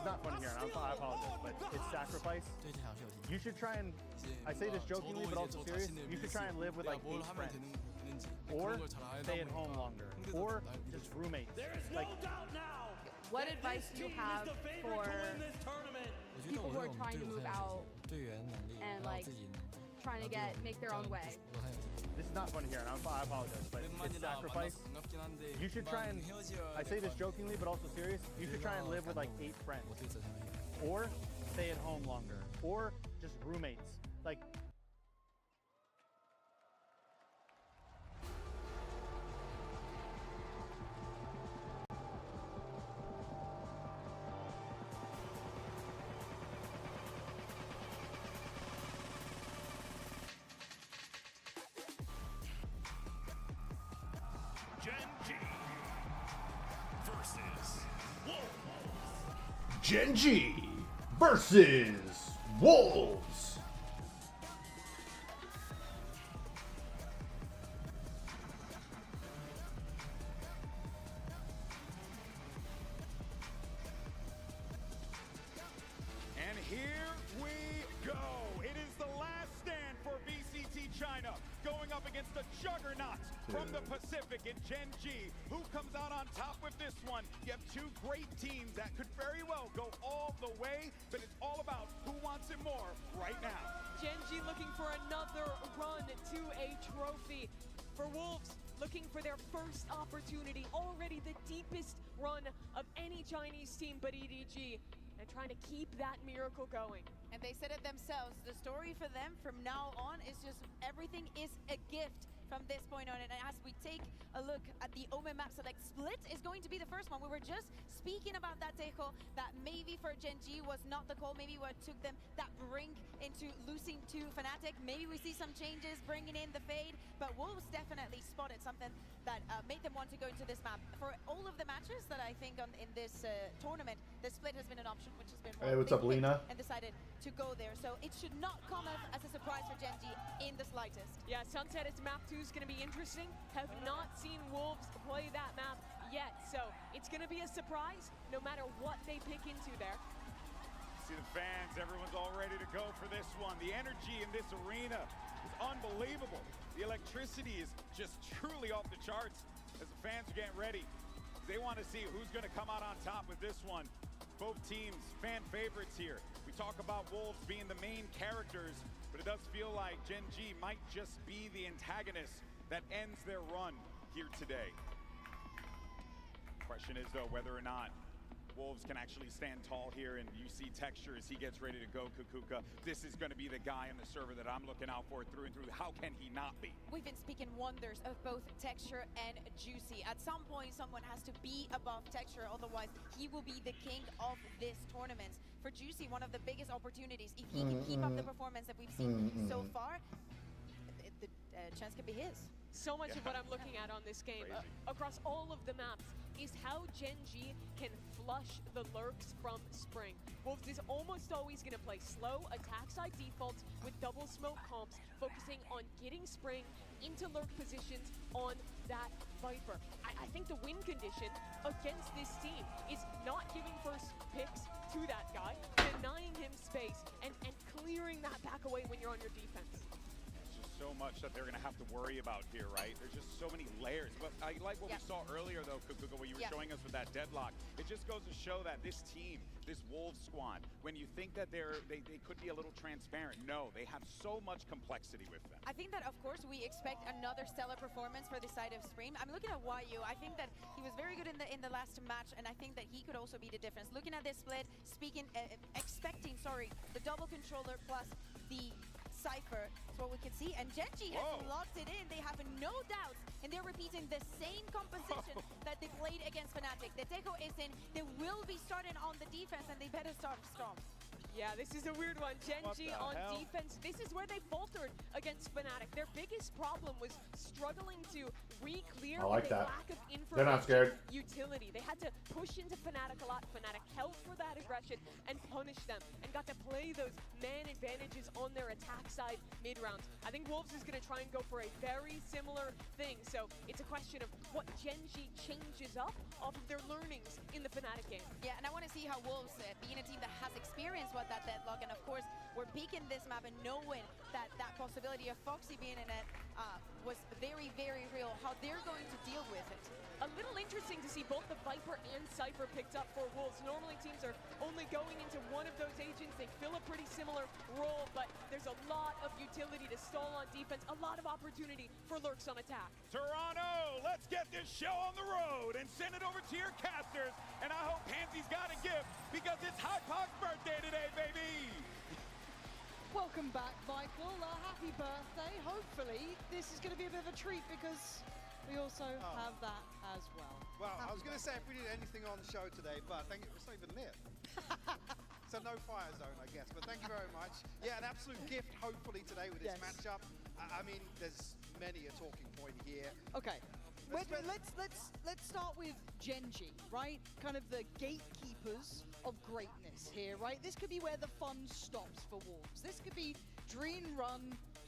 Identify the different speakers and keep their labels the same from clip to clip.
Speaker 1: is not funny here, and I apologize, but it's sacrifice. You should try and, I say this jokingly, but also serious, you should try and live with like 8 friends. Or stay at home longer. Or just roommates. Like,
Speaker 2: what advice do you have for people who are trying to move out and like trying to make their own way?
Speaker 1: this is not funny here, and I apologize, but it's sacrifice. You should try and, I say this jokingly, but also serious, you should try and live with like 8 friends. Or stay at home longer. Or just roommates. Like,
Speaker 3: GENG versus Wolves.
Speaker 4: And here we go. It is the last stand for VCT China, going up against the juggernaut from the Pacific in GENG. Who comes out on top with this one? You have 2 great teams that could very well go all the way, but it's all about who wants it more right now.
Speaker 5: GENG looking for another run to a trophy. For Wolves, looking for their first opportunity, already the deepest run of any Chinese team but EDG, and trying to keep that miracle going.
Speaker 2: And they said it themselves, the story for them from now on is just everything is a gift from this point on. And as we take a look at the Omen map select, split is going to be the first one. We were just speaking about that, Tejo, that maybe for GENG was not the call, maybe what took them that brink into losing to Fnatic. Maybe we see some changes, bringing in the fade, but Wolves definitely spotted something that made them want to go into this map. For all of the matches that I think in this tournament, the split has been an option, which has been
Speaker 3: Hey, what's up, Lena?
Speaker 2: And decided to go there. So it should not come as a surprise for GENG in the slightest.
Speaker 5: Yeah, Sunset is map 2 is going to be interesting. Have not seen Wolves play that map yet, so it's going to be a surprise no matter what they pick into there.
Speaker 4: See the fans, everyone's all ready to go for this one. The energy in this arena is unbelievable. The electricity is just truly off the charts as the fans are getting ready. They want to see who's going to come out on top with this one. Both teams, fan favorites here. We talk about Wolves being the main characters, but it does feel like GENG might just be the antagonist that ends their run here today. Question is, though, whether or not Wolves can actually stand tall here, and you see Texture as he gets ready to go, Kukuka. This is going to be the guy on the server that I'm looking out for through and through. How can he not be?
Speaker 2: We've been speaking wonders of both Texture and Juicy. At some point, someone has to be above Texture, otherwise he will be the king of this tournament. For Juicy, one of the biggest opportunities, if he can keep up the performance that we've seen so far, the chance could be his.
Speaker 5: So much of what I'm looking at on this game, across all of the maps, is how GENG can flush the lurks from Spring. Wolves is almost always going to play slow, attack side defaults with double smoke comps, focusing on getting Spring into lurk positions on that Viper. I think the win condition against this team is not giving first picks to that guy, denying him space, and clearing that back away when you're on your defense.
Speaker 4: So much that they're going to have to worry about here, right? There's just so many layers. But I like what we saw earlier, though, Kukuka, what you were showing us with that deadlock. It just goes to show that this team, this Wolves squad, when you think that they could be a little transparent, no, they have so much complexity with them.
Speaker 2: I think that, of course, we expect another stellar performance for the side of Scream. I'm looking at YU. I think that he was very good in the last match, and I think that he could also be the difference. Looking at this split, expecting the double controller plus the Cypher is what we can see, and GENG has locked it in. They have no doubts, and they're repeating the same composition that they played against Fnatic. The Tejo is in, they will be starting on the defense, and they better start strong.
Speaker 5: Yeah, this is a weird one. GENG on defense. This is where they faltered against Fnatic. Their biggest problem was struggling to re-clear
Speaker 3: like
Speaker 5: lack of information.
Speaker 3: They're not scared.
Speaker 5: Utility. They had to push into Fnatic a lot. Fnatic held for that aggressive aggression and punished them and got to play those man advantages on their attack side mid-round. I think Wolves is going to try and go for a very similar thing. So it's a question of what GenG changes up off of their learnings in the Fnatic game.
Speaker 2: Yeah, and I want to see how Wolves, being a team that has experience with that deadlock, and of course, we're peeking this map and knowing that that possibility of Foxy being in it was very, very real, how they're going to deal with it.
Speaker 5: A little interesting to see both the Viper and Cypher picked up for Wolves. Normally teams are only going into one of those agents. They fill a pretty similar role, but there's a lot of utility to stall on defense, a lot of opportunity for lurks on attack.
Speaker 4: Toronto, let's get this show on the road and send it over to your casters. And I hope Hansy's got a gift because it's High Poc's birthday today, baby.
Speaker 6: Welcome back, Michael. Happy birthday. Hopefully, this is going to be a bit of a treat because we also have that as well.
Speaker 7: Well, I was going to say if we did anything on the show today, but thank you. It's not even lit. So no fire zone, I guess. But thank you very much. Yeah, an absolute gift, hopefully, today with this matchup. I mean, there's many a talking point here.
Speaker 6: Okay. Let's start with GenG, right? Kind of the gatekeepers of greatness here, right? This could be where the fun stops for Wolves. This could be Dream Run.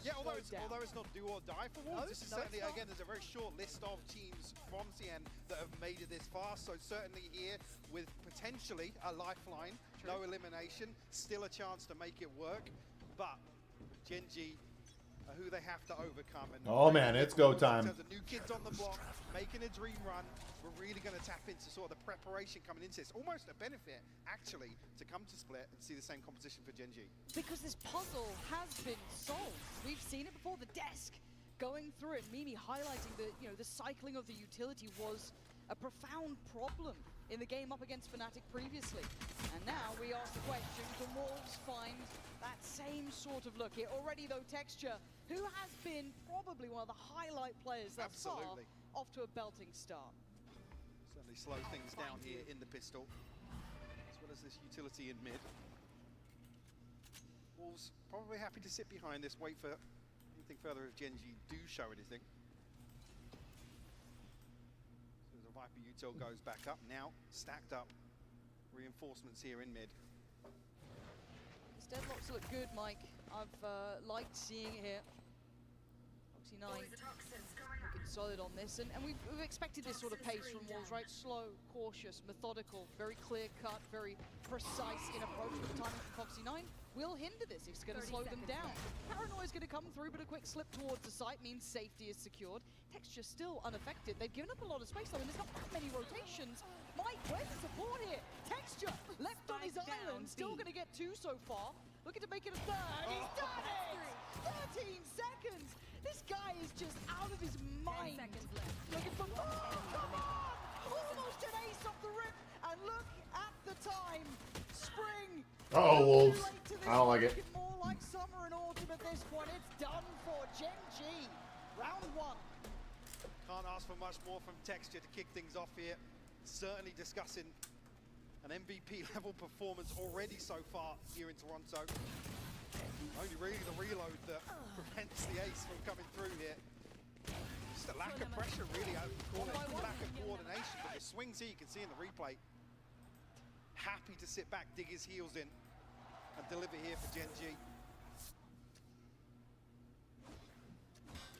Speaker 7: Yeah, although it's not do or die for Wolves, this is certainly,
Speaker 6: it's
Speaker 7: again, there's a very short list of teams from SEN that have made it this far, so certainly here with potentially a lifeline, no elimination, still a chance to make it work, but GenG, who they have to overcome. And
Speaker 3: oh man, it's go time.
Speaker 7: In terms of new kids on the block, making a dream run, we're really going to tap into sort of the preparation coming into this. Almost a benefit, actually, to come to Split and see the same composition for GenG.
Speaker 6: Because this puzzle has been solved. We've seen it before. The desk going through it. Mimi highlighting that, you know, the cycling of the utility was a profound problem in the game up against Fnatic previously. And now we ask the question, can Wolves find that same sort of look here? Already though, Texture, who has been probably one of the highlight players thus far, off to a belting start.
Speaker 7: Certainly slow things down here in the pistol, as well as this utility in mid. Wolves probably happy to sit behind this, wait for anything further if GenG do show anything. So the Viper util goes back up, now stacked up reinforcements here in mid.
Speaker 6: This deadlocks look good, Mike. I've liked seeing it here. Foxy 9 looking solid on this, and we've expected this sort of pace from Wolves, right? Slow, cautious, methodical, very clear-cut, very precise in approach. But the timing from Foxy 9 will hinder this. It's going to slow them down. Paranoia's going to come through, but a quick slip towards the site means safety is secured. Texture still unaffected. They've given up a lot of space, though, and there's not that many rotations. Mike, where's the support here? Texture left on his island, still going to get 2 so far. Looking to make it a 3rd. He's done it! 13 seconds! This guy is just out of his mind. 10 seconds left. Looking for more! Come on! Almost an ace off the rip, and look at the time. Spring.
Speaker 3: Uh-oh, Wolves. I don't like it.
Speaker 6: Looking more like summer and autumn at this point. It's done for GenG. Round 1.
Speaker 7: Can't ask for much more from Texture to kick things off here. Certainly discussing an MVP level performance already so far here in Toronto. Only really the reload that prevents the ace from coming through here. Just a lack of pressure really, I would call it, lack of coordination, but the swings here you can see in the replay. Happy to sit back, dig his heels in, and deliver here for GenG.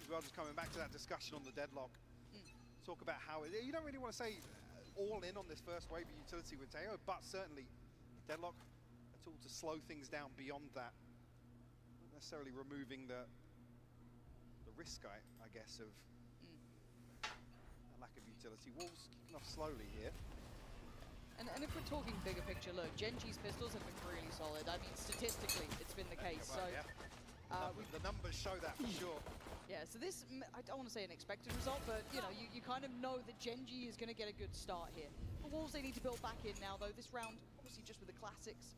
Speaker 7: As well, just coming back to that discussion on the deadlock. Talk about how, you don't really want to say all in on this first wave of utility with Teo, but certainly deadlock, a tool to slow things down beyond that. Not necessarily removing the risk, I guess, of a lack of utility. Wolves kicking off slowly here.
Speaker 6: And if we're talking bigger picture, look, GenG's pistols have been really solid. I mean, statistically, it's been the case. So
Speaker 7: the numbers show that for sure.
Speaker 6: Yeah, so this, I don't want to say an expected result, but you know, you kind of know that GenG is going to get a good start here. For Wolves, they need to build back in now, though. This round, obviously just with the classics,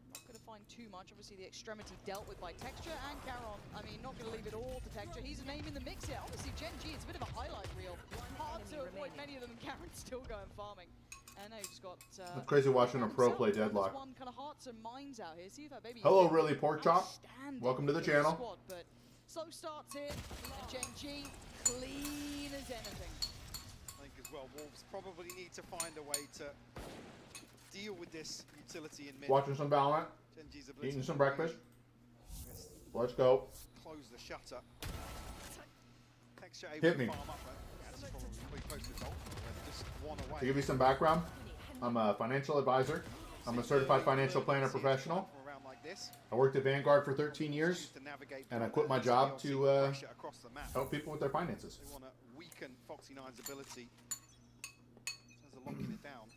Speaker 6: not going to find too much. Obviously, the extremity dealt with by Texture and Caron. I mean, not going to leave it all to Texture. He's a name in the mix here. Obviously, GenG, it's a bit of a highlight reel. Hard to avoid many of them, and Caron's still going farming. And now he's got...
Speaker 3: It's crazy watching a pro play deadlock.
Speaker 6: One kind of hearts and minds out here. See if that baby...
Speaker 3: Hello, really, Pork Chop. Welcome to the channel.
Speaker 6: Squad, but slow starts here, and GenG clean as anything.
Speaker 7: I think as well, Wolves probably need to find a way to deal with this utility in mid.
Speaker 3: Watching some Valorant.
Speaker 7: Genji's ability
Speaker 3: Eating some
Speaker 7: to
Speaker 3: breakfast.
Speaker 7: yes,
Speaker 3: Let's go.
Speaker 7: close the shutter. Texture able
Speaker 3: Hit
Speaker 7: to
Speaker 3: me.
Speaker 7: farm up, yeah, this is probably pretty close to his ult, where they're just one away.
Speaker 3: To give you some background, I'm a financial advisor. I'm a certified financial planner professional.
Speaker 7: From around like this,
Speaker 3: I worked at Vanguard for 13 years,
Speaker 7: to navigate
Speaker 3: and I
Speaker 7: through
Speaker 3: quit my
Speaker 7: that
Speaker 3: job
Speaker 7: LCD
Speaker 3: to
Speaker 7: pressure across the map.
Speaker 3: help people with their finances.
Speaker 7: They want to weaken Foxy9's ability in terms of locking it down.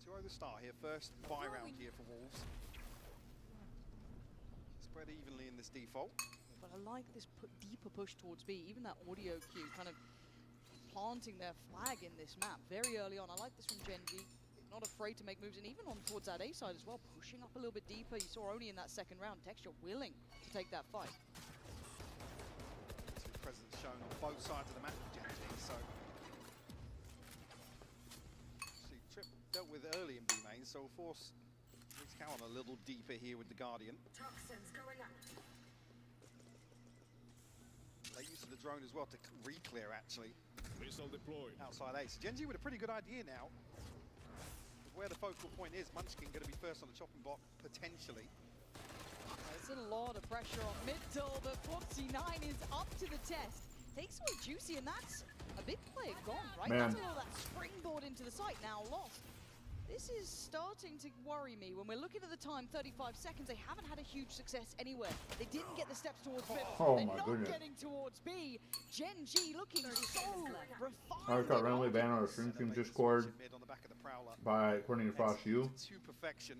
Speaker 7: 2-0 the start here. First buy round here for Wolves. Spread evenly in this default.
Speaker 6: But I like this deeper push towards B. Even that audio cue kind of planting their flag in this map very early on. I like this from GENG. Not afraid to make moves, and even on towards that A side as well, pushing up a little bit deeper. You saw only in that second round, Texture willing to take that fight.
Speaker 7: Two presence shown on both sides of the map for GENG. So, see, Trip dealt with early in B main, so we'll force Riz Cowan a little deeper here with the Guardian.
Speaker 8: Toxins going up.
Speaker 7: Late use of the drone as well to re-clear actually.
Speaker 4: Missile deployed.
Speaker 7: Outside A. So GENG with a pretty good idea now. Where the focal point is, Munchkin going to be first on the chopping block, potentially.
Speaker 6: There's a lot of pressure on middle, but Foxy9 is up to the test. Takes away Juicy, and that's a big player gone, right?
Speaker 3: Man.
Speaker 6: That's all that springboard into the site now lost. This is starting to worry me. When we're looking at the time, 35 seconds, they haven't had a huge success anywhere. They didn't get the steps towards middle.
Speaker 3: Oh
Speaker 6: They're
Speaker 3: my
Speaker 6: not
Speaker 3: goodness.
Speaker 6: getting towards B. GENG looking so refined.
Speaker 3: I got randomly banned on a stream team Discord
Speaker 7: Mid on the back of the Prowler.
Speaker 3: by, according to Frost U.
Speaker 7: To perfection.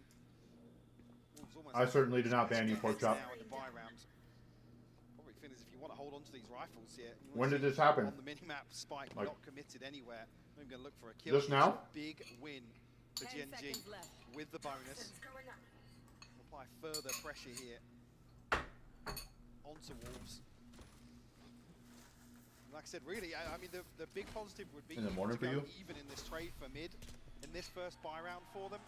Speaker 7: Wolves almost
Speaker 3: I certainly did not ban you, Pork Chop.
Speaker 7: now in the buy round. Probably Finn is if you want to hold on to these rifles here. you
Speaker 3: When
Speaker 7: wanna
Speaker 3: did
Speaker 7: see
Speaker 3: this happen?
Speaker 7: On the mini-map, Spike
Speaker 3: Like-
Speaker 7: not committed anywhere. Not even going to look for a kill.
Speaker 3: Just now?
Speaker 7: It's a big win for
Speaker 8: 10
Speaker 7: GENG
Speaker 8: seconds left.
Speaker 7: with the bonus.
Speaker 8: Toxins going up.
Speaker 7: Apply further pressure here onto Wolves. Like I said, really, I mean, the big positive would be
Speaker 3: In the morning
Speaker 7: to
Speaker 3: for
Speaker 7: go
Speaker 3: you?
Speaker 7: even in this trade for mid in this first buy round for them.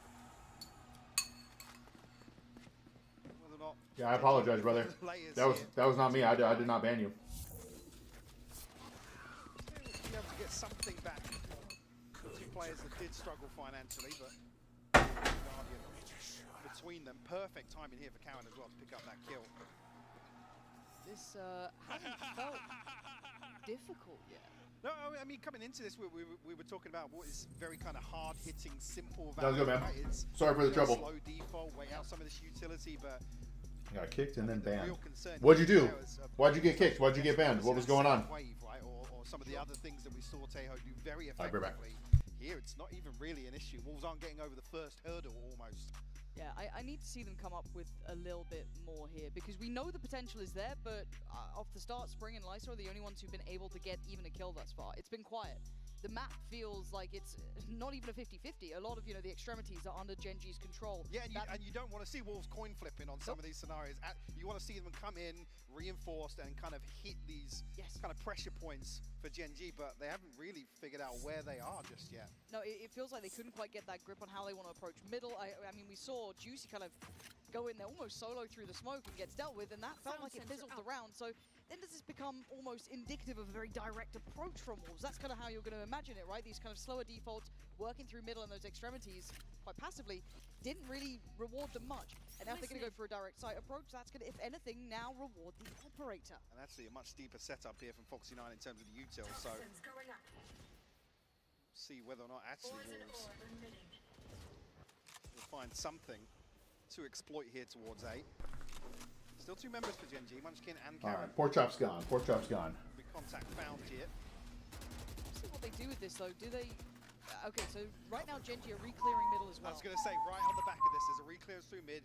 Speaker 7: Whether or not
Speaker 3: Yeah, I apologize, brother.
Speaker 7: layers
Speaker 3: That was not me. I did not ban you.
Speaker 7: Still be able to get something back. Two players that did struggle financially, but Guardian between them, perfect timing here for Cowan as well to pick up that kill.
Speaker 6: This hasn't felt difficult yet.
Speaker 7: No, I mean, coming into this, we were talking about what is very kind of hard-hitting, simple
Speaker 3: That was good, man.
Speaker 7: right? It's
Speaker 3: Sorry for the trouble.
Speaker 7: slow default, wait out some of this utility, but
Speaker 3: I got kicked and then
Speaker 7: the
Speaker 3: banned.
Speaker 7: real concern
Speaker 3: What'd you do?
Speaker 7: there was,
Speaker 3: Why'd you get kicked? Why'd you get banned? What was going on?
Speaker 7: Wave, right? Or some of the other things that we saw Tejo do very
Speaker 3: I'll be right back.
Speaker 7: effectively. Here, it's not even really an issue. Wolves aren't getting over the first hurdle almost.
Speaker 6: Yeah, I need to see them come up with a little bit more here, because we know the potential is there, but off the start, Spring and Lysa are the only ones who've been able to get even a kill thus far. It's been quiet. The map feels like it's not even a 50-50. A lot of, the extremities are under GENG's control.
Speaker 7: Yeah, and you don't want to see Wolves coin flipping on some of these scenarios. You want to see them come in, reinforced, and kind of hit these kind of pressure points for GENG, but they haven't really figured out where they are just yet.
Speaker 6: No, it feels like they couldn't quite get that grip on how they want to approach middle. I mean, we saw Juicy kind of go in there almost solo through the smoke and gets dealt with, and that felt like it fizzled the round. So then does this become almost indicative of a very direct approach from Wolves? That's kind of how you're going to imagine it, right? These kind of slower defaults, working through middle and those extremities quite passively, didn't really reward them much. And now if they're going to go for a direct site approach, that's going to, if anything, now reward the operator.
Speaker 7: And actually a much deeper setup here from Foxy9 in terms of the util, so
Speaker 8: Toxins going up.
Speaker 7: see whether or not actually Wolves
Speaker 8: Orb emitting.
Speaker 7: will find something to exploit here towards A. Still two members for GENG, Munchkin and
Speaker 3: All
Speaker 7: Karen.
Speaker 3: right, Pork Chop's gone. Pork Chop's gone.
Speaker 7: Big contact found here.
Speaker 6: See what they do with this, though. Do they... okay, so right now GENG are re-clearing middle as
Speaker 7: I
Speaker 6: well.
Speaker 7: was going to say, right on the back of this, there's a re-clearance through mid.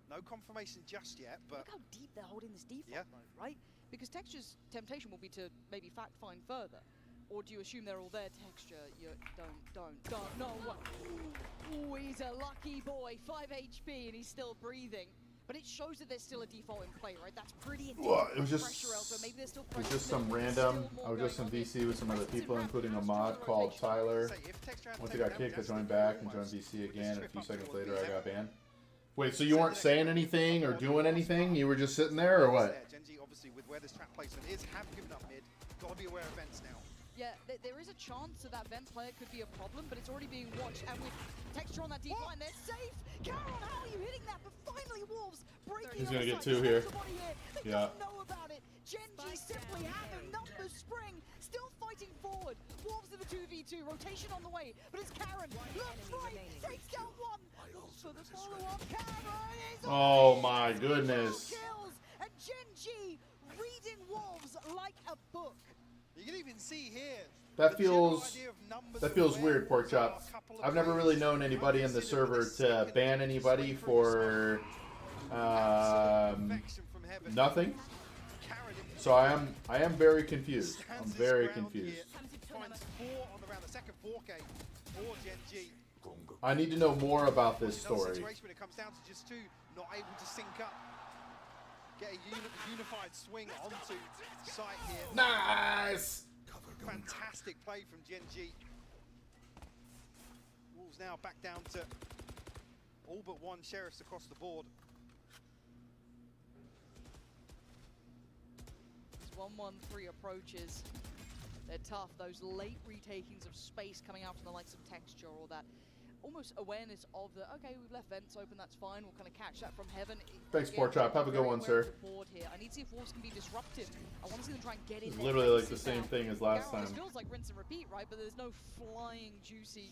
Speaker 7: No confirmation just yet, but
Speaker 6: Look how deep they're holding this default
Speaker 7: Yeah.
Speaker 6: mode, right? Because Texture's temptation will be to maybe fact find further. Or do you assume they're all there? Texture, you don't, no, what? Ooh, he's a lucky boy, 5 HP, and he's still breathing. But it shows that there's still a default in play, right? That's pretty intense.
Speaker 3: Well, it was just-
Speaker 6: pressure elsewhere. Maybe there's still
Speaker 3: It was
Speaker 6: pressure
Speaker 3: just some
Speaker 6: middle, but
Speaker 3: random.
Speaker 6: still more
Speaker 3: I was just in
Speaker 6: going on
Speaker 3: VC
Speaker 6: here.
Speaker 3: with some other
Speaker 6: Presence in
Speaker 3: people,
Speaker 6: ramp
Speaker 3: including a
Speaker 6: has
Speaker 3: mod
Speaker 6: to
Speaker 3: called
Speaker 6: rotation.
Speaker 3: Tyler.
Speaker 7: say if Texture hadn't
Speaker 3: Once I
Speaker 7: taken
Speaker 3: got kicked, I
Speaker 7: damage,
Speaker 3: joined
Speaker 7: actually
Speaker 3: back and joined
Speaker 7: almost
Speaker 3: VC
Speaker 7: would
Speaker 3: again. A
Speaker 7: strip
Speaker 3: few
Speaker 7: up
Speaker 3: seconds
Speaker 7: towards
Speaker 3: later, I
Speaker 7: B
Speaker 3: got
Speaker 7: level.
Speaker 3: banned. Wait, so you weren't saying anything or doing anything? You were just sitting there or what?
Speaker 7: GENG, obviously, with where this trap placement is, have given up mid. Got to be aware of vents now.
Speaker 6: Yeah, there is a chance that vent player could be a problem, but it's already being watched, and with Texture on that deep line, they're safe! Caron, how are you hitting that? But finally, Wolves breaking.
Speaker 3: He's gonna
Speaker 6: on the
Speaker 3: get
Speaker 6: side.
Speaker 3: two here.
Speaker 6: They
Speaker 3: Yeah.
Speaker 6: don't know about it. GenG simply have him. Numbers Spring still fighting forward. Wolves in the 2v2, rotation on the way, but it's Caron. Looks right, takes down one. Looks for the follow-up. Caron is
Speaker 3: Oh my goodness.
Speaker 6: kills, and GenG reading Wolves like a book.
Speaker 7: You can even see here.
Speaker 3: That
Speaker 7: the general
Speaker 3: feels
Speaker 7: idea of numbers
Speaker 3: that
Speaker 7: of
Speaker 3: feels
Speaker 7: where
Speaker 3: weird,
Speaker 7: Wolves are,
Speaker 3: Porkchop.
Speaker 7: a couple of
Speaker 3: I've never really
Speaker 7: plays.
Speaker 3: known anybody in the server to ban anybody for
Speaker 7: Perfection from heaven.
Speaker 3: nothing.
Speaker 7: Caron in
Speaker 3: So I am very confused. I'm
Speaker 7: stands his
Speaker 3: very
Speaker 7: ground
Speaker 3: confused.
Speaker 7: here, finds 4 on the round, the second 4K for GenG.
Speaker 3: I need to know more about this
Speaker 7: Another
Speaker 3: story.
Speaker 7: situation when it comes down to just two not able to sync up. Get a unified swing onto site here.
Speaker 3: Nice.
Speaker 7: Fantastic play from GenG. Wolves now back down to all but one sheriffs across the board.
Speaker 6: As 1-1-3 approaches, they're tough. Those late retakings of space coming out from the likes of Texture, or that almost awareness of the, okay, we've left vents open, that's fine, we'll kind of catch that from heaven.
Speaker 3: Thanks,
Speaker 6: Again,
Speaker 3: Porkchop. Have a good
Speaker 6: very
Speaker 3: one,
Speaker 6: aware
Speaker 3: sir.
Speaker 6: of the board here. I need to see if Wolves can be disruptive. I want to see them try and get in
Speaker 3: It's
Speaker 6: there,
Speaker 3: literally like
Speaker 6: place
Speaker 3: the
Speaker 6: it
Speaker 3: same
Speaker 6: down.
Speaker 3: thing as last
Speaker 6: Garrel,
Speaker 3: time.
Speaker 6: This feels like rinse and repeat, right? But there's no flying juicy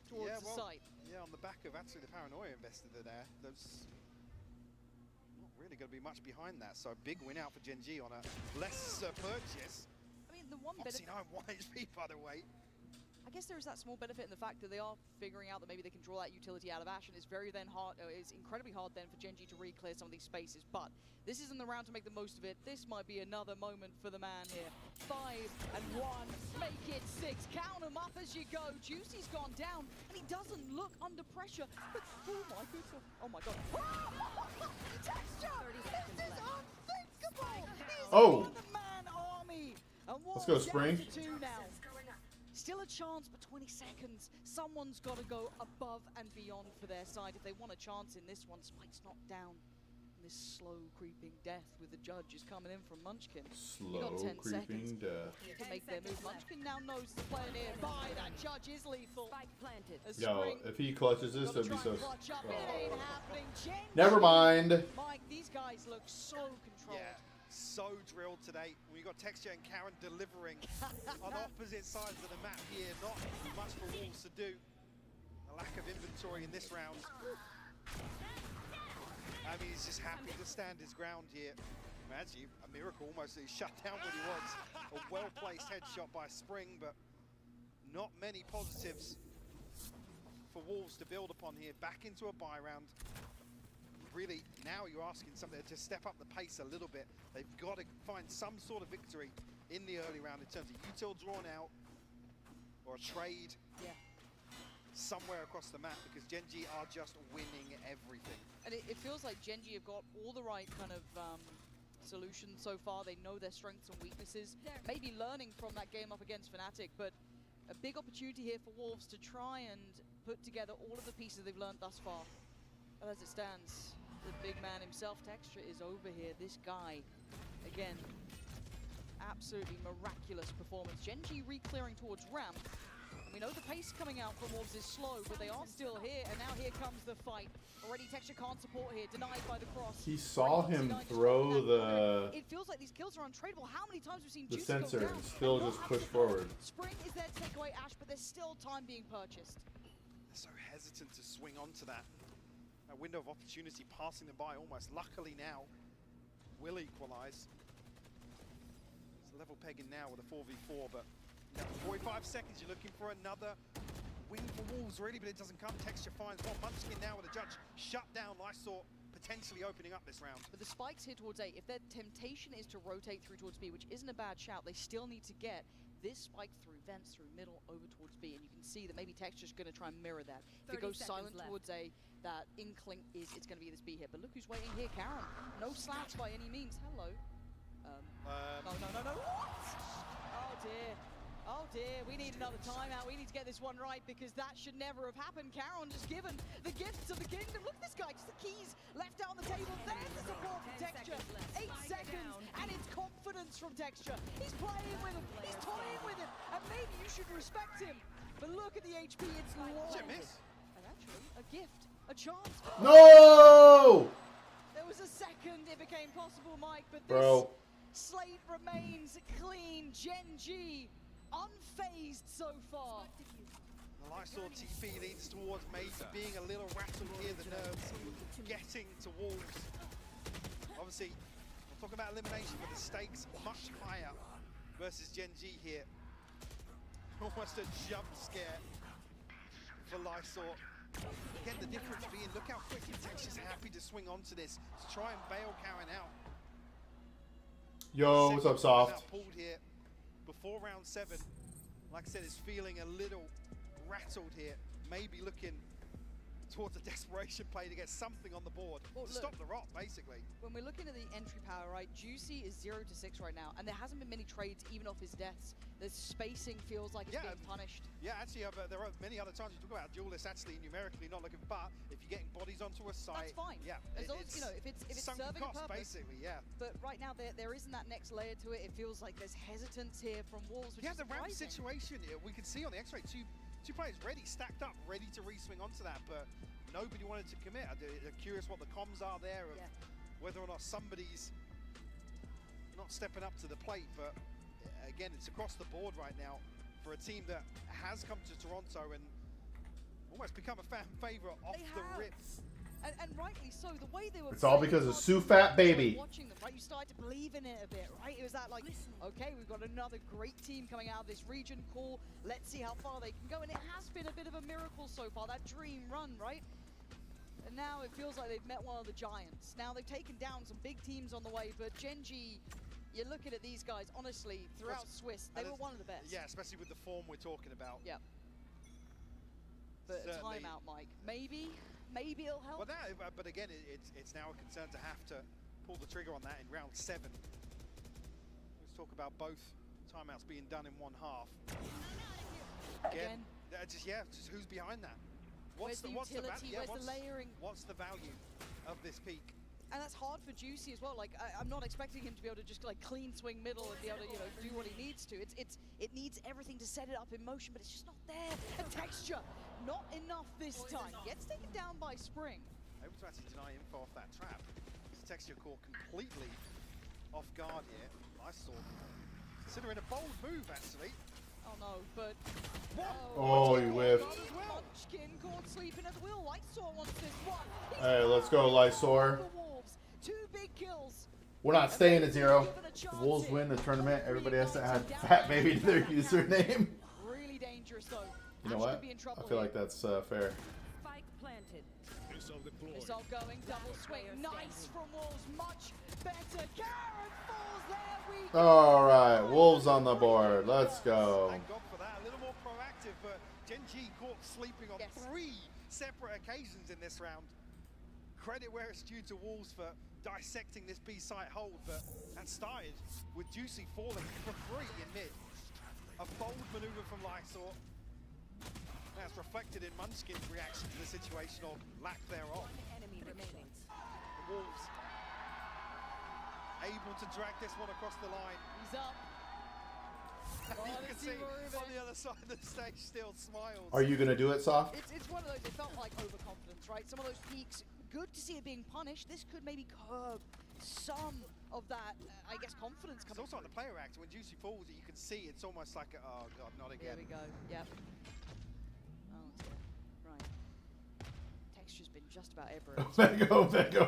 Speaker 6: towards the site.
Speaker 7: Yeah, on the back of actually the paranoia investor there, there's not really going to be much behind that. So a big win out for GenG on a less purchase.
Speaker 6: I mean, the one
Speaker 7: Obviously
Speaker 6: benefit,
Speaker 7: 9 1 HP, by the way.
Speaker 6: I guess there is that small benefit in the fact that they are figuring out that maybe they can draw that utility out of Ash, and it's incredibly hard then for GenG to re-clear some of these spaces. But this isn't the round to make the most of it. This might be another moment for the man here. 5 and 1, make it 6. Count them up as you go. Juicy's gone down, and he doesn't look under pressure. But oh my goodness! Oh my god! Texture! This is unthinkable! He's
Speaker 3: Oh.
Speaker 6: on the man army. And
Speaker 3: Let's go,
Speaker 6: Wolves
Speaker 3: Spring.
Speaker 6: down to 2 now. Still a chance, but 20 seconds. Someone's got to go above and beyond for their side if they want a chance in this one. Spike's knocked down. And this slow creeping death with the judge is coming in from Munchkin. You got
Speaker 3: Slow
Speaker 6: 10
Speaker 3: creeping
Speaker 6: seconds
Speaker 3: death.
Speaker 6: to make their move. Munchkin now knows the player nearby. That judge is lethal. As
Speaker 3: Yo,
Speaker 6: Spring
Speaker 3: if he clutches this,
Speaker 6: gotta
Speaker 3: that'd be
Speaker 6: try
Speaker 3: so.
Speaker 6: and clutch up. It ain't happening. GenG.
Speaker 3: Never mind.
Speaker 6: Mike, these guys look so controlled.
Speaker 7: Yeah, so drilled today. We got Texture and Caron delivering on opposite sides of the map here. Not much for Wolves to do. A lack of inventory in this round. I mean, he's just happy to stand his ground here. Actually, a miracle almost that he shut down what he was. A well-placed headshot by Spring, but not many positives for Wolves to build upon here. Back into a bye round. Really, now you're asking something to step up the pace a little bit. They've got to find some sort of victory in the early round in terms of util drawn out or a trade somewhere across the map, because GenG are just winning everything.
Speaker 6: And it feels like GenG have got all the right kind of solutions so far. They know their strengths and weaknesses. Maybe learning from that game up against Fnatic, but a big opportunity here for Wolves to try and put together all of the pieces they've learned thus far. But as it stands, the big man himself, Texture, is over here. This guy, again, absolutely miraculous performance. GenG re-clearing towards ramp. We know the pace coming out from Wolves is slow, but they are still here, and now here comes the fight. Already Texture can't support here, denied by the cross.
Speaker 3: He saw him throw the
Speaker 6: It feels like these kills are untradeable. How many times we've seen
Speaker 3: the
Speaker 6: Juicy go
Speaker 3: sensor
Speaker 6: down
Speaker 3: and still
Speaker 6: not
Speaker 3: just
Speaker 6: have
Speaker 3: push
Speaker 6: support?
Speaker 3: forward.
Speaker 6: Spring is there to take away Ash, but there's still time being purchased.
Speaker 7: They're so hesitant to swing onto that. A window of opportunity passing them by almost. Luckily now, will equalize. It's level pegging now with a 4v4, but 45 seconds, you're looking for another win for Wolves, really, but it doesn't come. Texture finds one. Munchkin now with a judge shut down. Lysor potentially opening up this round.
Speaker 6: But the spikes here towards A, if their temptation is to rotate through towards B, which isn't a bad shout, they still need to get this spike through vents, through middle, over towards B, and you can see that maybe Texture's going to try and mirror that. If it goes silent towards A, that inkling is it's going to be this B here. But look who's waiting here, Caron. No slats by any means. Hello. No. What? Oh dear. Oh dear, we need another timeout. We need to get this one right, because that should never have happened. Caron just given the gifts of the kingdom. Look at this guy, just the keys left out on the table. There's the support from Texture. 8 seconds, and it's confident confidence from Texture. He's playing with him, he's toying with him, and maybe you should respect him. But look at the HP, it's low.
Speaker 7: Miss.
Speaker 6: And actually, a gift, a chance.
Speaker 3: No!
Speaker 6: There was a second it became possible, Mike, but this
Speaker 3: Bro.
Speaker 6: slate remains clean. GENG unfazed so far.
Speaker 7: The Lysol TP leads towards maybe being a little rattled here, the nerves getting to Wolves. Obviously, we're talking about elimination, but the stakes much higher versus GENG here. Almost a jump scare for Lysol. Again, the difference being, look how quickly Texture's happy to swing onto this to try and bail Karen out.
Speaker 3: Yo, what's up, Soft?
Speaker 7: Pulled here before round 7. Like I said, is feeling a little rattled here. Maybe looking towards a desperation play to get something on the board.
Speaker 6: Well,
Speaker 7: to
Speaker 6: look,
Speaker 7: stop the rot, basically.
Speaker 6: when we're looking at the entry power, right, Juicy is 0 to 6 right now, and there hasn't been many trades even off his deaths. The spacing feels like it's being punished.
Speaker 7: Yeah, actually, there are many other times you talk about duelists actually numerically not looking, but if you're getting bodies onto a site,
Speaker 6: That's fine.
Speaker 7: Yeah,
Speaker 6: as long as, you know, if it's
Speaker 7: sunken
Speaker 6: serving
Speaker 7: cost,
Speaker 6: a purpose.
Speaker 7: basically, yeah.
Speaker 6: But right now there isn't that next layer to it. It feels like there's hesitance here from Wolves, which
Speaker 7: Yeah,
Speaker 6: is
Speaker 7: the ramp
Speaker 6: surprising.
Speaker 7: situation, we can see on the X-ray, two players ready, stacked up, ready to re-swing onto that, but nobody wanted to commit. I'm curious what the comms are there, of whether or not somebody's not stepping up to the plate, but again, it's across the board right now for a team that has come to Toronto and almost become a fan favorite off the rip.
Speaker 6: And rightly so, the way they were
Speaker 3: It's all
Speaker 6: playing
Speaker 3: because of
Speaker 6: hard,
Speaker 3: Sue Fat Baby.
Speaker 6: Watching them, right? You started to believe in it a bit, right? It was that like, okay, we've got another great team coming out of this region. Cool. Let's see how far they can go. And it has been a bit of a miracle so far, that dream run, right? And now it feels like they've met one of the giants. Now they've taken down some big teams on the way, but GENG, you're looking at these guys, honestly, throughout Swiss, they were one of the best.
Speaker 7: Yeah, especially with the form we're talking about.
Speaker 6: Yeah. But
Speaker 7: Certainly.
Speaker 6: timeout, Mike. Maybe it'll help.
Speaker 7: Well, but again, it's now a concern to have to pull the trigger on that in round 7. Let's talk about both timeouts being done in one half. Again, just who's behind that?
Speaker 6: Where's the utility? Where's the layering?
Speaker 7: What's the value of this peak?
Speaker 6: And that's hard for Juicy as well. Like, I'm not expecting him to be able to just like clean swing middle and be able to, you know, do what he needs to. It needs everything to set it up in motion, but it's just not there. A Texture, not enough this time. Gets taken down by Spring.
Speaker 7: Able to actually deny info off that trap. This Texture caught completely off guard here. I saw considering a bold move actually.
Speaker 6: Oh no, but
Speaker 3: Oh, he whiffed.
Speaker 6: Munchkin caught sleeping at the wheel. Lysor wants this one.
Speaker 3: Hey, let's go, Lysor.
Speaker 6: 2 big kills.
Speaker 3: We're not staying at 0. The Wolves win the tournament. Everybody has to add Fat Baby to their username.
Speaker 6: Really dangerous though.
Speaker 3: You know what? I feel like that's fair.
Speaker 8: Spike planted.
Speaker 6: Missile going, double swing. Nice from Wolves, much better. Karen falls there. We
Speaker 3: All right, Wolves on the board. Let's go.
Speaker 7: Thank God for that. A little more proactive, but GENG caught sleeping on 3 separate occasions in this round. Credit where it's due to Wolves for dissecting this B site hold, but that started with Juicy falling for free in mid. A bold maneuver from Lysor. That's reflected in Munchkin's reaction to the situation, or lack thereof.
Speaker 8: Enemy remaining.
Speaker 7: The Wolves able to drag this one across the line.
Speaker 6: He's up.
Speaker 7: You can see on the other side of the stage still smiles.
Speaker 3: Are you gonna do it, Soft?
Speaker 6: It's one of those, it felt like overconfidence, right? Some of those peaks, good to see it being punished. This could maybe curb some of that, I guess, confidence
Speaker 7: It's
Speaker 6: coming
Speaker 7: also on
Speaker 6: through.
Speaker 7: the player act. When Juicy falls, you can see it's almost like, oh god, not again.
Speaker 6: Here we go, yep. Oh dear, right. Texture's been just about everywhere.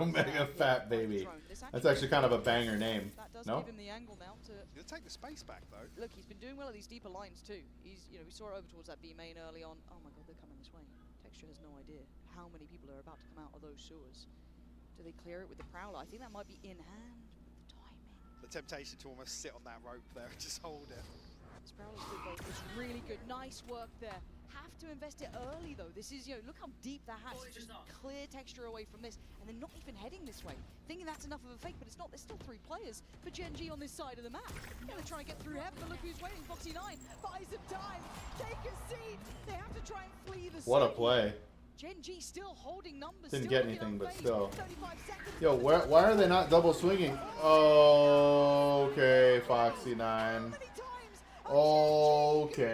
Speaker 3: Mega Fat Baby. That's actually kind of a banger name.
Speaker 6: That does
Speaker 3: No?
Speaker 6: give him the angle now to...
Speaker 7: He'll take the space back though.
Speaker 6: Look, he's been doing well at these deeper lines too. He's, you know, we saw it over towards that B main early on. Oh my god, they're coming this way. Texture has no idea how many people are about to come out of those sewers. Do they clear it with the Prowler? I think that might be in hand with the timing.
Speaker 7: The temptation to almost sit on that rope there and just hold it.
Speaker 6: This Prowler's good though. It's really good. Nice work there. Have to invest it early though. This is, you know, look how deep that has. Just clear Texture away from this, and they're not even heading this way. Thinking that's enough of a fake, but it's not. There's still 3 players for GENG on this side of the map. Yeah, they're trying to get through heaven, but look who's waiting. Foxy9 buys some time. Take a seat. They have to try and flee the
Speaker 3: What a
Speaker 6: site.
Speaker 3: play.
Speaker 6: Gen G still holding numbers.
Speaker 3: Didn't
Speaker 6: still
Speaker 3: get
Speaker 6: looking
Speaker 3: anything, but
Speaker 6: unfazed.
Speaker 3: still.
Speaker 6: 35 seconds.
Speaker 3: Yo, why are they not double swinging? Okay, Foxy 9. Okay.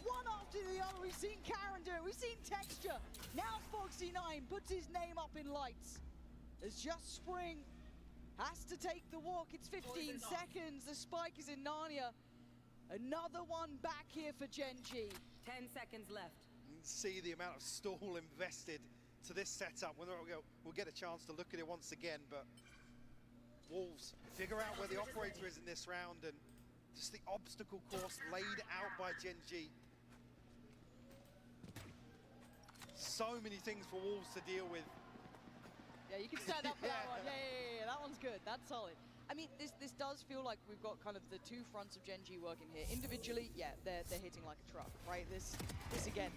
Speaker 6: One after the other. We've seen Karen do it. We've seen Texture. Now Foxy 9 puts his name up in lights. It's just Spring. Has to take the walk. It's 15 seconds. The spike is in Narnia. Another one back here for Gen G.
Speaker 8: 10 seconds left.
Speaker 7: You can see the amount of stall invested to this setup. We'll get a chance to look at it once again, but Wolves figure out where the operator is in this round, and just the obstacle course laid out by Gen G. So many things for Wolves to deal with.
Speaker 6: Yeah, you can stand up for that one. Yeah, that one's good. That's solid. I mean, this does feel like we've got kind of the two fronts of Gen G working here. Individually, yeah, they're hitting like a truck, right? This again,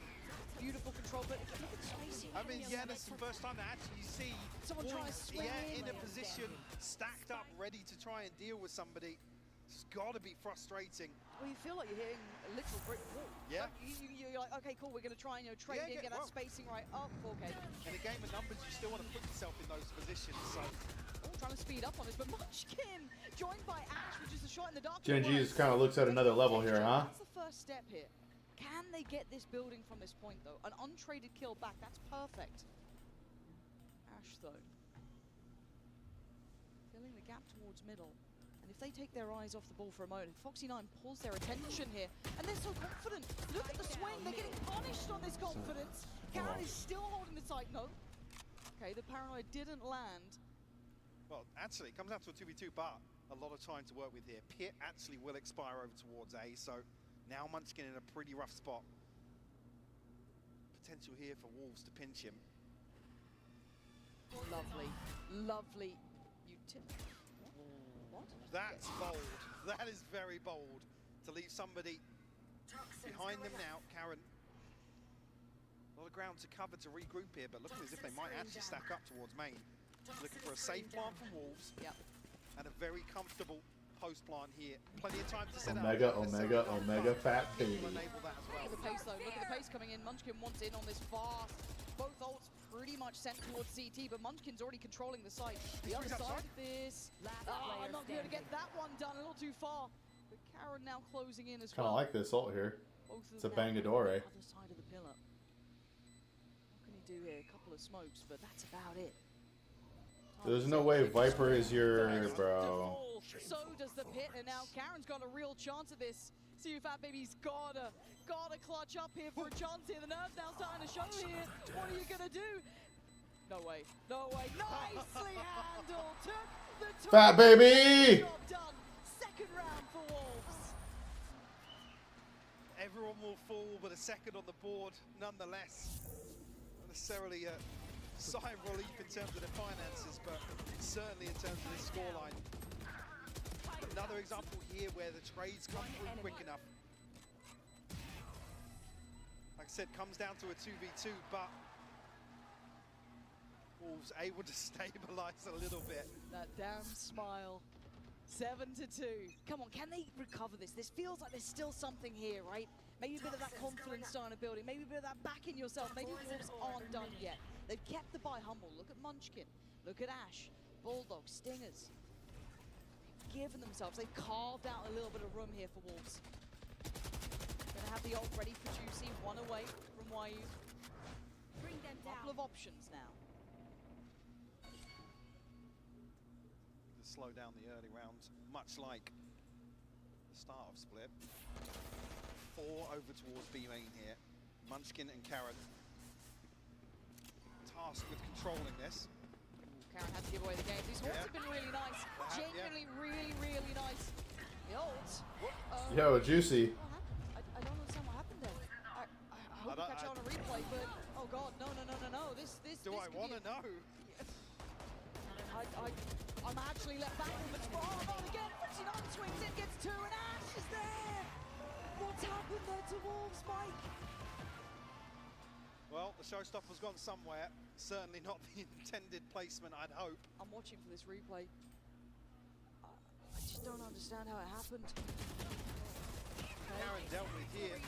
Speaker 6: beautiful control, but look at spacing.
Speaker 7: I mean, yeah, that's the first time to actually see
Speaker 6: someone trying to swing
Speaker 7: in a position, stacked up, ready to try and deal with somebody. It's got to be frustrating.
Speaker 6: Well, you feel like you're hitting a literal brick wall.
Speaker 7: Yeah.
Speaker 6: Like, you're like, okay, cool, we're going to try and trade in, get that spacing right. Oh, okay.
Speaker 7: In a game of numbers, you still want to put yourself in those positions. So.
Speaker 6: Trying to speed up on this, but Munchkin joined by Ash, which is a shot in the dark.
Speaker 3: Gen G just kind of looks at another level here, huh?
Speaker 6: That's the first step here. Can they get this building from this point, though? An untraded kill back, that's perfect. Ash, though. Filling the gap towards middle. And if they take their eyes off the ball for a moment, Foxy 9 pulls their attention here, and they're so confident. Look at the swing, they're getting punished on this confidence. Karen is still holding the side. No. Okay, the paranoid didn't land.
Speaker 7: Well, actually, it comes out to a 2v2, but a lot of time to work with here. Pit actually will expire over towards A, so now Munchkin in a pretty rough spot. Potential here for Wolves to pinch him.
Speaker 6: Lovely, lovely. What?
Speaker 7: That's bold. That is very bold to leave somebody behind them now. Karen. A lot of ground to cover to regroup here, but looking as if they might actually stack up towards main. Looking for a safe plant from Wolves.
Speaker 6: Yep. And
Speaker 7: a very comfortable post plant here. Plenty of time to set
Speaker 3: Omega,
Speaker 7: up.
Speaker 3: Omega, fat baby.
Speaker 6: Look at the pace though, look at the pace coming in. Munchkin wants in on this fast. Both ults pretty much sent towards CT, but Munchkin's already controlling the site. The other side of this. I'm not going to get that one done, a little too far. But Karen now closing in as well.
Speaker 3: Kind of like this ult here. It's a Bangadore.
Speaker 6: Other side of the pillar. What can he do here? A couple of smokes, but that's about it.
Speaker 3: There's no way Viper is your bro.
Speaker 6: So does the Pit, and now Karen's got a real chance at this. See if Fat Baby's gotta clutch up here for a chance here. The nerves now starting to show here. What are you gonna do? No way, no way. Nicely handled. Took the
Speaker 3: Fat Baby!
Speaker 6: Job done. Second round for Wolves.
Speaker 7: Everyone will fall, but a second on the board nonetheless. Not necessarily a sigh of relief in terms of the finances, but certainly in terms of this scoreline. Another example here where the trades come through quick enough. Like I said, comes down to a 2v2, but Wolves able to stabilize a little bit.
Speaker 6: That damn smile. 7-2. Come on, can they recover this? This feels like there's still something here, right? Maybe a bit of that confidence starting to build. Maybe a bit of that back in yourself. Maybe Wolves aren't done yet. They've kept the buy humble. Look at Munchkin. Look at Ash. Bulldog, Stingers. They've given themselves. They've carved out a little bit of room here for Wolves. Gonna have the ult ready for Juicy. One away from YU.
Speaker 8: Bring them down.
Speaker 6: Couple of options now.
Speaker 7: To slow down the early rounds, much like the start of Split. 4 over towards B main here. Munchkin and Karen tasked with controlling this.
Speaker 6: Karen had to give away the game. These ults have been really nice. Genuinely, really nice. The ult.
Speaker 3: Yo, Juicy.
Speaker 6: What happened? I don't understand what happened there. I hope we catch it on a replay, but oh god, no. This
Speaker 7: Do I want to know?
Speaker 6: I'm actually left back with the not again. 59 swings in, gets 2, and Ash is there. What's happened there to Wolves, Mike?
Speaker 7: Well, the showstopper's gone somewhere. Certainly not the intended placement, I'd hope.
Speaker 6: I'm watching for this replay. I just don't understand how it happened.
Speaker 7: Karen dealt with here.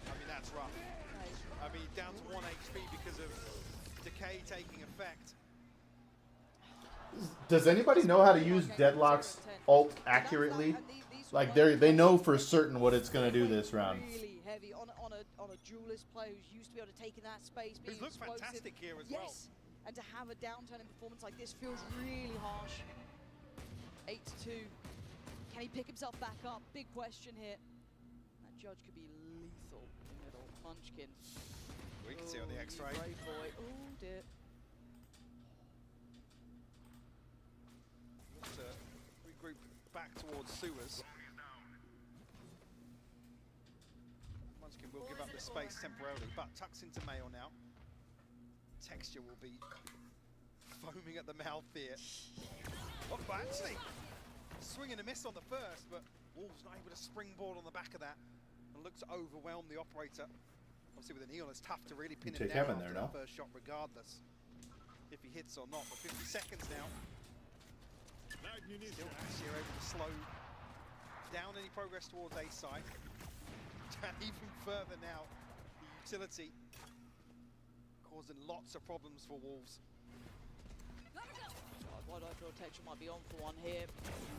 Speaker 7: I mean, That's rough. I mean, down to 1 HP because of decay taking effect.
Speaker 3: Does anybody know how to use Deadlock's ult accurately? Like they know for certain what it's gonna do this round.
Speaker 6: Really heavy on a duelist player who's used to be able to take in that space, being
Speaker 7: Who's looked
Speaker 6: explosive.
Speaker 7: fantastic here as well.
Speaker 6: Yes, and to have a downturn in performance like this feels really harsh. 8-2. Can he pick himself back up? Big question here. That judge could be lethal in the middle. Munchkin.
Speaker 7: We can see on the X-ray.
Speaker 6: Brave boy. Oh dear.
Speaker 7: Look to regroup back towards sewers. Munchkin will give up the space temporarily, but tucks into Mail now. Texture will be foaming at the mouth here. Oh, but actually, swing and a miss on the first, but Wolves not able to springboard on the back of that and look to overwhelm the operator. Obviously, with a Neon, it's tough to really pin him down after the first shot, regardless if he hits or not. But 50 seconds now. Still Ash here able to slow down any progress towards A side. And even further now, the utility causing lots of problems for Wolves.
Speaker 6: Wide open rotation might be on for one here.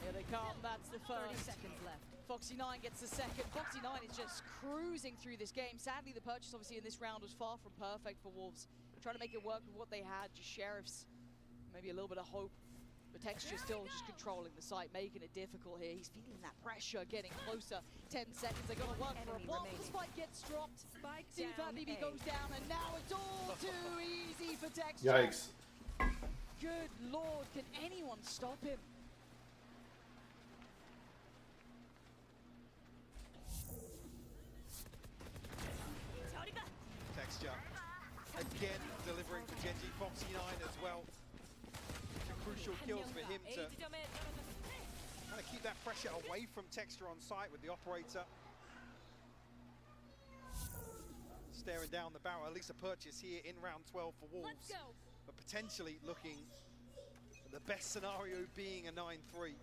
Speaker 6: Here they come, that's the first.
Speaker 8: 30 seconds left.
Speaker 6: Foxy9 gets the second. Foxy9 is just cruising through this game. Sadly, the purchase obviously in this round was far from perfect for Wolves. Trying to make it work with what they had, just Sheriffs, maybe a little bit of hope. But Texture still just controlling the site, making it difficult here. He's feeling that pressure, getting closer. 10 seconds, they're gonna work for a block. The spike gets dropped. BB goes down, and now it's all too easy for Texture.
Speaker 3: Yikes.
Speaker 6: Good lord, can anyone stop him?
Speaker 7: Texture again delivering for Genji. Foxy9 as well. Two crucial kills for him to kind of keep that pressure away from Texture on site with the operator. Staring down the barrel, at least a purchase here in round 12 for Wolves. But potentially looking at the best scenario being a 9-3.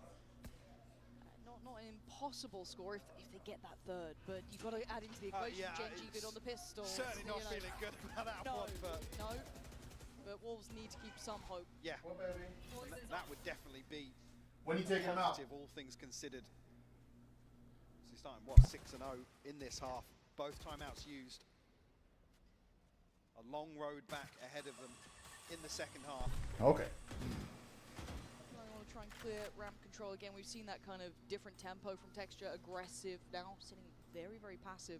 Speaker 6: Not an impossible score if they get that third, but you've got to add into the equation. Genji good on the pistol.
Speaker 7: Certainly not feeling good about that one, but
Speaker 6: but Wolves need to keep some hope.
Speaker 7: Yeah, that would definitely be
Speaker 3: when you take him out.
Speaker 7: Positive, all things considered. So he's starting what, 6-0 in this half. Both timeouts used. A long road back ahead of them in the second half.
Speaker 3: Okay.
Speaker 6: I want to try and clear ramp control again. We've seen that kind of different tempo from Texture, aggressive, now sitting very, very passive.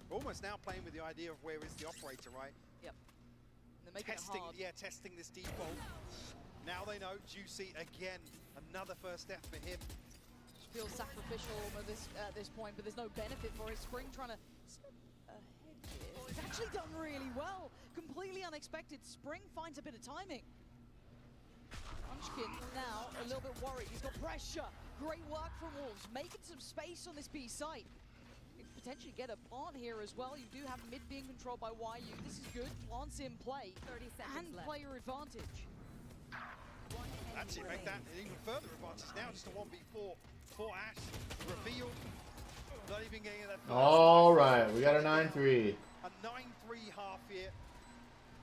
Speaker 7: We're almost now playing with the idea of where is the operator, right?
Speaker 6: Yep. And they're making
Speaker 7: testing,
Speaker 6: it hard.
Speaker 7: yeah, testing this default. Now they know. Juicy again, another first death for him.
Speaker 6: Feels sacrificial at this point, but there's no benefit for it. Spring trying to He's actually done really well. Completely unexpected. Spring finds a bit of timing. Munchkin now a little bit worried. He's got pressure. Great work from Wolves. Making some space on this B site. You can potentially get a plant here as well. You do have mid being controlled by YU. This is good. Plants in play.
Speaker 8: 30 seconds
Speaker 6: and
Speaker 8: left.
Speaker 6: player advantage.
Speaker 7: Actually make that an even further advantage. Now just a 1v4 for Ash. Revealed. Not even getting that first.
Speaker 3: All right, we got a 9-3.
Speaker 7: A 9-3 half here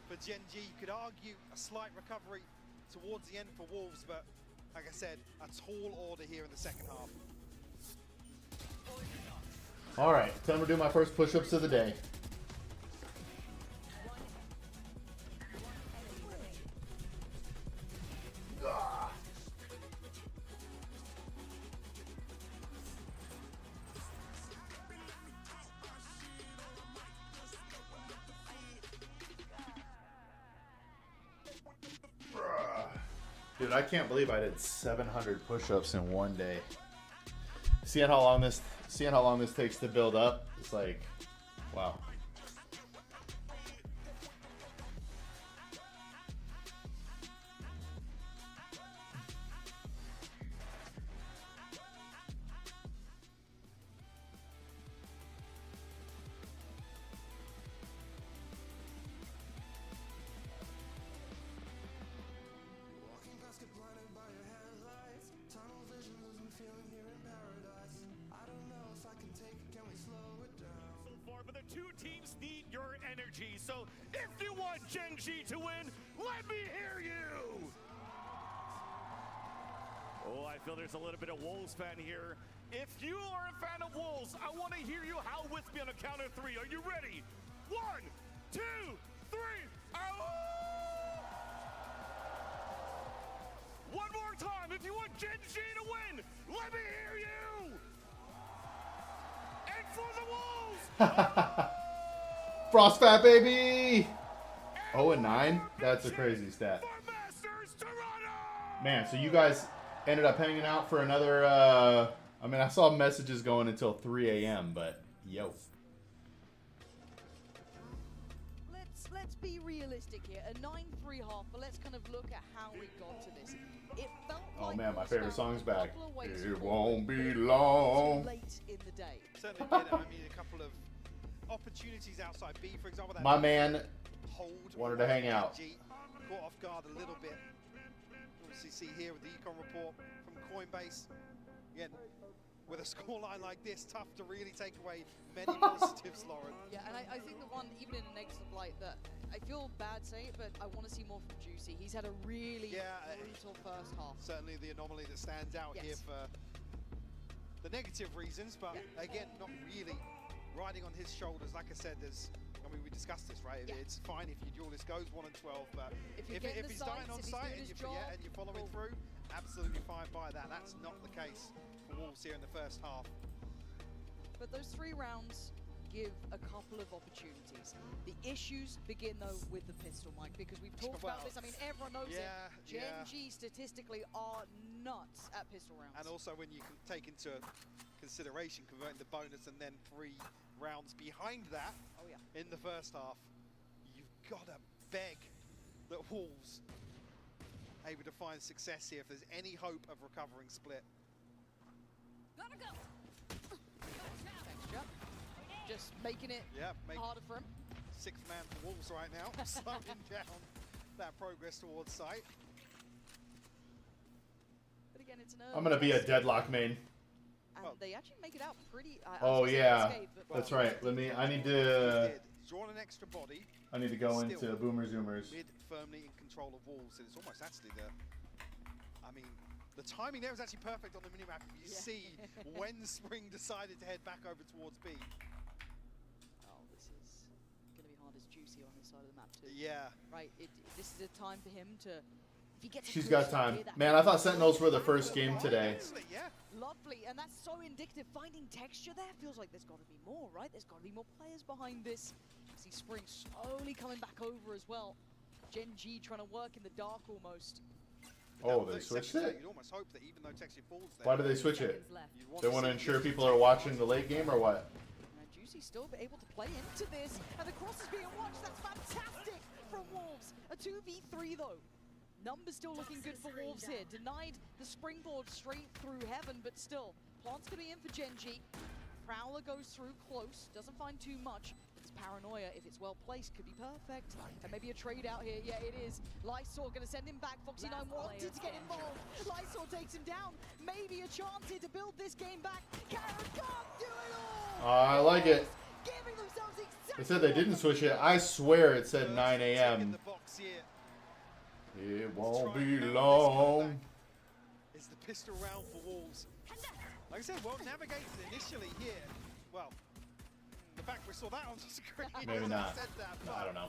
Speaker 7: for Genji. You could argue a slight recovery towards the end for Wolves, but like I said, a tall order here in the second half.
Speaker 3: All right, time to do my first push-ups of the day. Dude, I can't believe I did 700 push-ups in one day. Seeing how long this takes to build up, it's like, wow.
Speaker 9: energy. So if you want GENG to win, let me hear you. Oh, I feel there's a little bit of Wolves fan here. If you are a fan of Wolves, I want to hear you howl with me on a count of 3. Are you ready? 1, 2, 3. Ow! One more time. If you want GENG to win, let me hear you. And for the Wolves.
Speaker 3: Frostfat, baby! 0-9? That's a crazy stat. Man, so you guys ended up hanging out for another, I mean, I saw messages going until 3 a.m., but yo.
Speaker 6: Let's be realistic here. A 9-3 half, but let's kind of look at how we got to this. It felt
Speaker 3: Oh
Speaker 6: like
Speaker 3: man, my favorite song's
Speaker 6: a
Speaker 3: back.
Speaker 6: couple of ways
Speaker 3: It
Speaker 6: forward,
Speaker 3: won't be
Speaker 6: but
Speaker 3: long.
Speaker 6: too late in the day.
Speaker 7: Certainly did. I mean, a couple of opportunities outside B, for example. That
Speaker 3: My man
Speaker 7: hold
Speaker 3: wanted to hang out.
Speaker 7: GENG caught off guard a little bit. Obviously, see here with the econ report from Coinbase. Again, with a scoreline like this, tough to really take away many positives, Lauren.
Speaker 6: Yeah, and I think the one, even in a negative light, that I feel bad saying it, but I want to see more from Juicy. He's had a really brutal first half.
Speaker 7: Certainly the anomaly that stands out here for the negative reasons, but again, not really riding on his shoulders. Like I said, I mean, we discussed this, right? It's fine if your duelist goes 1 and 12, but if he's dying on site and you're following through, absolutely fine by that. That's not the case for Wolves here in the first half.
Speaker 6: But those 3 rounds give a couple of opportunities. The issues begin, though, with the pistol, Mike, because we've talked about this. I mean, everyone knows it. GENG statistically are nuts at pistol rounds.
Speaker 7: And also when you can take into consideration converting the bonus and then 3 rounds behind that in the first half, you've got to beg that Wolves able to find success here if there's any hope of recovering split.
Speaker 8: Gotta go.
Speaker 6: Just making it harder for him.
Speaker 7: 6th man for Wolves right now, slowing down that progress towards site.
Speaker 6: But again, it's an
Speaker 3: I'm gonna be a deadlock main.
Speaker 6: And they actually make it out pretty.
Speaker 3: Oh yeah, that's right. I need to.
Speaker 7: Drawn an extra body.
Speaker 3: I need to go into Boomer Zoomers.
Speaker 7: Mid firmly in control of Wolves, and it's almost actually I mean, the timing there was actually perfect on the minimap. You see when Spring decided to head back over towards B.
Speaker 6: Oh, this is going to be hard as Juicy on his side of the map too.
Speaker 7: Yeah.
Speaker 6: Right. This is a time for him to. If he gets
Speaker 3: She's got time. Man, I thought Sentinels were the first game today.
Speaker 6: Lovely, and that's so indicative. Finding texture there feels like there's got to be more, right? There's got to be more players behind this. See Spring slowly coming back over as well. GENG trying to work in the dark almost.
Speaker 3: Oh, they switched it?
Speaker 7: You'd almost hope that even though texture falls there,
Speaker 3: Why do they switch it? They want to ensure people are watching the late game or what?
Speaker 6: And Juicy still able to play into this, and the cross is being watched. That's fantastic from Wolves. A 2v3 though. Numbers still looking good for Wolves here. Denied the springboard straight through heaven, but still. Plant's going to be in for GENG. Prowler goes through close, doesn't find too much. It's Paranoia, if it's well placed, could be perfect. And maybe a trade out here. Yeah, it is. Lysor going to send him back. Foxy9 wanted to get involved. Lysor takes him down. Maybe a chance here to build this game back. Karen can't do it all.
Speaker 3: I like it. They said they didn't switch it. I swear it said 9 a.m. It won't be long.
Speaker 7: It's the pistol round for Wolves. Like I said, well navigated initially here. Well, the fact we saw that on the screen.
Speaker 3: Maybe not. I don't know.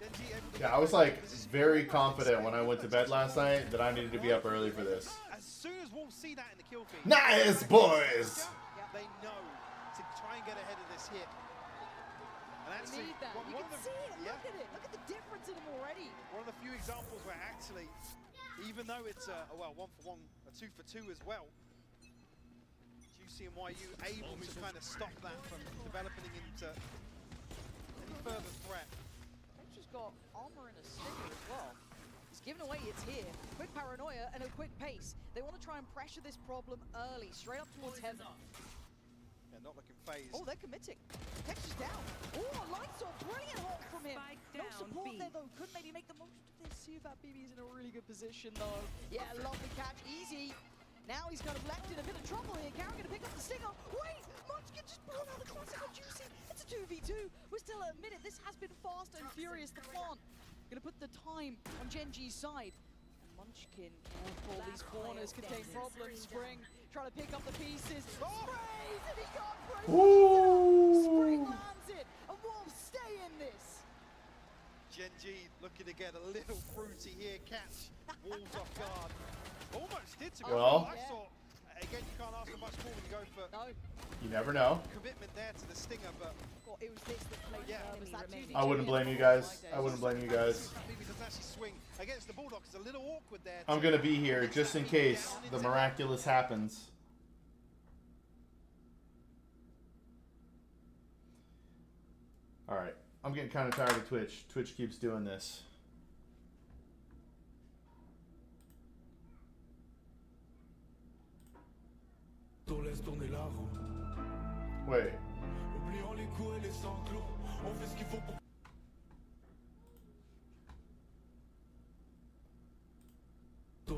Speaker 7: GENG able to
Speaker 3: Yeah, I was like very confident when I went to bed last night that I needed to be up early for this.
Speaker 7: As soon as Wolves see that in the kill feed,
Speaker 3: Nice, boys!
Speaker 7: they know to try and get ahead of this hit. And actually,
Speaker 6: need that. You can see it. Look at it. Look at the difference in them already.
Speaker 7: One of the few examples where actually, even though it's a 1-for-1, a 2-for-2 as well, Juicy and YU able to kind of stop that from developing into any further threat.
Speaker 6: Texture's got armor and a stinger as well. He's given away, it's here. Quick Paranoia and a quick pace. They want to try and pressure this problem early, straight up towards heaven.
Speaker 7: Yeah, not looking phased.
Speaker 6: Oh, they're committing. Texture's down. Oh, Lightsaw, brilliant hold from him. No support there though. Could maybe make the most of this. See if that BB is in a really good position though. Yeah, lovely catch, easy. Now he's kind of left in a bit of trouble here. Karen gonna pick up the stinger. Wait, Munchkin just brought out the classic on Juicy. It's a 2v2. We're still at a minute. This has been fast and furious. The plant gonna put the time on Genji's side. And Munchkin, careful. These corners contain problems. Spring trying to pick up the pieces. Sprays and he can't break it. Spring lands it. And Wolves stay in this.
Speaker 7: Genji looking to get a little fruity here. Catch Wolves off guard. Almost did to me.
Speaker 3: Well.
Speaker 7: I saw, again, you can't ask for much more when you go for
Speaker 3: You never know.
Speaker 7: commitment there to the stinger, but
Speaker 6: Well, it was this that played nervous. That 2v2
Speaker 3: I wouldn't blame you guys. I wouldn't blame you guys.
Speaker 7: Phoebe doesn't actually swing against the Bulldog. It's a little awkward there.
Speaker 3: I'm gonna be here just in case the miraculous happens. All right, I'm getting kind of tired of Twitch. Twitch keeps doing this. Wait.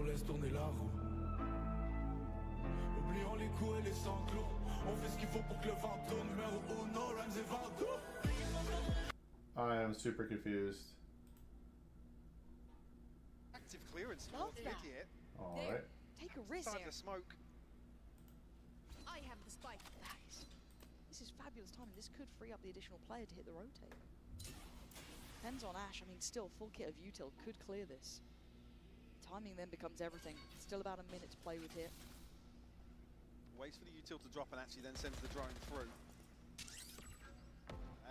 Speaker 10: Laisse tourner la roue. Oublions les coups et les sanglots. On fait ce qu'il faut pour que le vent tourne. Numéro uno, Rams et Vando.
Speaker 3: I am super confused.
Speaker 7: Active clearance
Speaker 6: Love
Speaker 7: towards
Speaker 6: that.
Speaker 7: mid here.
Speaker 3: All right.
Speaker 6: Take a risk
Speaker 7: Time
Speaker 6: here.
Speaker 7: to smoke.
Speaker 8: I have the spike.
Speaker 6: Nice. This is fabulous timing. This could free up the additional player to hit the rotate. Depends on Ash. I mean, still, full kit of util could clear this. Timing then becomes everything. Still about a minute to play with here.
Speaker 7: Waits for the util to drop and actually then sends the drone through.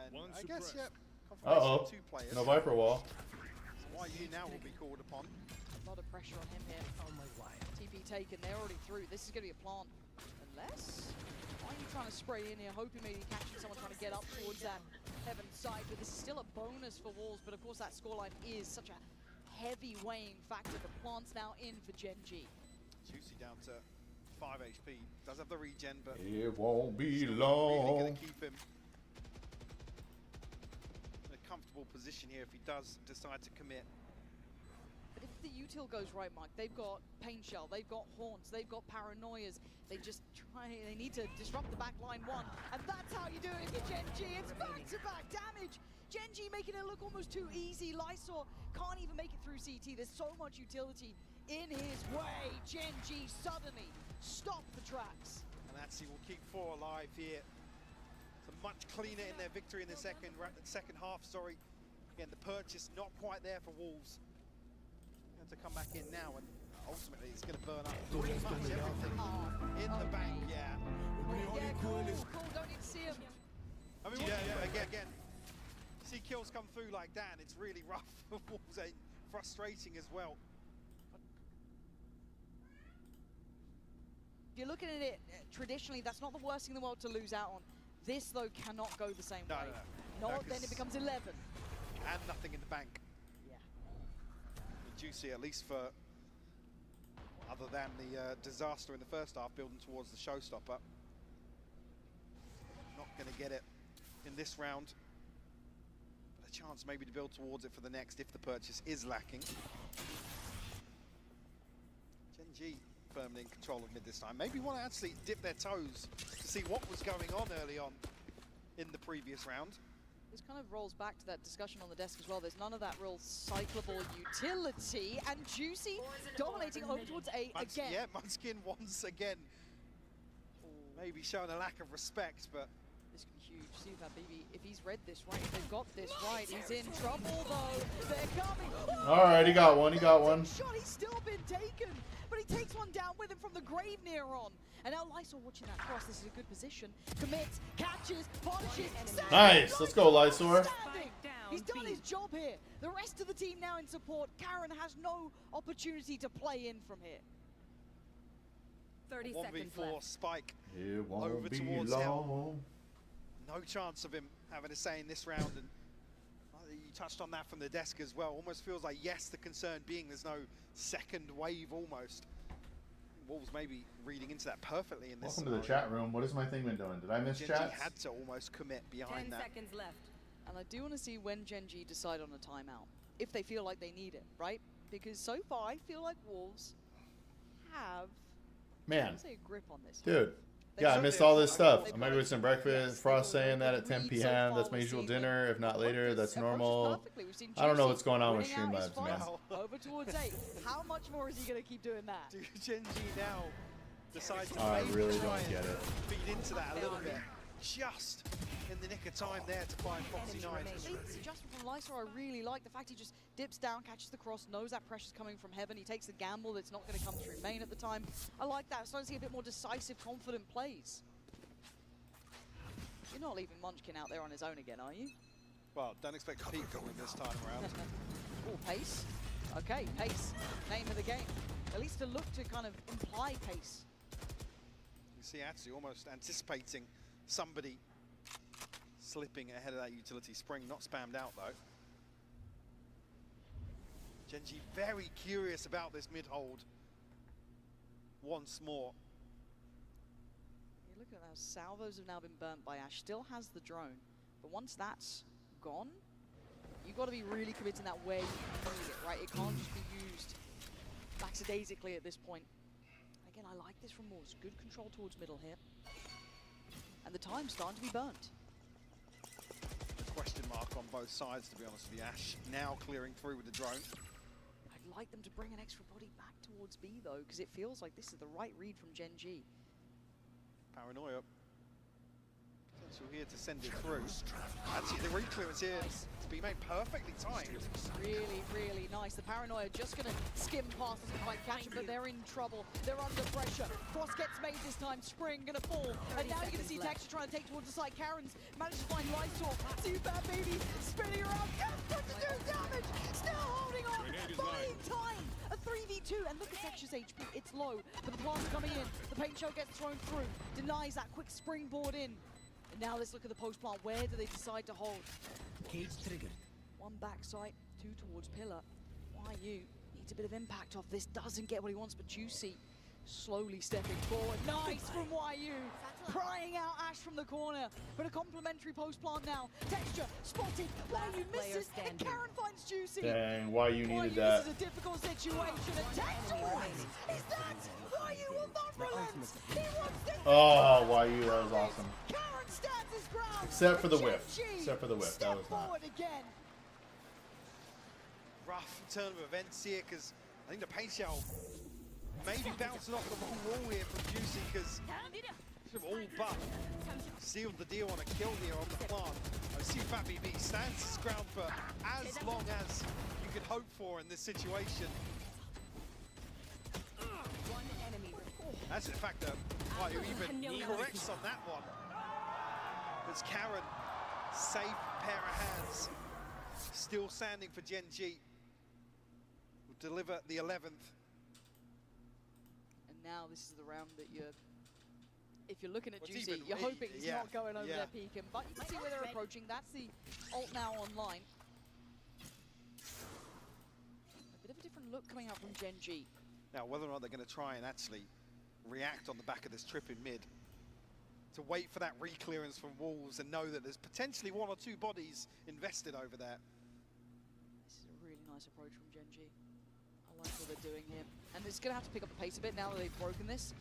Speaker 7: And
Speaker 9: One
Speaker 7: I guess,
Speaker 9: suppressed.
Speaker 7: yeah, confirmation
Speaker 3: Uh-oh.
Speaker 7: of 2 players.
Speaker 3: No Viper wall.
Speaker 7: Why you now will be called upon.
Speaker 6: A lot of pressure on him here. TP taken. They're already through. This is going to be a plant. Unless... Why are you trying to spray in here? Hoping maybe catching someone trying to get up towards that heaven side. But this is still a bonus for Wolves. But of course that scoreline is such a heavy weighing factor. The plant's now in for Genji.
Speaker 7: Juicy down to 5 HP. Does have the regen, but
Speaker 3: It won't be
Speaker 7: still not really
Speaker 3: long.
Speaker 7: going to keep him in a comfortable position here if he does decide to commit.
Speaker 6: But if the util goes right, Mike, they've got Pain Shell, they've got Haunts, they've got Paranoias. They just they need to disrupt the back line one. And that's how you do it for Genji. It's back-to-back damage. Genji making it look almost too easy. Lysor can't even make it through CT. There's so much utility in his way. Genji suddenly stopped the tracks.
Speaker 7: And that's he will keep 4 alive here. So much cleaner in their victory in the second half. Sorry, again the purchase not quite there for Wolves. Going to come back in now, and ultimately it's going to burn up pretty much everything in the bank. Yeah.
Speaker 6: Yeah, cool. Don't need to see him.
Speaker 7: I mean, again, see kills come through like that, and it's really rough for Wolves. Frustrating as well.
Speaker 6: If you're looking at it traditionally, that's not the worst thing in the world to lose out on. This, though, cannot go the same way.
Speaker 7: No,
Speaker 6: Not, then it becomes 11.
Speaker 7: And nothing in the bank.
Speaker 6: Yeah.
Speaker 7: Juicy, at least for, other than the disaster in the first half, building towards the showstopper. Not going to get it in this round. But a chance maybe to build towards it for the next if the purchase is lacking. Genji firmly in control of mid this time. Maybe want to actually dip their toes to see what was going on early on in the previous round.
Speaker 6: This kind of rolls back to that discussion on the desk as well. There's none of that real cyclable utility, and Juicy dominating over towards A again.
Speaker 7: Yeah, Munchkin once again. Maybe showing a lack of respect, but
Speaker 6: This could be huge. See that BB, if he's read this right, if they've got this right, he's in trouble though. They're coming.
Speaker 3: All right, he got one. He got one.
Speaker 6: Shot, he's still been taken, but he takes one down with him from the grave near on. And now Lysor watching that cross. This is a good position. Commits, catches, polishes.
Speaker 3: Nice. Let's go, Lysor.
Speaker 6: He's done his job here. The rest of the team now in support. Karen has no opportunity to play in from here.
Speaker 8: 30 seconds
Speaker 7: 1v4
Speaker 8: left.
Speaker 7: Spike.
Speaker 3: It won't
Speaker 7: Over
Speaker 3: be
Speaker 7: towards
Speaker 3: long.
Speaker 7: No chance of him having a say in this round. And you touched on that from the desk as well. Almost feels like, yes, the concern being there's no second wave almost. Wolves maybe reading into that perfectly in this
Speaker 3: Welcome to the chat room. What has my thing been doing? Did I miss
Speaker 7: Genji
Speaker 3: chats?
Speaker 7: had to almost commit
Speaker 8: 10
Speaker 7: behind that.
Speaker 8: seconds left.
Speaker 6: And I do want to see when Genji decide on a timeout, if they feel like they need it, right? Because so far, I feel like Wolves have,
Speaker 3: Man,
Speaker 6: say, a grip on this.
Speaker 3: dude, Yeah, I missed all this stuff. I'm gonna go get some breakfast. Frost saying that at 10 p.m. That's my usual dinner. If not later, that's normal. I don't know what's going on with Streamlabs, man.
Speaker 6: Over towards 8. How much more is he going to keep doing that?
Speaker 7: Do Gen G now decide to
Speaker 3: I
Speaker 7: maybe
Speaker 3: really
Speaker 7: try
Speaker 3: don't get it.
Speaker 7: and feed into that a little bit? Just in the nick of time there to find Foxy9.
Speaker 6: This adjustment from Lysor, I really like the fact he just dips down, catches the cross, knows that pressure's coming from heaven. He takes the gamble that's not going to come through main at the time. I like that. Starting to see a bit more decisive, confident plays. You're not leaving Munchkin out there on his own again, are you?
Speaker 7: Well, don't expect a peak from him this time around.
Speaker 6: Oh, pace. Okay, pace. Name of the game. At least to look to kind of imply pace.
Speaker 7: You see Atsu almost anticipating somebody slipping ahead of that utility spring. Not spammed out, though. Gen G very curious about this mid-hold once more.
Speaker 6: You look at those salvos have now been burnt by Ash. Still has the drone, but once that's gone, you've got to be really committing that where you need it, right? It can't just be used lackadaisically at this point. Again, I like this from Wolves. Good control towards middle here. And the time's starting to be burnt.
Speaker 7: Question mark on both sides, to be honest with you. Ash now clearing through with the drone.
Speaker 6: I'd like them to bring an extra body back towards B, though, because it feels like this is the right read from Gen G.
Speaker 7: Paranoia. Potential here to send it through. Actually, the re-clearance here to be made perfectly timed.
Speaker 6: Really, really nice. The Paranoia just going to skim past, doesn't quite catch him, but they're in trouble. They're under pressure. Cross gets made this time. Spring going to fall. And now you're going to see Texture trying to take towards the side. Karen's managed to find Lysor. Too bad, baby. Spinning around. Can't to do damage. Still holding on. Buying time. A 3v2. And look at Texture's HP. It's low. But the plant's coming in. The paint shell gets thrown through. Denies that quick springboard in. And now let's look at the post plant. Where do they decide to hold?
Speaker 10: Cage triggered.
Speaker 6: One backside, 2 towards pillar. YU needs a bit of impact off this. Doesn't get what he wants, but Juicy slowly stepping forward. Nice from YU. Prying out Ash from the corner. But a complimentary post plant now. Texture spotted. YU misses. And Karen finds Juicy.
Speaker 3: Dang, why you needed that?
Speaker 6: This is a difficult situation. And Texture wins. He's that. YU will not relent. He wants this.
Speaker 3: Oh, YU, that was awesome.
Speaker 6: Karen stands his ground.
Speaker 3: Except for the whiff. Except for the whiff. That was not.
Speaker 6: Again.
Speaker 7: Rough turn of events here, because I think the paint shell maybe bouncing off the wrong wall here from Juicy, because should have all but sealed the deal on a kill here on the plant. I see Fat BB stands his ground for as long as you could hope for in this situation. That's in fact why you even corrects on that one. It's Karen, safe pair of hands, still standing for Gen G. Will deliver the 11th.
Speaker 6: And now this is the round that if you're looking at
Speaker 7: What's
Speaker 6: Juicy,
Speaker 7: even,
Speaker 6: you're hoping he's
Speaker 7: yeah,
Speaker 6: not going over
Speaker 7: yeah.
Speaker 6: their peak. But you can see where they're approaching. That's the ult now online. A bit of a different look coming out from Gen G.
Speaker 7: Now, whether or not they're going to try and actually react on the back of this trip in mid, to wait for that re-clearance from Wolves and know that there's potentially 1 or 2 bodies invested over there.
Speaker 6: This is a really nice approach from Gen G. I like what they're doing here. And it's going to have to pick up the pace a bit now that they've broken this.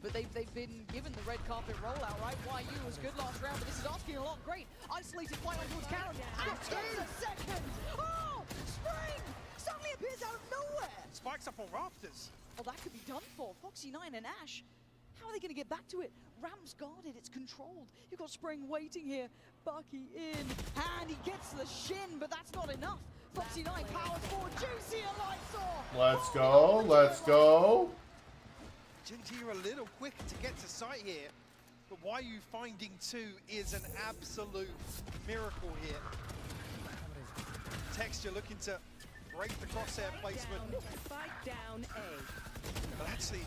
Speaker 6: But they've been given the red carpet rollout, right? YU was good last round, but this is asking a lot. Great. Isolated flight on towards Karen. And just a second. Oh, Spring suddenly appears out of nowhere.
Speaker 7: Spikes up on Rafters.
Speaker 6: Oh, that could be done for. Foxy9 and Ash. How are they going to get back to it? Ramp's guarded, it's controlled. You've got Spring waiting here. Bucky in, and he gets the shin, but that's not enough. Foxy9 powers forward, Juicy and Lysor.
Speaker 3: Let's go, let's go.
Speaker 7: Gen G are a little quicker to get to site here, but YU finding 2 is an absolute miracle here. Texture looking to break the crosshair placement.
Speaker 8: Down A.
Speaker 7: But actually,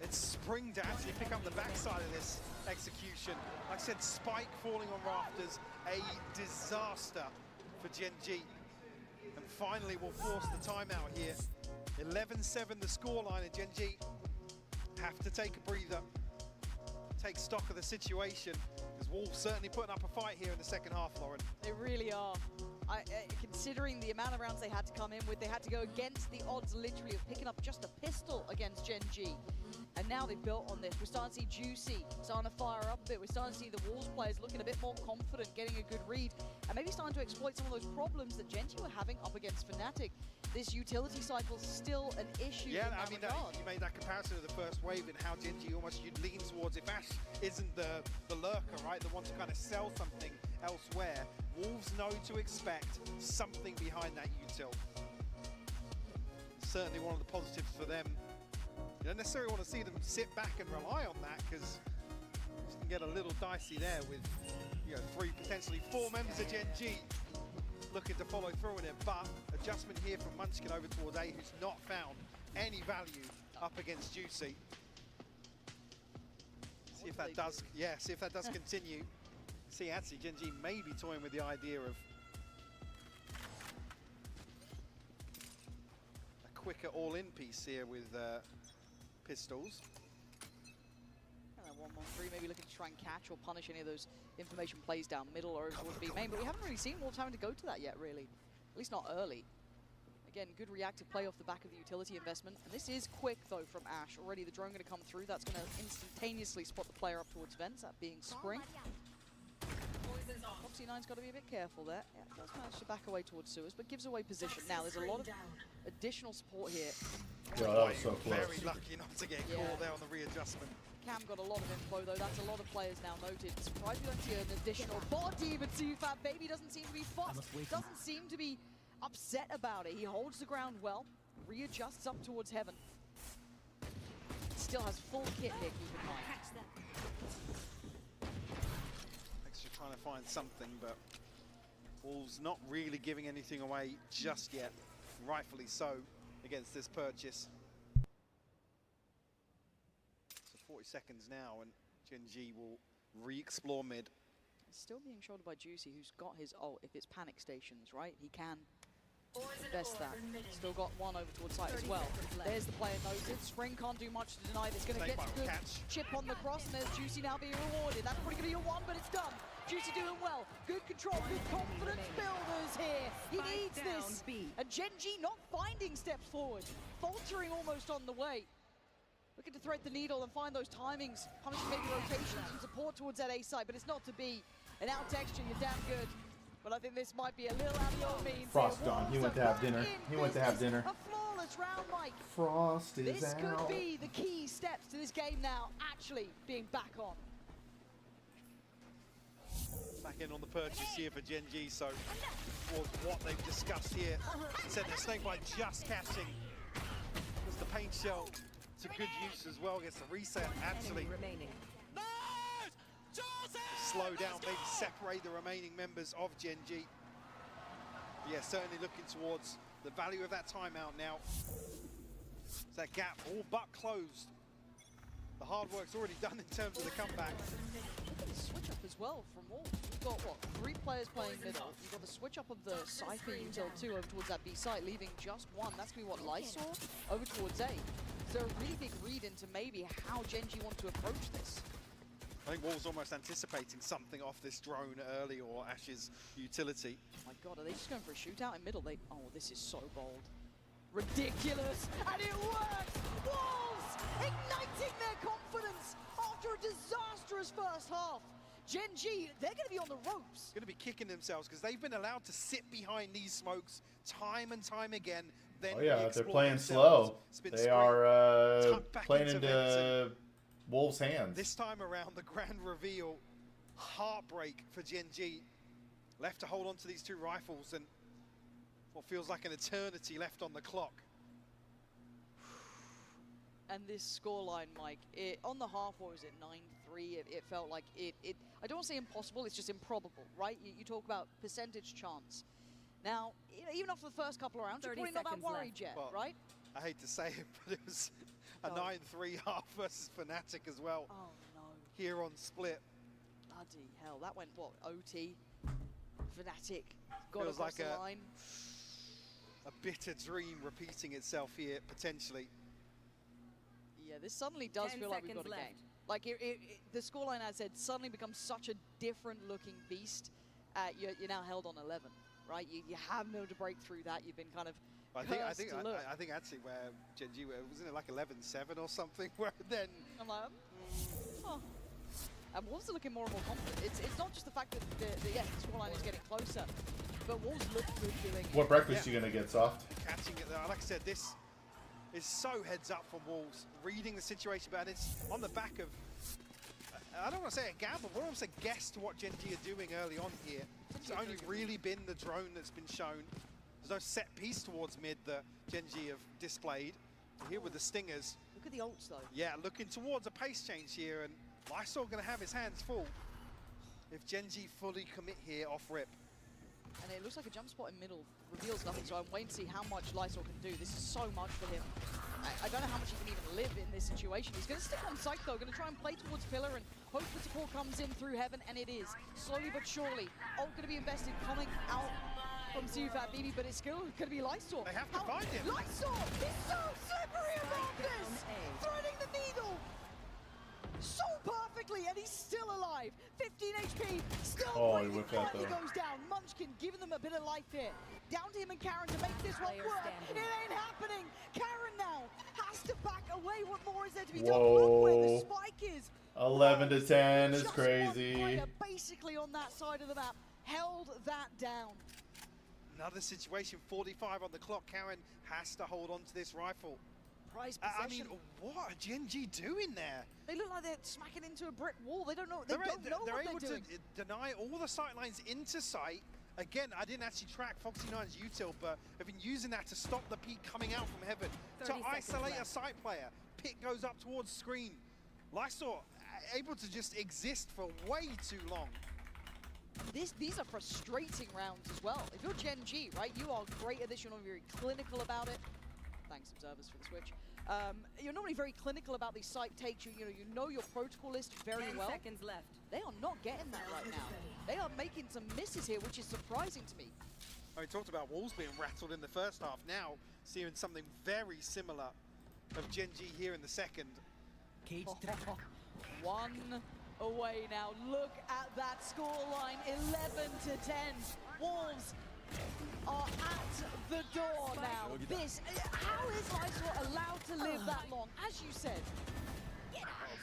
Speaker 7: it's Spring to actually pick up the backside of this execution. Like I said, Spike falling on Rafters, a disaster for Gen G. And finally, we'll force the timeout here. 11-7 the scoreline, and Gen G have to take a breather, take stock of the situation, because Wolves certainly putting up a fight here in the second half, Lauren.
Speaker 6: They really are. I can see considering the amount of rounds they had to come in with. They had to go against the odds, literally, of picking up just a pistol against Gen G. And now they've built on this. We're starting to see Juicy starting to fire up a bit. We're starting to see the Wolves players looking a bit more confident, getting a good read, and maybe starting to exploit some of those problems that Gen G were having up against Fnatic. This utility cycle is still an issue.
Speaker 7: Yeah, I mean, you made that comparison to the first wave and how Gen G almost you'd lean towards if Ash isn't the lurker, right? The one to kind of sell something elsewhere. Wolves know to expect something behind that util. Certainly one of the positives for them. You don't necessarily want to see them sit back and rely on that, because it can get a little dicey there with, you know, 3, potentially 4 members of Gen G looking to follow through on it. But adjustment here from Munchkin over towards A, who's not found any value up against Juicy. See if that does, see if that does continue. See, actually, Gen G may be toying with the idea of a quicker all-in piece here with pistols.
Speaker 6: 1-1-3, maybe looking to try and catch or punish any of those information plays down middle or towards B main, but we haven't really seen Wolves having to go to that yet, really. At least not early. Again, good reactive play off the back of the utility investment. And this is quick, though, from Ash. Already the drone going to come through. That's going to instantaneously spot the player up towards Vents, that being Spring. Foxy9's got to be a bit careful there. Yeah, does manage to back away towards sewers, but gives away position. Now, there's a lot of additional support here.
Speaker 3: Yeah, that was so close.
Speaker 7: Very lucky not to get caught there on the readjustment.
Speaker 6: Cam got a lot of info, though. That's a lot of players now noted. Surprised we don't see an additional body, but Fat Baby doesn't seem to be fussed. Doesn't seem to be upset about it. He holds the ground well, readjusts up towards Heaven. Still has full kit here, keep in mind.
Speaker 7: Extra trying to find something, but Wolves not really giving anything away just yet. Rightfully so against this purchase. 40 seconds now, and Gen G will re-explore mid.
Speaker 6: It's still being shouldered by Juicy, who's got his ult. If it's panic stations, right, he can invest that. Still got one over towards site as well. There's the player noted. Spring can't do much to deny this. Going to get a good chip on the cross, and there's Juicy now being rewarded. That's probably going to be a 1, but it's done. Juicy doing well. Good control, good confidence builders here. He needs this. And Gen G not finding steps forward. Faltering almost on the way. Looking to thread the needle and find those timings, punishing maybe rotations and support towards that A side, but it's not to be. And out texture, you're damn good. But I think this might be a little out of your means.
Speaker 3: Frost gone. He went to have dinner. He went to have dinner.
Speaker 6: A flawless round, Mike.
Speaker 3: Frost is
Speaker 6: this
Speaker 3: out.
Speaker 6: Could be the key steps to this game now actually being back on.
Speaker 7: Back in on the purchase here for Gen G, so was what they've discussed here. Said the Snakebite just catching. Was the paint shell to good use as well, gets the reset, actually slow down, maybe separate the remaining members of Gen G. But yeah, certainly looking towards the value of that timeout now. That gap all but closed. The hard work's already done in terms of the comeback.
Speaker 6: Switch up as well from WOL. You've got, what, 3 players playing middle. You've got the switch up of the Cypher util 2 over towards that B site, leaving just 1. That's going to be what, Lysor over towards A. So a really big read into maybe how Gen G want to approach this.
Speaker 7: I think WOL's almost anticipating something off this drone early, or Ash's utility.
Speaker 6: Oh my god, are they just going for a shootout in middle? Oh, this is so bold. Ridiculous, and it works! Wolves igniting their confidence after a disastrous first half. Gen G, they're going to be on the ropes.
Speaker 7: Going to be kicking themselves because they've been allowed to sit behind these smokes time and time again. Then
Speaker 3: they're playing slow. They are playing into Wolves' hands.
Speaker 7: This time around, the grand reveal, heartbreak for Gen G. Left to hold on to these 2 rifles and what feels like an eternity left on the clock.
Speaker 6: And this scoreline, Mike, on the half, what was it, 9-3? It felt like I don't want to say impossible, it's just improbable, right? You talk about percentage chance. Now, even after the first couple of rounds, you're probably not that worried yet, right?
Speaker 7: I hate to say it, but it was a 9-3 half versus Fnatic as well.
Speaker 6: Oh, no.
Speaker 7: Here on Split.
Speaker 6: Bloody hell, that went, what, OT? Fnatic got across the line.
Speaker 7: A bitter dream repeating itself here, potentially.
Speaker 6: Yeah, this suddenly does feel like we've got a game. Like, the scoreline, as I said, suddenly becomes such a different looking beast. You're now held on 11. right? You haven't been able to break through that. You've been kind of
Speaker 7: I think actually where GENG, wasn't it like 11-7 or something? Where then
Speaker 6: I'm like, oh. And Wolves are looking more and more confident. It's not just the fact that the scoreline is getting closer, but Wolves look good doing it.
Speaker 3: What breakfast you gonna get, Soft?
Speaker 7: Catching it there. Like I said, this is so heads up from Wolves, reading the situation, but it's on the back of, I don't want to say a gamble, but almost a guess to what GENG are doing early on here. It's only really been the drone that's been shown. There's no set piece towards mid that GENG have displayed. Here with the Stingers.
Speaker 6: Look at the ults though.
Speaker 7: Yeah, looking towards a pace change here, and Lysol going to have his hands full if GENG fully commit here off rip.
Speaker 6: And it looks like a jump spot in middle reveals nothing, so I'm waiting to see how much Lysol can do. This is so much for him. I don't know how much he can even live in this situation. He's going to stick on site though, going to try and play towards pillar and hope the support comes in through heaven, and it is. Slowly but surely, ult going to be invested, coming out from Zufat BB, but it's still going to be Lysol.
Speaker 7: They have to find him.
Speaker 6: Lysol is so slippery around this! Threading the needle! So perfectly, and he's still alive. 15 HP, still waiting.
Speaker 3: He whipped out
Speaker 6: He
Speaker 3: though.
Speaker 6: goes down. Munchkin giving them a bit of life here. Down to him and Karen to make this one work. It ain't happening. Karen now has to back away. What more is there to be done? Look where the spike is.
Speaker 3: 11 to 10 is
Speaker 6: Just
Speaker 3: crazy.
Speaker 6: one player basically on that side of the map held that down.
Speaker 7: Another situation, 45 on the clock. Karen has to hold on to this rifle.
Speaker 6: Prize
Speaker 7: I
Speaker 6: possession.
Speaker 7: mean, what are GENG doing there?
Speaker 6: They look like they're smacking into a brick wall. They don't know.
Speaker 7: They're
Speaker 6: what
Speaker 7: able
Speaker 6: they're doing.
Speaker 7: to deny all the sight lines into sight. Again, I didn't actually track Foxy9's util, but I've been using that to stop the peak coming out from heaven, to isolate a sight player. Pit goes up towards screen. Lysol able to just exist for way too long.
Speaker 6: These are frustrating rounds as well. If you're GENG, right, you are great at this. You're not very clinical about it. Thanks, observers, for the switch. You're normally very clinical about these site takes. You know your protocol list very well.
Speaker 8: 10 seconds left.
Speaker 6: They are not getting that right now. They are making some misses here, which is surprising to me.
Speaker 7: We talked about Wolves being rattled in the first half. Now, seeing something very similar of GENG here in the second.
Speaker 6: One away now. Look at that scoreline, 11 to 10. Wolves are at the door now. How is Lysol allowed to live that long? As you said.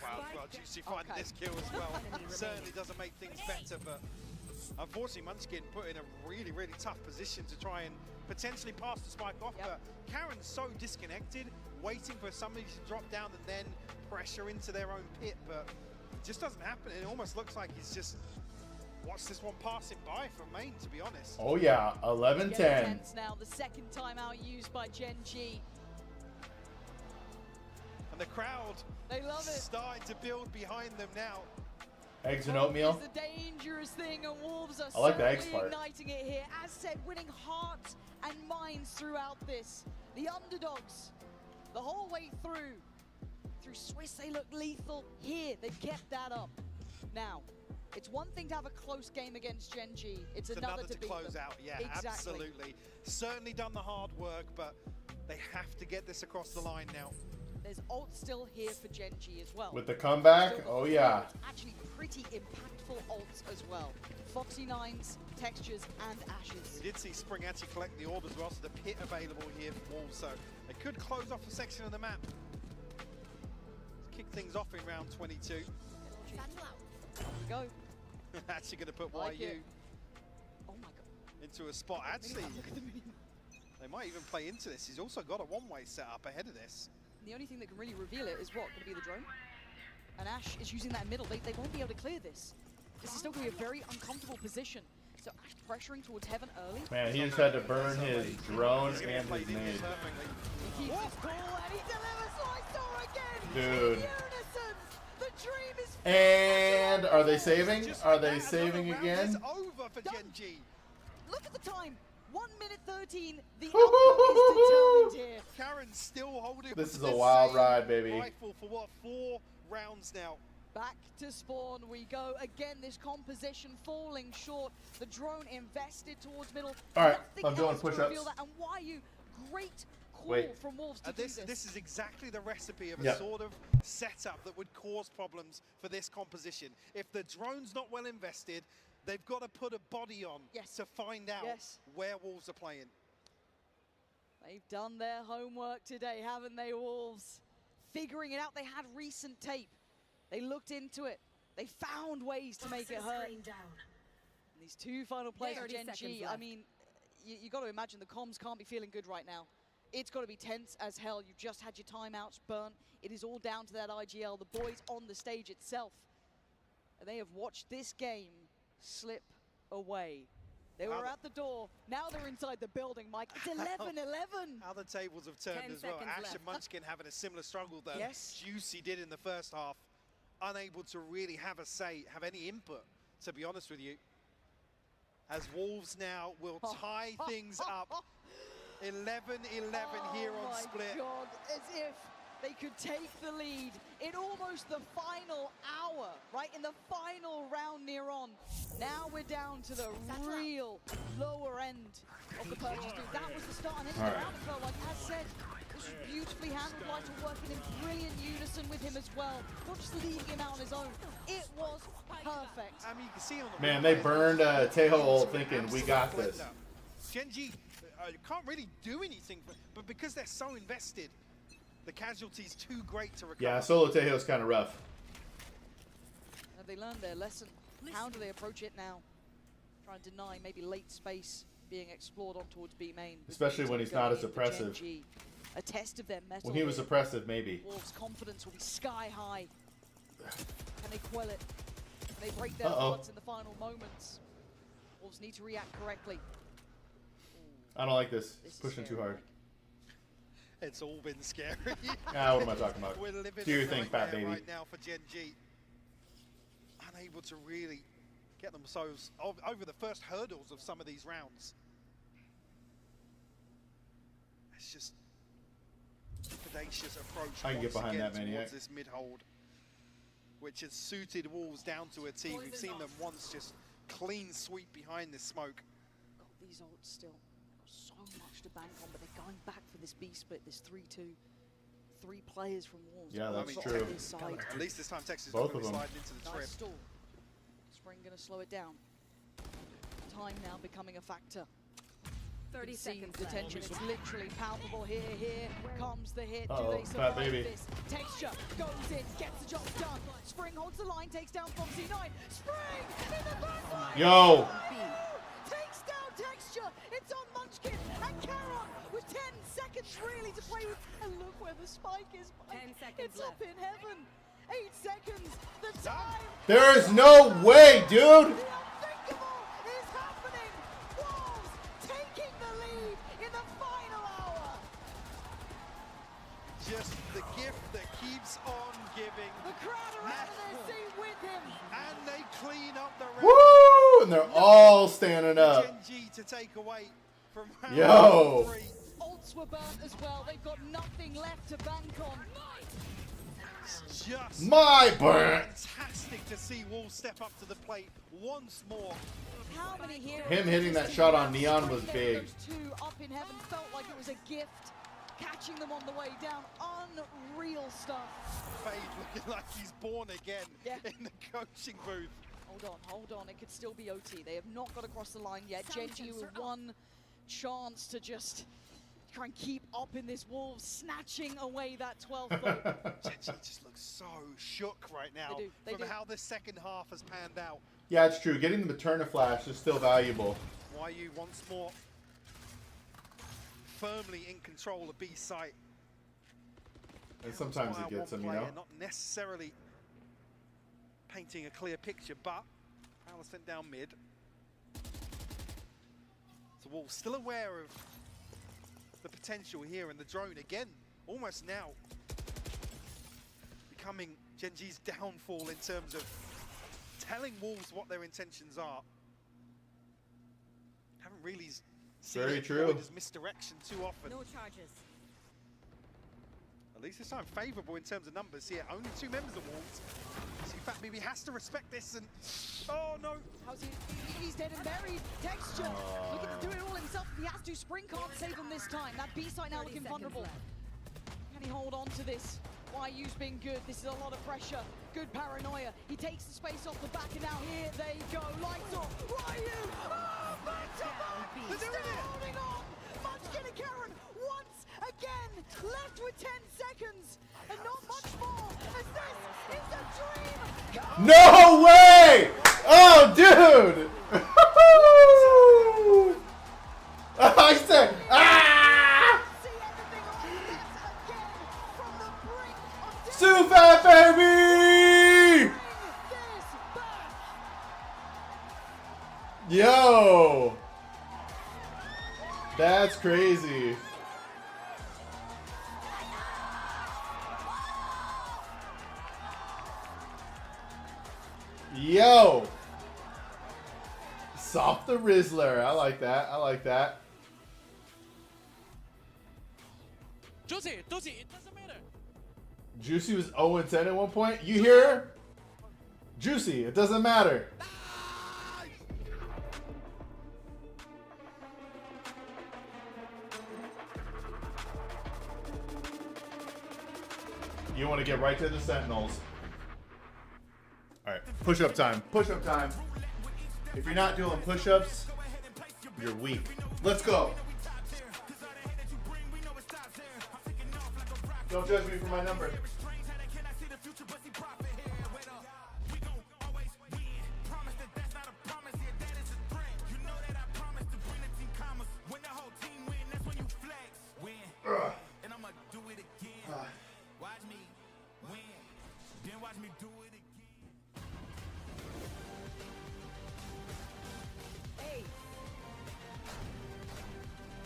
Speaker 7: Well, Juicy finding this kill as well certainly doesn't make things better, but unfortunately Munchkin put in a really, really tough position to try and potentially pass the spike off, but Karen's so disconnected, waiting for somebody to drop down and then pressure into their own pit, but it just doesn't happen. It almost looks like he's just watched this one passing by from main, to be honest.
Speaker 3: Oh yeah, 11-10.
Speaker 6: Now, the second timeout used by GENG.
Speaker 7: And the crowd,
Speaker 6: they love it,
Speaker 7: starting to build behind them now.
Speaker 3: Eggs and oatmeal.
Speaker 6: It's a dangerous thing, and Wolves are
Speaker 3: I like the eggs
Speaker 6: certainly
Speaker 3: part.
Speaker 6: igniting it here. As said, winning hearts and minds throughout this. The underdogs, the whole way through. Through Swiss, they look lethal. Here, they've kept that up. Now, it's one thing to have a close game against GENG. It's another to beat
Speaker 7: close
Speaker 6: them.
Speaker 7: out. Yeah,
Speaker 6: exactly.
Speaker 7: Absolutely. Certainly done the hard work, but they have to get this across the line now.
Speaker 6: There's ult still here for GENG as well.
Speaker 3: With the comeback, oh yeah.
Speaker 6: Actually pretty impactful ults as well. Foxy9's, Textures, and Ashes.
Speaker 7: We did see Spring actually collect the orb as well, so the pit available here for Wolves, so they could close off a section of the map. Let's kick things off in round 22.
Speaker 6: Here we go.
Speaker 7: Actually going to put
Speaker 6: Like
Speaker 7: YU
Speaker 6: it. Oh my god.
Speaker 7: into a spot. Actually, they might even play into this. He's also got a one-way set up ahead of this.
Speaker 6: The only thing that can really reveal it is what? Going to be the drone? And Ash is using that middle. They won't be able to clear this. This is still going to be a very uncomfortable position. So Ash pressuring towards heaven early.
Speaker 3: Man, he just had to burn his drone and his nade.
Speaker 7: Perfectly.
Speaker 6: He keeps his cool and he delivers Lysol again!
Speaker 3: Dude.
Speaker 6: In unison! The dream is
Speaker 3: And are they saving? Are they saving again?
Speaker 7: It's over for GENG.
Speaker 6: Look at the time. 1 minute 13. The outcome is determined here.
Speaker 7: Karen's still holding.
Speaker 3: This is
Speaker 7: the
Speaker 3: a wild
Speaker 7: same
Speaker 3: ride, baby.
Speaker 7: Rifle for what, 4 rounds now.
Speaker 6: Back to spawn we go. Again, this composition falling short. The drone invested towards middle.
Speaker 3: All right,
Speaker 6: Nothing
Speaker 3: I'm doing
Speaker 6: else to
Speaker 3: push-ups.
Speaker 6: reveal that. And why you great call
Speaker 3: Wait.
Speaker 6: from Wolves to do this.
Speaker 7: This is exactly the recipe of a
Speaker 3: Yep.
Speaker 7: sort of setup that would cause problems for this composition. If the drone's not well invested, They've got to put a body on to find out where Wolves are playing.
Speaker 6: They've done their homework today, haven't they, Wolves? Figuring it out. They had recent tape. They looked into it. They found ways to make it hurt. And these two final players of Gen G, I mean, you got to imagine the comms can't be feeling good right now. It's got to be tense as hell. You've just had your timeouts burnt. It is all down to that IGL, the boys on the stage itself. And they have watched this game slip away. They were at the door, now they're inside the building, Mike. It's 11-11.
Speaker 7: How the tables have turned as well. Ash and Munchkin having a similar struggle that Juicy did in the first half. Unable to really have a say, have any input, to be honest with you. As Wolves now will tie things up. 11-11 here on Split.
Speaker 6: Oh my God, as if they could take the lead in almost the final hour, right? In the final round near on. Now we're down to the real lower end of the purchase. That was the start, and then the round felt like, as said, this was beautifully handled. Lights were working in brilliant unison with him as well. Not just leaving him out on his own. It was perfect.
Speaker 7: I mean, you can see on the
Speaker 3: Man, they burned Tejo ult thinking we got this.
Speaker 7: Gen G can't really do anything, but because they're so invested, the casualty's too great to recover.
Speaker 3: Yeah, solo Tejo's kind of rough.
Speaker 6: Have they learned their lesson? How do they approach it now? Try and deny maybe late space being explored on towards B main.
Speaker 3: Especially when he's not as oppressive.
Speaker 6: A test of their mettle.
Speaker 3: When he was oppressive, maybe.
Speaker 6: Wolves' confidence will be sky high. Can they quell it? Can they break their hearts in the final moments? Wolves need to react correctly.
Speaker 3: I don't like this. It's pushing too hard.
Speaker 7: It's all been scary.
Speaker 3: What am I talking about?
Speaker 7: We're living
Speaker 3: Do your thing, fat baby.
Speaker 7: Right now for Gen G. Unable to really get themselves over the first hurdles of some of these rounds. It's just audacious approach.
Speaker 3: I can get behind that maniac.
Speaker 7: Towards this mid-hold, which has suited Wolves down to a T. We've seen them once just clean sweep behind this smoke.
Speaker 6: Got these ults still. So much to bank on, but they're going back for this B split, this 3-2. 3 players from Wolves.
Speaker 3: Yeah, that's true.
Speaker 7: At least this time Texas is not going to be sliding into the trip.
Speaker 6: Stall. Spring going to slow it down. Time now becoming a factor.
Speaker 8: 30 seconds.
Speaker 6: The tension is literally palpable. Here comes the hit.
Speaker 3: Uh-oh,
Speaker 6: do they survive
Speaker 3: baby.
Speaker 6: this? Texture goes in, gets the job done. Spring holds the line, takes down from C9. Spring in the back line.
Speaker 3: Yo!
Speaker 6: Takes down Texture. It's on Munchkin and Karon with 10 seconds really to play with. And look where the spike is.
Speaker 8: 10 seconds
Speaker 6: it's up in heaven. 8 seconds. The time.
Speaker 3: There is no way, dude!
Speaker 6: The unthinkable is happening. Wolves taking the lead in the final hour.
Speaker 7: Just the gift that keeps on giving.
Speaker 6: The crowd are out of their seat with him.
Speaker 7: And they clean up the round.
Speaker 3: Woo! And they're all standing up.
Speaker 7: Gen G to take away from round
Speaker 3: Yo!
Speaker 7: 3.
Speaker 6: Ults were burnt as well. They've got nothing left to bank on.
Speaker 7: Just
Speaker 3: My burn!
Speaker 7: fantastic to see Wolves step up to the plate once more.
Speaker 6: How many heroes?
Speaker 3: Him hitting that shot on Neon was big.
Speaker 6: Those 2 up in heaven felt like it was a gift. Catching them on the way down. Unreal stuff.
Speaker 7: Fade looking like he's born again in the coaching booth.
Speaker 6: Hold on. It could still be OT. They have not got across the line yet. Gen G with one chance to just try and keep up in this Wolves, snatching away that 12th point.
Speaker 7: Gen G just looks so shook right now from how the second half has panned out.
Speaker 3: Yeah, it's true. Getting the Materna flash is still valuable.
Speaker 7: YU once more firmly in control of B site.
Speaker 3: And sometimes it gets them, you know?
Speaker 7: Not necessarily painting a clear picture, but Alice sent down mid. So Wolves still aware of the potential here, and the drone again, almost now becoming Gen G's downfall in terms of telling Wolves what their intentions are. Haven't really seen it as misdirection too often.
Speaker 8: No charges.
Speaker 7: At least this time favourable in terms of numbers here. Only 2 members of Wolves. So Fat BB has to respect this, and oh no!
Speaker 6: How's he? He's dead and buried. Texture looking to do it all himself. He has to. Spring can't save him this time. That B side now looking vulnerable. Can he hold on to this? YU's been good. This is a lot of pressure. Good paranoia. He takes the space off the back, and now here they go. Lights off. YU! Oh, back-to-back! They're still holding on! Munchkin and Karen once again left with 10 seconds, and not much more, as this is a dream! Come
Speaker 3: No way! Oh, dude! I said, ah!
Speaker 6: see everything like this again from the brink of death.
Speaker 3: Sue Fat baby!
Speaker 6: This back!
Speaker 3: Yo! That's crazy. Yo! Soft the Rizzler. I like that. I like that.
Speaker 11: Juicy, it doesn't matter.
Speaker 3: Juicy was 0-10 at one point. You hear? Juicy, it doesn't matter. You want to get right to the Sentinels. All right, push-up time. Push-up time. If you're not doing push-ups, you're weak. Let's go. Don't judge me for my number.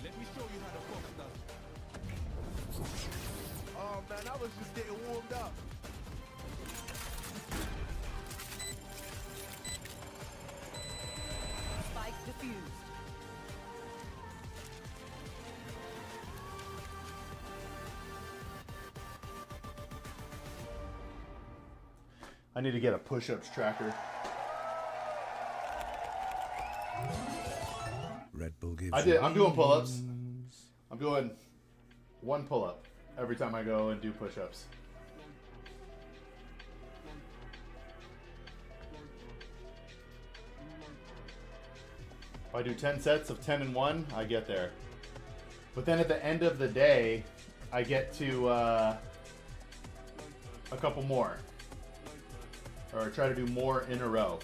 Speaker 10: Let me show you how to fuck stuff. Oh man, I was just getting warmed up.
Speaker 8: Spike defused.
Speaker 3: I need to get a push-ups tracker.
Speaker 10: Red Bull gives
Speaker 3: I'm doing pull-ups. I'm doing one pull-up every time I go and do push-ups. If I do 10 sets of 10 and 1, I get there. But then at the end of the day, I get to a couple more. Or try to do more in a row.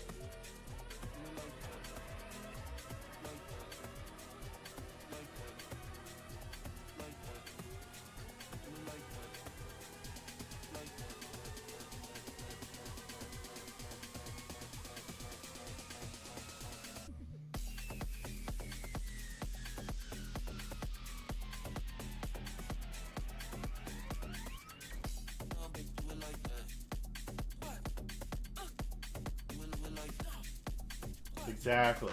Speaker 3: Exactly.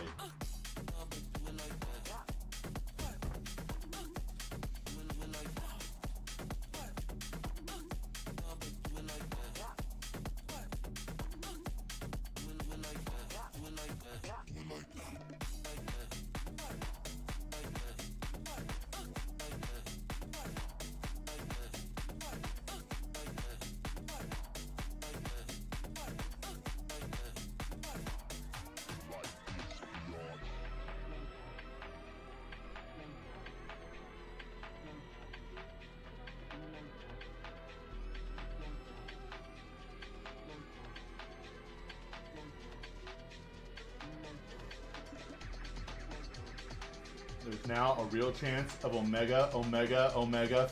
Speaker 3: There's now a real chance of Omega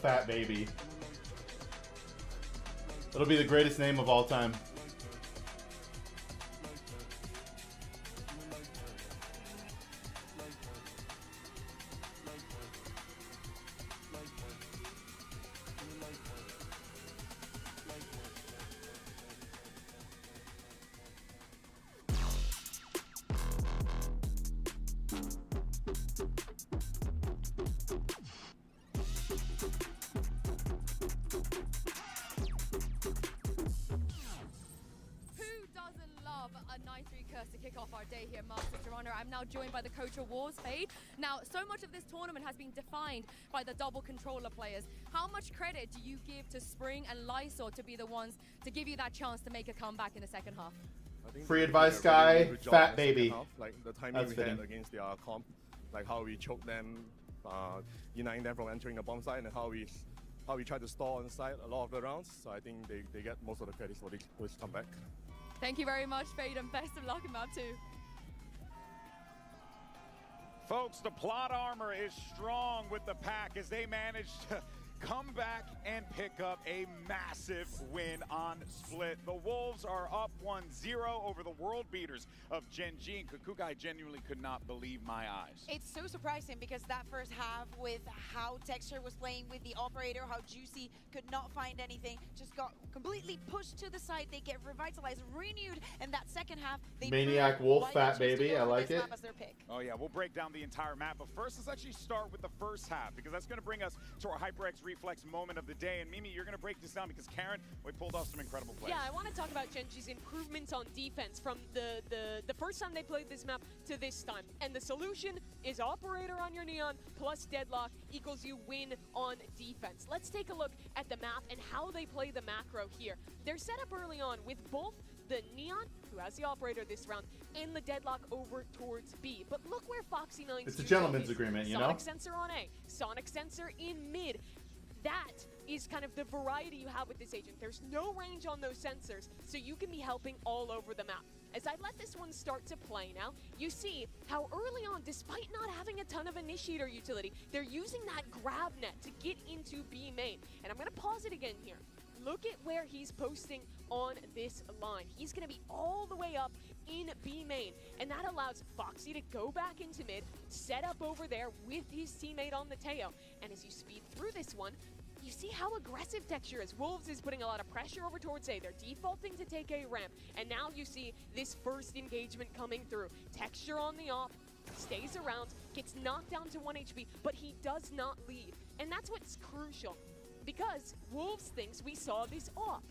Speaker 3: Fat Baby. It'll be the greatest name of all time.
Speaker 8: kick off our day here, Master Runner. I'm now joined by the coach of Wars, Fade. Now, so much of this tournament has been defined by the double controller players. How much credit do you give to Spring and Lysor to be the ones to give you that chance to make a comeback in the second half?
Speaker 3: Free advice guy,
Speaker 12: really
Speaker 3: fat baby.
Speaker 12: Like the timing
Speaker 3: That's
Speaker 12: we
Speaker 3: fitting.
Speaker 12: had against their comp, like how we choked them, denying them from entering the bomb site, and how we tried to stall on site a lot of the rounds. So I think they get most of the credits for this comeback.
Speaker 8: Thank you very much, Fade, and best of luck in map 2.
Speaker 4: Folks, the plot armor is strong with the pack as they manage to come back and pick up a massive win on Split. The Wolves are up 1-0 over the world beaters of GENG, and Kukugai genuinely could not believe my eyes.
Speaker 2: It's so surprising because that first half with how Texture was playing with the operator, how Juicy could not find anything, just got completely pushed to the side. They get revitalized, renewed, and that second half, they
Speaker 3: Maniac Wolf, fat baby, I like it.
Speaker 2: As their pick.
Speaker 4: Oh yeah, we'll break down the entire map, but first let's actually start with the first half because that's going to bring us to our HyperX Reflex moment of the day. And Mimi, you're going to break this down because Karen, we pulled off some incredible plays.
Speaker 5: Yeah, I want to talk about GENG's improvements on defense from the first time they played this map to this time. And the solution is operator on your Neon plus deadlock equals you win on defense. Let's take a look at the map and how they play the macro here. They're set up early on with both the Neon, who has the operator this round, and the deadlock over towards B. But look where Foxy9's
Speaker 3: It's a gentleman's agreement, you know?
Speaker 5: Sonic sensor on A, Sonic sensor in mid. That is kind of the variety you have with this agent. There's no range on those sensors, so you can be helping all over the map. As I let this one start to play now, you see how early on, despite not having a ton of initiator utility, they're using that grab net to get into B main. And I'm going to pause it again here. Look at where he's posting on this line. He's going to be all the way up in B main, and that allows Foxy to go back into mid, set up over there with his teammate on the Teo. And as you speed through this one, you see how aggressive Texture is. Wolves is putting a lot of pressure over towards A. They're defaulting to take A ramp, and now you see this first engagement coming through. Texture on the off, stays around, gets knocked down to 1 HP, but he does not leave. And that's what's crucial, because Wolves thinks we saw this off.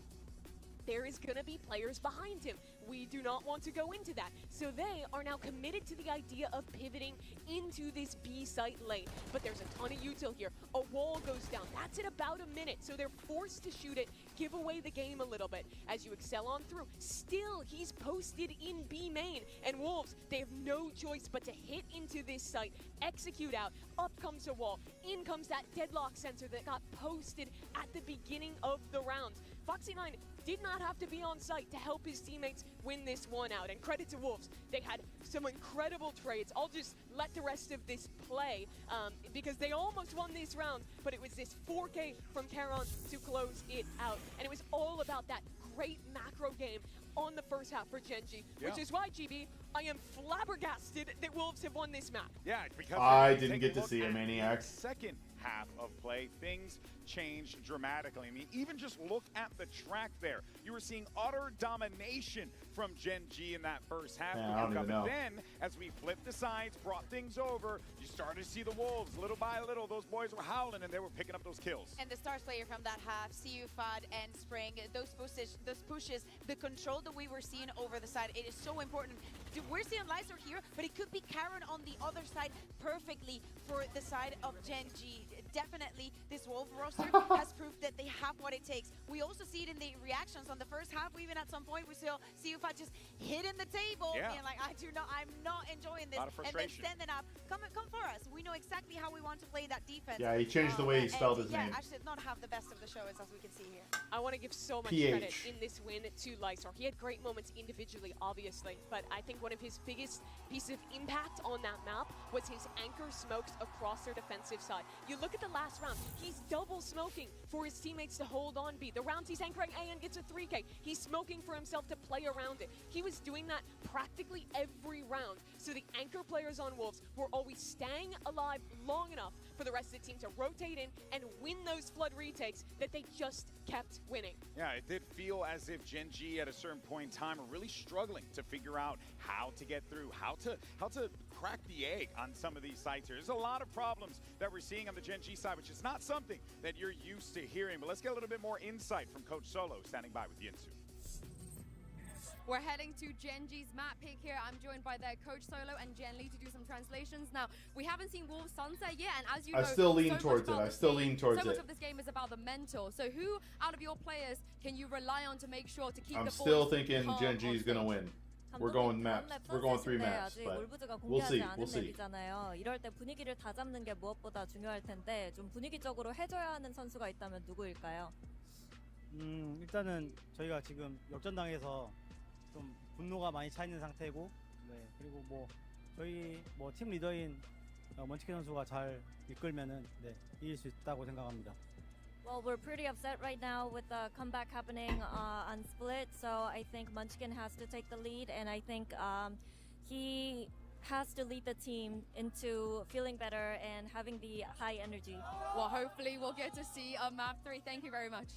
Speaker 5: There is going to be players behind him. We do not want to go into that. So they are now committed to the idea of pivoting into this B site lane. But there's a ton of util here. A wall goes down. That's at about a minute. So they're forced to shoot it, give away the game a little bit. As you excel on through, still he's posted in B main. And Wolves, they have no choice but to hit into this site, execute out. Up comes a wall. In comes that deadlock sensor that got posted at the beginning of the round. Foxy9 did not have to be on site to help his teammates win this one out. And credit to Wolves, they had some incredible trades. I'll just let the rest of this play because they almost won this round, but it was this 4K from Karon to close it out. And it was all about that great macro game on the first half for GENG, which is why, GB, I am flabbergasted that Wolves have won this map.
Speaker 4: Yeah, because
Speaker 3: I didn't get to see a Maniac.
Speaker 4: Second half of play, things changed dramatically. I mean, even just look at the track there. You were seeing utter domination from GENG in that first half.
Speaker 3: Yeah, I don't even know.
Speaker 4: And then, as we flipped the sides, brought things over, you started to see the Wolves. Little by little, those boys were howling, and they were picking up those kills.
Speaker 2: And the stars player from that half, CU, Fad, and Spring, those pushes, the control that we were seeing over the side, it is so important. We're seeing Lysor here, but it could be Karen on the other side perfectly for the side of GENG. Definitely, this Wolf roster has proved that they have what it takes. We also see it in the reactions on the first half. We even at some point we saw CU just hitting the table, being like, I'm not enjoying this. And then standing up, come for us. We know exactly how we want to play that defense.
Speaker 3: Yeah, he changed the way he spelled his name.
Speaker 2: Yeah, actually did not have the best of the show, as we can see here.
Speaker 5: I want to give so much credit in this win to Lysor. He had great moments individually, obviously, but I think one of his biggest pieces of impact on that map was his anchor smokes across their defensive side. You look at the last round, he's double smoking for his teammates to hold on B. The rounds he's anchoring A and gets a 3K. He's smoking for himself to play around it. He was doing that practically every round. So the anchor players on Wolves were always staying alive long enough for the rest of the team to rotate in and win those flood retakes that they just kept winning.
Speaker 4: Yeah, it did feel as if GENG at a certain point in time are really struggling to figure out how to get through, how to crack the egg on some of these sites here. There's a lot of problems that we're seeing on the GENG side, which is not something that you're used to hearing. But let's get a little bit more insight from Coach Solo, standing by with Yinsu.
Speaker 8: We're heading to Genji's map pick here. I'm joined by their coach Solo and Jen Lee to do some translations. Now, we haven't seen Wolves Sunset yet, and as you know,
Speaker 3: I still lean
Speaker 8: so
Speaker 3: towards it. I still lean towards
Speaker 8: so much
Speaker 3: it.
Speaker 8: of this game is about the mental. So who out of your players can you rely on to make sure to keep the
Speaker 3: I'm
Speaker 8: boys
Speaker 3: still thinking
Speaker 8: calm
Speaker 3: Genji is
Speaker 8: on
Speaker 3: gonna
Speaker 8: stage?
Speaker 3: win. We're going maps. We're going 3 maps, but we'll see. We'll see.
Speaker 13: 맵이잖아요. 이럴 때 분위기를 다 잡는 게 무엇보다 중요할 텐데 좀 분위기적으로 해줘야 하는 선수가 있다면 누구일까요?
Speaker 14: 일단은 저희가 지금 역전당해서 좀 분노가 많이 차 있는 상태고, 네, 그리고 뭐 저희 뭐 팀 리더인 먼치킨 선수가 잘 이끌면은 네, 이길 수 있다고 생각합니다.
Speaker 13: Well, we're pretty upset right now with the comeback happening on Split, so I think Munchkin has to take the lead, and I think he has to lead the team into feeling better and having the high energy.
Speaker 8: Well, hopefully we'll get to see a map 3. Thank you very much.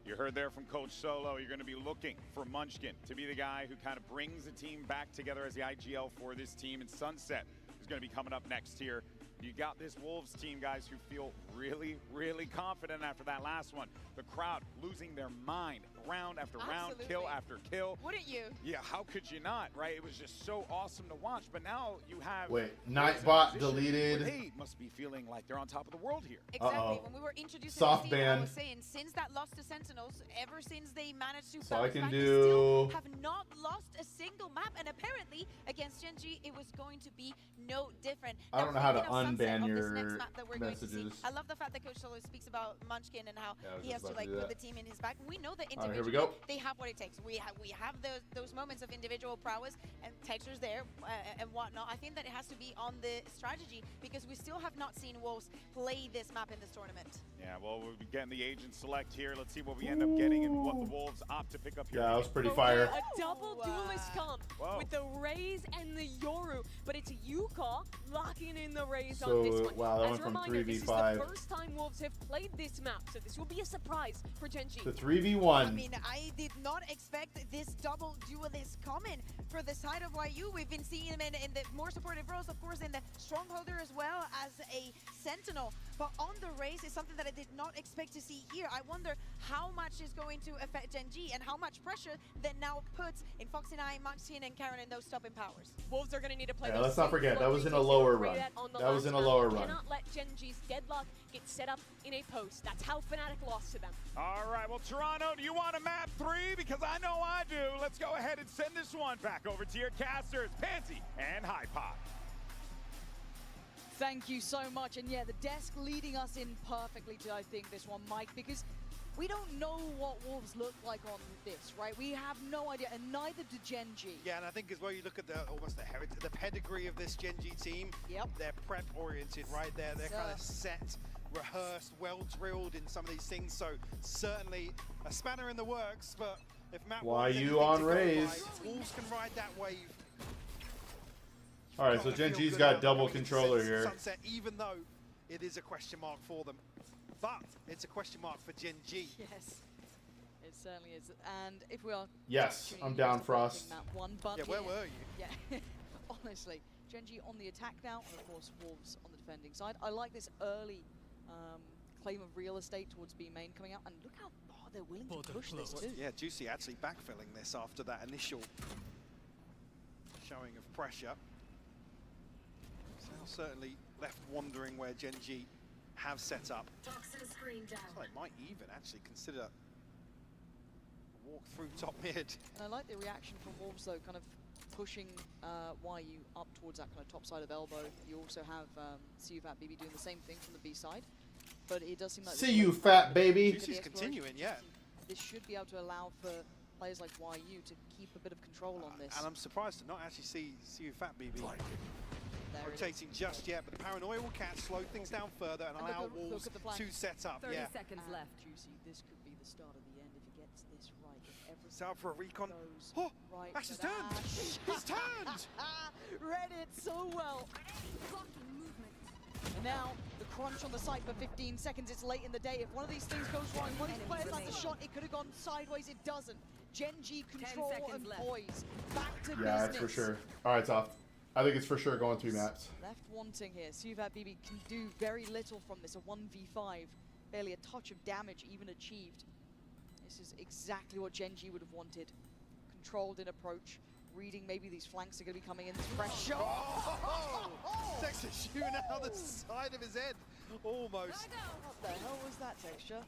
Speaker 4: You heard there from Coach Solo, you're going to be looking for Munchkin to be the guy who kind of brings the team back together as the IGL for this team. And Sunset is going to be coming up next here. You got this Wolves team, guys, who feel really, really confident after that last one. The crowd losing their mind round after round, kill after kill.
Speaker 2: Wouldn't you?
Speaker 4: Yeah, how could you not, right? It was just so awesome to watch. But now you have...
Speaker 3: Wait, Nightbot deleted.
Speaker 4: They must be feeling like they're on top of the world here.
Speaker 2: Exactly. When we were introducing
Speaker 3: Soft
Speaker 2: the team,
Speaker 3: ban.
Speaker 2: I was saying, since that loss to Sentinels, ever since they managed to
Speaker 3: So I
Speaker 2: bounce
Speaker 3: can
Speaker 2: back,
Speaker 3: do-
Speaker 2: they still have not lost a single map. And apparently, against Genji, it was going to be no different.
Speaker 3: I don't know how to
Speaker 2: Now, speaking of Sunset,
Speaker 3: unban
Speaker 2: of this
Speaker 3: your
Speaker 2: next map that we're going to see,
Speaker 3: messages.
Speaker 2: I love the fact that Coach Solo speaks about Munchkin and how
Speaker 3: Yeah, I was
Speaker 2: he has
Speaker 3: just
Speaker 2: to
Speaker 3: about to do
Speaker 2: put
Speaker 3: that.
Speaker 2: the team in his back. We know that
Speaker 3: All right, here we
Speaker 2: individually
Speaker 3: go.
Speaker 2: they have what it takes. We have those moments of individual prowess and textures there and whatnot. I think that it has to be on the strategy because we still have not seen Wolves play this map in this tournament.
Speaker 4: Yeah, well, we'll be getting the agent select here. Let's see what we end up getting and what the Wolves opt to pick up here.
Speaker 3: Yeah, that was pretty fire.
Speaker 5: A double duelist comp with the Raze and the Yoru, but it's Yuka locking in the Raze
Speaker 3: So,
Speaker 5: on this one.
Speaker 3: wow, that
Speaker 5: As
Speaker 3: went
Speaker 5: a
Speaker 3: from
Speaker 5: reminder, this is the
Speaker 3: 3v5.
Speaker 5: first time Wolves have played this map, so this will be a surprise for Genji.
Speaker 3: The 3v1.
Speaker 2: I mean, I did not expect this double duelist coming for the side of YU. We've been seeing him in the more supportive roles, of course, in the Strongholder as well as a Sentinel. But on the Race is something that I did not expect to see here. I wonder how much is going to affect Genji and how much pressure that now puts in Foxy9, Maxine, and Karen in those stopping powers.
Speaker 5: Wolves are going to need to play
Speaker 3: Yeah,
Speaker 5: those
Speaker 3: let's not
Speaker 5: same
Speaker 3: forget, that
Speaker 5: slow
Speaker 3: was in a
Speaker 5: routines
Speaker 3: lower
Speaker 5: they were
Speaker 3: run.
Speaker 5: great at on the
Speaker 3: That was
Speaker 5: last
Speaker 3: in a
Speaker 5: map.
Speaker 3: lower
Speaker 5: You
Speaker 3: run.
Speaker 5: cannot let Genji's deadlock get set up in a post. That's how Fnatic lost to them.
Speaker 4: All right, well, Toronto, do you want a map 3? Because I know I do. Let's go ahead and send this one back over to your casters, Pansy and High Pop.
Speaker 6: Thank you so much. And yeah, the desk leading us in perfectly to, I think, this one, Mike, because we don't know what Wolves look like on this, right? We have no idea, and neither do Genji.
Speaker 7: Yeah, and I think as well, you look at the almost the heritage, the pedigree of this Genji team.
Speaker 6: Yep.
Speaker 7: They're prep oriented right there. They're kind of set, rehearsed, well drilled in some of these things. So certainly a spanner in the works, but if Matt
Speaker 3: Why
Speaker 7: wants
Speaker 3: you
Speaker 7: anything
Speaker 3: on
Speaker 7: to go
Speaker 3: Raze?
Speaker 7: right, Wolves can ride that wave.
Speaker 3: All right, so
Speaker 7: Gotta feel
Speaker 3: Genji's
Speaker 7: good
Speaker 3: got
Speaker 7: about
Speaker 3: double
Speaker 7: going into
Speaker 3: controller here.
Speaker 7: Sunset, even though it is a question mark for them. But it's a question mark for Genji.
Speaker 6: Yes, it certainly is. And if we are...
Speaker 3: Yes,
Speaker 6: tuning
Speaker 3: I'm
Speaker 6: in
Speaker 3: down,
Speaker 6: to
Speaker 3: Frost.
Speaker 6: Map 1, but
Speaker 7: Yeah, where were you?
Speaker 6: Yeah, honestly. Genji on the attack now, and of course Wolves on the defending side. I like this early claim of real estate towards B main coming out, and look how far they're willing to push this too.
Speaker 7: Yeah, Juicy actually backfilling this after that initial showing of pressure. So certainly left wondering where Genji have set up. So they might even actually consider a walk through top mid.
Speaker 6: And I like the reaction from Wolves though, kind of pushing YU up towards that kind of top side of elbow. You also have See You Fat BB doing the same thing from the B side. But it does seem like...
Speaker 3: See you, fat baby.
Speaker 7: Juicy's continuing, yeah.
Speaker 6: This should be able to allow for players like YU to keep a bit of control on this.
Speaker 7: And I'm surprised to not actually see you Fat BB
Speaker 6: There it
Speaker 7: rotating just yet, but the paranoia will catch, slow things down further, and allow Wolves to set up.
Speaker 8: 30
Speaker 7: Yeah.
Speaker 8: seconds left.
Speaker 6: Juicy, this could be the start of the end if he gets this right. If everything
Speaker 7: It's out for a recon.
Speaker 6: goes
Speaker 7: Oh,
Speaker 6: right
Speaker 7: Ash has
Speaker 6: for
Speaker 7: turned.
Speaker 6: Ash.
Speaker 7: He's turned.
Speaker 6: Read it so well. And now the crunch on the site for 15 seconds. It's late in the day. If one of these things goes wrong, one of these players lands a shot, it could have gone sideways. It doesn't. Genji control and poise. Back to business.
Speaker 3: Yeah, that's for sure. All right, it's off. I think it's for sure going 3 maps.
Speaker 6: Left wanting here. Suvat BB can do very little from this. A 1v5. Barely a touch of damage even achieved. This is exactly what GENG would have wanted. Controlled in approach, reading maybe these flanks are going to be coming in. This pressure.
Speaker 7: Texture shooting out the side of his head, almost.
Speaker 6: What the hell was that, Texture?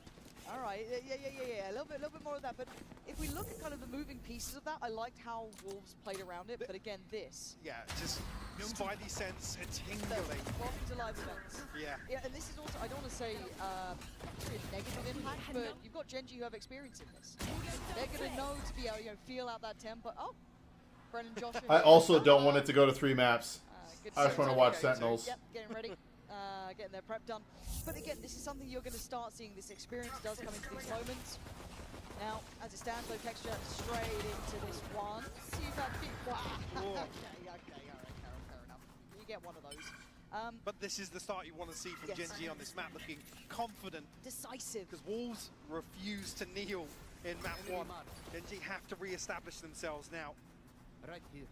Speaker 6: All right, yeah. A little bit more of that. But if we look at kind of the moving pieces of that, I liked how Wolves played around it. But again, this.
Speaker 7: Yeah, just spidey sense, a tingling.
Speaker 6: Welcome to live events.
Speaker 7: Yeah.
Speaker 6: Yeah, and this is also, I don't want to say a negative impact, but you've got GENG who have experience in this. They're going to know to be able to feel out that tempo. Oh, Brennan, Josh.
Speaker 3: I also don't want it to go to 3 maps. I just want to watch Sentinels.
Speaker 6: Yep, getting ready. Getting their prep done. But again, this is something you're going to start seeing. This experience does come into these moments. Now, as it stands, though, Texture straight into this one. See that big... Wow. Okay, all right, fair enough. You get one of those.
Speaker 7: But this is the start you want to see from GENG on this map, looking confident.
Speaker 6: Decisive.
Speaker 7: Because Wolves refuse to kneel in map 1. GENG have to re-establish themselves now.
Speaker 10: Right here.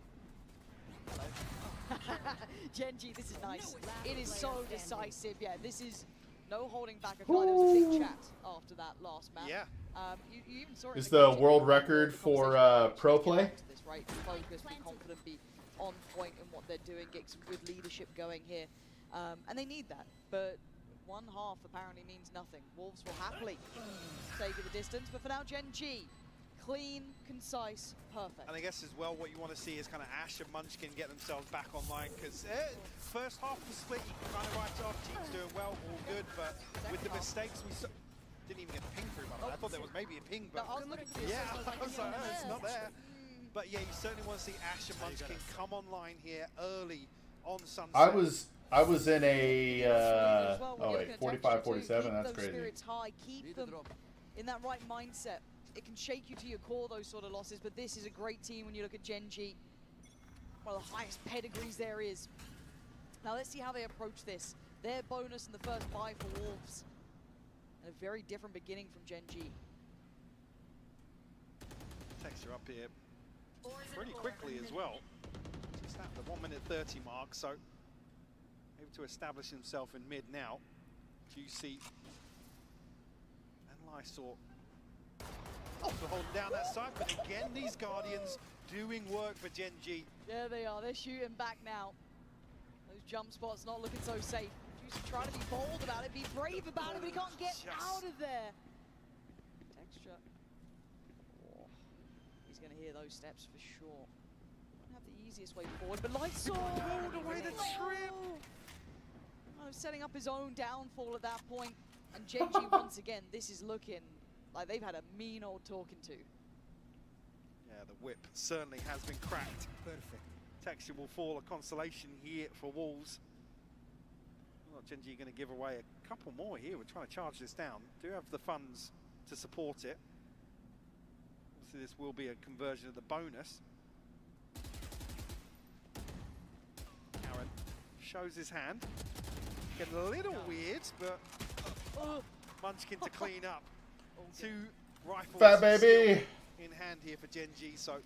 Speaker 6: Hello. GENG, this is nice. It is so decisive. Yeah, this is no holding back a cry. There was a big chat after that last map.
Speaker 7: Yeah.
Speaker 6: You even saw it.
Speaker 3: Is the world record for pro play?
Speaker 6: This, right? Be focused, be confident, be on point in what they're doing, get some good leadership going here. And they need that. But 1/2 apparently means nothing. Wolves will happily take it the distance. But for now, GENG. Clean, concise, perfect.
Speaker 7: And I guess as well what you want to see is kind of Ash and Munchkin get themselves back online, because first half of the split you can kind of write off, teams doing well, all good, but with the mistakes we didn't even get a ping through, by the way. I thought there was maybe a ping, but
Speaker 6: I was looking for the
Speaker 7: yeah,
Speaker 6: assist,
Speaker 7: I was like, oh, it's not there. But yeah, you certainly want to see Ash and Munchkin come online here early on Sunset.
Speaker 3: I was in a oh wait, 45-47. That's crazy.
Speaker 6: Spirits high, keep them in that right mindset. It can shake you to your core, those sort of losses, but this is a great team when you look at GENG. One of the highest pedigrees there is. Now let's see how they approach this. Their bonus in the first buy for Wolves. And a very different beginning from GENG.
Speaker 7: Texture up here pretty quickly as well. Just at the 1:30 mark, so able to establish himself in mid now. QC and Lysor also holding down that side, but again, these Guardians doing work for GENG.
Speaker 6: There they are, they're shooting back now. Those jump spots not looking so safe. Juicy trying to be bold about it, be brave about it, but he can't get out of there. Texture. Oh, he's going to hear those steps for sure. Won't have the easiest way forward, but Lysor rolled away the trip. Oh, setting up his own downfall at that point. And GENG, once again, this is looking like they've had a mean old talking to.
Speaker 7: Yeah, the whip certainly has been cracked.
Speaker 10: Perfect.
Speaker 7: Texture will fall a consolation here for Wolves. Well, GENG going to give away a couple more here. We're trying to charge this down. Do have the funds to support it. Obviously, this will be a conversion of the bonus. Karen shows his hand. Getting a little weird, but Munchkin to clean up. 2 rifles
Speaker 3: Fat baby
Speaker 7: in hand here for GENG, so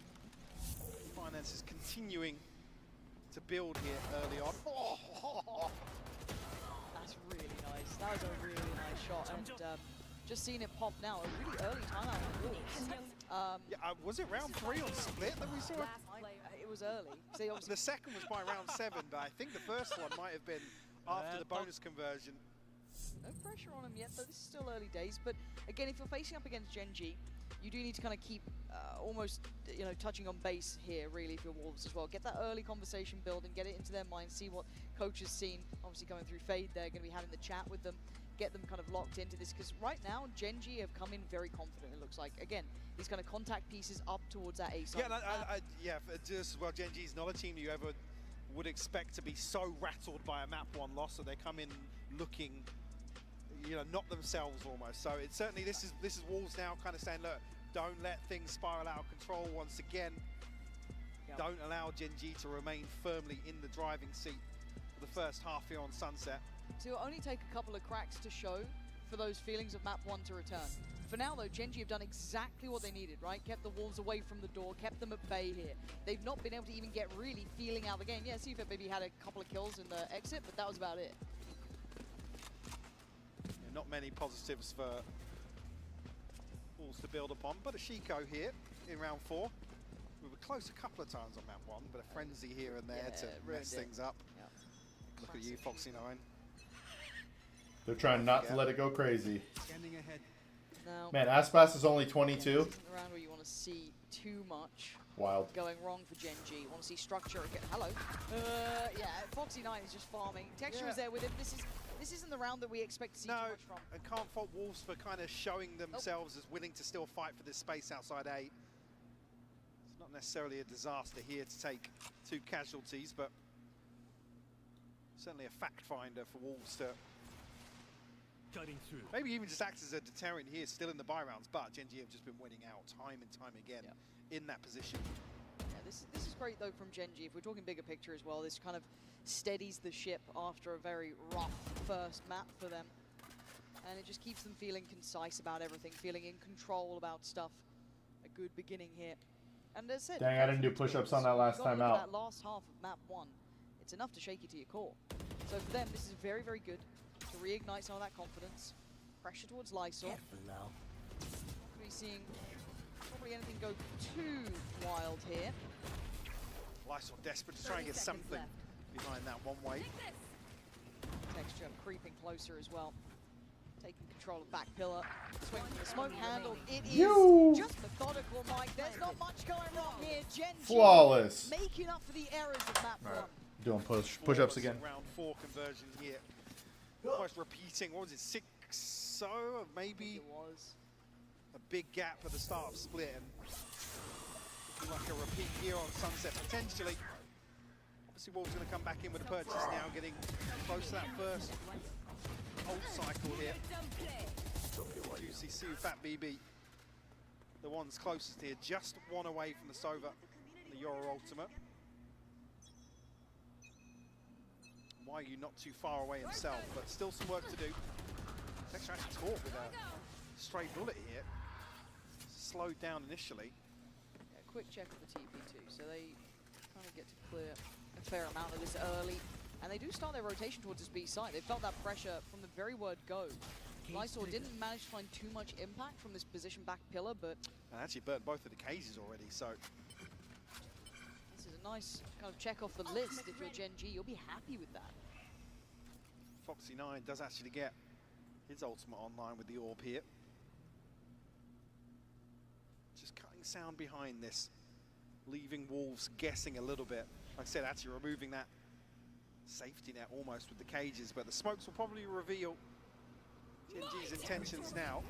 Speaker 7: finances continuing to build here early on.
Speaker 6: That's really nice. That was a really nice shot, and just seeing it pop now, a really early timeout on Wolves.
Speaker 7: Yeah, was it round 3 on split that we saw it?
Speaker 6: It was early.
Speaker 7: The second was by round 7, but I think the first one might have been after the bonus conversion.
Speaker 6: No pressure on him yet, though. This is still early days. But again, if you're facing up against GENG, you do need to kind of keep almost, touching on base here, really, if you're Wolves as well. Get that early conversation building, get it into their mind, see what coach has seen. Obviously, going through Fade, they're going to be having the chat with them, get them kind of locked into this. Because right now, GENG have come in very confident, it looks like. Again, these kind of contact pieces up towards that A side.
Speaker 7: Yeah, just as well, GENG is not a team you ever would expect to be so rattled by a map 1 loss, so they come in looking, not themselves almost. So it's certainly, this is Wolves now kind of saying, look, don't let things spiral out of control once again. Yep. Don't allow GENG to remain firmly in the driving seat for the first half here on Sunset.
Speaker 6: So it'll only take a couple of cracks to show for those feelings of map 1 to return. For now, though, GENG have done exactly what they needed, right? Kept the Wolves away from the door, kept them at bay here. They've not been able to even get really feeling out of the game. Yeah, see if it maybe had a couple of kills in the exit, but that was about it.
Speaker 7: Yeah, not many positives for Balls to build upon, but a Shiko here in round 4. We were close a couple of times on map 1, but a frenzy here and there to mess things up.
Speaker 6: Yep.
Speaker 7: Look at you, Foxy9.
Speaker 3: They're trying not to let it go crazy.
Speaker 10: Scanning ahead.
Speaker 6: Now,
Speaker 3: Man, Aspas is only 22.
Speaker 6: this isn't the round where you want to see too much
Speaker 3: Wild.
Speaker 6: going wrong for Gen G. You want to see structure again. Hello. Yeah, Foxy9 is just farming. Texture is there with him. This isn't the round that we expect to see too much from.
Speaker 7: And can't fault Wolves for kind of showing themselves as willing to still fight for this space outside A. It's not necessarily a disaster here to take 2 casualties, but certainly a fact finder for Wolves to maybe even just acts as a deterrent here, still in the buy rounds. But Gen G have just been winning out time and time again in that position.
Speaker 6: Yeah, this is great though from Gen G. If we're talking bigger picture as well, this kind of steadies the ship after a very rough first map for them. And it just keeps them feeling concise about everything, feeling in control about stuff. A good beginning here. And as I said,
Speaker 3: Dang, I didn't do push-ups on that last time out.
Speaker 6: That last half of map 1, it's enough to shake you to your core. So for them, this is very, very good to reignite some of that confidence. Pressure towards Lysol.
Speaker 11: Careful now.
Speaker 6: Not going to be seeing probably anything go too wild here.
Speaker 7: Lysol desperate to try and get something behind that one way.
Speaker 6: Texture creeping closer as well. Taking control of back pillar. Swing from the smoke handle. It is just methodical, Mike. There's not much going wrong here. Gen G
Speaker 3: Flawless.
Speaker 6: making up for the errors of map 1.
Speaker 3: Doing push-ups again.
Speaker 7: Round 4 conversion here. Almost repeating, what was it, 6 so? Maybe
Speaker 6: it was
Speaker 7: a big gap at the start of split. And looking like a repeat here on Sunset, potentially. Obviously, Wolves going to come back in with a purchase now, getting close to that first ult cycle here. UCC, Fat BB, the ones closest here, just one away from the Sova, the Yoru Ultimate. Why are you not too far away himself, but still some work to do. Texture actually caught with a stray bullet here. Slowed down initially.
Speaker 6: Yeah, quick check of the TP2, so they kind of get to clear a fair amount of this early. And they do start their rotation towards this B side. They felt that pressure from the very word go. Lysol didn't manage to find too much impact from this position back pillar, but...
Speaker 7: And actually burnt both of the cages already, so...
Speaker 6: This is a nice kind of check off the list. If you're Gen G, you'll be happy with that.
Speaker 7: Foxy9 does actually get his ultimate online with the orb here. Just cutting sound behind this, leaving Wolves guessing a little bit. Like I said, actually removing that safety net almost with the cages, but the smokes will probably reveal Gen G's intentions now.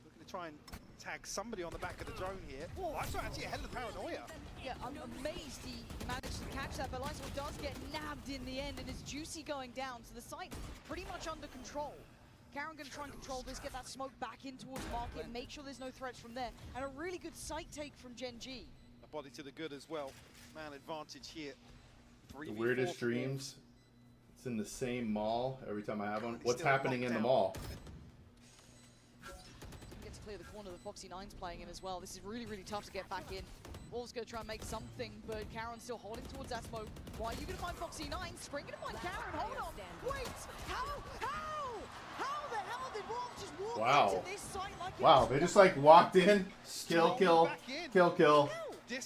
Speaker 7: Looking to try and tag somebody on the back of the drone here. Lysol actually ahead of the paranoia.
Speaker 6: Yeah, I'm amazed he managed to catch that, but Lysol does get nabbed in the end, and it's Juicy going down, so the site pretty much under control. Karen going to try and control this, get that smoke back in towards market, make sure there's no threats from there, and a really good site take from Gen G.
Speaker 7: A body to the good as well. Man advantage here.
Speaker 3: The weirdest dreams. It's in the same mall every time I have one. What's happening in the mall?
Speaker 6: Get to clear the corner that Foxy9's playing in as well. This is really, really tough to get back in. Wolves going to try and make something, but Karen's still holding towards that smoke. Why are you going to find Foxy9? Spring going to find Karen. Hold on. Wait. How the hell did Wolves just walk into this site like
Speaker 3: Wow, they just like walked in, kill,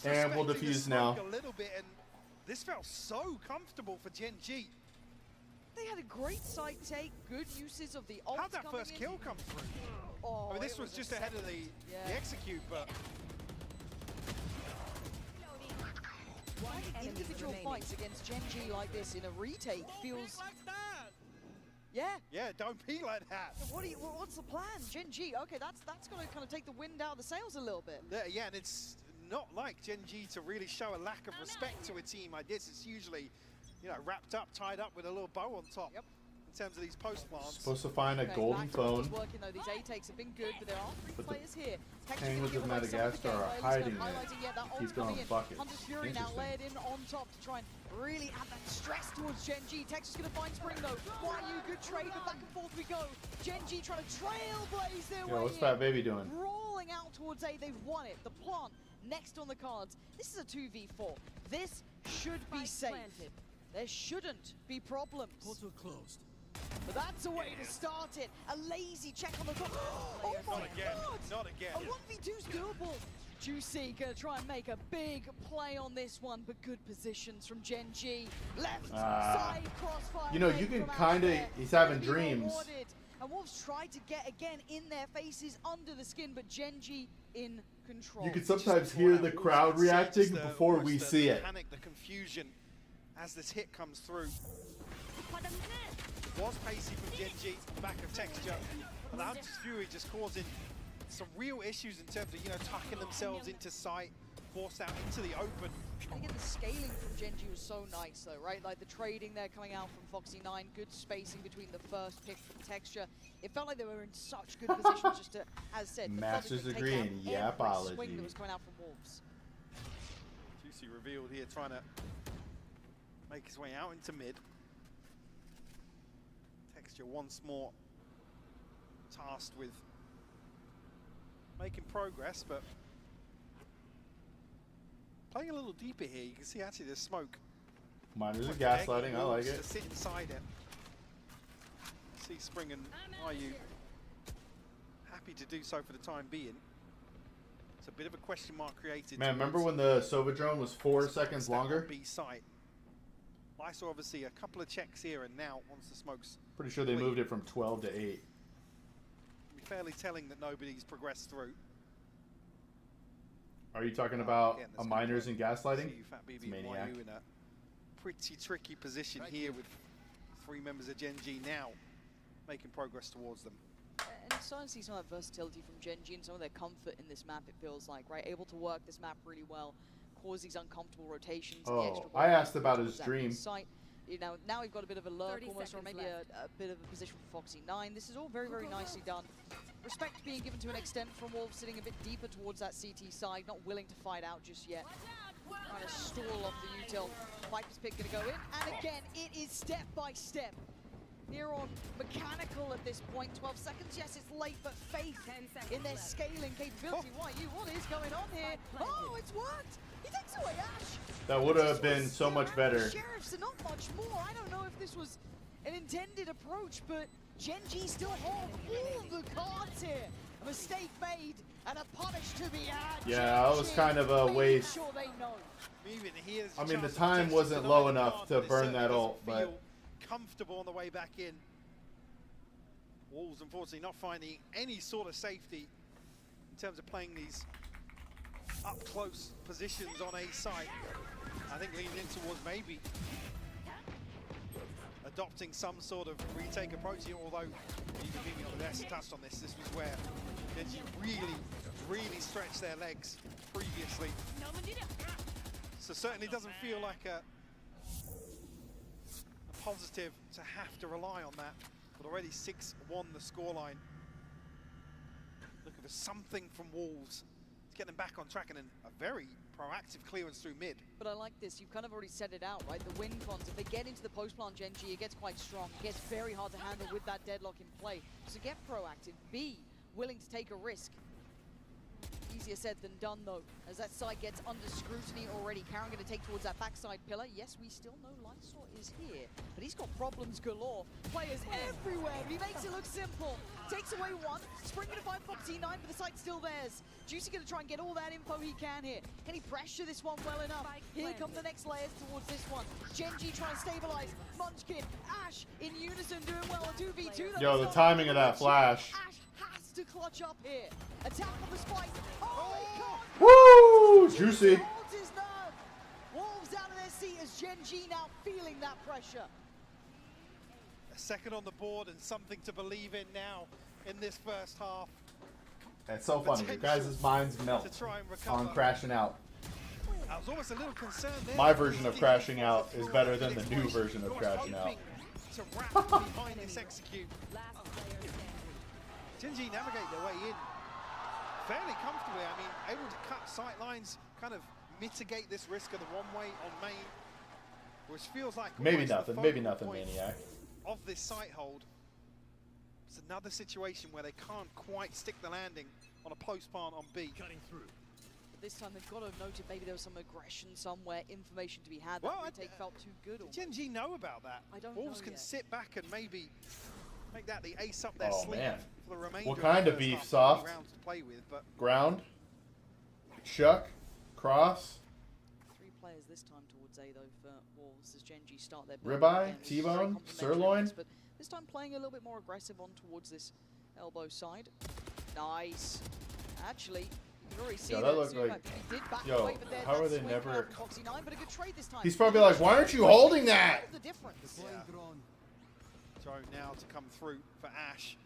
Speaker 3: and we'll defuse now.
Speaker 7: A little bit, and this felt so comfortable for Gen G.
Speaker 6: They had a great side take, good uses of the ults.
Speaker 7: How'd that first kill come through?
Speaker 6: Oh,
Speaker 7: I mean, this was just ahead of the execute, but... Individual
Speaker 6: fights against Gen G like this in a retake feels... Yeah.
Speaker 7: Yeah, don't be like that.
Speaker 6: What's the plan? Gen G, okay, that's going to kind of take the wind out of the sails a little bit.
Speaker 7: Yeah, and it's not like Gen G to really show a lack of respect to a team like this. It's usually, you know, wrapped up, tied up with a little bow on top. Yep. In terms of these post plants.
Speaker 3: Supposed to find a golden phone.
Speaker 6: Working, though. These A-takes have been good, but there are 3 players here.
Speaker 3: Penguins of Madagascar are hiding it. Keep throwing buckets.
Speaker 6: Hunter's Fury now layered in on top to try and really add that stress towards Gen G. Texas going to find Spring, though. Why you good trade, but back and forth we go. Gen G trying to trailblaze their way
Speaker 3: what's Fat Baby doing?
Speaker 6: Rolling out towards A. They've won it. The plant next on the cards. This is a 2v4. This should be safe. There shouldn't be problems.
Speaker 11: Portal closed.
Speaker 6: But that's a way to start it. A lazy check on the top. Oh my
Speaker 7: Not again.
Speaker 6: god!
Speaker 7: Not again.
Speaker 6: A 1v2's doable. Juicy gonna try and make a big play on this one, but good positions from GENG. Left side crossfire.
Speaker 3: You know, you can kind of. He's having dreams.
Speaker 6: And Wolves tried to get again in their faces under the skin, but GENG in control.
Speaker 3: You can sometimes hear the crowd reacting before we see it.
Speaker 7: The panic, the confusion as this hit comes through. Was pacey from GENG on the back of Texture, but the Hunter's Fury just causing some real issues in terms of, you know, tucking themselves into sight, forced out into the open.
Speaker 6: Again, the scaling from GENG was so nice though, right? Like the trading there coming out from Foxy9, good spacing between the first pick from Texture. It felt like they were in such good positions just to, as said,
Speaker 3: Master's degree in
Speaker 6: yapology. Swing that was coming out from Wolves.
Speaker 7: Juicy revealed here, trying to make his way out into mid. Texture once more tasked with making progress, but playing a little deeper here. You can see actually there's smoke.
Speaker 3: Miners are gaslighting, I like it.
Speaker 7: To sit inside it. See Spring and Ryu happy to do so for the time being. It's a bit of a question mark created.
Speaker 3: Man, remember when the Sova drone was 4 seconds longer?
Speaker 7: B site. Lysor obviously a couple of checks here, and now once the smoke's
Speaker 3: Pretty sure they moved it from 12 to 8.
Speaker 7: Fairly telling that nobody's progressed through.
Speaker 3: Are you talking about a miners and gaslighting?
Speaker 7: It's
Speaker 3: Maniac.
Speaker 7: in a pretty tricky position here with 3 members of GENG now making progress towards them.
Speaker 6: And it's starting to see some of that versatility from GENG and some of their comfort in this map, it feels like, right? Able to work this map really well, cause these uncomfortable rotations.
Speaker 3: Oh,
Speaker 6: the extra
Speaker 3: I asked about his dream.
Speaker 6: Site. You know, now we've got a bit of a lurk almost, or maybe a bit of a position for Foxy9. This is all very, very nicely done. Respect being given to an extent from Wolves, sitting a bit deeper towards that CT side, not willing to fight out just yet. Trying to stall off the util. Viper's pick gonna go in, and again, it is step by step. Here on mechanical at this point, 12 seconds, yes, it's late, but faith in their scaling capability. What is going on here? Oh, it's worked! He takes away Ash!
Speaker 3: That would have been so much better.
Speaker 6: Sheriffs are not much more. I don't know if this was an intended approach, but GENG still hold all the cards here. A mistake made and a punish to be had.
Speaker 3: Yeah, that was kind of a waste.
Speaker 6: Sure they know.
Speaker 3: I mean, the time wasn't low enough to burn that ult, but
Speaker 7: comfortable on the way back in. Wolves, unfortunately, not finding any sort of safety in terms of playing these up-close positions on A side. I think leaning in towards maybe adopting some sort of retake approach here, although even Mimi on the best touched on this. This was where GENG really stretched their legs previously. So certainly doesn't feel like a positive to have to rely on that, but already 6-1 the scoreline. Looking for something from Wolves to get them back on track, and then a very proactive clearance through mid.
Speaker 6: But I like this, you've kind of already set it out, right? The win cons, if they get into the post-plant GENG, it gets quite strong. It gets very hard to handle with that deadlock in play. So get proactive, be willing to take a risk. Easier said than done, though, as that side gets under scrutiny already. Karen going to take towards that backside pillar. Yes, we still know Lysor is here, but he's got problems galore. Players everywhere, but he makes it look simple. Takes away one, Spring going to find Foxy9, but the site's still theirs. Juicy going to try and get all that info he can here. Can he pressure this one well enough? Here come the next layers towards this one. GENG trying to stabilize. Munchkin, Ash in unison doing well. A 2v2.
Speaker 3: Yo, the timing of that flash.
Speaker 6: Ash has to clutch up here. Attack on the spike. Oh my god!
Speaker 3: Woo! Juicy.
Speaker 6: Wolves out of their seat as GENG now feeling that pressure.
Speaker 7: A second on the board and something to believe in now in this first half.
Speaker 3: That's so funny. Your guys' minds melt on crashing out.
Speaker 7: I was almost a little concerned there.
Speaker 3: My version of crashing out is better than the new version of crashing out.
Speaker 7: To rapidly behind this execute. GENG navigate their way in fairly comfortably. I mean, able to cut sight lines, kind of mitigate this risk of the one-way on main, which feels like
Speaker 3: maybe nothing, Maniac.
Speaker 7: Of this sight hold. It's another situation where they can't quite stick the landing on a post plant on B.
Speaker 9: Cutting through.
Speaker 6: this time they've got to note it. Maybe there was some aggression somewhere, information to be had.
Speaker 7: Well,
Speaker 6: that retake felt too good.
Speaker 7: GENG know about that.
Speaker 6: I don't
Speaker 7: Wolves
Speaker 6: know
Speaker 7: can
Speaker 6: yet.
Speaker 7: sit back and maybe make that the ace up their
Speaker 3: Oh,
Speaker 7: sleeve
Speaker 3: man.
Speaker 7: for the remainder
Speaker 3: What kind
Speaker 7: the
Speaker 3: of
Speaker 7: first
Speaker 3: beef?
Speaker 7: half.
Speaker 3: Soft?
Speaker 7: Rounds to play with, but
Speaker 3: Ground? Shuck? Cross?
Speaker 6: 3 players this time towards A though for Wolves as GENG start their
Speaker 3: Ribeye?
Speaker 6: build again.
Speaker 3: T-bone?
Speaker 6: Very complimentary
Speaker 3: Sirloin?
Speaker 6: on this, but this time playing a little bit more aggressive on towards this elbow side. Nice. Actually, you can already see
Speaker 3: that
Speaker 6: that
Speaker 3: looked
Speaker 6: Zubat,
Speaker 3: like-
Speaker 6: he did back
Speaker 3: Yo,
Speaker 6: away, but then
Speaker 3: how are
Speaker 6: that
Speaker 3: they
Speaker 6: swing
Speaker 3: never-
Speaker 6: out from Foxy 9, but a good trade this time.
Speaker 3: He's probably like, why aren't you holding that?
Speaker 6: The difference.
Speaker 7: so now to come through for Ash.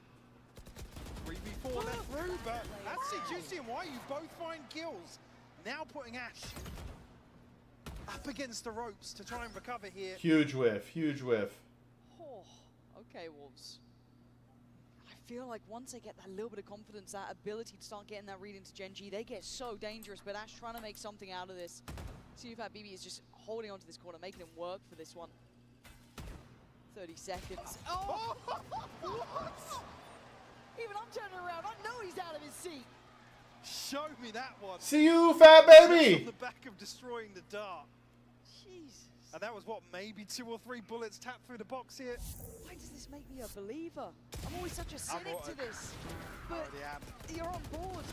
Speaker 7: 3v4 left through, but that's it. Juicy and Why you both find kills. Now putting Ash up against the ropes to try and recover here.
Speaker 3: Huge whiff, huge whiff.
Speaker 6: Oh, okay, Wolves. I feel like once they get that little bit of confidence, that ability to start getting that read into GENG, they get so dangerous, but Ash trying to make something out of this. See if that BB is just holding onto this corner, making him work for this one. 30 seconds. Oh! What? Even I'm turning around. I know he's out of his seat.
Speaker 7: Show me that one.
Speaker 3: See you, fat baby!
Speaker 7: Just on the back of destroying the dart.
Speaker 6: Jesus.
Speaker 7: And that was what, maybe 2 or 3 bullets tapped through the box here.
Speaker 6: Why does this make me a believer? I'm always such a cynic to this. But you're on board.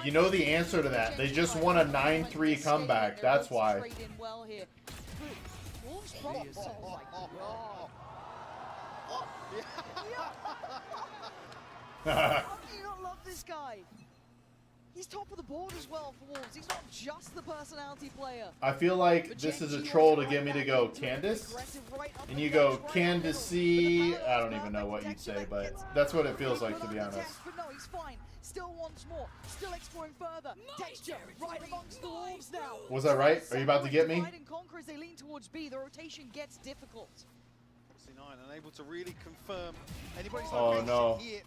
Speaker 3: You know the answer to that. They just won a 9-3 comeback. That's why.
Speaker 6: Straight in well here. But Wolves probably How do you not love this guy? He's top of the board as well for Wolves. He's not just the personality player.
Speaker 3: I feel like this is a troll to get me to go Candace. And you go Candace. I don't even know what you'd say, but that's what it feels like, to be honest.
Speaker 6: But no, he's fine. Still wants more. Still exploring further. Texture right amongst the Wolves now.
Speaker 3: Was I right? Are you about to get me?
Speaker 6: Divide and conquer as they lean towards B. The rotation gets difficult.
Speaker 7: 69 unable to really confirm anybody's
Speaker 3: Oh,
Speaker 7: location
Speaker 3: no.
Speaker 7: here.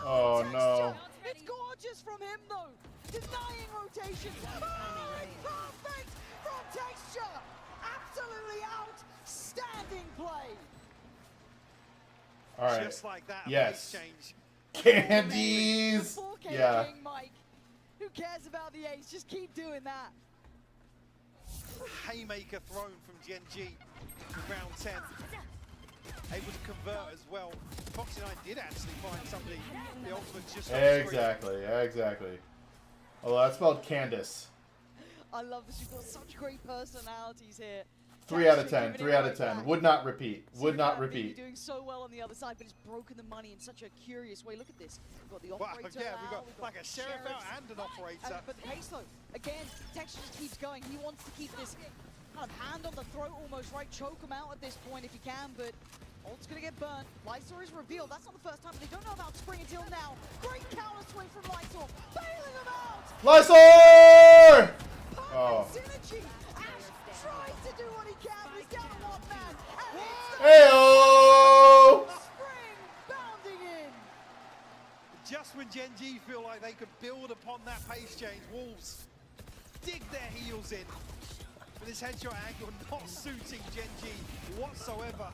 Speaker 3: Oh no.
Speaker 6: It's gorgeous from him though. Denying rotations. Oh, perfect from Texture. Absolutely outstanding play.
Speaker 3: All right.
Speaker 7: Just like that.
Speaker 3: Yes.
Speaker 7: Exchange.
Speaker 3: Candies.
Speaker 6: 4K
Speaker 3: Yeah.
Speaker 6: King, Mike. Who cares about the ace? Just keep doing that.
Speaker 7: Haymaker thrown from GENG in round 10. Able to convert as well. Foxy 9 did actually find somebody. The ultimate just
Speaker 3: Exactly. Although that's spelled Candace.
Speaker 6: I love this. You've got such great personalities here.
Speaker 3: 3 out of
Speaker 6: Texture
Speaker 3: 10.
Speaker 6: giving
Speaker 3: 3
Speaker 6: it
Speaker 3: out of
Speaker 6: right
Speaker 3: 10.
Speaker 6: back.
Speaker 3: Would not repeat. Would not
Speaker 6: Zubat
Speaker 3: repeat.
Speaker 6: doing so well on the other side, but it's broken the money in such a curious way. Look at this. We've got the
Speaker 7: Wow,
Speaker 6: operator
Speaker 7: yeah, we've
Speaker 6: out,
Speaker 7: got like a sheriff out and an operator.
Speaker 6: But the pace though, again, Texture just keeps going. He wants to keep this kind of hand on the throat almost, right? Choke him out at this point if he can, but ult's gonna get burnt. Lysor is revealed. That's not the first time, but they don't know about Spring until now. Great counter swing from Lysor, bailing him out.
Speaker 3: Lysor! Oh.
Speaker 6: Synergy. Ash tries to do what he can. He's down to 1 man. And it's
Speaker 3: Heyo!
Speaker 6: Spring bounding in.
Speaker 7: Just when GENG feel like they could build upon that pace change, Wolves dig their heels in. But this headshot angle not suiting GENG whatsoever.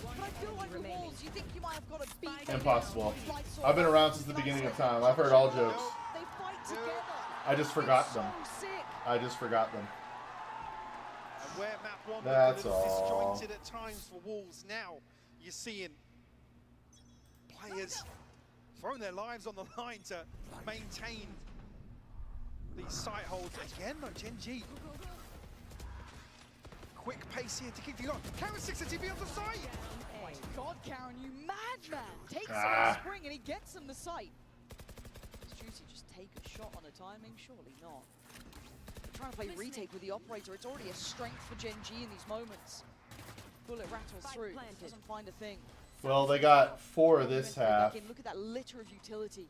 Speaker 6: But I feel like the Wolves, you think you might have got a beat them
Speaker 3: Impossible.
Speaker 6: down. Lysor,
Speaker 3: I've been around since the beginning of time. I've heard all jokes.
Speaker 6: They fight together.
Speaker 3: I just forgot them.
Speaker 6: So sick.
Speaker 3: I just forgot them.
Speaker 7: And where map 1
Speaker 3: That's
Speaker 7: looked a little
Speaker 3: all.
Speaker 7: disjointed at times for Wolves, now you're seeing players throwing their lives on the line to maintain these site holds. Again though, GENG. Quick pace here to keep things on. Karen 6 at TV on the side.
Speaker 6: Oh my God, Karen, you madman! Takes him
Speaker 3: Ah.
Speaker 6: on Spring and he gets him the sight. Does Juicy just take a shot on a timing? Surely not. They're trying to play retake with the operator. It's already a strength for GENG in these moments. Bullet rattles through, doesn't find a thing.
Speaker 3: Well, they got 4 this half.
Speaker 6: Back in. Look at that litter of utility.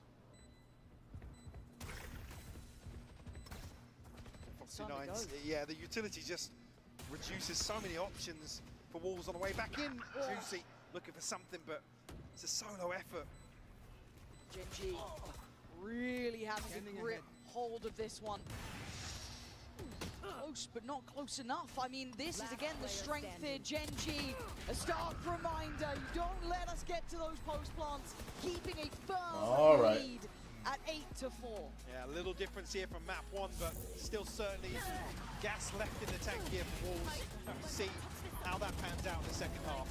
Speaker 7: 69's, yeah, the utility just reduces so many options for Wolves on the way back in. Juicy looking for something, but it's a solo effort.
Speaker 6: GENG really having to grip hold of this one. Close, but not close enough. I mean, this is again the strength here. GENG, a stark reminder. You don't let us get to those post plants. Keeping a firm lead at 8-4.
Speaker 7: Yeah, a little difference here from map 1, but still certainly gas left in the tank here for Wolves. We'll see how that pans out in the second half.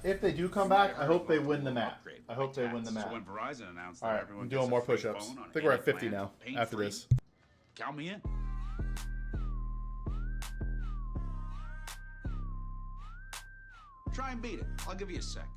Speaker 3: If they do come back, I hope they win the map. I hope they win the map.
Speaker 15: So when Verizon announced
Speaker 3: All
Speaker 15: that
Speaker 3: right,
Speaker 15: everyone
Speaker 3: I'm
Speaker 15: gets
Speaker 3: doing
Speaker 15: a
Speaker 3: more
Speaker 15: free
Speaker 3: push-ups.
Speaker 15: phone on
Speaker 3: I think we're at
Speaker 15: any
Speaker 3: 50
Speaker 15: plan,
Speaker 3: now
Speaker 15: pain
Speaker 3: after
Speaker 15: free,
Speaker 3: this.
Speaker 15: count me in. Try and beat it. I'll give you a sec.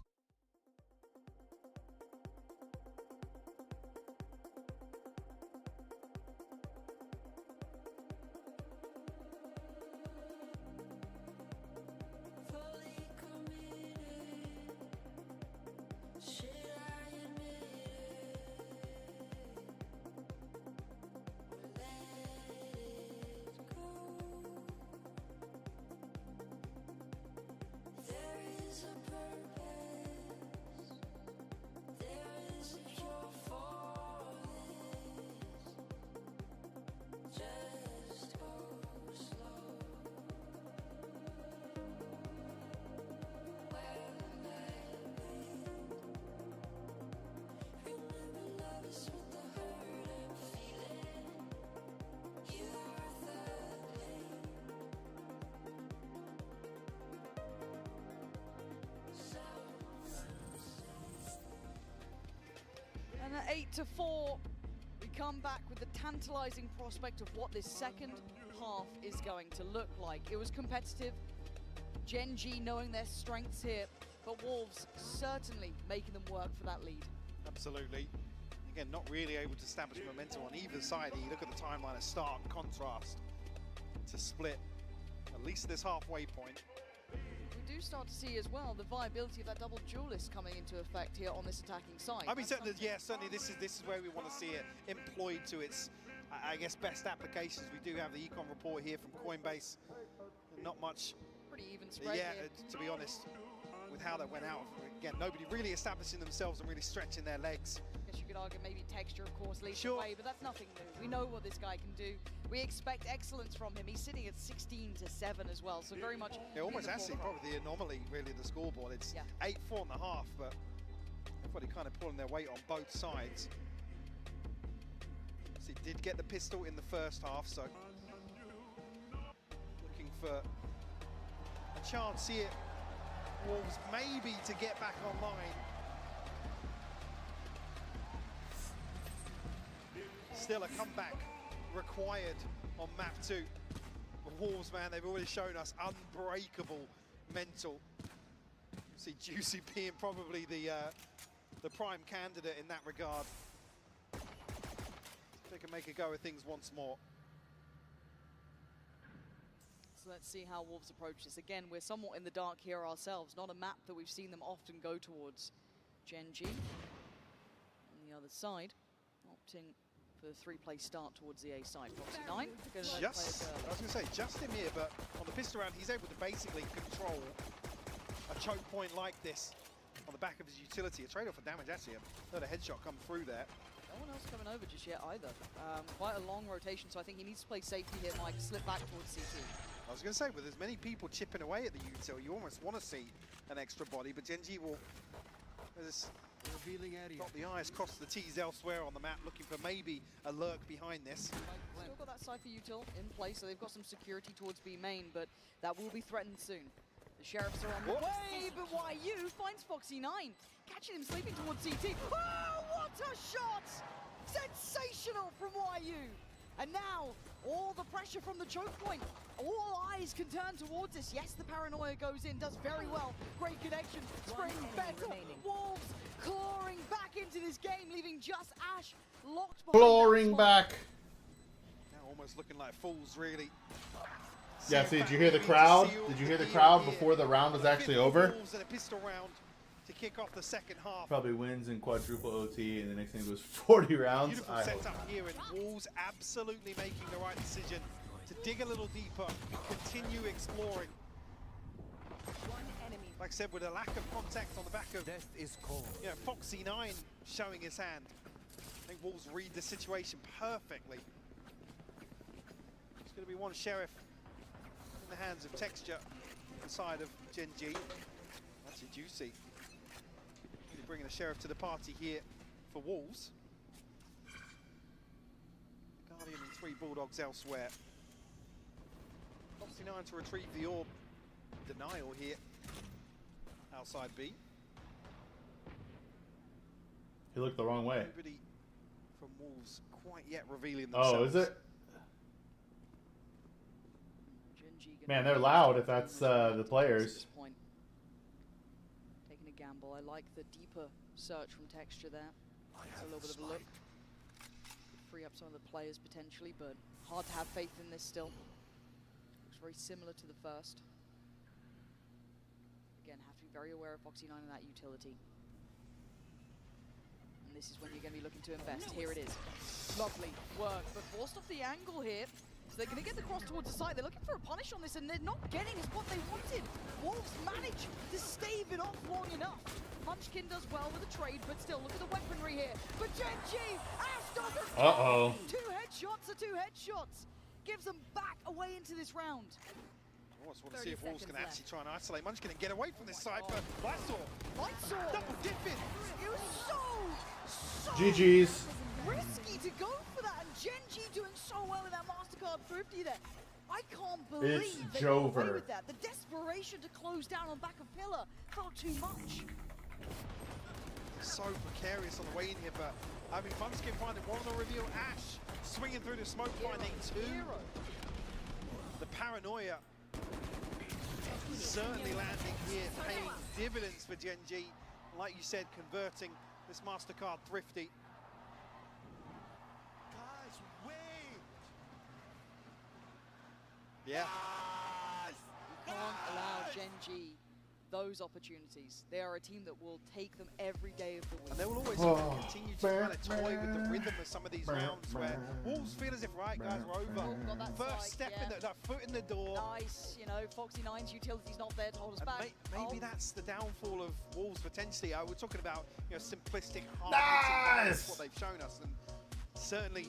Speaker 6: And at 8-4, we come back with the tantalizing prospect of what this second half is going to look like. It was competitive, Gen G knowing their strengths here, but Wolves certainly making them work for that lead.
Speaker 7: Absolutely. Again, not really able to establish momentum on either side. You look at the timeline, a stark contrast to Split, at least this halfway point.
Speaker 6: We do start to see as well the viability of that double duelist coming into effect here on this attacking side.
Speaker 7: I mean, certainly, yeah, certainly this is where we want to see it employed to its, I guess, best applications. We do have the econ report here from Coinbase. Not much.
Speaker 6: Pretty even spread
Speaker 7: yeah,
Speaker 6: here.
Speaker 7: to be honest, with how that went out. Again, nobody really establishing themselves and really stretching their legs.
Speaker 6: I guess you could argue maybe texture, of course, leads
Speaker 7: Sure.
Speaker 6: the way, but that's nothing new. We know what this guy can do. We expect excellence from him. He's sitting at 16-7 as well, so very much.
Speaker 7: Yeah, almost actually probably the anomaly, really, the scoreboard. It's 8-4.5, but everybody kind of pulling their weight on both sides. So he did get the pistol in the first half, so looking for a chance here. Wolves maybe to get back online. Still a comeback required on map 2. The Wolves, man, they've already shown us unbreakable mental. You see Juicy being probably the prime candidate in that regard. They can make a go of things once more.
Speaker 6: So let's see how Wolves approach this. Again, we're somewhat in the dark here ourselves, not a map that we've seen them often go towards. Gen G on the other side, opting for the 3-play start towards the A side. Foxy 9.
Speaker 7: I was going to say, just him here, but on the pistol round, he's able to basically control a choke point like this on the back of his utility. A trade-off for damage, actually. I heard a headshot come through there.
Speaker 6: No one else coming over just yet either. Quite a long rotation, so I think he needs to play safety here, Mike. Slip back towards CT.
Speaker 7: I was going to say, with as many people chipping away at the util, you almost want to see an extra body, but Gen G will dot the I's, cross the T's elsewhere on the map, looking for maybe a lurk behind this.
Speaker 6: Still got that Cypher util in place, so they've got some security towards B main, but that will be threatened soon. The Sheriffs are on the way, but YU finds Foxy 9, catching him sleeping towards CT. Oh, what a shot! Sensational from YU! And now, all the pressure from the choke point. All eyes can turn towards this. Yes, the paranoia goes in, does very well. Great connection, Spring better. Wolves clawing back into this game, leaving just Ash locked behind.
Speaker 3: Clawing back.
Speaker 7: Now almost looking like fools, really.
Speaker 3: Yeah, see, did you hear the crowd? Did you hear the crowd before the round was actually over?
Speaker 7: Wolves in a pistol round to kick off the second half.
Speaker 3: Probably wins in quadruple OT, and the next thing goes 40 rounds.
Speaker 7: Beautiful setup here, and Wolves absolutely making the right decision to dig a little deeper, continue exploring. Like I said, with a lack of contact on the back of Foxy 9 showing his hand. I think Wolves read the situation perfectly. It's going to be one Sheriff in the hands of Texture, the side of GENG. That's a juicy. Really bringing the sheriff to the party here for Wolves. Guardian and 3 Bulldogs elsewhere. Foxy9 to retrieve the orb. Denial here. Outside B.
Speaker 3: He looked the wrong way.
Speaker 7: Nobody from Wolves quite yet revealing themselves.
Speaker 3: Oh, is it? Man, they're loud if that's the players.
Speaker 6: Taking a gamble. I like the deeper search from Texture there. It's a little bit of a look. Could free up some of the players potentially, but hard to have faith in this still. Looks very similar to the first. Again, have to be very aware of Foxy9 and that utility. And this is when you're going to be looking to invest. Here it is. Lovely work, but forced off the angle here. So they're going to get the cross towards the side. They're looking for a punish on this, and they're not getting what they wanted. Wolves managed to stave it off long enough. Munchkin does well with the trade, but still, look at the weaponry here. But GENG, Ash doesn't.
Speaker 3: Uh-oh.
Speaker 6: 2 headshots are 2 headshots. Gives them back away into this round.
Speaker 7: I almost want to see if Wolves can actually try and isolate Munchkin and get away from this side, but Lightsaw double dipping.
Speaker 6: It was so
Speaker 3: GG's.
Speaker 6: risky to go for that, and GENG doing so well in that MasterCard 50 there. I can't believe they got away with that. The desperation to close down on back of pillar felt too much.
Speaker 7: So precarious on the way in here, but I mean, Munchkin finding one on the reveal. Ash swinging through the smoke, finding 2. The paranoia certainly landing here, paying dividends for GENG. Like you said, converting this MasterCard thrifty.
Speaker 10: Guys, wait!
Speaker 7: Yeah.
Speaker 6: You can't allow GENG those opportunities. They are a team that will take them every day of the week.
Speaker 7: And they will always continue to kind of toy with the rhythm of some of these rounds where Wolves feel as if, right, guys, we're over. First step in that foot in the door.
Speaker 6: Nice, you know, Foxy9's utility's not there to hold us back.
Speaker 7: Maybe that's the downfall of Wolves potentially. We're talking about, you know, simplistic, hard-hitting rounds, what they've shown us, and certainly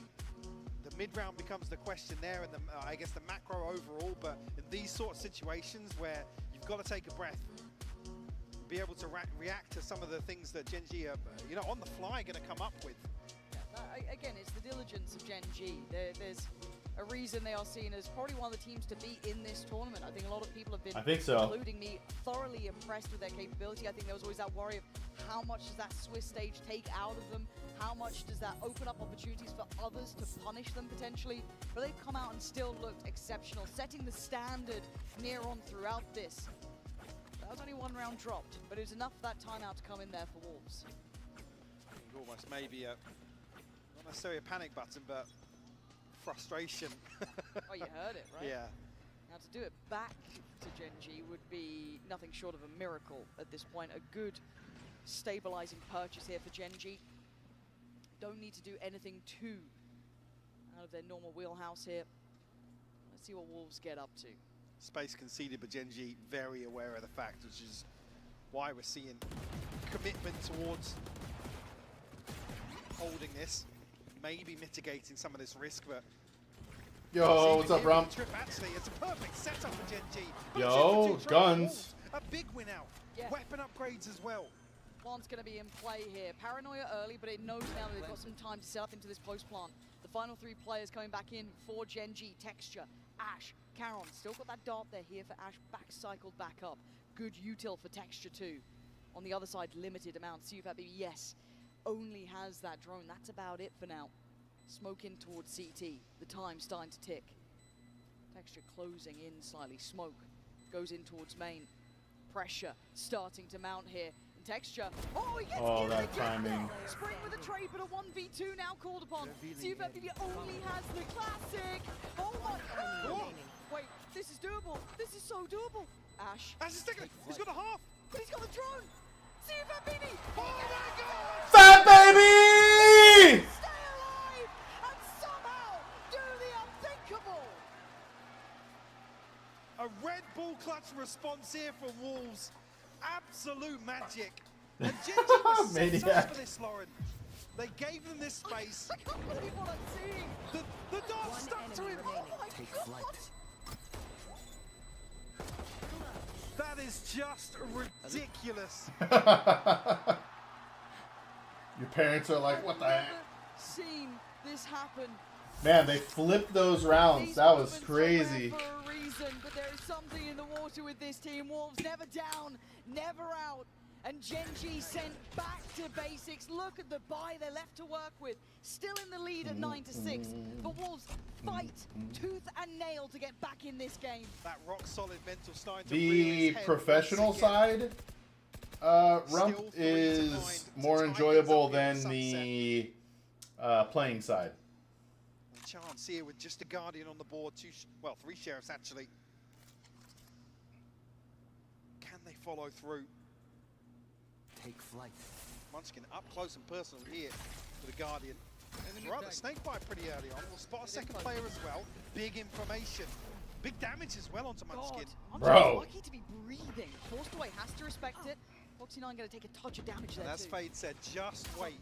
Speaker 7: the mid-round becomes the question there, and I guess the macro overall. But in these sort of situations where you've got to take a breath, be able to react to some of the things that GENG are, you know, on the fly going to come up with.
Speaker 6: Yeah, again, it's the diligence of GENG. There's a reason they are seen as probably one of the teams to beat in this tournament. I think a lot of people have been, including me, thoroughly impressed with their capability. I think there was always that worry of how much does that Swiss stage take out of them? How much does that open up opportunities for others to punish them potentially? But they've come out and still looked exceptional, setting the standard near on throughout this. That was only 1 round dropped, but it was enough for that timeout to come in there for Wolves.
Speaker 7: Almost maybe not necessarily a panic button, but frustration.
Speaker 6: Oh, you heard it, right?
Speaker 7: Yeah.
Speaker 6: Now to do it back to GENG would be nothing short of a miracle at this point. A good stabilizing purchase here for GENG. Don't need to do anything too out of their normal wheelhouse here. Let's see what Wolves get up to.
Speaker 7: Space conceded, but GENG very aware of the fact, which is why we're seeing commitment towards holding this, maybe mitigating some of this risk, but
Speaker 3: yo, what's up, Rump?
Speaker 7: Actually, it's a perfect setup for GENG.
Speaker 3: Yo, guns.
Speaker 7: A big win out.
Speaker 6: Yeah.
Speaker 7: Weapon upgrades as well.
Speaker 6: Plant's going to be in play here. Paranoia early, but it knows now that they've got some time to set up into this post plant. The final 3 players coming back in for GENG. Texture, Ash, Caron. Still got that dart there here for Ash. Back cycled back up. Good util for Texture too. On the other side, limited amount. CFAB, yes, only has that drone. That's about it for now. Smoke in towards CT. The time's starting to tick. Texture closing in slightly. Smoke goes in towards main. Pressure starting to mount here. And Texture, oh, he gets
Speaker 3: that timing.
Speaker 6: Spring with a trade, but a 1v2 now called upon. CFAB only has the classic. Oh my god. Wait, this is doable. This is so doable. Ash.
Speaker 7: Ash is taking it. He's got a half.
Speaker 6: But he's got the drone. CFAB.
Speaker 7: Oh my god.
Speaker 3: Fat baby!
Speaker 6: Stay alive and somehow do the unthinkable.
Speaker 7: A Red Bull clutch response here from Wolves. Absolute magic. And GENG was set up for this, Lauren. They gave them this space.
Speaker 6: I can't believe what I'm seeing.
Speaker 7: The dart stuck to him.
Speaker 6: Oh my god.
Speaker 7: That is just ridiculous.
Speaker 3: Your parents are like, what the heck?
Speaker 6: Seen this happen.
Speaker 3: Man, they flipped those rounds. That was crazy.
Speaker 6: For a reason, but there is something in the water with this team. Wolves never down, never out. And GENG sent back to basics. Look at the buy they're left to work with. Still in the lead at 9-6. The Wolves fight tooth and nail to get back in this game.
Speaker 7: That rock solid mental starting to
Speaker 3: The professional side rump is more enjoyable than the playing side.
Speaker 7: Chance here with just a Guardian on the board. Three Sheriffs actually. Can they follow through?
Speaker 16: Take flight.
Speaker 7: Munchkin up close and personal here for the Guardian. Right, the snake bite pretty early on. We'll spot a second player as well. Big information. Big damage as well onto Munchkin.
Speaker 6: Bro. Lucky to be breathing. Forced away, has to respect it. Foxy9 going to take a touch of damage there
Speaker 7: As Fade said, just wait.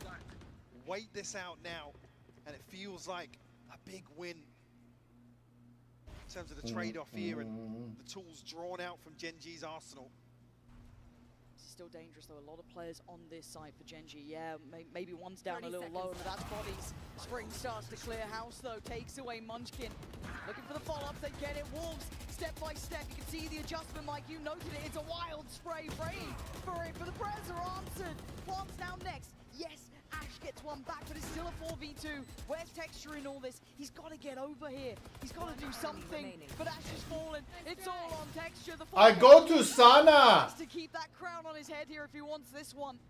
Speaker 7: Wait this out now. And it feels like a big win in terms of the trade-off here and the tools drawn out from GENG's arsenal.
Speaker 6: Still dangerous though, a lot of players on this side for GENG. Yeah, maybe one's down a little low, but that's bodies. Spring starts to clear house though, takes away Munchkin. Looking for the follow-ups, they get it. Wolves, step by step, you can see the adjustment, Mike, you noted it. It's a wild spray, praying for it, for the prayers are answered. Plants now next, yes, Ash gets one back, but it's still a 4v2. Where's Texture in all this? He's got to get over here. He's got to do something, but Ash has fallen. It's all on Texture.
Speaker 3: I go to Sana!
Speaker 6: To keep that crown on his head here if he wants this one.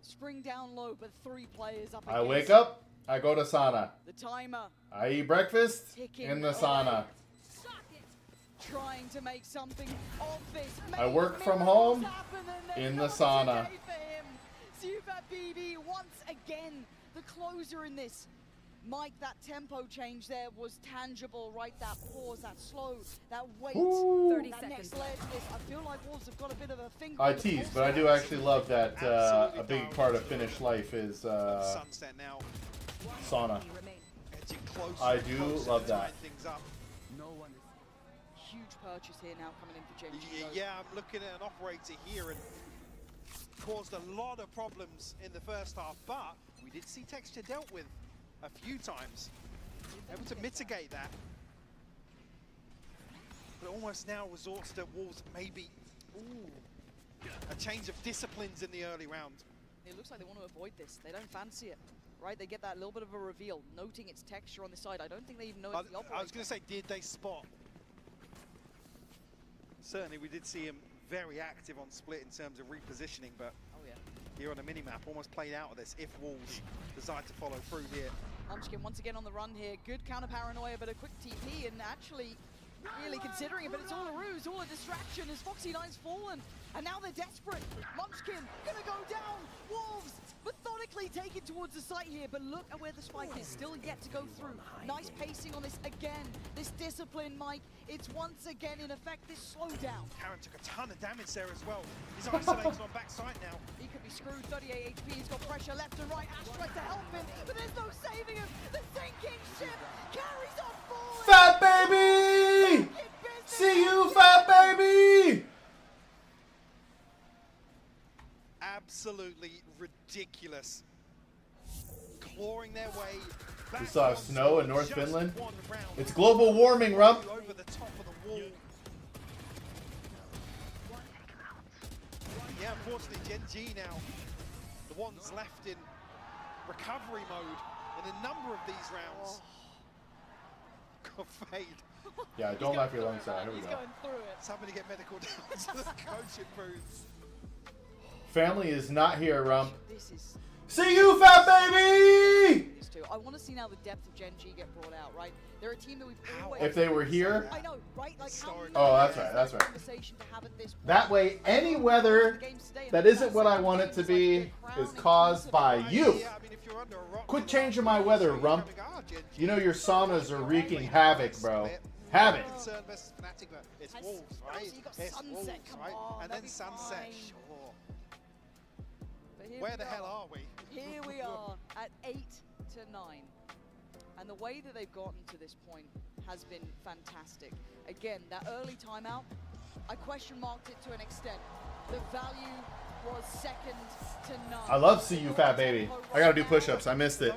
Speaker 6: Spring down low, but 3 players up
Speaker 3: I wake up, I go to Sana.
Speaker 6: The timer.
Speaker 3: I eat breakfast in the sauna.
Speaker 6: Trying to make something of this.
Speaker 3: I work from home in the sauna.
Speaker 6: Super BB once again, the closer in this. Mike, that tempo change there was tangible, right? That pause, that slow, that wait.
Speaker 8: 30
Speaker 6: that
Speaker 8: seconds.
Speaker 6: next layer to this. I feel like Wolves have got a bit of a finger.
Speaker 3: I tease, but I do actually love that a big part of Finnish life is
Speaker 7: Sunset now.
Speaker 3: sauna. I do love that.
Speaker 6: Huge purchase here now coming in for GENG.
Speaker 7: Yeah, I'm looking at an operator here and caused a lot of problems in the first half, but we did see Texture dealt with a few times. Able to mitigate that. But almost now resorts to Wolves maybe a change of disciplines in the early round.
Speaker 6: It looks like they want to avoid this. They don't fancy it, right? They get that little bit of a reveal, noting its Texture on the side. I don't think they even know it's the operator.
Speaker 7: I was going to say, did they spot? Certainly, we did see him very active on split in terms of repositioning, but here on the minimap, almost played out of this if Wolves decide to follow through here.
Speaker 6: Munchkin once again on the run here. Good counter paranoia, but a quick TP, and actually really considering it, but it's all a ruse, all a distraction as Foxy9's fallen, and now they're desperate. Munchkin gonna go down. Wolves methodically taken towards the site here, but look at where the spike is, still yet to go through. Nice pacing on this again. This discipline, Mike, it's once again in effect this slowdown.
Speaker 7: Karen took a ton of damage there as well. He's isolated on backside now.
Speaker 6: He could be screwed, 38 HP, he's got pressure left and right. Ash tries to help him, but there's no saving him. The sinking ship carries on forward.
Speaker 3: Fat baby! See you, fat baby!
Speaker 7: Absolutely ridiculous. Clawing their way back.
Speaker 3: We saw snow in North Finland. It's global warming, Rump.
Speaker 7: Over the top of the wall. Yeah, unfortunately, GENG now, the ones left in recovery mode in a number of these rounds. Got Fade.
Speaker 3: Yeah, don't laugh your lungs out. Here we go.
Speaker 6: Going through it.
Speaker 7: Somebody get medical down to the coaching booths.
Speaker 3: Family is not here, Rump.
Speaker 6: This is...
Speaker 3: See you, fat baby!
Speaker 6: I want to see now the depth of GENG get brought out, right? They're a team that we've always...
Speaker 3: If they were here...
Speaker 6: I know, right? Like
Speaker 3: oh, that's right, that's right. That way, any weather that isn't what I want it to be is caused by you. Quit changing my weather, Rump. You know your saunas are wreaking havoc, bro. Havoc.
Speaker 7: It's Wolves, right? It's Wolves, right? And then Sunset. Sure. Where the hell are we?
Speaker 6: Here we are at 8-9. And the way that they've gotten to this point has been fantastic. Again, that early timeout, I question marked it to an extent. The value was second to none.
Speaker 3: I love See You Fat Baby. I gotta do push-ups. I missed it.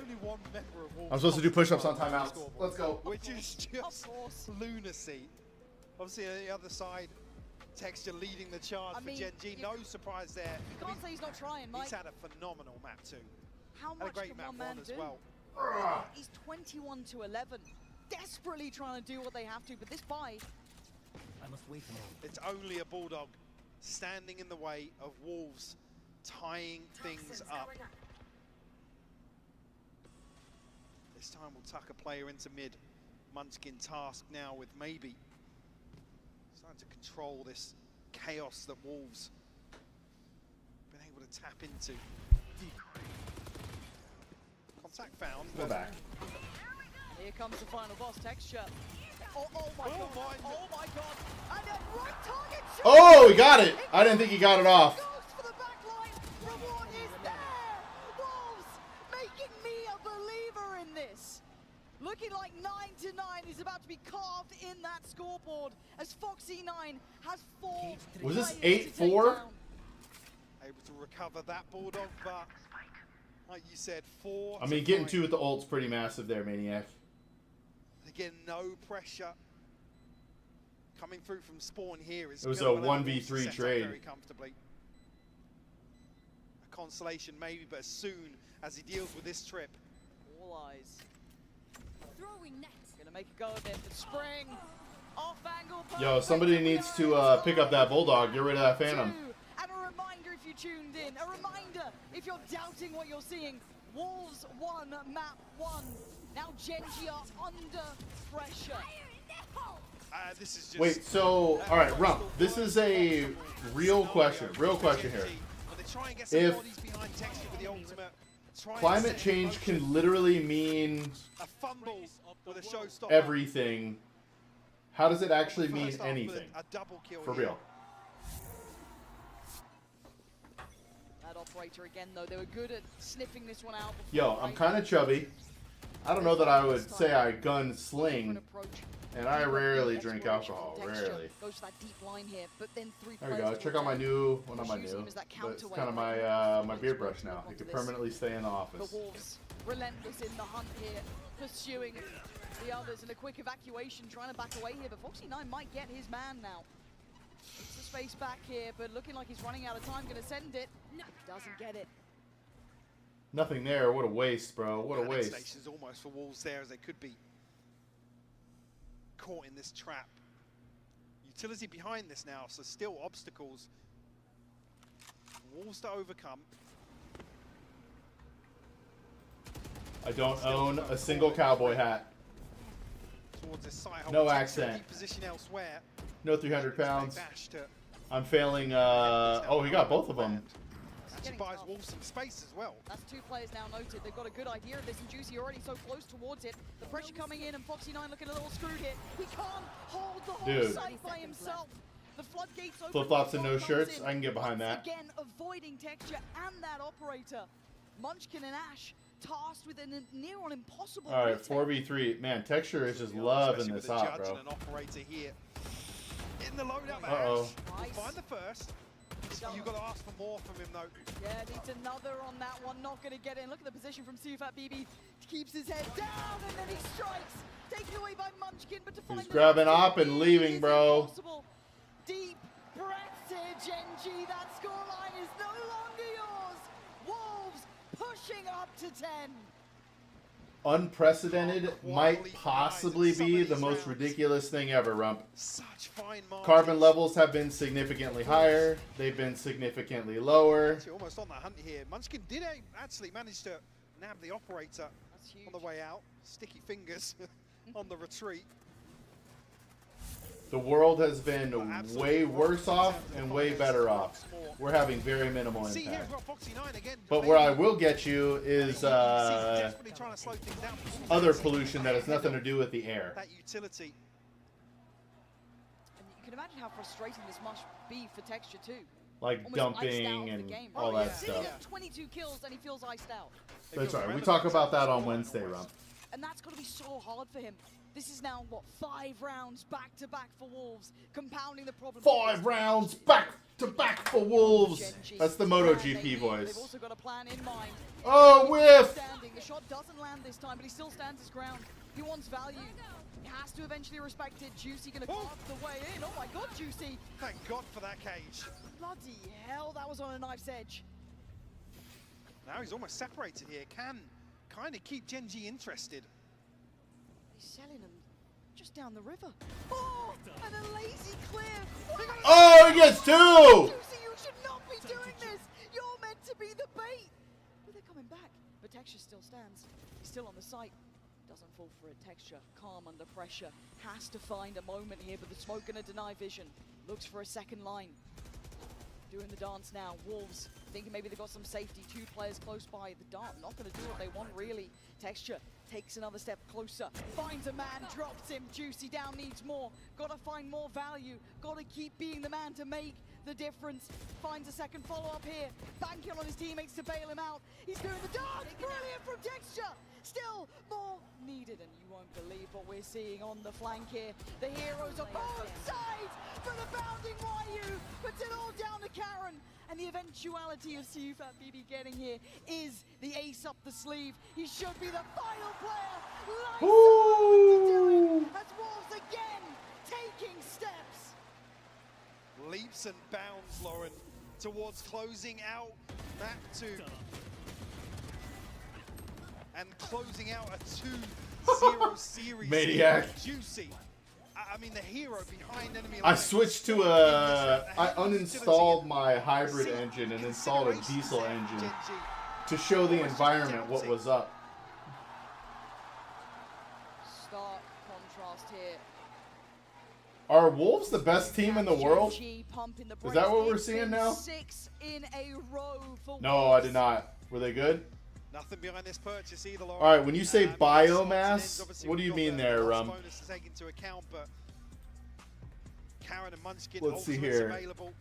Speaker 3: I'm supposed to do push-ups on timeouts. Let's go.
Speaker 7: Which is just lunacy. Obviously, on the other side, Texture leading the charge for Gen G. No surprise there.
Speaker 6: You can't say he's not trying, Mike.
Speaker 7: He's had a phenomenal map too.
Speaker 6: How much
Speaker 7: and a great
Speaker 6: can
Speaker 7: map
Speaker 6: one man
Speaker 7: as
Speaker 6: do?
Speaker 7: well.
Speaker 6: He's 21 to 11, desperately trying to do what they have to, but this buy.
Speaker 16: I must wait a moment.
Speaker 7: It's only a Bulldog standing in the way of Wolves tying things up. This time we'll tuck a player into mid. Munchkin tasked now with maybe starting to control this chaos that Wolves been able to tap into. Contact found.
Speaker 3: We're back.
Speaker 6: Here comes the final boss, Texture. Oh my god. Oh my god. And then right target.
Speaker 3: Oh, he got it. I didn't think he got it off.
Speaker 6: Goes for the back line. Reward is there. Wolves making me a believer in this. Looking like 9-9 is about to be carved in that scoreboard as Foxy9 has 4.
Speaker 3: Was this
Speaker 6: players to take
Speaker 3: 8-4?
Speaker 6: down.
Speaker 7: Able to recover that Bulldog, but like you said, 4.
Speaker 3: I mean, getting 2 with the ult's pretty massive there, Maniac.
Speaker 7: Again, no pressure coming through from spawn here. Is
Speaker 3: It was
Speaker 7: gonna
Speaker 3: a
Speaker 7: allow Wolves to
Speaker 3: 1v3
Speaker 7: set up
Speaker 3: trade.
Speaker 7: very comfortably. A consolation maybe, but as soon as he deals with this trip,
Speaker 6: All eyes.
Speaker 8: Throwing net.
Speaker 6: Gonna make a go of it, but Spring off angle.
Speaker 3: Yo, somebody needs to pick up that Bulldog. Get rid of that Phantom.
Speaker 6: And a reminder if you tuned in, a reminder if you're doubting what you're seeing. Wolves won map 1. Now Gen G are under pressure.
Speaker 7: this is just...
Speaker 3: Wait, so, alright, Rump, this is a real question here. If climate change can literally mean everything, how does it actually mean anything? For real.
Speaker 6: That operator again, though, they were good at sniffing this one out.
Speaker 3: Yo, I'm kind of chubby. I don't know that I would say I gun sling, and I rarely drink alcohol, rarely.
Speaker 6: Goes for that deep line here, but then 3
Speaker 3: There we go. Check out my new, well, not my new, but it's kind of my my beard brush now. It can permanently stay in the office.
Speaker 6: The Wolves relentless in the hunt here, pursuing the others in a quick evacuation, trying to back away here, but Foxy9 might get his man now. It's the space back here, but looking like he's running out of time, gonna send it. No, doesn't get it.
Speaker 3: Nothing there. What a waste, bro. What a waste.
Speaker 7: Stations almost for Wolves there, as they could be caught in this trap. Utility behind this now, so still obstacles. Wolves to overcome.
Speaker 3: I don't own a single cowboy hat.
Speaker 7: Towards this site,
Speaker 3: No accent.
Speaker 7: position elsewhere.
Speaker 3: No 300 pounds. I'm failing. Oh, he got both of them.
Speaker 7: Actually buys Wolves some space as well.
Speaker 6: That's 2 players now noted. They've got a good idea of this, and Juicy already so close towards it. The pressure coming in, and Foxy9 looking a little screwed here. He can't hold the whole site by himself. The floodgates open.
Speaker 3: Flip-flops and no shirts. I can get behind that.
Speaker 6: Again, avoiding Texture and that operator. Munchkin and Ash tasked with a near on impossible.
Speaker 3: All right, 4v3. Man, Texture is just loving this out, bro.
Speaker 7: An operator here in the loadout.
Speaker 3: Uh-oh.
Speaker 7: We'll find the first. You've got to ask for more from him, though.
Speaker 6: Yeah, needs another on that one. Not going to get in. Look at the position from Sufat BB. Keeps his head down, and then he strikes. Taken away by Munchkin, but to find
Speaker 3: He's grabbing op and leaving, bro.
Speaker 6: Impossible. Deep breaths here, Gen G. That scoreline is no longer yours. Wolves pushing up to 10.
Speaker 3: Unprecedented might possibly be the most ridiculous thing ever, Rump.
Speaker 7: Such fine margins.
Speaker 3: Carbon levels have been significantly higher. They've been significantly lower.
Speaker 7: Actually, almost on that hunt here. Munchkin did actually manage to nab the operator on the way out. Sticky fingers on the retreat.
Speaker 3: The world has been way worse off and way better off. We're having very minimal impact. But where I will get you is other pollution that has nothing to do with the air.
Speaker 7: That utility.
Speaker 6: And you can imagine how frustrating this must be for Texture too.
Speaker 3: Like
Speaker 6: Almost
Speaker 3: dumping and all that
Speaker 6: Sitting
Speaker 3: stuff.
Speaker 6: at 22 kills and he feels iced out.
Speaker 3: That's right. We talk about that on Wednesday, Rump.
Speaker 6: And that's got to be so hard for him. This is now, what, 5 rounds back-to-back for Wolves, compounding the problem.
Speaker 3: 5 rounds back-to-back for Wolves. That's the MotoGP
Speaker 6: They've
Speaker 3: voice.
Speaker 6: also got a plan in mind.
Speaker 3: Oh, whiff!
Speaker 6: The shot doesn't land this time, but he still stands his ground. He wants value. He has to eventually respect it. Juicy gonna carve the way in. Oh my god, Juicy!
Speaker 7: Thank God for that cage.
Speaker 6: Bloody hell, that was on a knife's edge.
Speaker 7: Now he's almost separated here. Can kind of keep GENG interested.
Speaker 6: He's selling him just down the river. Oh, and a lazy clear.
Speaker 3: Oh, he gets 2!
Speaker 6: Juicy, you should not be doing this. You're meant to be the bait. But they're coming back. But Texture still stands. He's still on the site. Doesn't fall for it. Texture, calm under pressure. Has to find a moment here, but the smoke gonna deny vision. Looks for a second line. Doing the dance now. Wolves thinking maybe they've got some safety. 2 players close by. The dart not gonna do what they want really. Texture takes another step closer. Finds a man, drops him. Juicy down, needs more. Gotta find more value. Gotta keep being the man to make the difference. Finds a second follow-up here. Banking on his teammates to bail him out. He's doing the dance. Brilliant from Texture. Still more needed, and you won't believe what we're seeing on the flank here. The heroes are both sides for the bounding YU, puts it all down to Karen. And the eventuality of Siufat BB getting here is the ace up the sleeve. He should be the final player. Ooh. As Wolves again taking steps.
Speaker 7: Leaps and bounds, Lauren, towards closing out map 2. And closing out a 2-0 series.
Speaker 3: Maniac.
Speaker 7: Juicy. I mean, the hero behind enemy
Speaker 3: I
Speaker 7: lines.
Speaker 3: switched to I uninstalled my hybrid engine and installed a diesel engine to show the environment what was up.
Speaker 6: Stark contrast here.
Speaker 3: Are Wolves the best team in the world? Is that what we're seeing now?
Speaker 6: 6 in a row for
Speaker 3: No, I did not. Were they good?
Speaker 7: Nothing behind this purchase either, Lauren.
Speaker 3: All right, when you say biomass, what do you mean there, Rum?
Speaker 7: Bonus to take into account, but Karen and Munchkin,
Speaker 3: Let's see
Speaker 7: ultimates
Speaker 3: here.
Speaker 7: available.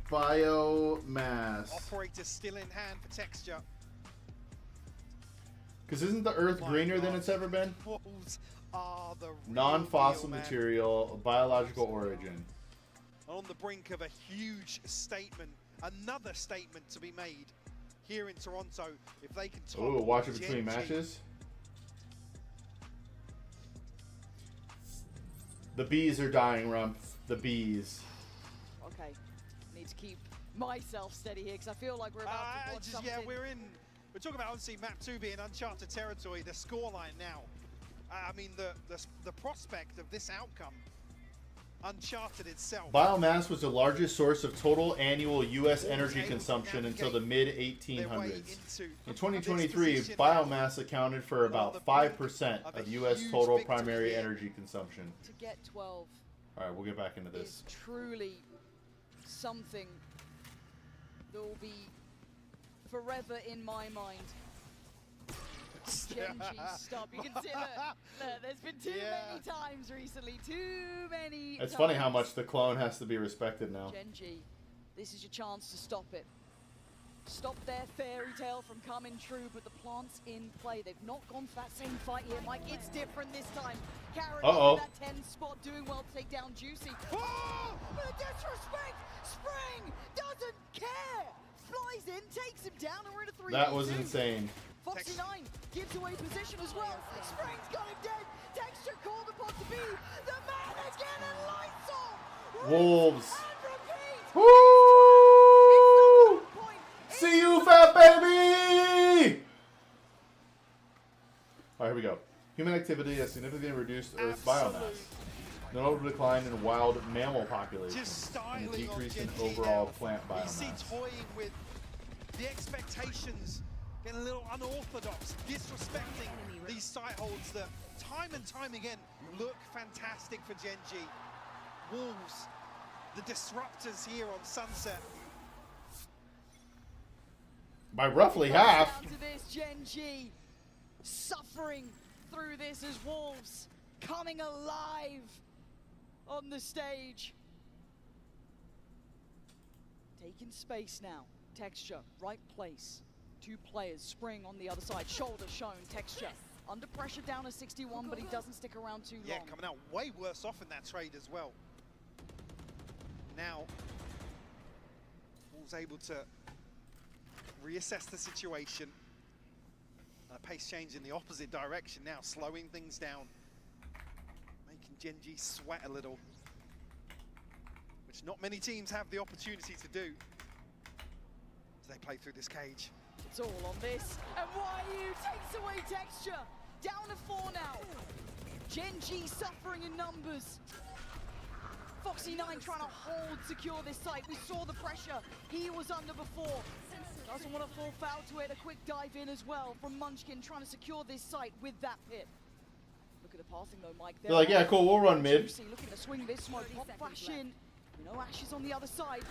Speaker 3: Biomass.
Speaker 7: Operator still in hand for Texture.
Speaker 3: Because isn't the Earth greener than it's ever been?
Speaker 7: Wolves are the
Speaker 3: Non-fossil
Speaker 7: real man.
Speaker 3: material, biological origin.
Speaker 7: On the brink of a huge statement, another statement to be made here in Toronto. If they can top
Speaker 3: Ooh, watch it
Speaker 7: GENG.
Speaker 3: between matches. The bees are dying, Rump. The bees.
Speaker 6: Okay, need to keep myself steady here because I feel like we're about to watch something.
Speaker 7: Yeah, we're talking about obviously map 2 being uncharted territory. The scoreline now. I mean, the prospect of this outcome. Uncharted itself.
Speaker 3: Biomass was the largest source of total annual U.S. energy consumption until the mid-1800s. In 2023, biomass accounted for about 5% of U.S. total primary energy consumption.
Speaker 6: To get 12.
Speaker 3: All right, we'll get back into this.
Speaker 6: Is truly something that will be forever in my mind. GENG stop. You can see look, there's been too many times recently. Too many
Speaker 3: It's
Speaker 6: times.
Speaker 3: funny how much the clone has to be respected now.
Speaker 6: GENG, this is your chance to stop it. Stop their fairy tale from coming true, but the plant's in play. They've not gone for that same fight here, Mike. It's different this time. Karen in that 10 spot, doing well to take down Juicy. Oh, the disrespect! Spring doesn't care! Flies in, takes him down, and we're in a 3v2.
Speaker 3: That was insane.
Speaker 6: Foxy 9 gives away position as well. Spring's got him dead. Texture called upon to be the man again, and lights off.
Speaker 3: Wolves.
Speaker 6: And
Speaker 3: Woo! See you, fat baby! All right, here we go. Human activity has significantly reduced Earth's biomass. Notable decline in wild mammal populations and a decrease in overall plant
Speaker 7: You
Speaker 3: biomass.
Speaker 7: see toying with the expectations, getting a little unorthodox, disrespecting these site holds that time and time again look fantastic for GENG. Wolves, the disruptors here on Sunset.
Speaker 3: By roughly half.
Speaker 6: Down to this, GENG suffering through this as Wolves coming alive on the stage. Taking space now. Texture, right place. 2 players, Spring on the other side. Shoulder shown, Texture Under pressure down to 61, but he doesn't stick around too long.
Speaker 7: Yeah, coming out way worse off in that trade as well. Now, WOL's able to reassess the situation. Pace change in the opposite direction now, slowing things down, making GENG sweat a little, which not many teams have the opportunity to do as they play through this cage.
Speaker 6: It's all on this, and YU takes away texture. Down to 4 now. GENG suffering in numbers. Foxy9 trying to hold secure this site. We saw the pressure he was under before. Doesn't want to fall foul to it. A quick dive in as well from Munchkin, trying to secure this site with that pit. Look at the passing though, Mike.
Speaker 3: They're like, yeah, cool, we'll run mid.
Speaker 6: Looking to swing this smoke, pop flash in. You know, Ash is on the other side.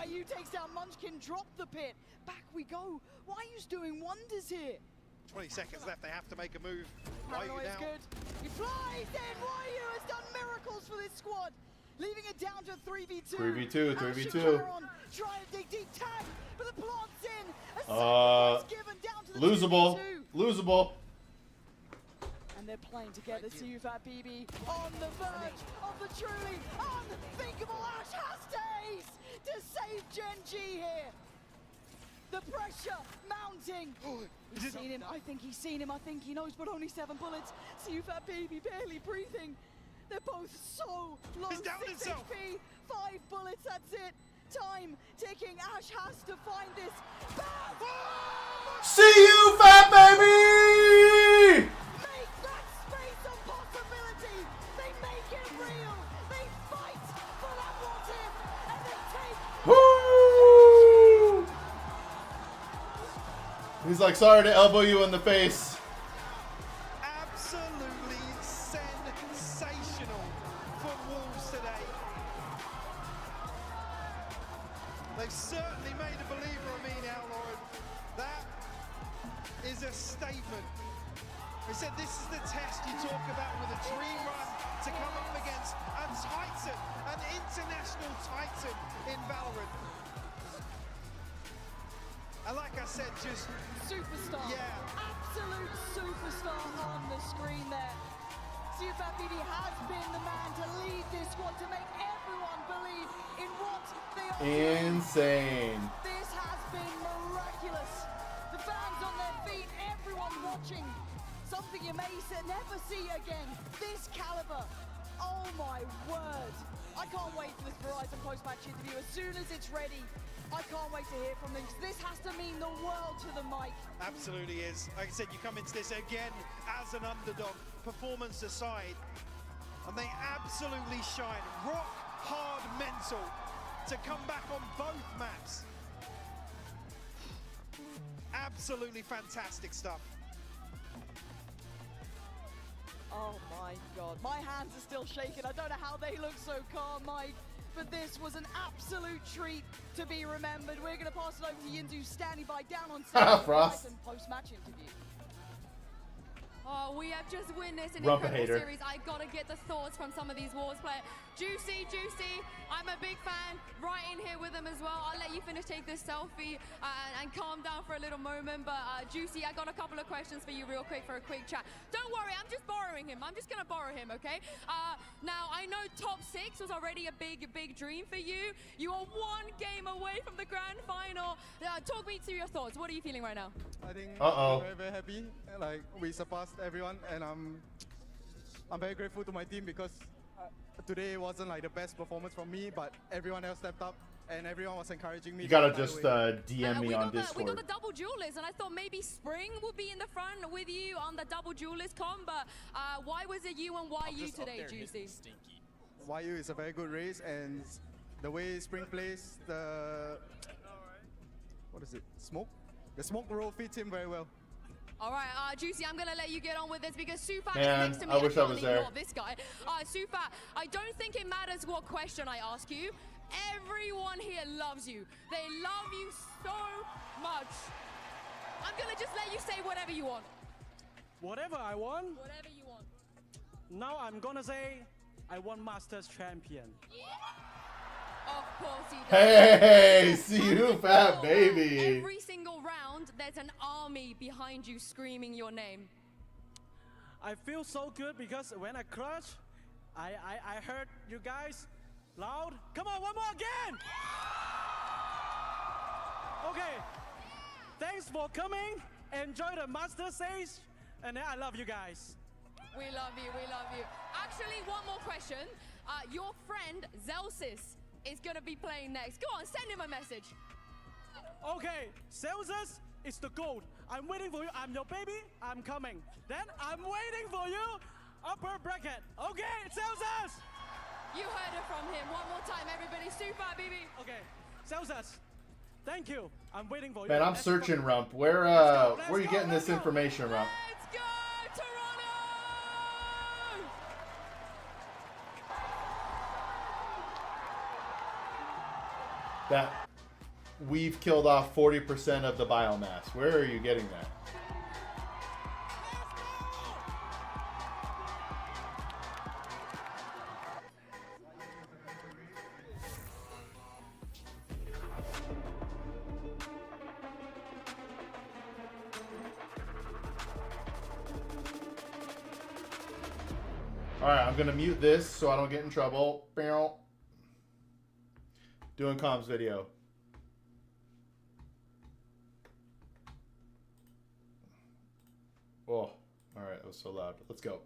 Speaker 6: YU takes down Munchkin, drop the pit. Back we go. YU's doing wonders here.
Speaker 7: 20 seconds left, they have to make a move.
Speaker 6: Paranoia is good. He flies in. YU has done miracles for this squad, leaving it down to 3v2.
Speaker 3: 3v2, 3v2.
Speaker 6: Trying to dig deep tag, but the plant's in. Given down to the
Speaker 3: Losable.
Speaker 6: 2v2.
Speaker 3: Losable.
Speaker 6: And they're playing together. CUFAT BB on the verge of the truly unthinkable. Ash has to ace to save GENG here. The pressure mounting. He's seen him. I think he's seen him. I think he knows, but only 7 bullets. CUFAT BB barely breathing. They're both so low.
Speaker 7: He's down
Speaker 6: 6
Speaker 7: himself.
Speaker 6: HP, 5 bullets, that's it. Time ticking. Ash has to find this.
Speaker 3: See you, fat baby!
Speaker 6: Make that space a possibility. They make it real. They fight for that what if, and they take.
Speaker 3: Woo! He's like, sorry to elbow you in the face.
Speaker 7: Absolutely sensational for Wolves today. They've certainly made a believer of me now, Lauren. That is a statement. They said this is the test you talk about with a dream run to come up against a titan, an international titan in VALORANT. And like I said, just
Speaker 6: Superstar.
Speaker 7: Yeah.
Speaker 6: Absolute superstar on the screen there. CUFAT BB has been the man to lead this squad, to make everyone believe in what they are doing.
Speaker 3: Insane.
Speaker 6: This has been miraculous. The fans on their feet, everyone watching. Something you may never see again. This caliber. Oh my word. I can't wait for this Verizon post-match interview. As soon as it's ready, I can't wait to hear from them. This has to mean the world to them, Mike.
Speaker 7: absolutely is. Like I said, you come into this again as an underdog, performance aside, and they absolutely shine. Rock hard mental to come back on both maps. Absolutely fantastic stuff.
Speaker 6: Oh my God, my hands are still shaking. I don't know how they look so calm, Mike, but this was an absolute treat to be remembered. We're going to pass it over to Yinzu, standing by down on set and post-match interview.
Speaker 8: Oh, we have just witnessed an
Speaker 3: Rump
Speaker 8: incredible
Speaker 3: hater.
Speaker 8: series. I gotta get the thoughts from some of these Wolves players. Juicy, I'm a big fan. Right in here with them as well. I'll let you finish, take this selfie and calm down for a little moment. But Juicy, I got a couple of questions for you real quick for a quick chat. Don't worry, I'm just borrowing him. I'm just gonna borrow him, okay? Now, I know top 6 was already a big dream for you. You are 1 game away from the grand final. Talk me through your thoughts. What are you feeling right now?
Speaker 17: I think
Speaker 3: Uh-oh.
Speaker 17: I'm very happy. Like, we surpassed everyone, and I'm very grateful to my team because today wasn't like the best performance from me, but everyone else stepped up and everyone was encouraging me.
Speaker 3: You gotta just DM me on
Speaker 8: We
Speaker 3: Discord.
Speaker 8: got the double duelist, and I thought maybe Spring would be in the front with you on the double duelist comp, but why was it you and why you today, Juicy?
Speaker 17: YU is a very good race, and the way Spring plays, what is it, smoke? The smoke roll fits him very well.
Speaker 8: All right, Juicy, I'm going to let you get on with this because Sufat
Speaker 3: Man,
Speaker 8: is next to me.
Speaker 3: I wish I
Speaker 8: can't
Speaker 3: was
Speaker 8: leave
Speaker 3: there.
Speaker 8: off this guy. Sufat, I don't think it matters what question I ask you. Everyone here loves you. They love you so much. I'm going to just let you say whatever you want.
Speaker 11: Whatever I want?
Speaker 8: Whatever you want.
Speaker 11: Now I'm gonna say, I want Masters Champion.
Speaker 8: Of course he does.
Speaker 3: Hey, see you, fat baby.
Speaker 8: Every single round, there's an army behind you screaming your name.
Speaker 11: I feel so good because when I crush, I heard you guys loud. Come on, one more again. Okay, thanks for coming. Enjoy the master stage, and I love you guys.
Speaker 8: We love you, we love you. Actually, one more question. Your friend, Zelsis, is gonna be playing next. Go on, send him a message.
Speaker 11: Okay, Celsius is the gold. I'm waiting for you. I'm your baby. I'm coming. Then I'm waiting for you. Upper bracket. Okay, Celsius.
Speaker 8: You heard it from him. One more time, everybody. Super, baby.
Speaker 11: Okay, Celsius. Thank you. I'm waiting for you.
Speaker 3: Man, I'm searching, Rump. Where are you getting this information, Rump?
Speaker 8: Let's go, Toronto!
Speaker 3: That we've killed off 40% of the biomass. Where are you getting that? Alright, I'm gonna mute this so I don't get in trouble. Doing comms video. Oh, alright, that was so loud. Let's go.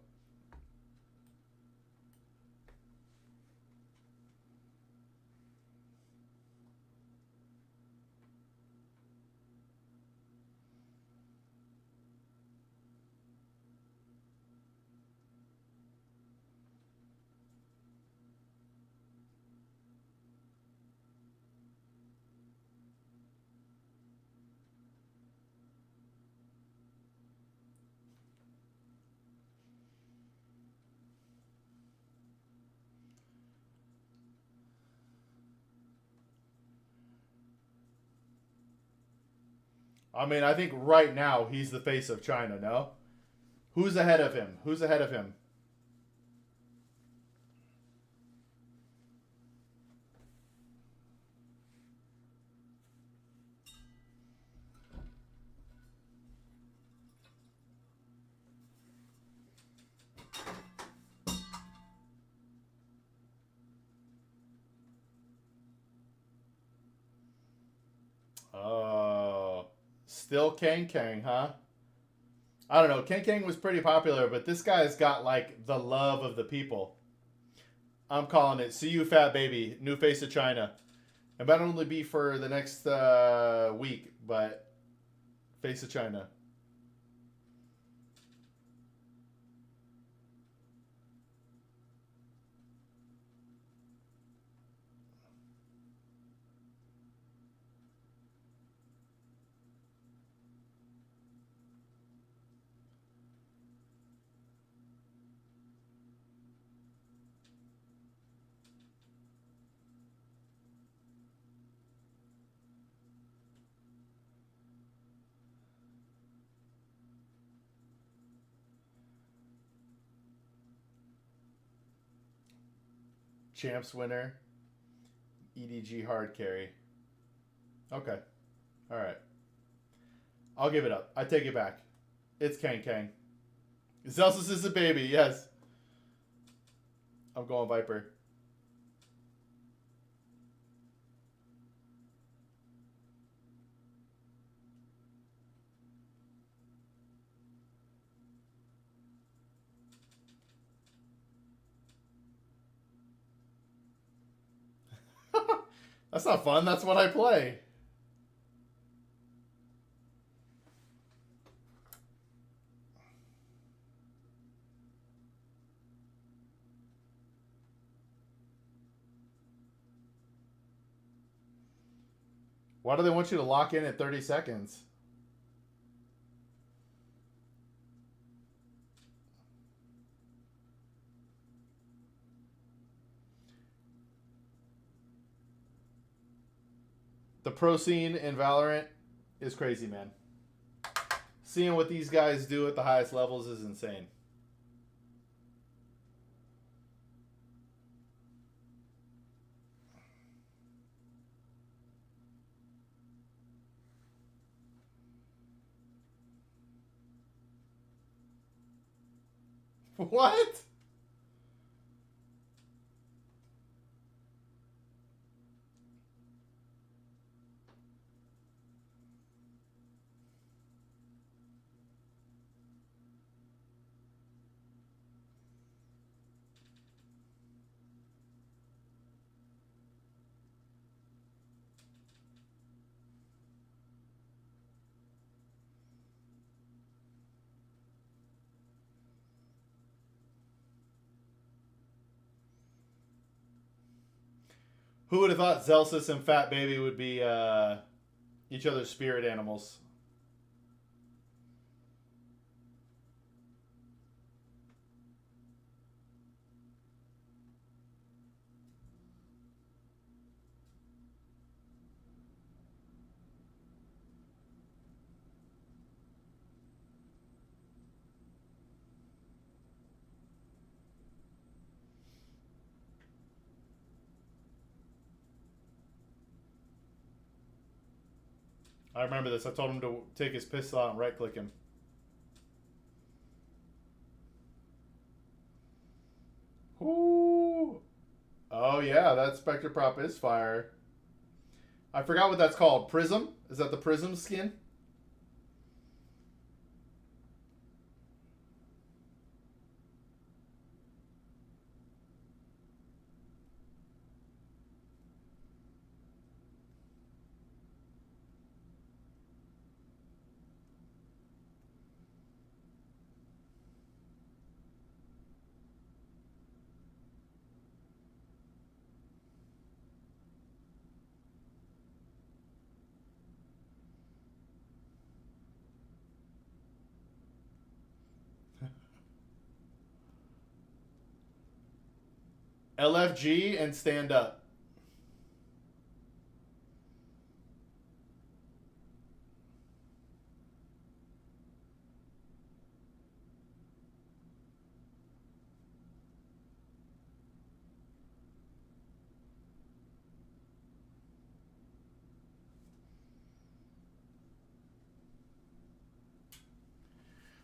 Speaker 3: I mean, I think right now he's the face of China, no? Who's ahead of him? Who's ahead of him? Still Kang Kang, huh? I don't know. Kang Kang was pretty popular, but this guy's got, like, the love of the people. I'm calling it. See you, fat baby. New face of China. It might only be for the next week, but face of China. Champs winner. EDG hard carry. Okay. Alright. I'll give it up. I take it back. It's Kang Kang. Celsius is a baby, yes. I'm going Viper. That's not fun. That's what I play. Why do they want you to lock in at 30 seconds? The pro scene in Valorant is crazy, man. Seeing what these guys do at the highest levels is insane. What? Who would have thought Zelsis and Fat Baby would be each other's spirit animals? I remember this. I told him to take his pistol out and right-click him. Ooh. Oh, yeah. That Spectre prop is fire. I forgot what that's called. Prism? Is that the Prism skin? LFG and stand up.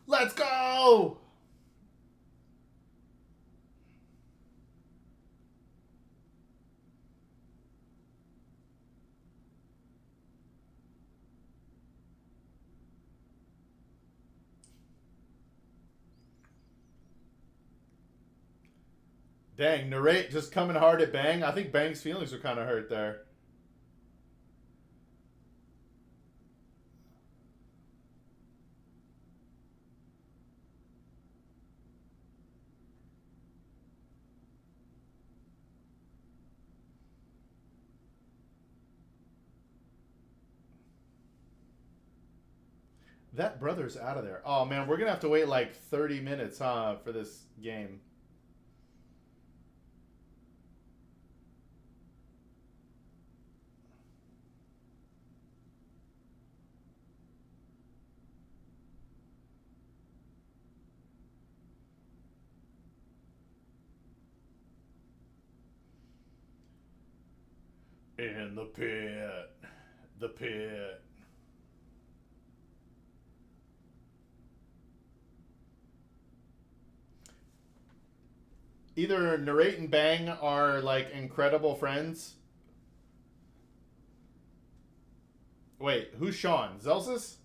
Speaker 3: Let's go! Dang, narrate just coming hard at Bang. I think Bang's feelings are kind of hurt there. That brother's out of there. Oh, man, we're going to have to wait like 30 minutes, huh, for this game. In the pit. The pit. Either Narrate and Bang are like incredible friends. Wait, who's Sean? Zelsis?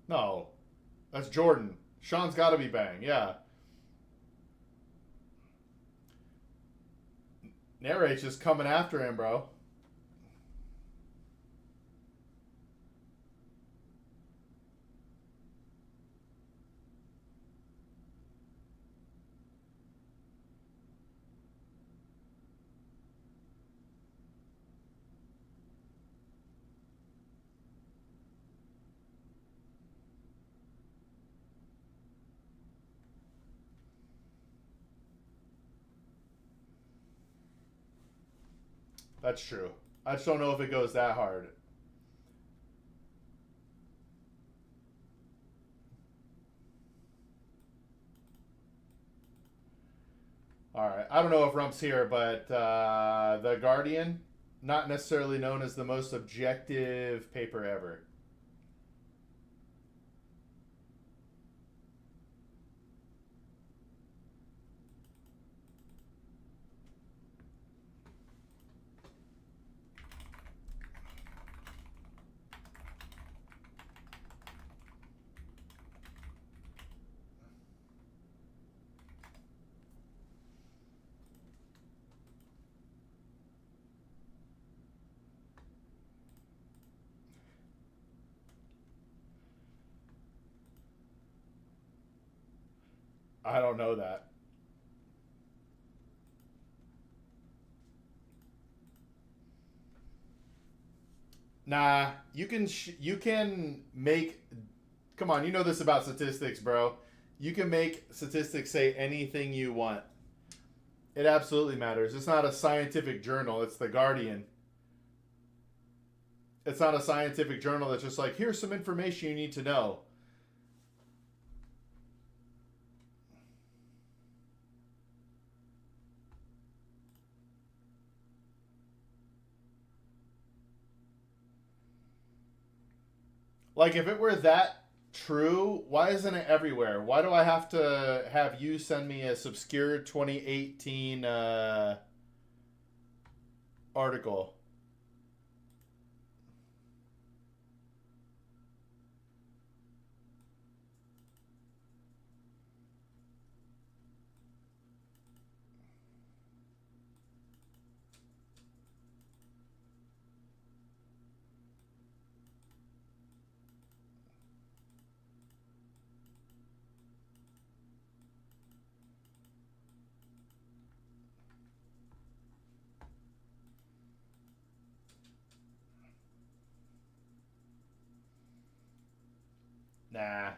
Speaker 3: No. That's Jordan. Sean's gotta be Bang, yeah. Narrate's just coming after him, bro. That's true. I just don't know if it goes that hard. Alright, I don't know if Rump's here, but The Guardian, not necessarily known as the most objective paper ever. I don't know that. Nah, you can make. Come on, you know this about statistics, bro. You can make statistics say anything you want. It absolutely matters. It's not a scientific journal. It's The Guardian. It's not a scientific journal that's just like, here's some information you need to know. Like, if it were that true, why isn't it everywhere? Why do I have to have you send me a obscure 2018 article? Nah.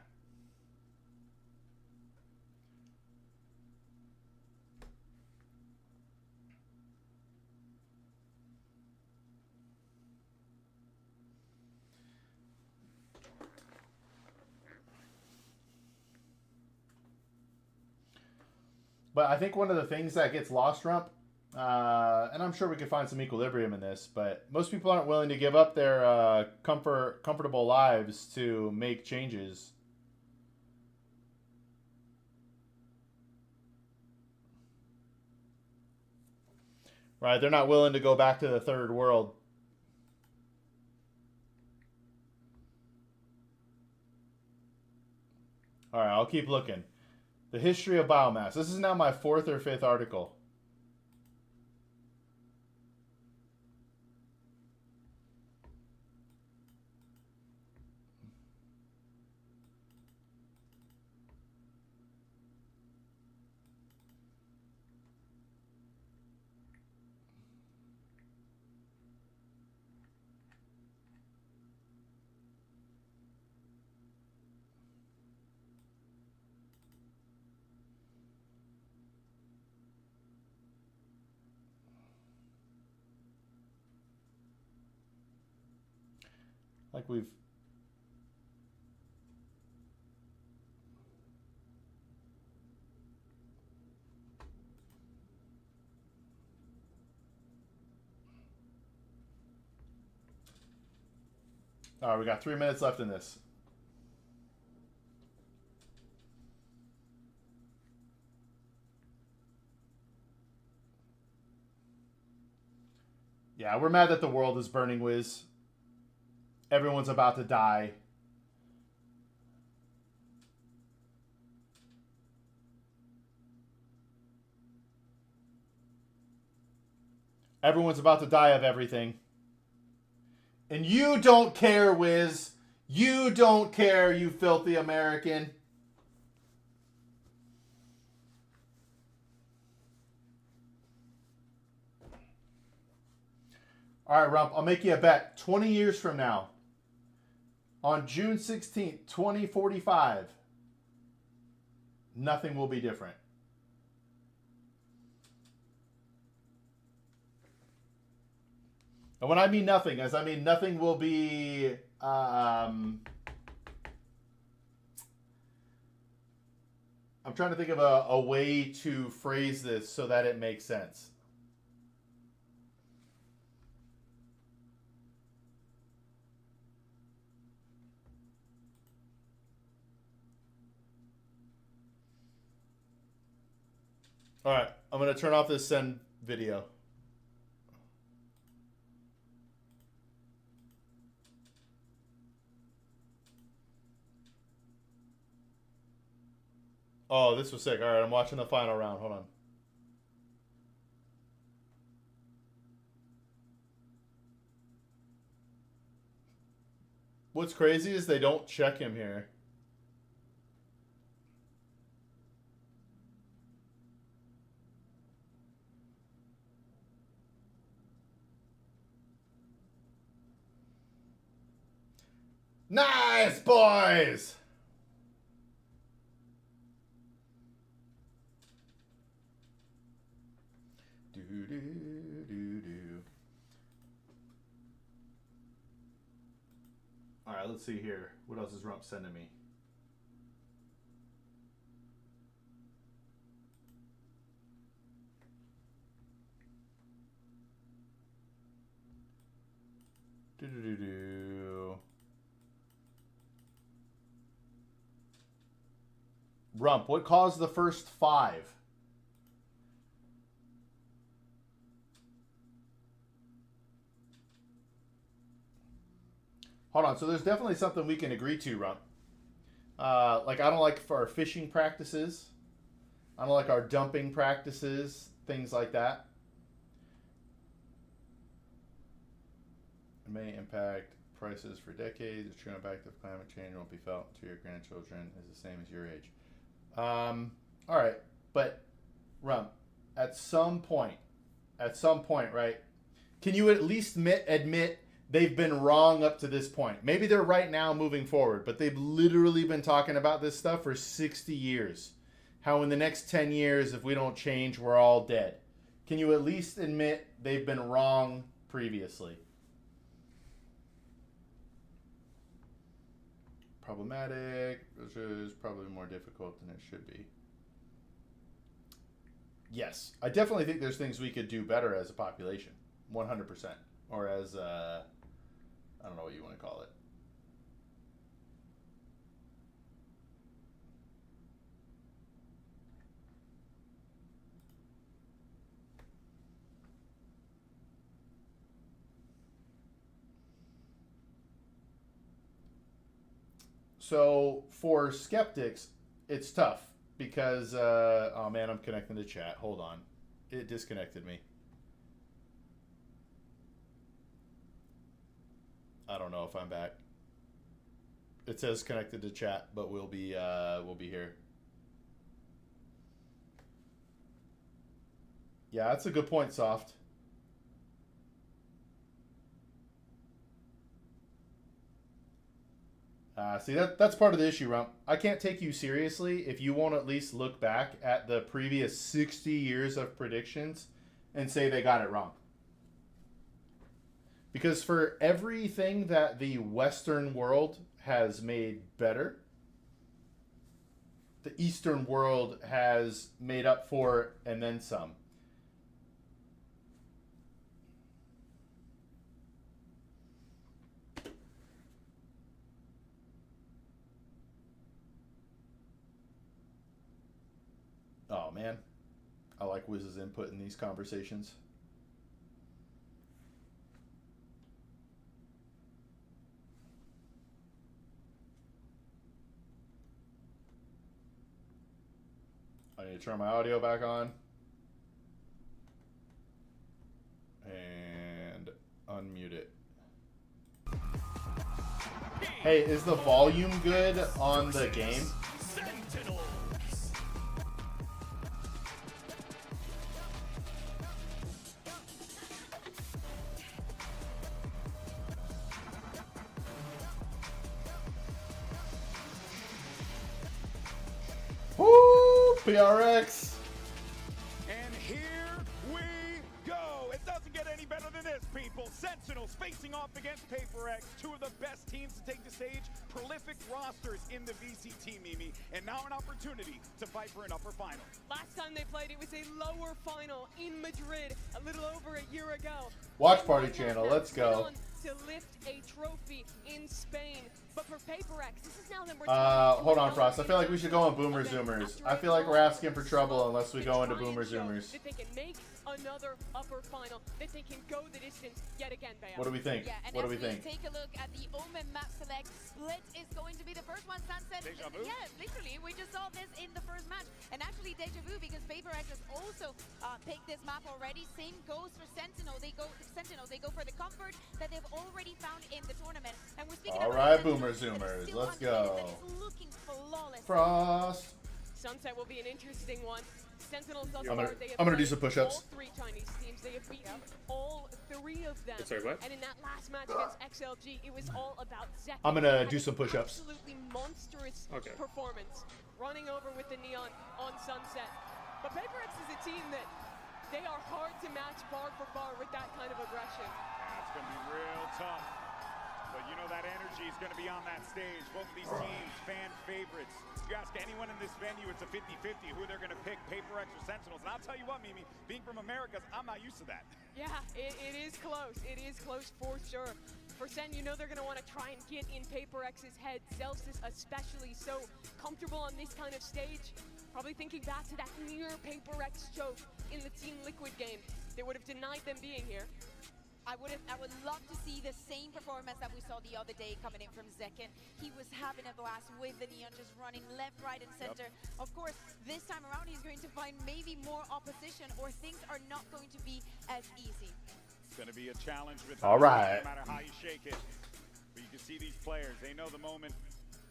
Speaker 3: But I think one of the things that gets lost, Rump, and I'm sure we could find some equilibrium in this, but most people aren't willing to give up their comfortable lives to make changes. Right? They're not willing to go back to the third world. All right, I'll keep looking. The history of biomass. This is now my 4th or 5th article. Like we've... All right, we got 3 minutes left in this. Yeah, we're mad that the world is burning, Wiz. Everyone's about to die. Everyone's about to die of everything. And you don't care, Wiz. You don't care, you filthy American. All right, Rump, I'll make you a bet. 20 years from now, on June 16th, 2045, nothing will be different. And when I mean nothing, as I mean nothing will be... I'm trying to think of a way to phrase this so that it makes sense. All right, I'm going to turn off this SEN video. Oh, this was sick. All right, I'm watching the final round. Hold on. What's crazy is they don't check him here. Nice, boys! All right, let's see here. What else is Rump sending me? Rump, what caused the first 5? Hold on, so there's definitely something we can agree to, Rump. Like, I don't like for our fishing practices. I don't like our dumping practices, things like that. It may impact prices for decades. The true impact of climate change won't be felt until your grandchildren is the same as your age. All right, but Rump, at some point, right? Can you at least admit they've been wrong up to this point? Maybe they're right now moving forward, but they've literally been talking about this stuff for 60 years. How in the next 10 years, if we don't change, we're all dead. Can you at least admit they've been wrong previously? Problematic, which is probably more difficult than it should be. Yes, I definitely think there's things we could do better as a population, 100%, or as I don't know what you want to call it. So for skeptics, it's tough because, oh man, I'm connecting to chat. Hold on. It disconnected me. I don't know if I'm back. It says connected to chat, but we'll be here. Yeah, that's a good point, Soft. See, that's part of the issue, Rump. I can't take you seriously if you won't at least look back at the previous 60 years of predictions and say they got it wrong. Because for everything that the Western world has made better, the Eastern world has made up for and then some. Oh man, I like Wiz's input in these conversations. I need to turn my audio back on and unmute it. Hey, is the volume good on the game? PRX.
Speaker 4: And here we go. It doesn't get any better than this, people. Sentinels facing off against PRX, two of the best teams to take the stage. Prolific rosters in the VCT, Mimi. And now an opportunity to fight for an upper final.
Speaker 5: Last time they played, it was a lower final in Madrid a little over a year ago.
Speaker 3: Watch Party Channel, let's go.
Speaker 5: To lift a trophy in Spain. But for PRX, this is now number
Speaker 3: hold on, Frost. I feel like we should go on Boomer Zoomers. I feel like we're asking for trouble unless we go into Boomer Zoomers.
Speaker 5: That they can make another upper final, that they can go the distance yet again, Bea.
Speaker 3: What do we think?
Speaker 2: Yeah, and
Speaker 3: what do we
Speaker 2: as
Speaker 3: think?
Speaker 2: Take a look at the Omen map select. Split is going to be the first one. Sunset. Yeah, literally, we just saw this in the first match. And actually, deja vu because PRX has also picked this map already. Same goes for Sentinel. They go for the comfort that they've already found in the tournament. And we're speaking
Speaker 3: All
Speaker 2: about
Speaker 3: right, Boomer Zoomers, let's go.
Speaker 2: looking flawless.
Speaker 3: Frost.
Speaker 5: Sunset will be an interesting one. Sentinels thus
Speaker 3: I'm
Speaker 5: far, they have
Speaker 3: gonna do
Speaker 5: played
Speaker 3: some push-ups.
Speaker 5: all 3 Chinese teams. They have beaten all 3 of them.
Speaker 18: Sorry, what?
Speaker 5: And in that last match against XLG, it was all about Zek.
Speaker 3: I'm gonna
Speaker 5: Had
Speaker 3: do
Speaker 5: an
Speaker 3: some push-ups.
Speaker 5: Absolutely monstrous
Speaker 18: Okay.
Speaker 5: performance, running over with the Neon on Sunset. But PRX is a team that they are hard to match bar for bar with that kind of aggression.
Speaker 4: Yeah, it's going to be real tough. But you know that energy is going to be on that stage. Both of these teams, fan favorites. If you ask anyone in this venue, it's a 50-50 who they're going to pick, PRX or Sentinels. And I'll tell you what, Mimi, being from America, I'm not used to that.
Speaker 5: Yeah, it is close. It is close for sure. For Sen, you know they're going to want to try and get in PRX's head. Celsius especially so comfortable on this kind of stage. Probably thinking back to that near PRX choke in the Team Liquid game. They would have denied them being here.
Speaker 2: I would love to see the same performance that we saw the other day coming in from Zekken. He was having a blast with the Neon, just running left, right, and center. Yep. Of course, this time around he's going to find maybe more opposition, or things are not going to be as easy.
Speaker 4: It's going to be a challenge with
Speaker 3: all right.
Speaker 4: No matter how you shake it. But you can see these players, they know the moment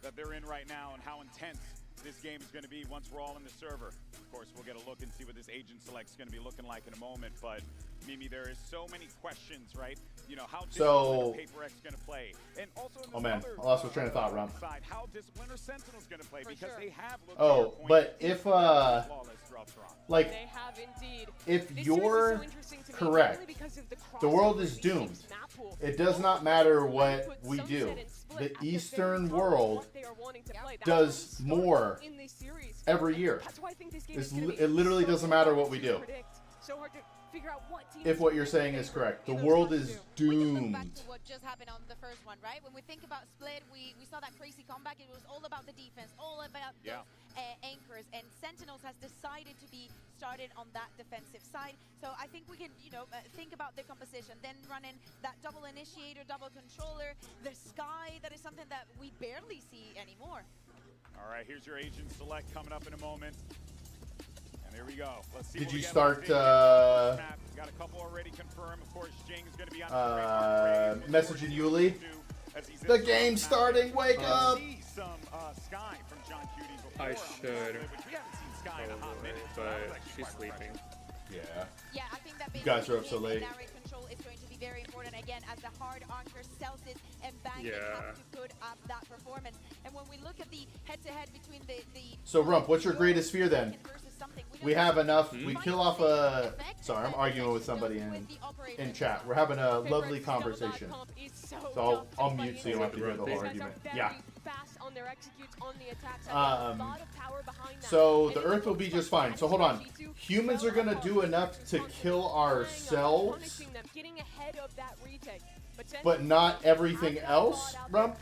Speaker 4: that they're in right now and how intense this game is going to be once we're all in the server. Of course, we'll get a look and see what this agent select is going to be looking like in a moment. But Mimi, there is so many questions, right? You know, how disciplined is PRX going to play? And also in this
Speaker 3: I lost my train of thought, Rum.
Speaker 4: side, how disciplined are Sentinels going to play?
Speaker 5: For
Speaker 4: because
Speaker 5: sure.
Speaker 4: they have looked
Speaker 3: but if like
Speaker 5: they have indeed.
Speaker 3: if
Speaker 5: This
Speaker 3: you're
Speaker 5: series is so interesting to me,
Speaker 3: correct,
Speaker 5: mainly because of
Speaker 3: the world
Speaker 5: crossover
Speaker 3: is
Speaker 5: between
Speaker 3: doomed.
Speaker 5: teams' map pool.
Speaker 3: It does not matter what we do. The Eastern world does more every year. It literally doesn't matter what we do. If what you're saying is correct, the world is doomed.
Speaker 2: Back to what just happened on the first one, right? When we think about Split, we saw that crazy comeback. It was all about the defense, all about those anchors, and Sentinels has decided to be started on that defensive side. So I think we can, think about the composition. Then running that double initiator, double controller, the Sky, that is something that we barely see anymore.
Speaker 4: All right, here's your agent select coming up in a moment. And there we go. Let's see.
Speaker 3: Did
Speaker 4: what
Speaker 3: you
Speaker 4: we get
Speaker 3: start?
Speaker 4: on the got a couple already confirmed. Of course, GENG is going to be on the
Speaker 3: messaging Yuli. The game's starting. Wake up!
Speaker 4: See some Sky from John Cutie before.
Speaker 18: I should.
Speaker 4: We haven't seen Sky in a hot minute,
Speaker 18: but she's sleeping.
Speaker 3: Yeah.
Speaker 2: Yeah, I think that
Speaker 3: you guys are up so late.
Speaker 2: direct control is going to be very important again as the hard anchor Celsius and Bang have to put up that performance. And when we look at the head-to-head between the
Speaker 3: So Rump, what's your greatest fear then? We have enough. We kill off a. Sorry, I'm arguing with somebody in chat. We're having a lovely conversation. So I'll mute so you don't have to hear the whole argument. Yeah. So the Earth will be just fine. So hold on. Humans are gonna do enough to kill ourselves, but not everything else, Rump?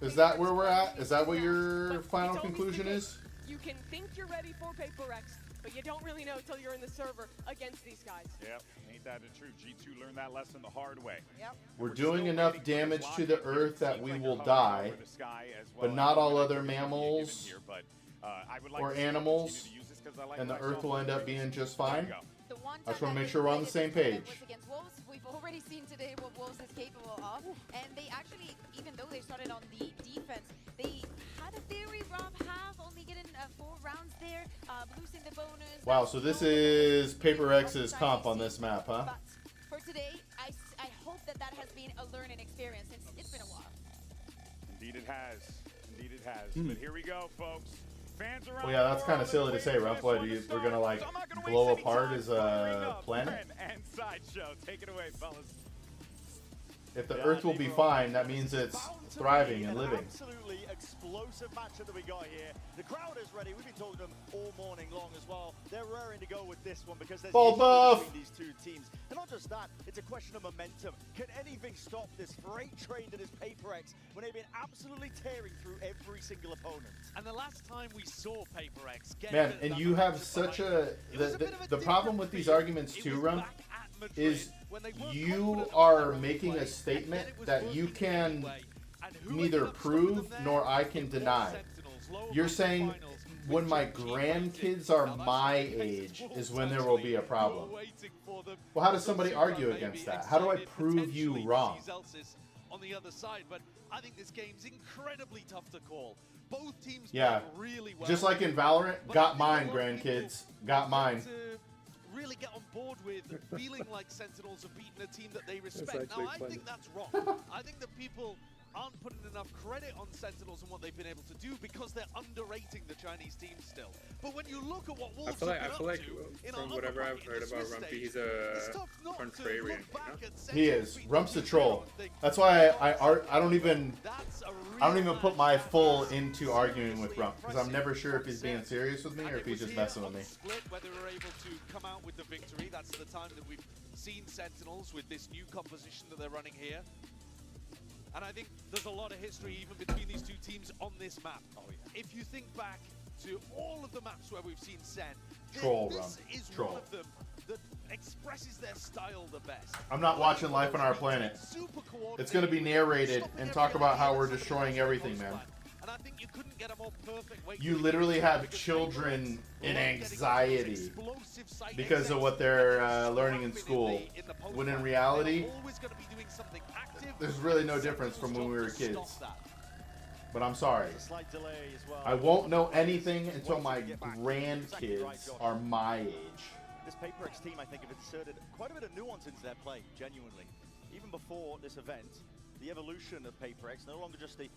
Speaker 3: Is that where we're at? Is that what your final conclusion is?
Speaker 5: You can think you're ready for PRX, but you don't really know until you're in the server against these guys.
Speaker 4: Yep, ain't that the truth? G2 learned that lesson the hard way.
Speaker 2: Yep.
Speaker 3: We're doing enough damage to the Earth that we will die, but not all other mammals or animals, and the Earth will end up being just fine. I just want to make sure we're on the same page.
Speaker 2: We've already seen today what Wolves is capable of, and they actually, even though they started on the defense, they had a very rough half, only getting 4 rounds there, losing the bonus.
Speaker 3: Wow, so this is PRX's comp on this map, huh?
Speaker 2: But for today, I hope that has been a learning experience. It's been a while.
Speaker 4: Indeed it has. Indeed it has. But here we go, folks. Fans around
Speaker 3: Well, yeah, that's kind of silly to say, Ruff. What, we're gonna like blow apart his planet?
Speaker 4: And Sideshow, take it away, fellas.
Speaker 3: If the Earth will be fine, that means it's thriving and living.
Speaker 19: Absolutely explosive matchup that we got here. The crowd is ready. We've been talking to them all morning long as well. They're raring to go with this one because there's
Speaker 3: buff
Speaker 19: between these two teams. And not just that, it's a question of momentum. Can anything stop this freight train that is PRX when they've been absolutely tearing through every single opponent?
Speaker 20: And the last time we saw PRX get
Speaker 3: Man, and you have such a the problem with these arguments too, Rum, is you are making a statement that you can neither prove nor I can deny. You're saying when my grandkids are my age is when there will be a problem. Well, how does somebody argue against that? How do I prove you wrong?
Speaker 20: On the other side, but I think this game's incredibly tough to call.
Speaker 7: Both teams
Speaker 3: Yeah,
Speaker 7: really well.
Speaker 3: just like in Valorant, got mine, grandkids, got mine.
Speaker 7: To really get on board with feeling like Sentinels have beaten a team that they respect. Now, I think that's wrong. I think that people aren't putting enough credit on Sentinels and what they've been able to do because they're underrating the Chinese team still. But when you look at what Wolves
Speaker 19: I feel like from whatever I've heard about Rumpy, he's a contrarian.
Speaker 3: He is. Rump's a troll. That's why I don't even put my full into arguing with Rump, because I'm never sure if he's being serious with me or if he's just messing with me.
Speaker 7: Whether we're able to come out with the victory, that's the time that we've seen Sentinels with this new composition that they're running here. And I think there's a lot of history even between these two teams on this map. If you think back to all of the maps where we've seen SEN, this is one of them that expresses their style the best.
Speaker 3: I'm not watching Life on Our Planet. It's going to be narrated and talk about how we're destroying everything, man.
Speaker 7: And I think you couldn't get a more perfect way.
Speaker 3: You literally have children in anxiety because of what they're learning in school, when in reality, there's really no difference from when we were kids. But I'm sorry. I won't know anything until my grandkids are my age.
Speaker 19: This PRX team, I think, have inserted quite a bit of nuance into their play, genuinely. Even before this event, the evolution of PRX, no longer just the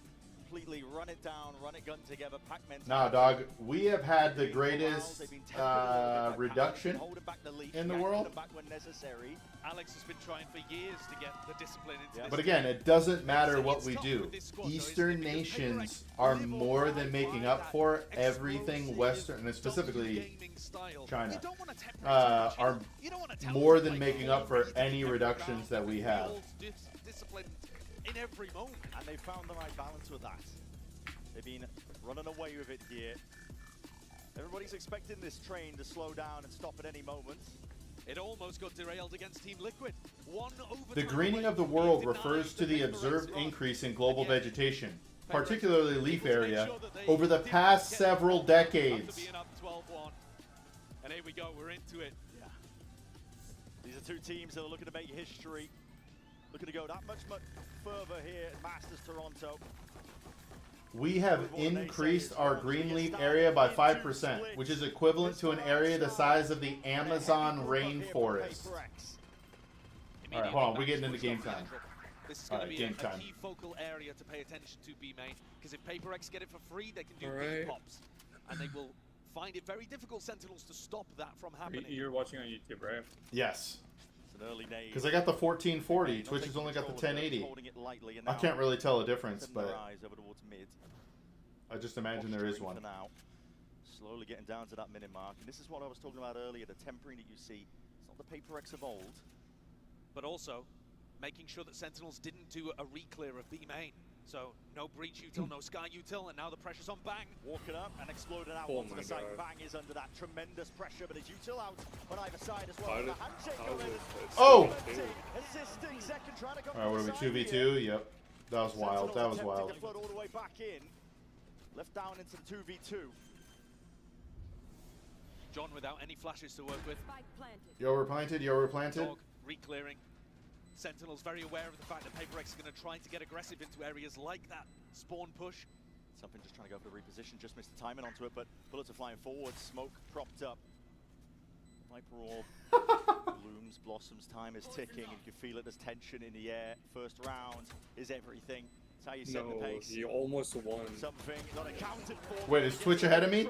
Speaker 19: completely run it down, run it gun together, pack mentality.
Speaker 3: Nah, dog, we have had the greatest reduction in the world.
Speaker 7: Alex has been trying for years to get the discipline into this.
Speaker 3: But again, it doesn't matter what we do. Eastern nations are more than making up for everything Western, and specifically China, are more than making up for any reductions that we have.
Speaker 19: In every moment, and they found the right balance with that. They've been running away with it here. Everybody's expecting this train to slow down and stop at any moment.
Speaker 7: It almost got derailed against Team Liquid.
Speaker 3: The greening of the world refers to the observed increase in global vegetation, particularly leaf area, over the past several decades.
Speaker 7: And here we go, we're into it.
Speaker 19: Yeah. These are two teams that are looking to make history. Looking to go that much further here at Masters Toronto.
Speaker 3: We have increased our green leaf area by 5%, which is equivalent to an area the size of the Amazon rainforest. Alright, hold on, we're getting into game time.
Speaker 7: This is going to be a key focal area to pay attention to, B-Main, because if PRX get it for free, they can do big pops. And they will find it very difficult, Sentinels, to stop that from happening.
Speaker 19: You're watching on YouTube, right?
Speaker 3: Yes.
Speaker 19: Early days.
Speaker 3: Because I got the 1440, Twitch has only got the 1080. I can't really tell a difference, but I just imagine there is one.
Speaker 19: Now. Slowly getting down to that minute mark, and this is what I was talking about earlier, the tempering that you see. It's not the PRX of old.
Speaker 7: But also, making sure that Sentinels didn't do a re-clear of B-Main. So, no breach util, no sky util, and now the pressure's on Bang.
Speaker 19: Walking up and exploding out onto the side. Bang is under that tremendous pressure, but his util out on either side as well. The handshake going.
Speaker 3: Oh!
Speaker 19: Assisting second, trying to come.
Speaker 3: Alright, what are we, 2v2? Yep. That was wild, that was wild.
Speaker 19: Flood all the way back in. Left down into the 2v2.
Speaker 7: John without any flashes to work with.
Speaker 3: Yo, we're planted, yo, we're planted.
Speaker 7: Dog re-clearing. Sentinels very aware of the fact that PRX is going to try to get aggressive into areas like that spawn push.
Speaker 19: Something just trying to go for the reposition, just missed the timing onto it, but bullets are flying forward, smoke propped up. Viper Orb blooms, blossoms, time is ticking, and you can feel it, there's tension in the air. First round is everything. It's how you set the pace. He almost won. Something not accounted for.
Speaker 3: Wait, is Twitch ahead of me?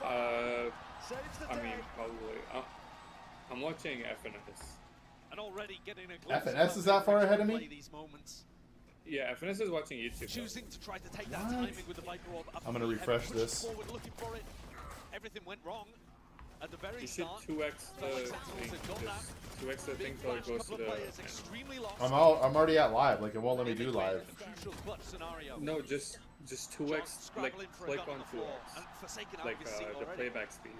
Speaker 19: I mean, probably. I'm watching FNS.
Speaker 7: And already getting a glimpse
Speaker 3: FNS is that far ahead of me?
Speaker 7: These moments.
Speaker 19: Yeah, FNS is watching YouTube.
Speaker 7: Choosing to try to take that timing with the Viper Orb.
Speaker 3: I'm gonna refresh this.
Speaker 7: Forward, looking for it. Everything went wrong at the very
Speaker 19: You should
Speaker 7: start.
Speaker 19: 2x the thing. 2x the thing till it goes to the.
Speaker 3: I'm already at live. Like it won't let me do live.
Speaker 19: No, just 2x. Like click on 2x. Like the playback speed.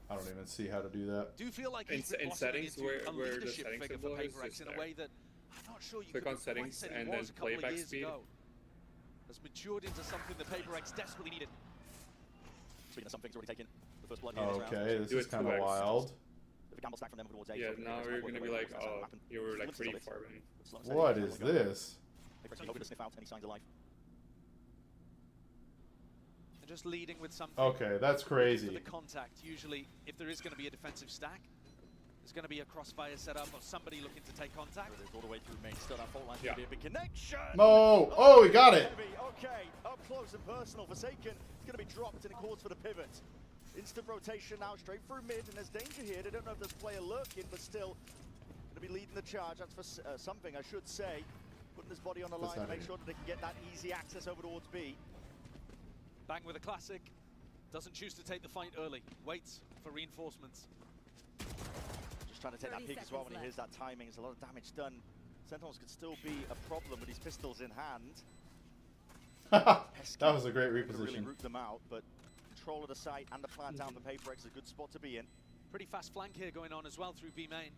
Speaker 3: I don't even see how to do that.
Speaker 7: Do you feel like
Speaker 19: in settings where the settings symbol is just
Speaker 7: in a way that I'm not sure you
Speaker 19: click on settings and then playback speed.
Speaker 7: Has matured into something that PRX desperately needed.
Speaker 19: Speaking of something's already taken the first blood.
Speaker 3: Okay, this is kind of wild.
Speaker 19: Yeah, now we're gonna be like, oh, you were like pretty far in.
Speaker 3: What is this?
Speaker 19: PRX hoping to sniff out any signs of life.
Speaker 20: And just leading with something.
Speaker 3: Okay, that's crazy.
Speaker 20: The contact. Usually, if there is going to be a defensive stack, there's going to be a crossfire set up or somebody looking to take contact.
Speaker 19: All the way through main. Still that fault line to be a big connection.
Speaker 3: No! Oh, he got it!
Speaker 19: Okay, up close and personal. Forsaken is going to be dropped and it calls for the pivot. Instant rotation now straight through mid, and there's danger here. They don't know if there's player lurking, but still going to be leading the charge. That's for something, I should say. Putting his body on the line to make sure that they can get that easy access over towards B.
Speaker 20: Bang with a classic. Doesn't choose to take the fight early. Waits for reinforcements.
Speaker 19: Just trying to take that peek as well when he hears that timing. There's a lot of damage done. Sentinels could still be a problem with his pistols in hand.
Speaker 3: That was a great reposition.
Speaker 19: Really root them out, but control of the site and the plant down for PRX is a good spot to be in.
Speaker 20: Pretty fast flank here going on as well through B main.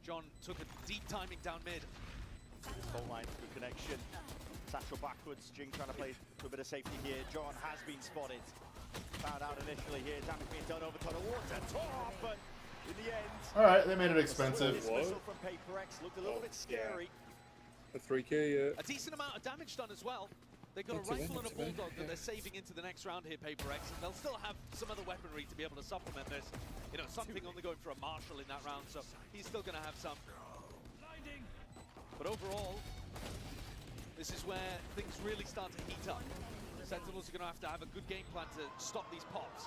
Speaker 20: John took a deep timing down mid.
Speaker 19: Fault line, good connection. Satchel backwards. Jing trying to play to a bit of safety here. John has been spotted. Found out initially here. Damage being done over tunnel water. Top, but in the end.
Speaker 3: All right, they made it expensive.
Speaker 19: Dismissal from PRX looked a little bit scary.
Speaker 21: A 3K, yeah.
Speaker 20: A decent amount of damage done as well. They've got a rifle and a bulldog that they're saving into the next round here, PRX, and they'll still have some other weaponry to be able to supplement this. You know, something only going for a Marshal in that round, so he's still going to have some. But overall, this is where things really start to heat up. Sentinels are going to have a good game plan to stop these pops.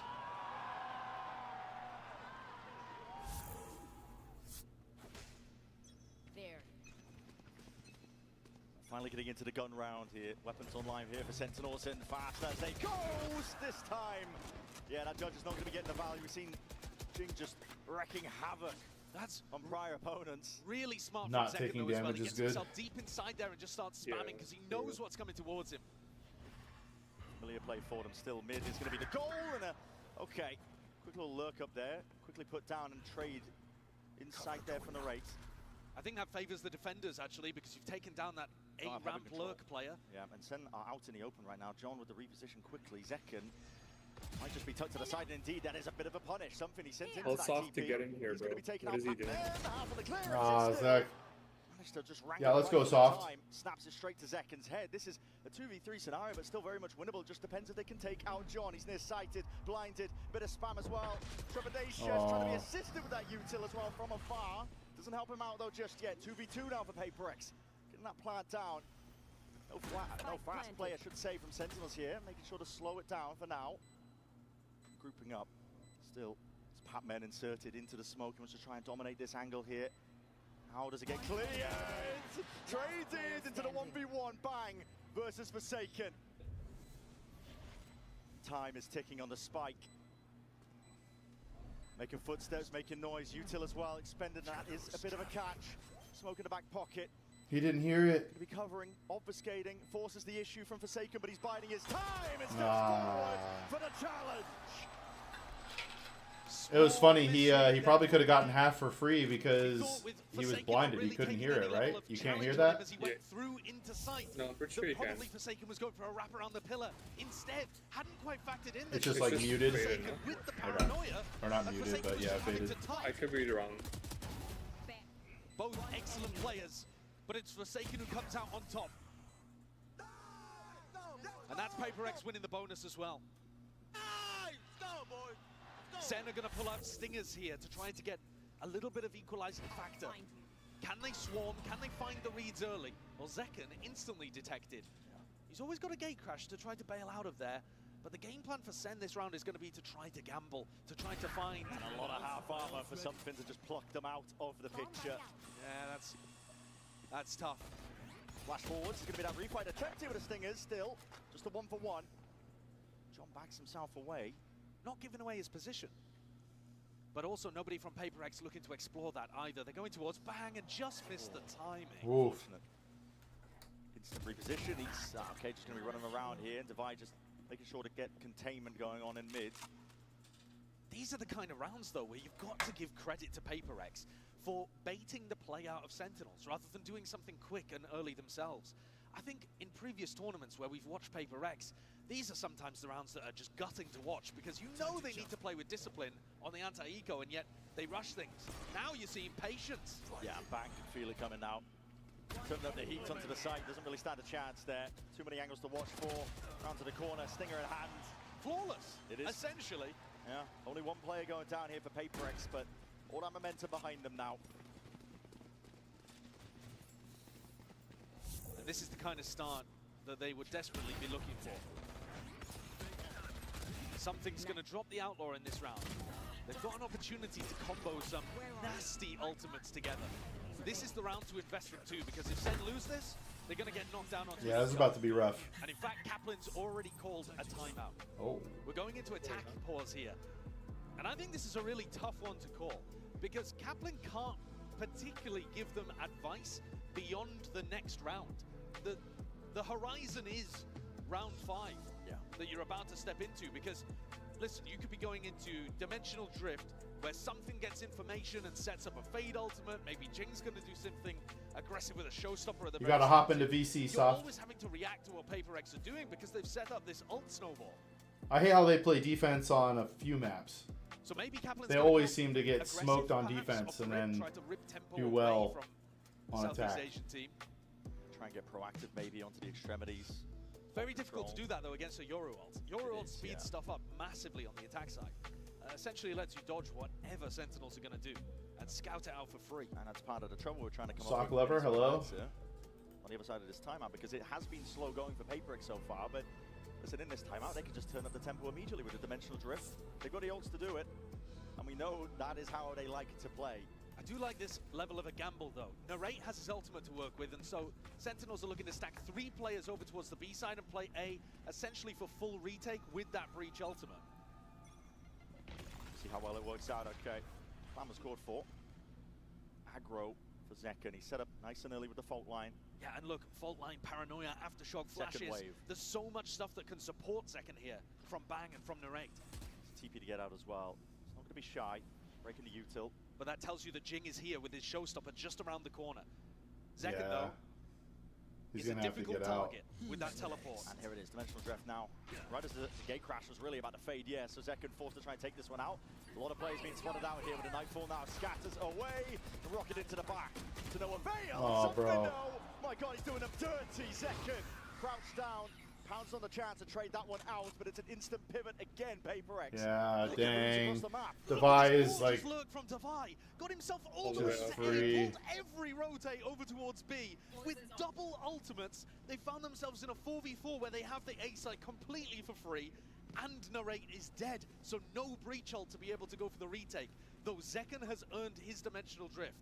Speaker 2: There.
Speaker 19: Finally getting into the gun round here. Weapons online here for Sentinels, and fast as they goes this time. Yeah, that judge is not going to be getting the value. We've seen Jing just wrecking havoc.
Speaker 20: That's
Speaker 19: on prior opponents.
Speaker 20: Really smart.
Speaker 3: Not
Speaker 20: from
Speaker 3: taking
Speaker 20: Second,
Speaker 3: damage
Speaker 20: well. He
Speaker 3: is
Speaker 20: gets
Speaker 3: good.
Speaker 20: himself deep inside there and just starts spamming because he knows what's coming towards him.
Speaker 19: Familiar play for them. Still mid is going to be the goal, and okay, quick little lurk up there. Quickly put down and trade inside there from the right.
Speaker 20: I think that favors the defenders actually because you've taken down that A-ramp lurk player.
Speaker 19: Yeah, and Sen are out in the open right now. John with the reposition quickly. Zekken might just be tucked to the side, and indeed that is a bit of a punish. Something he sent into that
Speaker 21: soft to
Speaker 19: TP.
Speaker 21: get in here,
Speaker 19: He's
Speaker 21: bro.
Speaker 19: going to be taken
Speaker 21: What
Speaker 19: out
Speaker 21: is he doing?
Speaker 3: Zach.
Speaker 19: To just
Speaker 3: Yeah, let's go soft.
Speaker 19: time. Snaps it straight to Zekken's head. This is a 2v3 scenario, but still very much winnable. Just depends if they can take out John. He's nearsighted, blinded, bit of spam as well. Trepidation trying to be assisted with that util as well from afar. Doesn't help him out though just yet. 2v2 now for PRX. Getting that plant down. No fast play, I should say, from Sentinels here. Making sure to slow it down for now. Grouping up. Still, it's Patmen inserted into the smoke. He wants to try and dominate this angle here. How does it get cleared? Traded into the 1v1. Bang versus Forsaken. Time is ticking on the spike. Making footsteps, making noise. Util as well. Expended. That is a bit of a catch. Smoke in the back pocket.
Speaker 3: He didn't hear it.
Speaker 19: Going to be covering, obfuscating, forces the issue from Forsaken, but he's biding his time and steps forward for the challenge.
Speaker 3: It was funny. He probably could have gotten half for free because he was blinded. He couldn't hear it, right? You can't hear that?
Speaker 20: As he went through into sight.
Speaker 21: No, I'm pretty sure you can.
Speaker 20: Probably Forsaken was going for a wrap around the pillar. Instead, hadn't quite factored in.
Speaker 3: It's just like muted.
Speaker 20: With the paranoia,
Speaker 3: or not muted, but yeah, faded.
Speaker 21: I could be wrong.
Speaker 20: Both excellent players, but it's Forsaken who comes out on top. And that's PRX winning the bonus as well. Sen are going to pull out stingers here to try to get a little bit of equalizing factor. Can they swarm? Can they find the reads early? Well, Zekken instantly detected. He's always got a gate crash to try to bail out of there. But the game plan for Sen this round is going to be to try to gamble, to try to find...
Speaker 19: And a lot of half armor for something to just pluck them out of the picture.
Speaker 20: Yeah, that's tough.
Speaker 19: Flash forwards, it's going to be that refight attempted with the stingers still. Just a 1-for-1. John backs himself away.
Speaker 20: Not giving away his position. But also nobody from PRX looking to explore that either. They're going towards bang and just missed the timing.
Speaker 3: Oof.
Speaker 19: Instant reposition. He's okay, just going to be running around here. And Divide just making sure to get containment going on in mid.
Speaker 20: These are the kind of rounds, though, where you've got to give credit to PRX for baiting the play out of Sentinels rather than doing something quick and early themselves. I think in previous tournaments where we've watched PRX, these are sometimes the rounds that are just gutting to watch because you know they need to play with discipline on the anti-eco, and yet they rush things. Now you're seeing patience.
Speaker 19: Yeah, Bang can feel it coming now. Turning up the heat onto the side, doesn't really stand a chance there. Too many angles to watch for. Round to the corner, stinger in hand.
Speaker 20: Flawless,
Speaker 19: it is.
Speaker 20: essentially.
Speaker 19: Yeah, only one player going down here for PRX, but all that momentum behind them now.
Speaker 20: And this is the kind of start that they would desperately be looking for. Something's going to drop the Outlaw in this round. They've got an opportunity to combo some nasty ultimates together. This is the round to invest from too, because if SEN lose this, they're going to get knocked down onto
Speaker 3: Yeah, this is about to be rough.
Speaker 20: And in fact, Kaplan's already called a timeout.
Speaker 3: Oh.
Speaker 20: We're going into attack pause here. And I think this is a really tough one to call, because Kaplan can't particularly give them advice beyond the next round. The horizon is round 5 that you're about to step into, because listen, you could be going into Dimensional Drift, where something gets information and sets up a fade ultimate. Maybe Jing's going to do something aggressive with a showstopper at the
Speaker 3: You got to hop into VC
Speaker 20: You're
Speaker 3: soft.
Speaker 20: always having to react to what PRX are doing because they've set up this ult snowball.
Speaker 3: I hate how they play defense on a few maps.
Speaker 20: So maybe Kaplan's
Speaker 3: They always seem to get smoked on defense and then do well on attack.
Speaker 20: Asian team.
Speaker 19: Try and get proactive maybe onto the extremities.
Speaker 20: Very difficult to do that though against a Yoru ult. Yoru ult speeds stuff up massively on the attack side. Essentially lets you dodge whatever Sentinels are going to do and scout it out for free.
Speaker 19: And that's part of the trouble we're trying to come
Speaker 3: Sock
Speaker 19: up with.
Speaker 3: Lover, hello.
Speaker 19: On the other side of this timeout, because it has been slow going for PRX so far, but listen, in this timeout, they can just turn up the tempo immediately with a Dimensional Drift. They've got the ults to do it, and we know that is how they like to play.
Speaker 20: I do like this level of a gamble though. Narrate has his ultimate to work with, and so Sentinels are looking to stack 3 players over towards the B side and play A, essentially for full retake with that Breach ultimate.
Speaker 19: See how well it works out, okay. Plan was scored for. Aggro for Zekken. He set up nice and early with the fault line.
Speaker 20: Yeah, and look, fault line, paranoia, aftershock flashes.
Speaker 19: Second wave.
Speaker 20: There's so much stuff that can support Zekken here from Bang and from Narrate.
Speaker 19: It's TP to get out as well. He's not going to be shy. Breaking the util.
Speaker 20: But that tells you that Jing is here with his showstopper just around the corner. Zekken, though,
Speaker 3: He's
Speaker 20: is a
Speaker 3: gonna have to
Speaker 20: difficult
Speaker 3: get out.
Speaker 20: target with that teleport.
Speaker 19: And here it is, Dimensional Drift now. Right as the gate crash was really about to fade, yeah, so Zekken forced to try and take this one out. A lot of players being spotted out here with a Nightfall now. Scatters away, the rocket into the back. To no avail.
Speaker 3: Oh, bro.
Speaker 19: No. My God, he's doing them dirty. Zekken crouched down. Pounds on the chance to trade that one out, but it's an instant pivot again, PRX.
Speaker 3: Yeah,
Speaker 19: Look
Speaker 3: dang.
Speaker 19: the map.
Speaker 3: Devi is like
Speaker 20: Lurk from Devi got himself all the
Speaker 3: just
Speaker 20: way to
Speaker 3: free.
Speaker 20: A, pulled every rotate over towards B. With double ultimates, they found themselves in a 4v4 where they have the A side completely for free, and Narrate is dead, so no Breach ult to be able to go for the retake, though Zekken has earned his Dimensional Drift,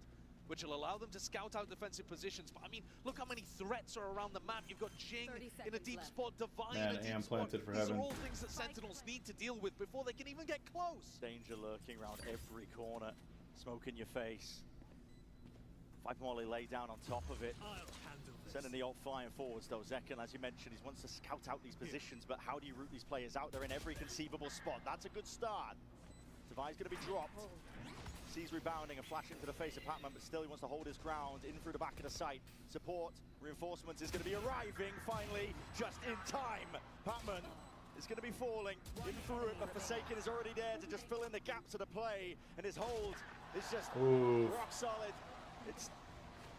Speaker 20: which will allow them to scout out defensive positions. But I mean, look how many threats are around the map. You've got Jing in a deep spot, Devi in a deep spot.
Speaker 3: planted for
Speaker 20: These
Speaker 3: heaven.
Speaker 20: are all things that Sentinels need to deal with before they can even get close.
Speaker 19: Danger lurking around every corner. Smoke in your face. Viper Molly lay down on top of it. Sending the ult flying forwards though. Zekken, as you mentioned, he wants to scout out these positions, but how do you route these players out? They're in every conceivable spot. That's a good start. Devi's going to be dropped. Sees rebounding and flash into the face of Patman, but still he wants to hold his ground in through the back of the site. Support, reinforcements is going to be arriving finally, just in time. Patman is going to be falling in through it, but Forsaken is already there to just fill in the gaps of the play, and his hold is just rock solid. It's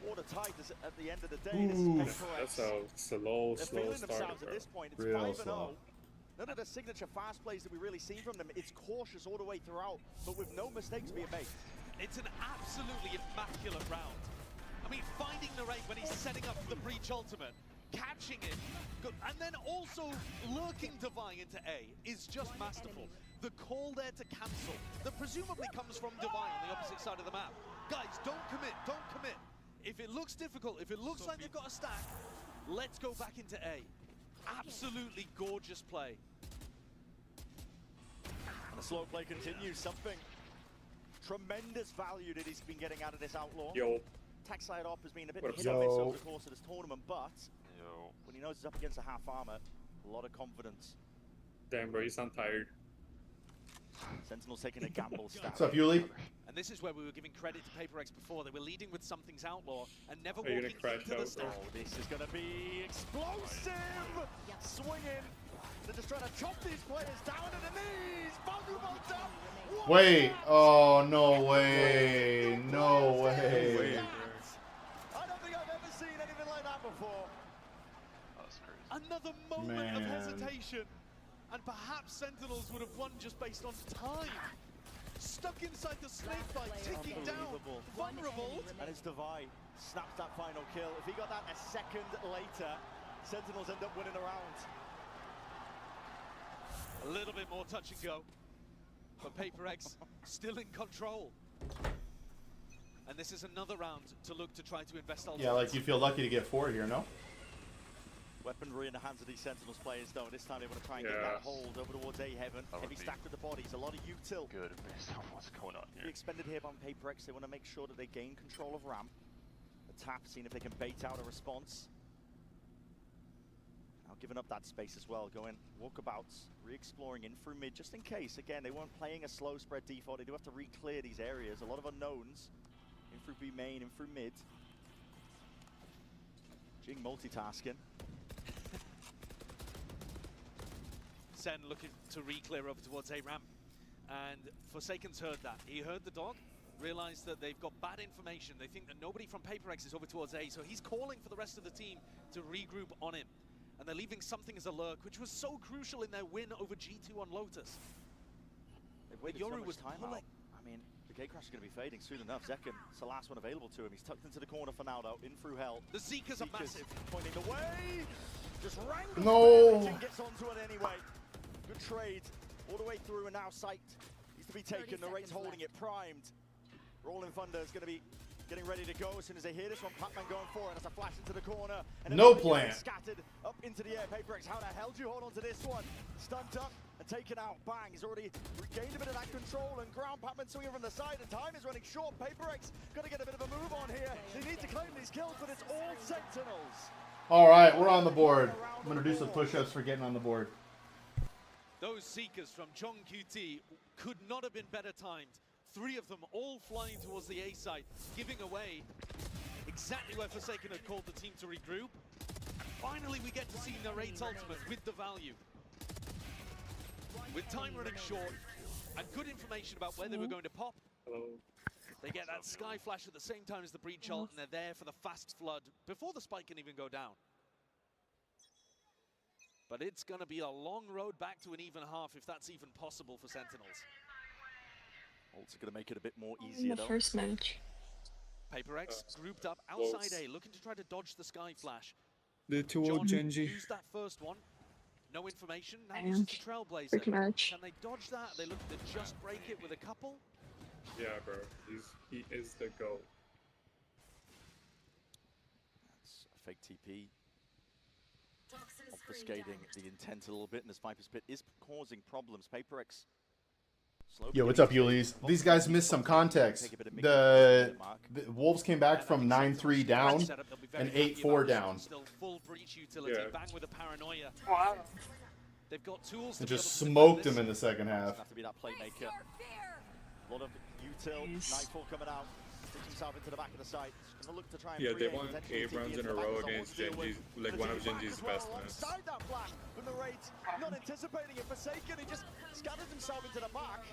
Speaker 19: watertight at the end of the day. This is
Speaker 18: That's a slow
Speaker 19: They're
Speaker 18: start,
Speaker 19: feeling themselves
Speaker 18: bro.
Speaker 19: at this point. It's
Speaker 3: Real
Speaker 19: 5-0.
Speaker 3: slow.
Speaker 19: None of the signature fast plays that we really seen from them. It's cautious all the way throughout, but with no mistakes being made.
Speaker 20: It's an absolutely immaculate round. I mean, finding Narrate when he's setting up the Breach ultimate, catching it, and then also lurking Devi into A is just masterful. The call there to cancel that presumably comes from Devi on the opposite side of the map. Guys, don't commit, don't commit. If it looks difficult, if it looks like they've got a stack, let's go back into A. Absolutely gorgeous play.
Speaker 19: And the slow play continues. Something tremendous value that he's been getting out of this Outlaw.
Speaker 18: Yo.
Speaker 19: Attack side op has been a bit
Speaker 18: What
Speaker 19: hit
Speaker 18: up,
Speaker 19: or miss
Speaker 3: Yo.
Speaker 19: over the course of this tournament, but when he knows he's up against a half armor, a lot of confidence.
Speaker 18: Damn, bro, you sound tired.
Speaker 19: Sentinel's taking a gamble stab.
Speaker 3: What's up, Yuli?
Speaker 20: And this is where we were giving credit to PRX before. They were leading with Something's Outlaw and never
Speaker 18: Are you
Speaker 20: walking
Speaker 18: gonna crash
Speaker 20: into the
Speaker 18: out,
Speaker 20: stack.
Speaker 19: Oh, this is going to be explosive! Swinging. They're just trying to chop these players down to the knees. Vulnerable up.
Speaker 3: Wait. Oh, no way. No way.
Speaker 19: I don't think I've ever seen
Speaker 20: Another moment of hesitation, and perhaps Sentinels would have won just based on time. Stuck inside the snake bite, ticking down, vulnerable.
Speaker 19: And it's Devi snaps that final kill. If he got that a second later, Sentinels end up winning the round.
Speaker 20: A little bit more touch and go, but PRX still in control. And this is another round to look to try to invest.
Speaker 3: Yeah, like you feel lucky to get 4 here, no?
Speaker 19: Weaponry in the hands of these Sentinels players, though. This time they want to try and get that hold over towards A Heaven. Heavy stack with the bodies, a lot of util.
Speaker 12: Good based on what's going on here.
Speaker 19: Be expended here by PRX. They want to make sure that they gain control of ramp. A tap, seeing if they can bait out a response. Now giving up that space as well, going walkabouts, re-exploring in through mid, just in case. Again, they weren't playing a slow spread default. They do have to re-clear these areas. A lot of unknowns. In through B main, in through mid. Jing multitasking.
Speaker 20: Sen looking to re-clear over towards A ramp, and Forsaken's heard that. He heard the dog, realized that they've got bad information. They think that nobody from PRX is over towards A, so he's calling for the rest of the team to regroup on him. And they're leaving something as a lurk, which was so crucial in their win over G2 on Lotus.
Speaker 19: They've waited so much time out. I mean, the gate crash is going to be fading soon enough. Zekken, it's the last one available to him. He's tucked into the corner for now, though, in through hell.
Speaker 20: The Zekas are massive.
Speaker 19: Pointing the way. Just wrangles.
Speaker 3: No.
Speaker 19: Gets onto it anyway. Good trade all the way through, and now sight needs to be taken. The Raid's holding it primed. Rolling Thunder is going to be getting ready to go as soon as they hear this one. Pac-Man going for it. That's a flash into the corner. And
Speaker 3: no plan.
Speaker 19: Scattered up into the air. PRX, how the hell do you hold on to this one? Stunned up and taken out. Bang. He's already regained a bit of that control, and ground Pac-Man swinging from the side, and time is running short. PRX got to get a bit of a move on here. They need to claim these kills, but it's all Sentinels.
Speaker 3: All right, we're on the board. I'm going to do some push-ups for getting on the board.
Speaker 20: Those Seekers from Chong QT could not have been better timed. 3 of them all flying towards the A site, giving away exactly where Forsaken had called the team to regroup. Finally, we get to see Narrate's ultimate with the value. With time running short and good information about where they were going to pop, they get that Sky Flash at the same time as the Breach ult, and they're there for the fast flood before the spike can even go down. But it's going to be a long road back to an even half, if that's even possible for Sentinels.
Speaker 19: Also going to make it a bit more easier, though.
Speaker 1: First match.
Speaker 20: PRX grouped up outside A, looking to try to dodge the Sky Flash.
Speaker 18: The 2-0 GENG.
Speaker 20: Used that first one. No information. Now uses the Trailblazer. Can they dodge that? Are they looking to just break it with a couple?
Speaker 18: Yeah, bro. He is the GOAT.
Speaker 19: That's a fake TP. Obfuscating the intent a little bit, and this Viper's Pit is causing problems. PRX.
Speaker 3: Yo, what's up, Yulies? These guys missed some context. The Wolves came back from 9-3 down and 8-4 down.
Speaker 20: Still full breach utility. Bang with a paranoia.
Speaker 1: Wow.
Speaker 20: They've got tools
Speaker 3: and
Speaker 20: to
Speaker 3: just smoked them in the second half.
Speaker 19: Have to be that playmaker. A lot of util. Nightfall coming out. Sticks himself into the back of the site. Gonna look to try and
Speaker 18: they won 8 rounds in a row against GENG, like one of GENG's best ones.
Speaker 19: That flash from the Raid, not anticipating it. Forsaken, he just scattered himself into the back.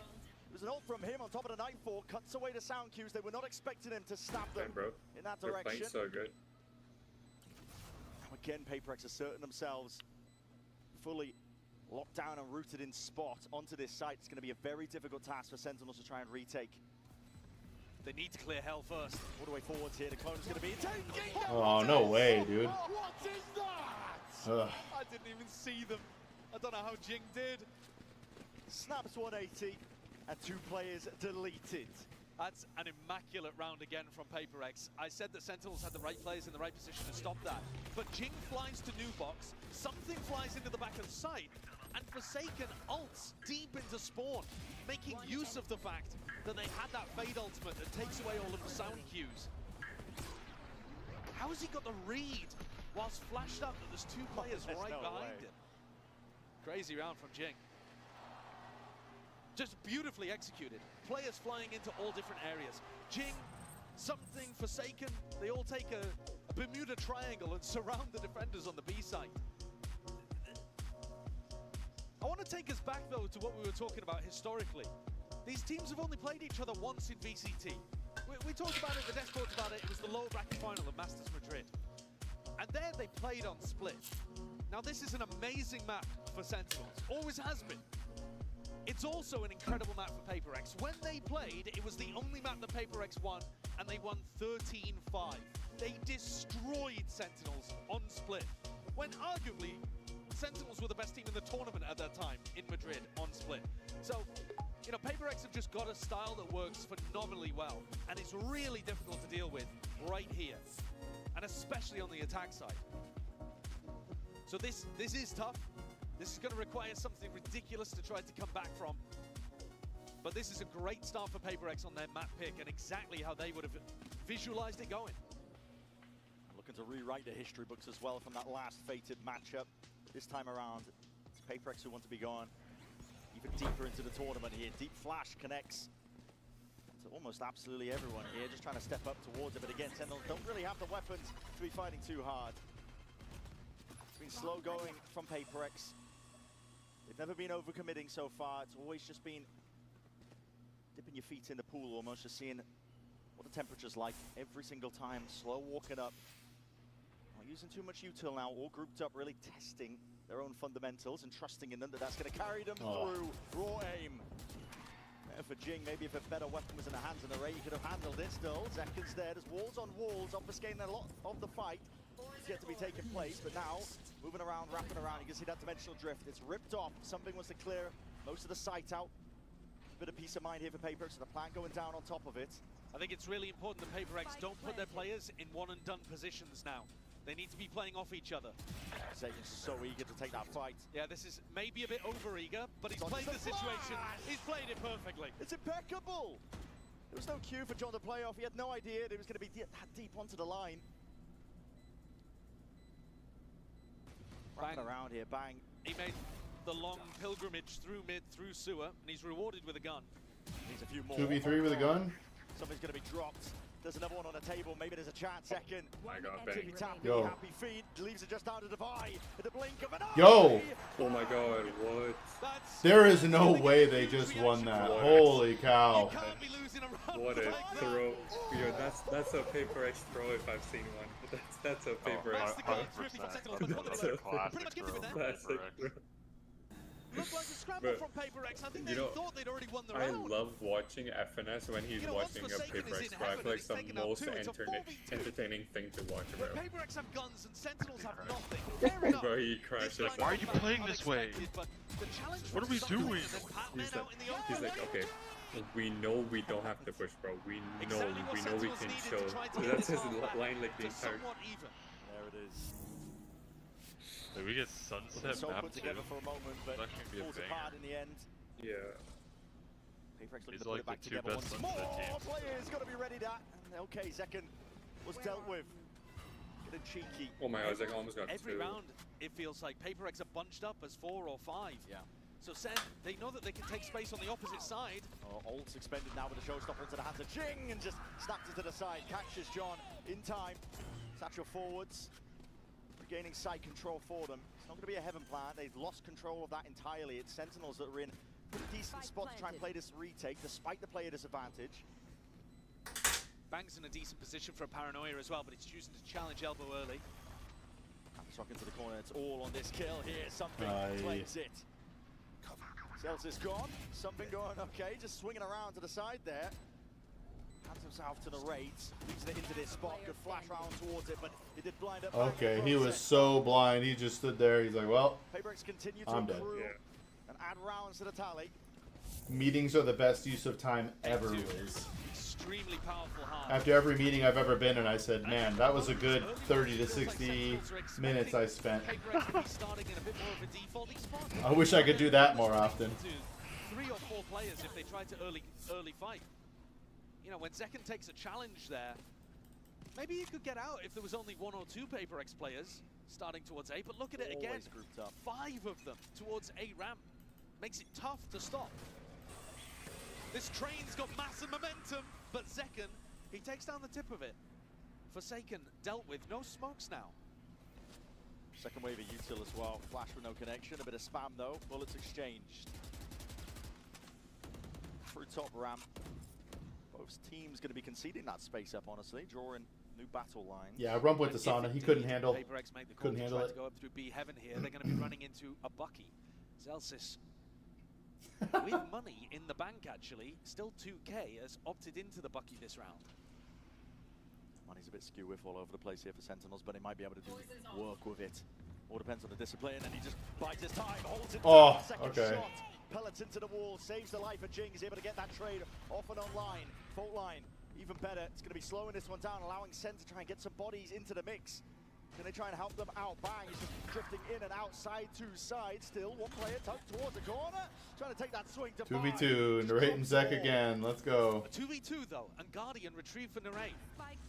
Speaker 19: There's an ult from him on top of the Nightfall, cuts away the sound cues. They were not expecting him to snap them in that direction.
Speaker 18: They're playing so good.
Speaker 19: Now again, PRX asserting themselves fully locked down and rooted in spot onto this site. It's going to be a very difficult task for Sentinels to try and retake.
Speaker 20: They need to clear hell first.
Speaker 19: All the way forwards here. The clone is going to be taking.
Speaker 3: Oh, no way, dude.
Speaker 20: What is that? I didn't even see them. I don't know how Jing did.
Speaker 19: Snaps 180 and 2 players deleted.
Speaker 20: That's an immaculate round again from PRX. I said that Sentinels had the right players in the right position to stop that. But Jing flies to new box, something flies into the back of the site, and Forsaken ults deep into spawn, making use of the fact that they had that Fade ultimate that takes away all of the sound cues. How has he got the read whilst flashed up that there's 2 players right behind him? Crazy round from Jing. Just beautifully executed. Players flying into all different areas. Jing, something, Forsaken, they all take a Bermuda Triangle and surround the defenders on the B side. I want to take us back, though, to what we were talking about historically. These teams have only played each other once in VCT. We talked about it, the desk talked about it, it was the lower bracket final of Masters Madrid. And there they played on split. Now this is an amazing map for Sentinels, always has been. It's also an incredible map for PRX. When they played, it was the only map that PRX won, and they won 13-5. They destroyed Sentinels on Split, when arguably Sentinels were the best team in the tournament at that time in Madrid on Split. So, you know, PRX have just got a style that works phenomenally well, and it's really difficult to deal with right here, and especially on the attack side. So this is tough. This is going to require something ridiculous to try to come back from. But this is a great start for PRX on their map pick, and exactly how they would have visualized it going.
Speaker 19: Looking to rewrite the history books as well from that last fated matchup. This time around, it's PRX who want to be gone even deeper into the tournament here. Deep Flash connects to almost absolutely everyone here, just trying to step up towards it. But again, Sentinels don't really have the weapons to be fighting too hard. It's been slow going from PRX. They've never been overcommitting so far. It's always just been dipping your feet in the pool almost, just seeing what the temperature's like every single time. Slow walking up. Not using too much util now, all grouped up, really testing their own fundamentals and trusting in them that that's going to carry them through. Raw aim. For Jing, maybe if a better weapon was in the hands of the Ray, he could have handled it still. Zekin's there, there's walls on walls, obfuscating a lot of the fight. It's yet to be taking place, but now, moving around, wrapping around, you can see that dimensional drift. It's ripped off. Something wants to clear most of the sight out. A bit of peace of mind here for PRX, so the plant going down on top of it.
Speaker 20: I think it's really important that PRX don't put their players in one-and-done positions now. They need to be playing off each other.
Speaker 19: Zekin's so eager to take that fight.
Speaker 20: Yeah, this is maybe a bit over-eager, but he's played the situation. He's played it perfectly.
Speaker 19: It's impeccable. There was no cue for John to play off. He had no idea that it was going to be that deep onto the line. Wrapping around here, bang.
Speaker 20: He made the long pilgrimage through mid, through sewer, and he's rewarded with a gun.
Speaker 19: Needs a few more.
Speaker 3: 2v3 with a gun?
Speaker 19: Something's going to be dropped. There's another one on the table. Maybe there's a chance. Second.
Speaker 18: I got
Speaker 19: Tippy tappy,
Speaker 3: Yo.
Speaker 19: happy feet. Leaves it just down to divide. At the blink of an eye.
Speaker 3: Yo!
Speaker 18: Oh my god, what?
Speaker 3: There is no way they just won that. Holy cow.
Speaker 18: What a throw. Yo, that's a PRX throw if I've seen one. That's a PRX throw.
Speaker 1: 100%. That's a classic throw.
Speaker 20: Looked like a scramble from PRX. I think they thought they'd already won the round.
Speaker 18: I love watching FNS when he's watching a PRX throw. I feel like it's the most entertaining thing to watch, bro.
Speaker 20: PRX have guns and Sentinels have nothing.
Speaker 18: Bro, he crashes.
Speaker 1: Why are you playing this way? What are we doing?
Speaker 18: He's like, okay, we know we don't have to push, bro. We know we can show. That's his line like the entire.
Speaker 19: There it is.
Speaker 1: Did we get sunset
Speaker 19: so
Speaker 1: map
Speaker 19: put together for a moment, but
Speaker 1: that can be a
Speaker 19: falls
Speaker 1: banger.
Speaker 19: apart in the end.
Speaker 18: Yeah.
Speaker 19: PRX looking
Speaker 1: These
Speaker 19: to
Speaker 1: are
Speaker 19: put it back
Speaker 1: like the two
Speaker 19: together
Speaker 1: best
Speaker 19: once more.
Speaker 1: sunset games.
Speaker 19: Players got to be ready that. Okay, Zekin was dealt with. Getting cheeky.
Speaker 18: Oh my god, Zek almost got
Speaker 20: Every
Speaker 18: two.
Speaker 20: round, it feels like PRX are bunched up as 4 or 5.
Speaker 19: Yeah.
Speaker 20: So Sen, they know that they can take space on the opposite side.
Speaker 19: Ult's expended now with a showstopper into the hands of Jing and just snaps it to the side. Catches John in time. Satchel forwards. Regaining side control for them. It's not going to be a heaven plan. They've lost control of that entirely. It's Sentinels that are in a pretty decent spot to try and play this retake despite the player disadvantage.
Speaker 20: Bang's in a decent position for a paranoia as well, but he's choosing to challenge elbow early.
Speaker 19: Sock into the corner. It's all on this kill here. Something claims it. Cells is gone. Something going okay. Just swinging around to the side there. Hands himself to the raids. Leaves it into this spot. Good flash round towards it, but it did blind up.
Speaker 3: Okay, he was so blind. He just stood there. He's like, well,
Speaker 19: PRX continue to
Speaker 3: I'm dead.
Speaker 19: accrue and add rounds to the tally.
Speaker 3: Meetings are the best use of time ever, Liz.
Speaker 20: Extremely powerful hard.
Speaker 3: After every meeting I've ever been in, I said, man, that was a good 30 to 60 minutes I spent. I wish I could do that more often.
Speaker 20: 3 or 4 players if they try to early fight. You know, when Zekin takes a challenge there, maybe he could get out if there was only 1 or 2 PRX players starting towards A, but look at it again. 5 of them towards A ramp. Makes it tough to stop. This train's got massive momentum, but Zekin, he takes down the tip of it. Forsaken dealt with, no smokes now.
Speaker 19: Second wave of util as well. Flash with no connection, a bit of spam though. Bullets exchanged. Through top ramp. Both teams going to be conceding that space up, honestly. Drawing New battle lines.
Speaker 3: Yeah, I rump with the
Speaker 20: And if
Speaker 3: sauna. He couldn't
Speaker 20: indeed
Speaker 3: handle.
Speaker 20: PRX make the call
Speaker 3: Couldn't
Speaker 20: to
Speaker 3: handle
Speaker 20: try
Speaker 3: it.
Speaker 20: to go up through B heaven here. They're going to be running into a Bucky. Zelsis, with money in the bank actually, still 2K, has opted into the Bucky this round.
Speaker 19: Money's a bit skew with all over the place here for Sentinels, but he might be able to do work with it. All depends on the discipline, and he just bides his time, holds it
Speaker 3: Oh,
Speaker 19: down, second
Speaker 3: okay.
Speaker 19: shot. Pellets into the wall, saves the life of Jing. He's able to get that trade off and online. Fault line, even better. It's going to be slowing this one down, allowing Sen to try and get some bodies into the mix. Can they try and help them out? Bang, he's just drifting in and outside to side. Still, one player tucked towards the corner, trying to take that swing to
Speaker 3: 2v2, Narrate and Zek again. Let's go.
Speaker 20: A 2v2 though, and Guardian retrieve for Narrate.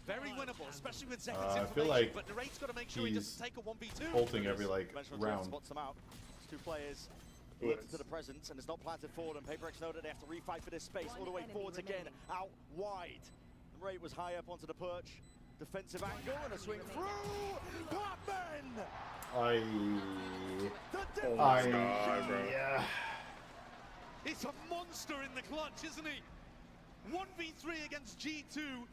Speaker 20: Very winnable, especially with Zek's
Speaker 3: I
Speaker 20: information,
Speaker 3: feel like
Speaker 20: but Narate's got to make sure he
Speaker 3: he's
Speaker 20: doesn't take a 1v2.
Speaker 3: ulting every like round.
Speaker 19: Spots them out. It's two players looked to the presence, and it's not planted forward, and PRX know that they have to refight for this space. All the way forwards again, out wide. Narate was high up onto the perch. Defensive angle and a swing through. Batman!
Speaker 3: Yeah.
Speaker 20: It's a monster in the clutch, isn't he? 1v3 against G2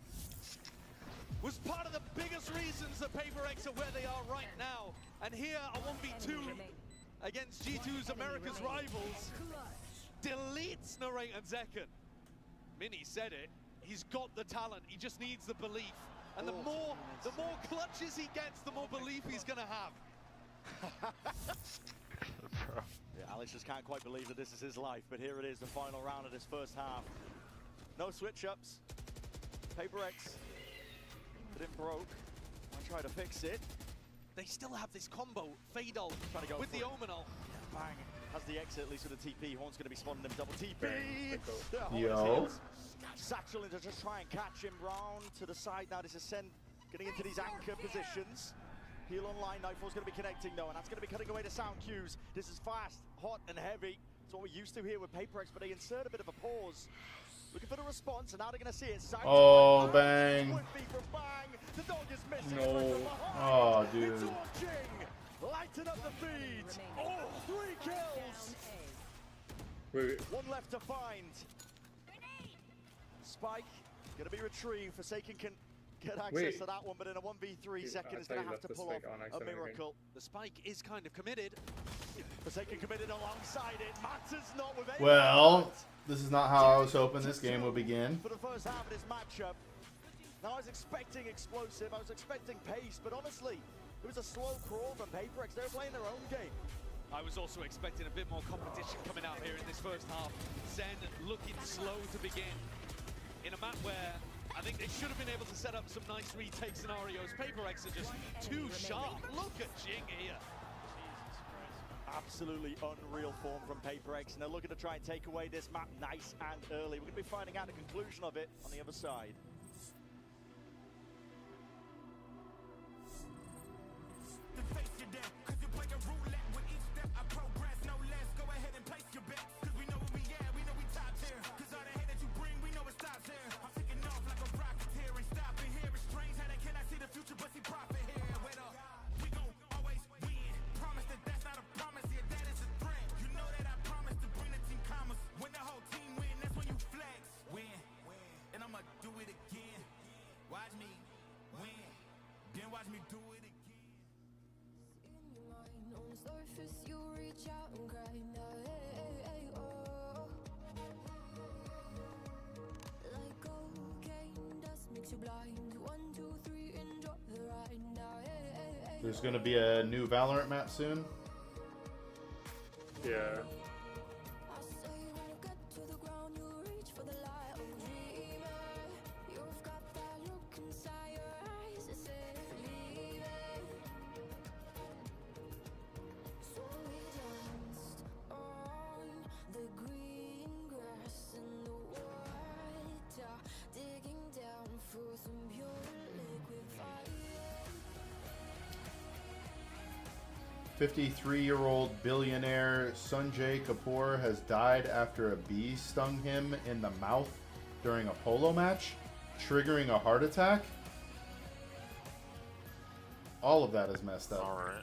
Speaker 20: was part of the biggest reasons that PRX are where they are right now. And here, a 1v2 against G2's America's rivals deletes Narrate and Zekken. Mini said it. He's got the talent. He just needs the belief. And the more clutches he gets, the more belief he's going to have.
Speaker 19: Yeah, Alex just can't quite believe that this is his life, but here it is, the final round of this first half. No switch-ups. PRX, but it broke. I try to fix it.
Speaker 20: They still have this combo, Fadol with the Omenal.
Speaker 19: Bang, has the exit, at least with the TP. Horn's going to be spawning them double TP.
Speaker 3: Yo.
Speaker 19: Satchel to just try and catch him round to the side. Now this is Sen getting into these anchor positions. Heal online, Nightfall's going to be connecting though, and that's going to be cutting away the sound cues. This is fast, hot and heavy. It's what we're used to here with PRX, but they insert a bit of a pause. Looking for the response, and now they're going to see it. Side
Speaker 3: Oh, bang.
Speaker 19: Bang. The dog is missing.
Speaker 3: No. Oh, dude.
Speaker 19: It's all Jing. Lighten up the feed. Oh, 3 kills.
Speaker 18: Wait.
Speaker 19: One left to find. Spike going to be retrieved. Forsaken can get access to that one, but in a 1v3, Zekken is going to have to pull off a miracle.
Speaker 20: The Spike is kind of committed.
Speaker 19: Forsaken committed alongside it. Matters not with anyone.
Speaker 3: Well, this is not how I was hoping this game would begin.
Speaker 19: For the first half of this matchup. Now I was expecting explosive, I was expecting pace, but honestly, it was a slow crawl from PRX. They were playing their own game.
Speaker 20: I was also expecting a bit more competition coming out here in this first half. Sen looking slow to begin. In a map where I think they should have been able to set up some nice retake scenarios. PRX are just too sharp. Look at Jing here.
Speaker 19: Absolutely unreal form from PRX, and they're looking to try and take away this map nice and early. We're going to be finding out the conclusion of it on the other side.
Speaker 3: There's going to be a new Valorant map soon.
Speaker 18: Yeah.
Speaker 3: A 53-year-old billionaire Sanjay Kapoor has died after a bee stung him in the mouth during a polo match, triggering a heart attack. All of that is messed up.
Speaker 1: All right.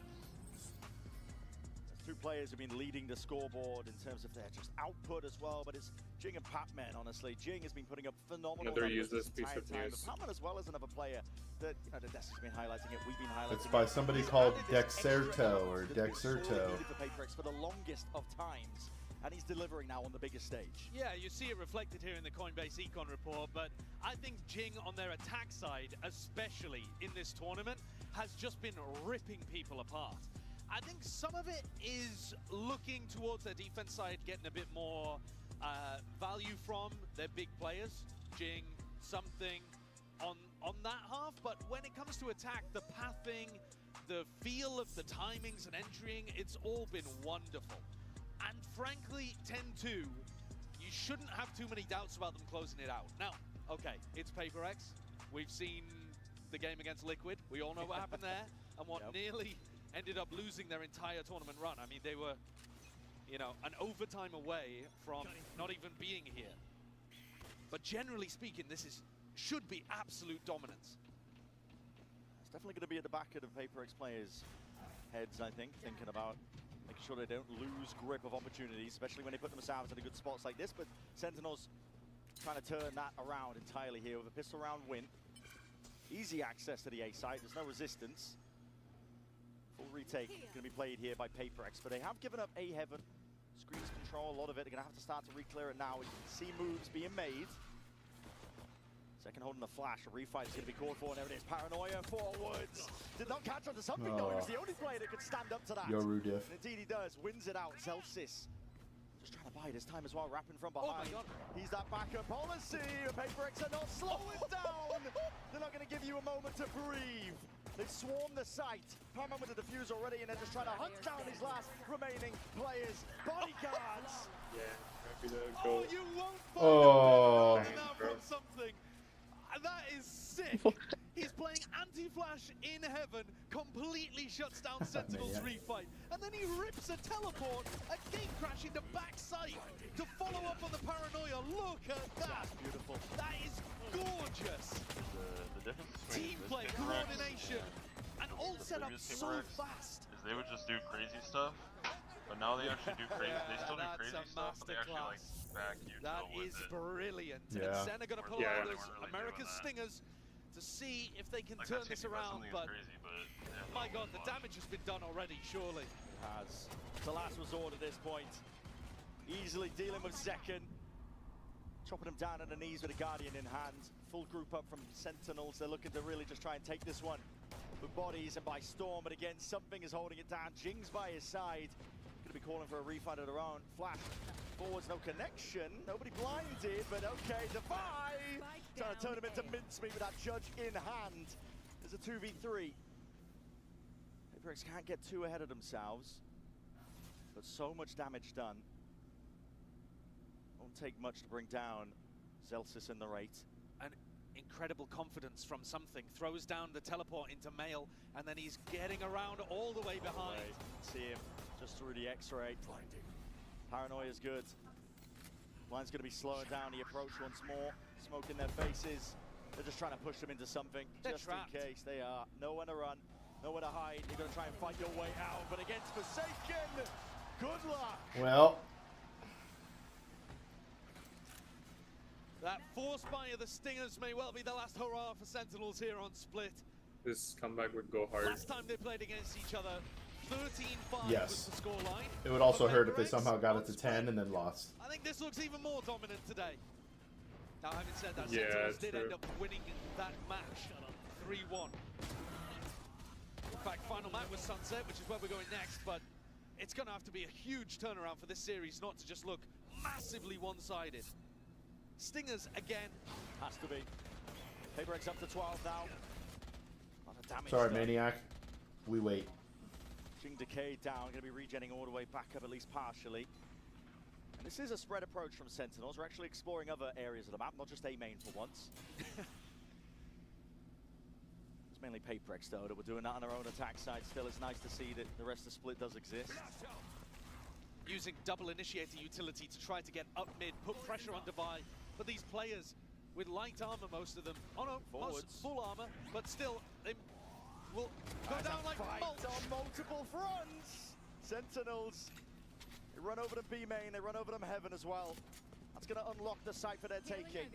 Speaker 19: Two players who've been leading the scoreboard in terms of their just output as well, but it's Jing and Patman, honestly. Jing has been putting up phenomenal
Speaker 18: Another
Speaker 19: numbers
Speaker 18: useless
Speaker 19: this
Speaker 18: piece
Speaker 19: entire
Speaker 18: of
Speaker 19: time.
Speaker 18: news.
Speaker 19: But Patman as well as another player that, you know, the Desk has been highlighting it, we've been highlighting
Speaker 3: It's by
Speaker 19: it.
Speaker 3: somebody
Speaker 19: He's
Speaker 3: called
Speaker 19: added this extra
Speaker 3: Dexerto
Speaker 19: element
Speaker 3: or
Speaker 19: that's been sorely
Speaker 3: Dexerto.
Speaker 19: needed for PRX for the longest of times, and he's delivering now on the biggest stage.
Speaker 20: Yeah, you see it reflected here in the Coinbase Econ report, but I think Jing on their attack side, especially in this tournament, has just been ripping people apart. I think some of it is looking towards their defense side, getting a bit more value from their big players. Jing, something on that half, but when it comes to attack, the pathing, the feel of the timings and entering, it's all been wonderful. And frankly, 10-2, you shouldn't have too many doubts about them closing it out. Now, okay, it's PRX. We've seen the game against Liquid. We all know what happened there, and what nearly ended up losing their entire tournament run. I mean, they were, you know, an overtime away from not even being here. But generally speaking, this should be absolute dominance.
Speaker 19: It's definitely going to be at the back of the PRX players' heads, I think, thinking about making sure they don't lose grip of opportunities, especially when they put themselves in a good spots like this. But Sentinels trying to turn that around entirely here with a pistol round win. Easy access to the A site, there's no resistance. Full retake going to be played here by PRX, but they have given up A heaven. Screens control, a lot of it. They're going to have to start to re-clear it now. You can see moves being made. Second holding the flash, a refight is going to be called for, and there it is. Paranoia forwards. Did not catch on to something, though. He was the only player that could stand up to that.
Speaker 3: Yoru diff.
Speaker 19: And indeed he does. Wins it out. Zelsis just trying to buy this time as well, wrapping from behind.
Speaker 20: Oh my God.
Speaker 19: He's that backup policy. PRX are not slowing down. They're not going to give you a moment to breathe. They've swarmed the site. Parman with the defuse already, and they're just trying to hunt down his last remaining players. Bodyguards.
Speaker 18: Yeah, happy to
Speaker 20: Oh,
Speaker 18: go.
Speaker 20: you won't
Speaker 3: Oh.
Speaker 20: find now from something. That is sick. He's playing anti-flash in heaven, completely shuts down Sentinel's refight, and then he rips a teleport, a gate crash into backside to follow up on the paranoia. Look at that.
Speaker 19: That's beautiful.
Speaker 20: That is gorgeous.
Speaker 14: The difference between
Speaker 20: Team play,
Speaker 14: this PRX
Speaker 20: coordination, and all
Speaker 14: the
Speaker 20: set up
Speaker 14: previous
Speaker 20: so
Speaker 14: PRX
Speaker 20: fast.
Speaker 14: is they would just do crazy stuff, but now they actually do crazy. They still do
Speaker 20: That's
Speaker 14: crazy
Speaker 20: a
Speaker 14: stuff, but they actually like back you
Speaker 20: That
Speaker 14: with
Speaker 20: is
Speaker 14: it.
Speaker 20: brilliant.
Speaker 3: Yeah.
Speaker 20: And Sen are going to pull
Speaker 14: Yeah,
Speaker 20: out
Speaker 14: they
Speaker 20: those
Speaker 14: weren't really
Speaker 20: America's
Speaker 14: doing that.
Speaker 20: Stingers to see if they can
Speaker 14: Like,
Speaker 20: turn
Speaker 14: that
Speaker 20: this
Speaker 14: 65
Speaker 20: around,
Speaker 14: something is
Speaker 20: but
Speaker 14: crazy, but yeah,
Speaker 20: my
Speaker 14: no
Speaker 20: God, the
Speaker 14: fun.
Speaker 20: damage has been done already, surely.
Speaker 19: Has. It's the last resort at this point. Easily dealing with second. Chopping them down on the knees with a Guardian in hand. Full group up from Sentinels. They're looking to really just try and take this one with bodies and by storm. But again, something is holding it down. Jing's by his side. Going to be calling for a refight of their own. Flash forwards, no connection. Nobody blinded, but okay. Defy! Trying to turn him into mincemeat with that judge in hand. There's a 2v3. PRX can't get too ahead of themselves. But so much damage done. Won't take much to bring down Zelsis in the rate.
Speaker 20: And incredible confidence from something. Throws down the teleport into Mail, and then he's getting around all the way behind.
Speaker 19: See him just through the X-ray. Paranoia is good. Blind's going to be slowing down the approach once more. Smoke in their faces. They're just trying to push them into something.
Speaker 20: They're
Speaker 19: just
Speaker 20: trapped.
Speaker 19: in case they are. Nowhere to run, nowhere to hide. You're going to try and fight your way out. But against Forsaken, good luck.
Speaker 3: Well.
Speaker 20: That force buy of the Stingers may well be the last hurrah for Sentinels here on Split.
Speaker 18: This comeback would go hard.
Speaker 20: Last time they played against each other, 13-5
Speaker 3: Yes.
Speaker 20: was the scoreline.
Speaker 3: It would also
Speaker 20: For
Speaker 3: hurt if they
Speaker 20: PRX,
Speaker 3: somehow got it to 10 and then lost.
Speaker 20: I think this looks even more dominant today. Now, having said that,
Speaker 18: Yeah,
Speaker 20: Sentinels did
Speaker 18: true.
Speaker 20: end up winning that match 3-1. In fact, final match was Sunset, which is where we're going next, but it's going to have to be a huge turnaround for this series not to just look massively one-sided. Stingers again.
Speaker 19: Has to be. PRX up to 12 now. A lot of damage
Speaker 3: Sorry,
Speaker 19: done.
Speaker 3: Maniac. We wait.
Speaker 19: Jing Decay down, going to be regenning all the way back up, at least partially. And this is a spread approach from Sentinels. We're actually exploring other areas of the map, not just A main for once. It's mainly PRX though that we're doing that on our own attack side. Still, it's nice to see that the rest of Split does exist.
Speaker 20: Using double initiator utility to try to get up mid, put pressure on Devi. But these players with light armor, most of them. Oh no,
Speaker 19: Forwards.
Speaker 20: most full armor, but still, they will go down like
Speaker 19: Fight
Speaker 20: mulch.
Speaker 19: on multiple fronts. Sentinels, they run over to B main, they run over to Heaven as well. That's going to unlock the site for their taking.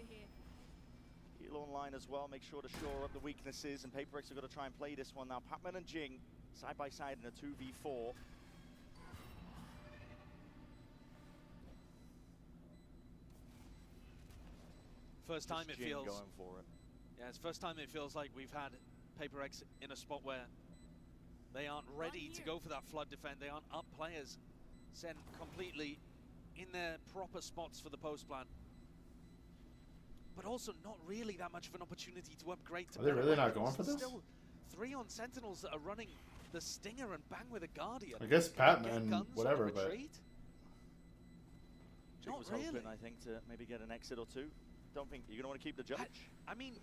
Speaker 19: Heal online as well, make sure to shore up the weaknesses, and PRX are going to try and play this one now. Patman and Jing, side by side in a 2v4.
Speaker 20: First time it feels
Speaker 19: going for it.
Speaker 20: Yeah, it's first time it feels like we've had PRX in a spot where they aren't ready to go for that flood defend. They aren't up players. SEN completely in their proper spots for the post plan. But also not really that much of an opportunity to upgrade to.
Speaker 3: Are they really not going for this?
Speaker 20: Still 3 on Sentinels that are running the Stinger and bang with a Guardian.
Speaker 3: I guess Patman, whatever, but
Speaker 19: Jing was
Speaker 20: really.
Speaker 19: hoping, I think, to maybe get an exit or two. Don't think you're going to want to keep the judge.
Speaker 20: I mean,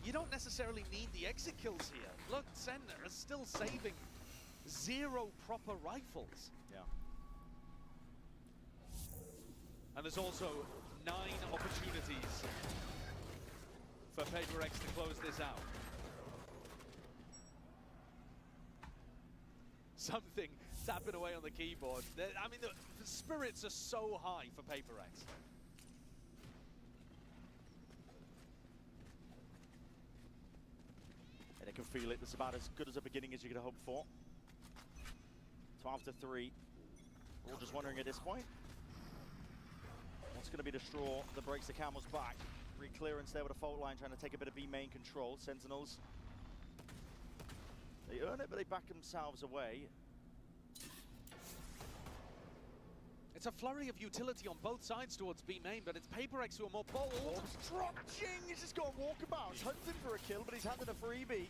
Speaker 20: you don't necessarily need the exit kills here. Look, SEN are still saving 0 proper rifles.
Speaker 19: Yeah.
Speaker 20: And there's also 9 opportunities for PRX to close this out. Something tapping away on the keyboard. I mean, the spirits are so high for PRX.
Speaker 19: And they can feel it. It's about as good as a beginning as you could hope for. 12 to 3. We're all just wondering at this point, what's going to be the straw that breaks the camel's back? Re-clearance there with a fault line, trying to take a bit of B main control. Sentinels, they earn it, but they back themselves away.
Speaker 20: It's a flurry of utility on both sides towards B main, but it's PRX who are more bold.
Speaker 19: Drop Jing, he's just gone walkabout. He's hunting for a kill, but he's handed a freebie.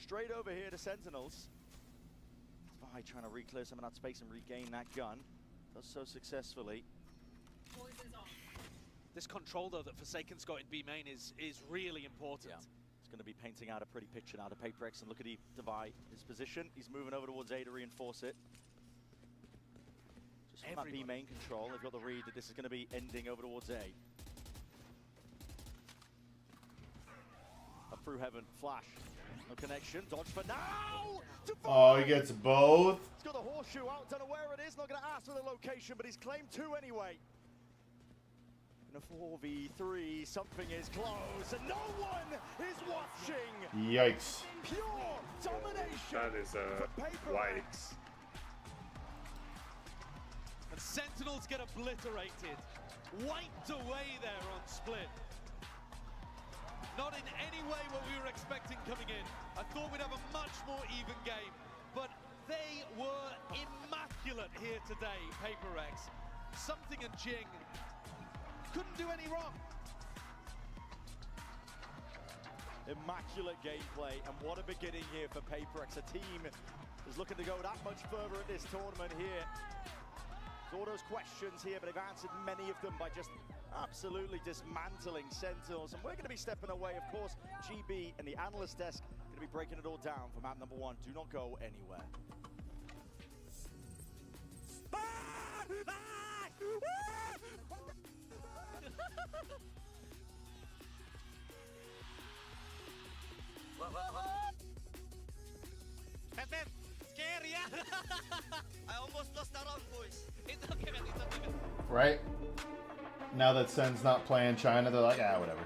Speaker 19: Straight over here to Sentinels. Vi trying to re-clear some of that space and regain that gun. Does so successfully.
Speaker 20: This control, though, that Forsaken's got in B main is really important.
Speaker 19: Yeah. He's going to be painting out a pretty picture now to PRX, and look at Devi, his position. He's moving over towards A to reinforce it. Just from that B main control, they've got the read that this is going to be ending over towards A. Up through Heaven, flash. No connection, dodge for now!
Speaker 3: Oh, he gets both?
Speaker 19: He's got the horseshoe out, don't know where it is, not going to ask for the location, but he's claimed 2 anyway. In a 4v3, something is close, and no one is watching!
Speaker 3: Yikes.
Speaker 19: Pure domination!
Speaker 18: That is
Speaker 19: PRX.
Speaker 20: And Sentinels get obliterated. Wiped away there on split. Not in any way what we were expecting coming in. I thought we'd have a much more even game, but they were immaculate here today, PRX. Something and Jing couldn't do any wrong.
Speaker 19: Immaculate gameplay, and what a beginning here for PRX. A team is looking to go that much further at this tournament here. There's all those questions here, but they've answered many of them by just absolutely dismantling Sentinels. And we're going to be stepping away, of course. GB and the analyst desk going to be breaking it all down for map number 1. Do not go anywhere.
Speaker 13: Batman, scary, yeah? I almost lost that round, boys. It's okay, man, it's okay, man.
Speaker 3: Right? Now that SEN's not playing China, they're like, ah, whatever.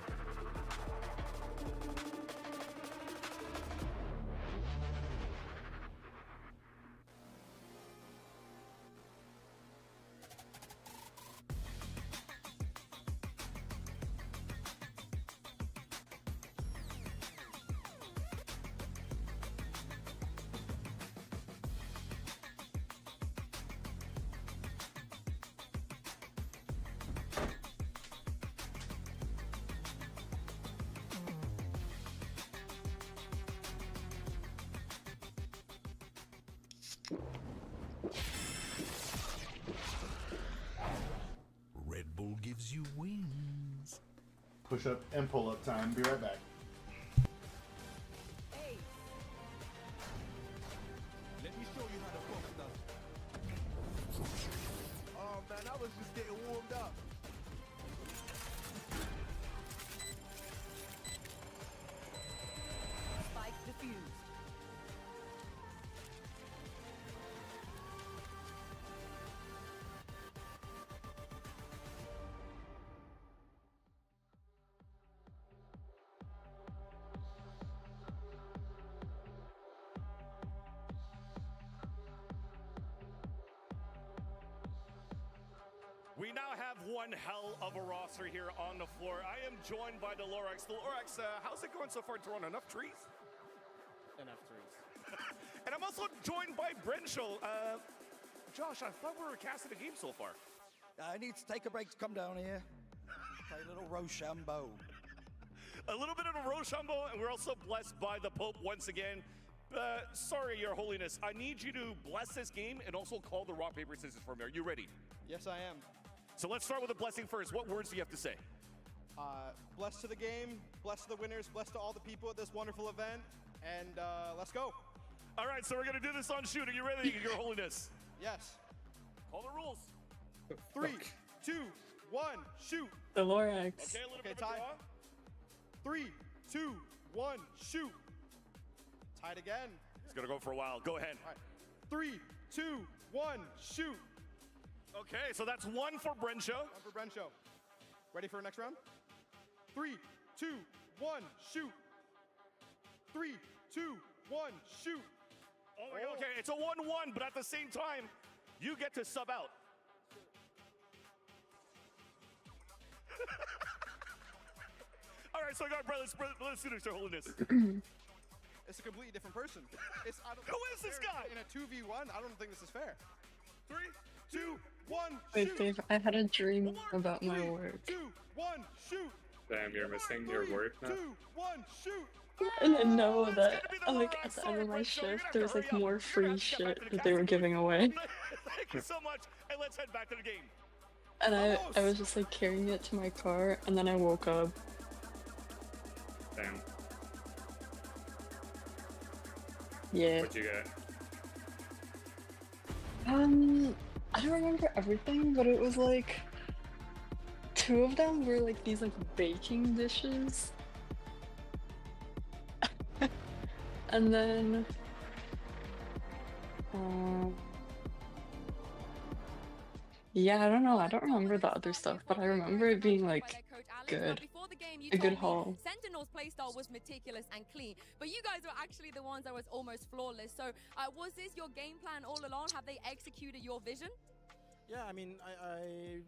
Speaker 16: Red Bull gives you wings.
Speaker 3: Push up and pull up time. Be right back.
Speaker 10: Hey. Let me show you how to fuck stuff. Oh man, I was just getting warmed up.
Speaker 13: Spike defused.
Speaker 9: We now have one hell of a roster here on the floor. I am joined by Delorex. Delorex, how's it going so far in Toronto? Enough trees?
Speaker 22: Enough trees.
Speaker 9: And I'm also joined by Brenshaw. Josh, I thought we were casting a game so far.
Speaker 23: I need to take a break to come down here. Play a little Rochambeau.
Speaker 9: A little bit of a Rochambeau, and we're also blessed by the Pope once again. Sorry, Your Holiness. I need you to bless this game and also call the rock, paper, scissors for me. Are you ready?
Speaker 22: Yes, I am.
Speaker 9: So let's start with the blessing first. What words do you have to say?
Speaker 22: Blessed to the game, blessed to the winners, blessed to all the people at this wonderful event, and let's go.
Speaker 9: All right, so we're going to do this on shoot. Are you ready, Your Holiness?
Speaker 22: Yes.
Speaker 9: Call the rules.
Speaker 22: 3, 2, 1, shoot.
Speaker 24: Valorax.
Speaker 9: Okay, a little bit of a
Speaker 22: tie.
Speaker 9: draw.
Speaker 22: 3, 2, 1, shoot. Tied again.
Speaker 9: It's going to go for a while. Go ahead.
Speaker 22: All right. 3, 2, 1, shoot.
Speaker 9: Okay, so that's one for Brenshaw.
Speaker 22: One for Brenshaw. Ready for the next round? 3, 2, 1, shoot. 3, 2, 1, shoot.
Speaker 9: Oh my God, okay, it's a 1-1, but at the same time, you get to sub out. All right, so I got brothers, Your Holiness.
Speaker 22: It's a completely different person.
Speaker 9: Who is this guy?
Speaker 22: In a 2v1, I don't think this is fair. 3, 2, 1,
Speaker 24: Wait,
Speaker 22: shoot.
Speaker 24: Dave, I had a dream about my work.
Speaker 22: 2, 1, shoot.
Speaker 18: Damn, you're missing your work now.
Speaker 22: 2, 1, shoot.
Speaker 24: And I know that, like, at the end of my shift, there was, like, more free shit that they were giving away.
Speaker 9: Thank you so much, and let's head back to the game.
Speaker 24: And I was just, like, carrying it to my car, and then I woke up.
Speaker 18: Damn.
Speaker 24: Yeah.
Speaker 18: What'd you get?
Speaker 24: I don't remember everything, but it was, like, 2 of them were, like, these, like, baking dishes. And then, yeah, I don't know. I don't remember the other stuff, but I remember it being like good, a good haul.
Speaker 8: Sentinel's playstyle was meticulous and clean, but you guys were actually the ones that was almost flawless. So, was this your game plan all along? Have they executed your vision?
Speaker 22: Yeah, I mean,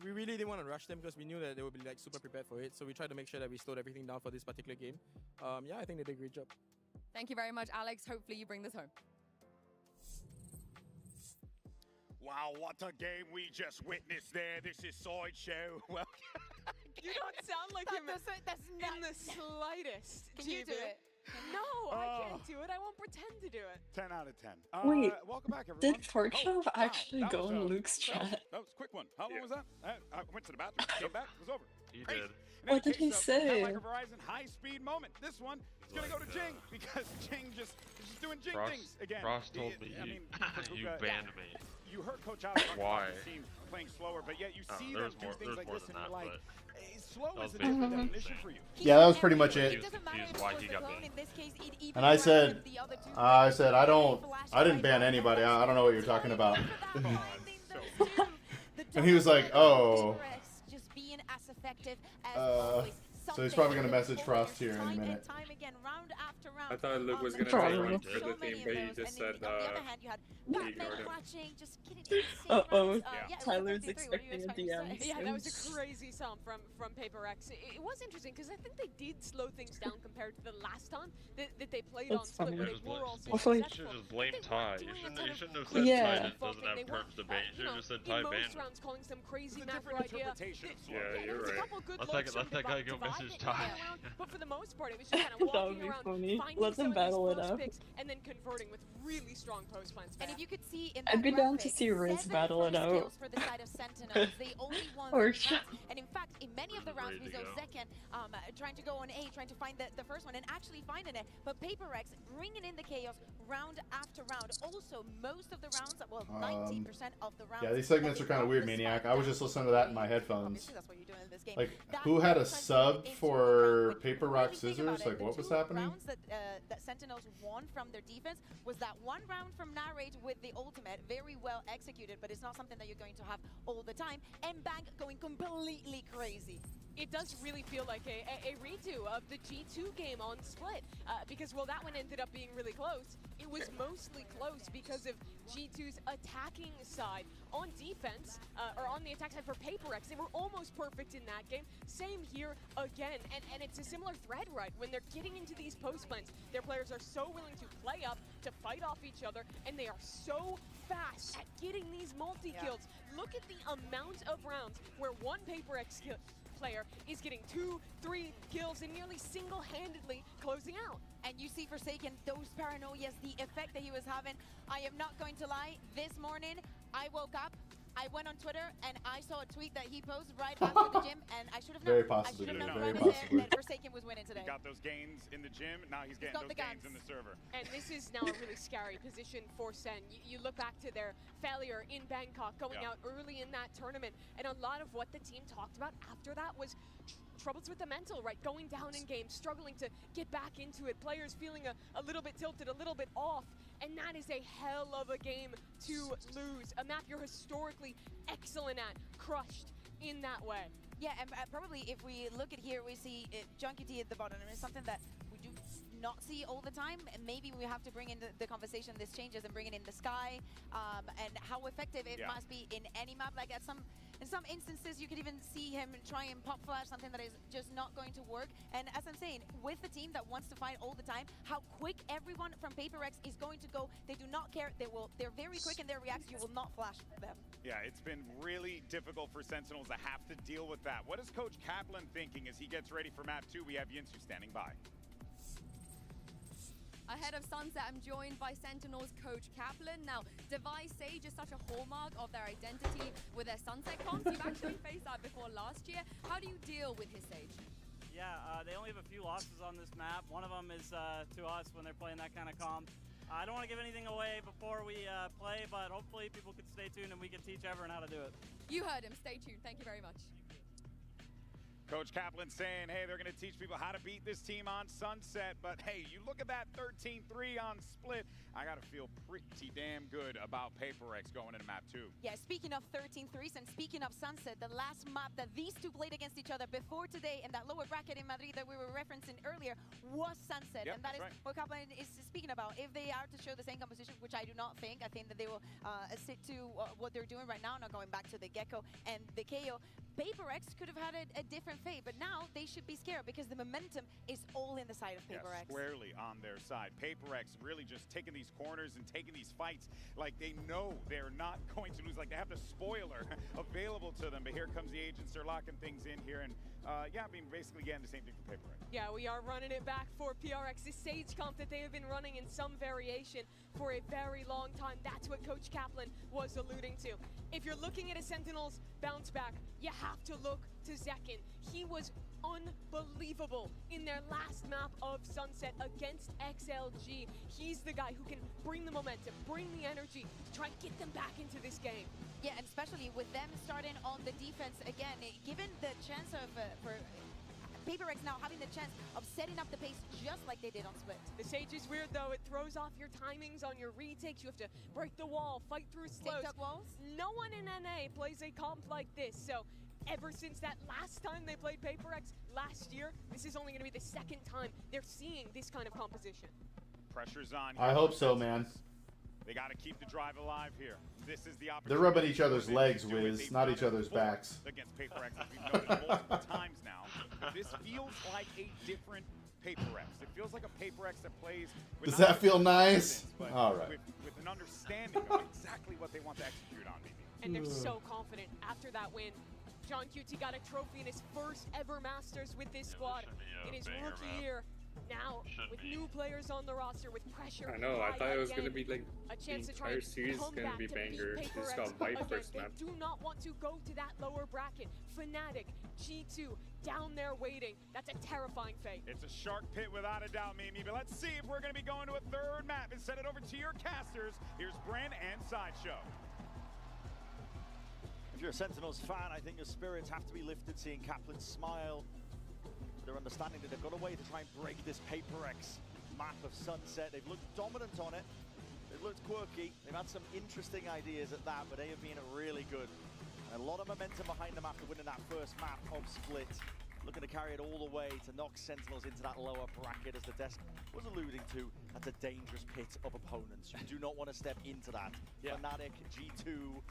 Speaker 22: we really didn't want to rush them because we knew that they would be like super prepared for it. So we tried to make sure that we slowed everything down for this particular game. Yeah, I think they did a great job.
Speaker 8: Thank you very much, Alex. Hopefully you bring this home.
Speaker 4: Wow, what a game we just witnessed there. This is Sideshow. Well,
Speaker 5: You don't sound like him in the slightest.
Speaker 2: Can you do it?
Speaker 5: No, I can't do it. I won't pretend to do it.
Speaker 4: 10 out of 10.
Speaker 24: Wait,
Speaker 4: welcome back, everyone.
Speaker 24: did Porkchop actually
Speaker 4: that
Speaker 24: go
Speaker 4: was,
Speaker 24: in Luke's
Speaker 4: that was-
Speaker 24: chat?
Speaker 4: That was a quick one. How long was that? I went to the bathroom, came back, it was over.
Speaker 14: He
Speaker 4: Crazy.
Speaker 14: did.
Speaker 4: In any
Speaker 24: What did he
Speaker 4: case, though,
Speaker 24: say?
Speaker 4: Kind of like a Verizon high-speed moment. This one is going to go to Jing because Jing is just doing Jing things again.
Speaker 14: Frost told me
Speaker 4: I mean,
Speaker 14: you banned me.
Speaker 4: You heard Coach Alex talk
Speaker 14: Why?
Speaker 4: about the team playing slower, but yet you see
Speaker 14: there's
Speaker 4: them do
Speaker 14: more-
Speaker 4: things
Speaker 14: there's
Speaker 4: like
Speaker 14: more
Speaker 4: this and
Speaker 14: than
Speaker 4: you're
Speaker 14: that,
Speaker 4: like,
Speaker 14: but
Speaker 4: slow
Speaker 14: that
Speaker 4: is
Speaker 14: was
Speaker 4: a different
Speaker 14: basically
Speaker 4: definition
Speaker 14: the
Speaker 4: for you.
Speaker 3: Yeah, that was pretty much it.
Speaker 14: He was why he got banned.
Speaker 3: And I said, I didn't ban anybody. I don't know what you're talking about. And he was like, oh. So he's probably gonna message Frost here any minute.
Speaker 18: I thought Luke was gonna say one for the team, but he just said he ignored him.
Speaker 24: Uh-oh, Tyler's expecting a DM.
Speaker 5: Yeah, that was a crazy song from PRX. It was interesting because I think they did slow things down compared to the last time that they played on
Speaker 24: That's
Speaker 5: Split,
Speaker 24: funny.
Speaker 5: where they were also
Speaker 24: Hopefully-
Speaker 14: You should
Speaker 5: successful.
Speaker 14: just blame
Speaker 5: I think
Speaker 14: Ty.
Speaker 5: they
Speaker 14: You
Speaker 5: weren't
Speaker 14: shouldn't
Speaker 5: doing
Speaker 14: have
Speaker 5: a
Speaker 14: said
Speaker 5: ton of
Speaker 14: Ty
Speaker 24: Yeah.
Speaker 14: doesn't have terms to ban. You should have just said Ty
Speaker 5: in
Speaker 14: banned
Speaker 5: most
Speaker 14: him.
Speaker 5: rounds calling some crazy
Speaker 4: It's a
Speaker 5: map
Speaker 4: different
Speaker 5: right here.
Speaker 4: interpretation of
Speaker 18: Yeah,
Speaker 5: There
Speaker 18: you're
Speaker 5: was a
Speaker 18: right.
Speaker 5: couple good
Speaker 14: Let
Speaker 5: looks
Speaker 14: that
Speaker 5: from
Speaker 14: guy go
Speaker 5: Divide
Speaker 14: message
Speaker 5: and
Speaker 14: Ty.
Speaker 5: around, but for the most part, it was just kind of
Speaker 24: That would
Speaker 5: walking
Speaker 24: be
Speaker 5: around,
Speaker 24: funny.
Speaker 5: finding
Speaker 24: Let them
Speaker 5: some of these
Speaker 24: battle it
Speaker 5: close
Speaker 24: out.
Speaker 5: picks, and then converting with really strong post plans.
Speaker 2: And if you could see in
Speaker 24: I'd be
Speaker 2: that
Speaker 24: down to
Speaker 2: graphic,
Speaker 24: see Riz
Speaker 2: 7
Speaker 24: battle it
Speaker 2: first
Speaker 24: out.
Speaker 2: kills for the side of Sentinels. They only won
Speaker 24: Or
Speaker 2: 3 rounds. And in fact, in many of the rounds, we saw second trying to go on A, trying to find the first one, and actually finding it. But PRX bringing in the chaos round after round. Also, most of the rounds, well, 90% of the rounds.
Speaker 3: Yeah, these segments are kind of weird, Maniac. I was just listening to that in my headphones.
Speaker 2: That's what you're doing in this game.
Speaker 3: Like,
Speaker 2: That
Speaker 3: who had a
Speaker 2: translated
Speaker 3: sub
Speaker 2: into
Speaker 3: for
Speaker 2: round
Speaker 3: Paper
Speaker 2: win.
Speaker 3: Rock
Speaker 2: Really think about
Speaker 3: Scissors?
Speaker 2: it,
Speaker 3: Like,
Speaker 2: the
Speaker 3: what was
Speaker 2: 2
Speaker 3: happening?
Speaker 2: rounds that Sentinels won from their defense was that one round from Narrate with the ultimate, very well executed, but it's not something that you're going to have all the time. And Bank going completely crazy.
Speaker 5: It does really feel like a redo of the G2 game on Split, because while that one ended up being really close, it was mostly close because of G2's attacking side. On defense, or on the attack side for PRX, they were almost perfect in that game. Same here again, and it's a similar thread, right? When they're getting into these post plans, their players are so willing to play up, to fight off each other, and they are so fast at getting these multi-kills. Look at the amount of rounds where one PRX player is getting 2-3 kills and nearly single-handedly closing out.
Speaker 2: And you see Forsaken, those paranoias, the effect that he was having. I am not going to lie, this morning I woke up, I went on Twitter, and I saw a tweet that he posted right after the gym, and I should have known.
Speaker 3: Very possibly,
Speaker 2: that Forsaken was winning today.
Speaker 4: He got those gains in the gym, now he's getting those gains in the server.
Speaker 5: And this is now a really scary position for SEN. You look back to their failure in Bangkok, going out early in that tournament, and a lot of what the team talked about after that was troubles with the mental, right? Going down in games, struggling to get back into it, players feeling a little bit tilted, a little bit off, and that is a hell of a game to lose. A map you're historically excellent at, crushed in that way.
Speaker 2: Yeah, and probably if we look at here, we see Junkie T at the bottom, and it's something that we do not see all the time, and maybe we have to bring in the conversation, this changes, and bring it in the sky, and how effective it must be in any map. Like in some instances, you could even see him try and pop flash something that is just not going to work. And as I'm saying, with a team that wants to fight all the time, how quick everyone from PRX is going to go. They do not care. They're very quick in their reacts. You will not flash them.
Speaker 4: Yeah, it's been really difficult for Sentinels to have to deal with that. What is Coach Kaplan thinking as he gets ready for map 2? We have Yinsu standing by.
Speaker 8: Ahead of Sunset, I'm joined by Sentinels coach Kaplan. Now, Device Sage is such a hallmark of their identity with their Sunset comps. You've actually faced that before last year. How do you deal with his Sage?
Speaker 6: Yeah, they only have a few losses on this map. One of them is to us when they're playing that kind of comp. I don't want to give anything away before we play, but hopefully people could stay tuned and we can teach everyone how to do it.
Speaker 8: You heard him. Stay tuned. Thank you very much.
Speaker 4: Coach Kaplan saying, hey, they're going to teach people how to beat this team on Sunset. But, hey, you look at that 13-3 on Split. I got to feel pretty damn good about PRX going into map 2.
Speaker 2: Yeah, speaking of 13-3s and speaking of Sunset, the last map that these two played against each other before today in that lower bracket in Madrid that we were referencing earlier was Sunset. And that is what Kaplan is speaking about. If they are to show the same composition, which I do not think, I think that they will stick to what they're doing right now, not going back to the Gecko and the KO. PRX could have had a different fate, but now they should be scared because the momentum is all in the side of PRX.
Speaker 4: Squarely on their side. PRX really just taking these corners and taking these fights like they know they're not going to lose, like they have the spoiler available to them. But here comes the agents, they're locking things in here, and yeah, I mean, basically getting the same thing for PRX.
Speaker 5: Yeah, we are running it back for PRX. This Sage comp that they have been running in some variation for a very long time. That's what Coach Kaplan was alluding to. If you're looking at a Sentinels bounce back, you have to look to Zekin. He was unbelievable in their last map of Sunset against XLG. He's the guy who can bring the momentum, bring the energy to try and get them back into this game.
Speaker 2: Yeah, and especially with them starting on the defense again, given the chance of for PRX now having the chance of setting up the pace just like they did on Split.
Speaker 5: The Sage is weird though, it throws off your timings on your retakes. You have to break the wall, fight through slows.
Speaker 2: TikTok walls?
Speaker 5: No one in NA plays a comp like this, so ever since that last time they played PRX last year, this is only going to be the second time they're seeing this kind of composition.
Speaker 4: Pressure's on.
Speaker 3: I hope so, man.
Speaker 4: They got to keep the drive alive here. This is the opportunity.
Speaker 3: They're rubbing each other's legs, Wiz, not each other's backs.
Speaker 4: Against PRX, as we've noted multiple times now. But this feels like a different PRX. It feels like a PRX that plays with
Speaker 3: Does that feel nice? All right.
Speaker 4: With an understanding of exactly what they want to execute on, maybe.
Speaker 5: And they're so confident after that win. John QT got a trophy in his first ever Masters with this squad in his rookie year. Now, with new players on the roster, with pressure,
Speaker 18: I know, I thought it was going to be like
Speaker 5: a chance
Speaker 18: the
Speaker 5: to try
Speaker 18: entire series is going to be banger. Just got wiped first map.
Speaker 5: They do not want to go to that lower bracket. Fnatic, G2, down there waiting. That's a terrifying fate.
Speaker 4: It's a shark pit without a doubt, Mimi. But let's see if we're going to be going to a third map and send it over to your casters. Here's Bren and Sideshow.
Speaker 19: If you're a Sentinels fan, I think your spirits have to be lifted seeing Kaplan smile. They're understanding that they've got a way to try and break this PRX map of Sunset. They've looked dominant on it. They've looked quirky. They've had some interesting ideas at that, but they have been really good. And a lot of momentum behind them after winning that first map of Split. looking to carry it all the way to knock Sentinels into that lower bracket, as the desk was alluding to. That's a dangerous pit of opponents. You do not want to step into that. Fnatic, G2,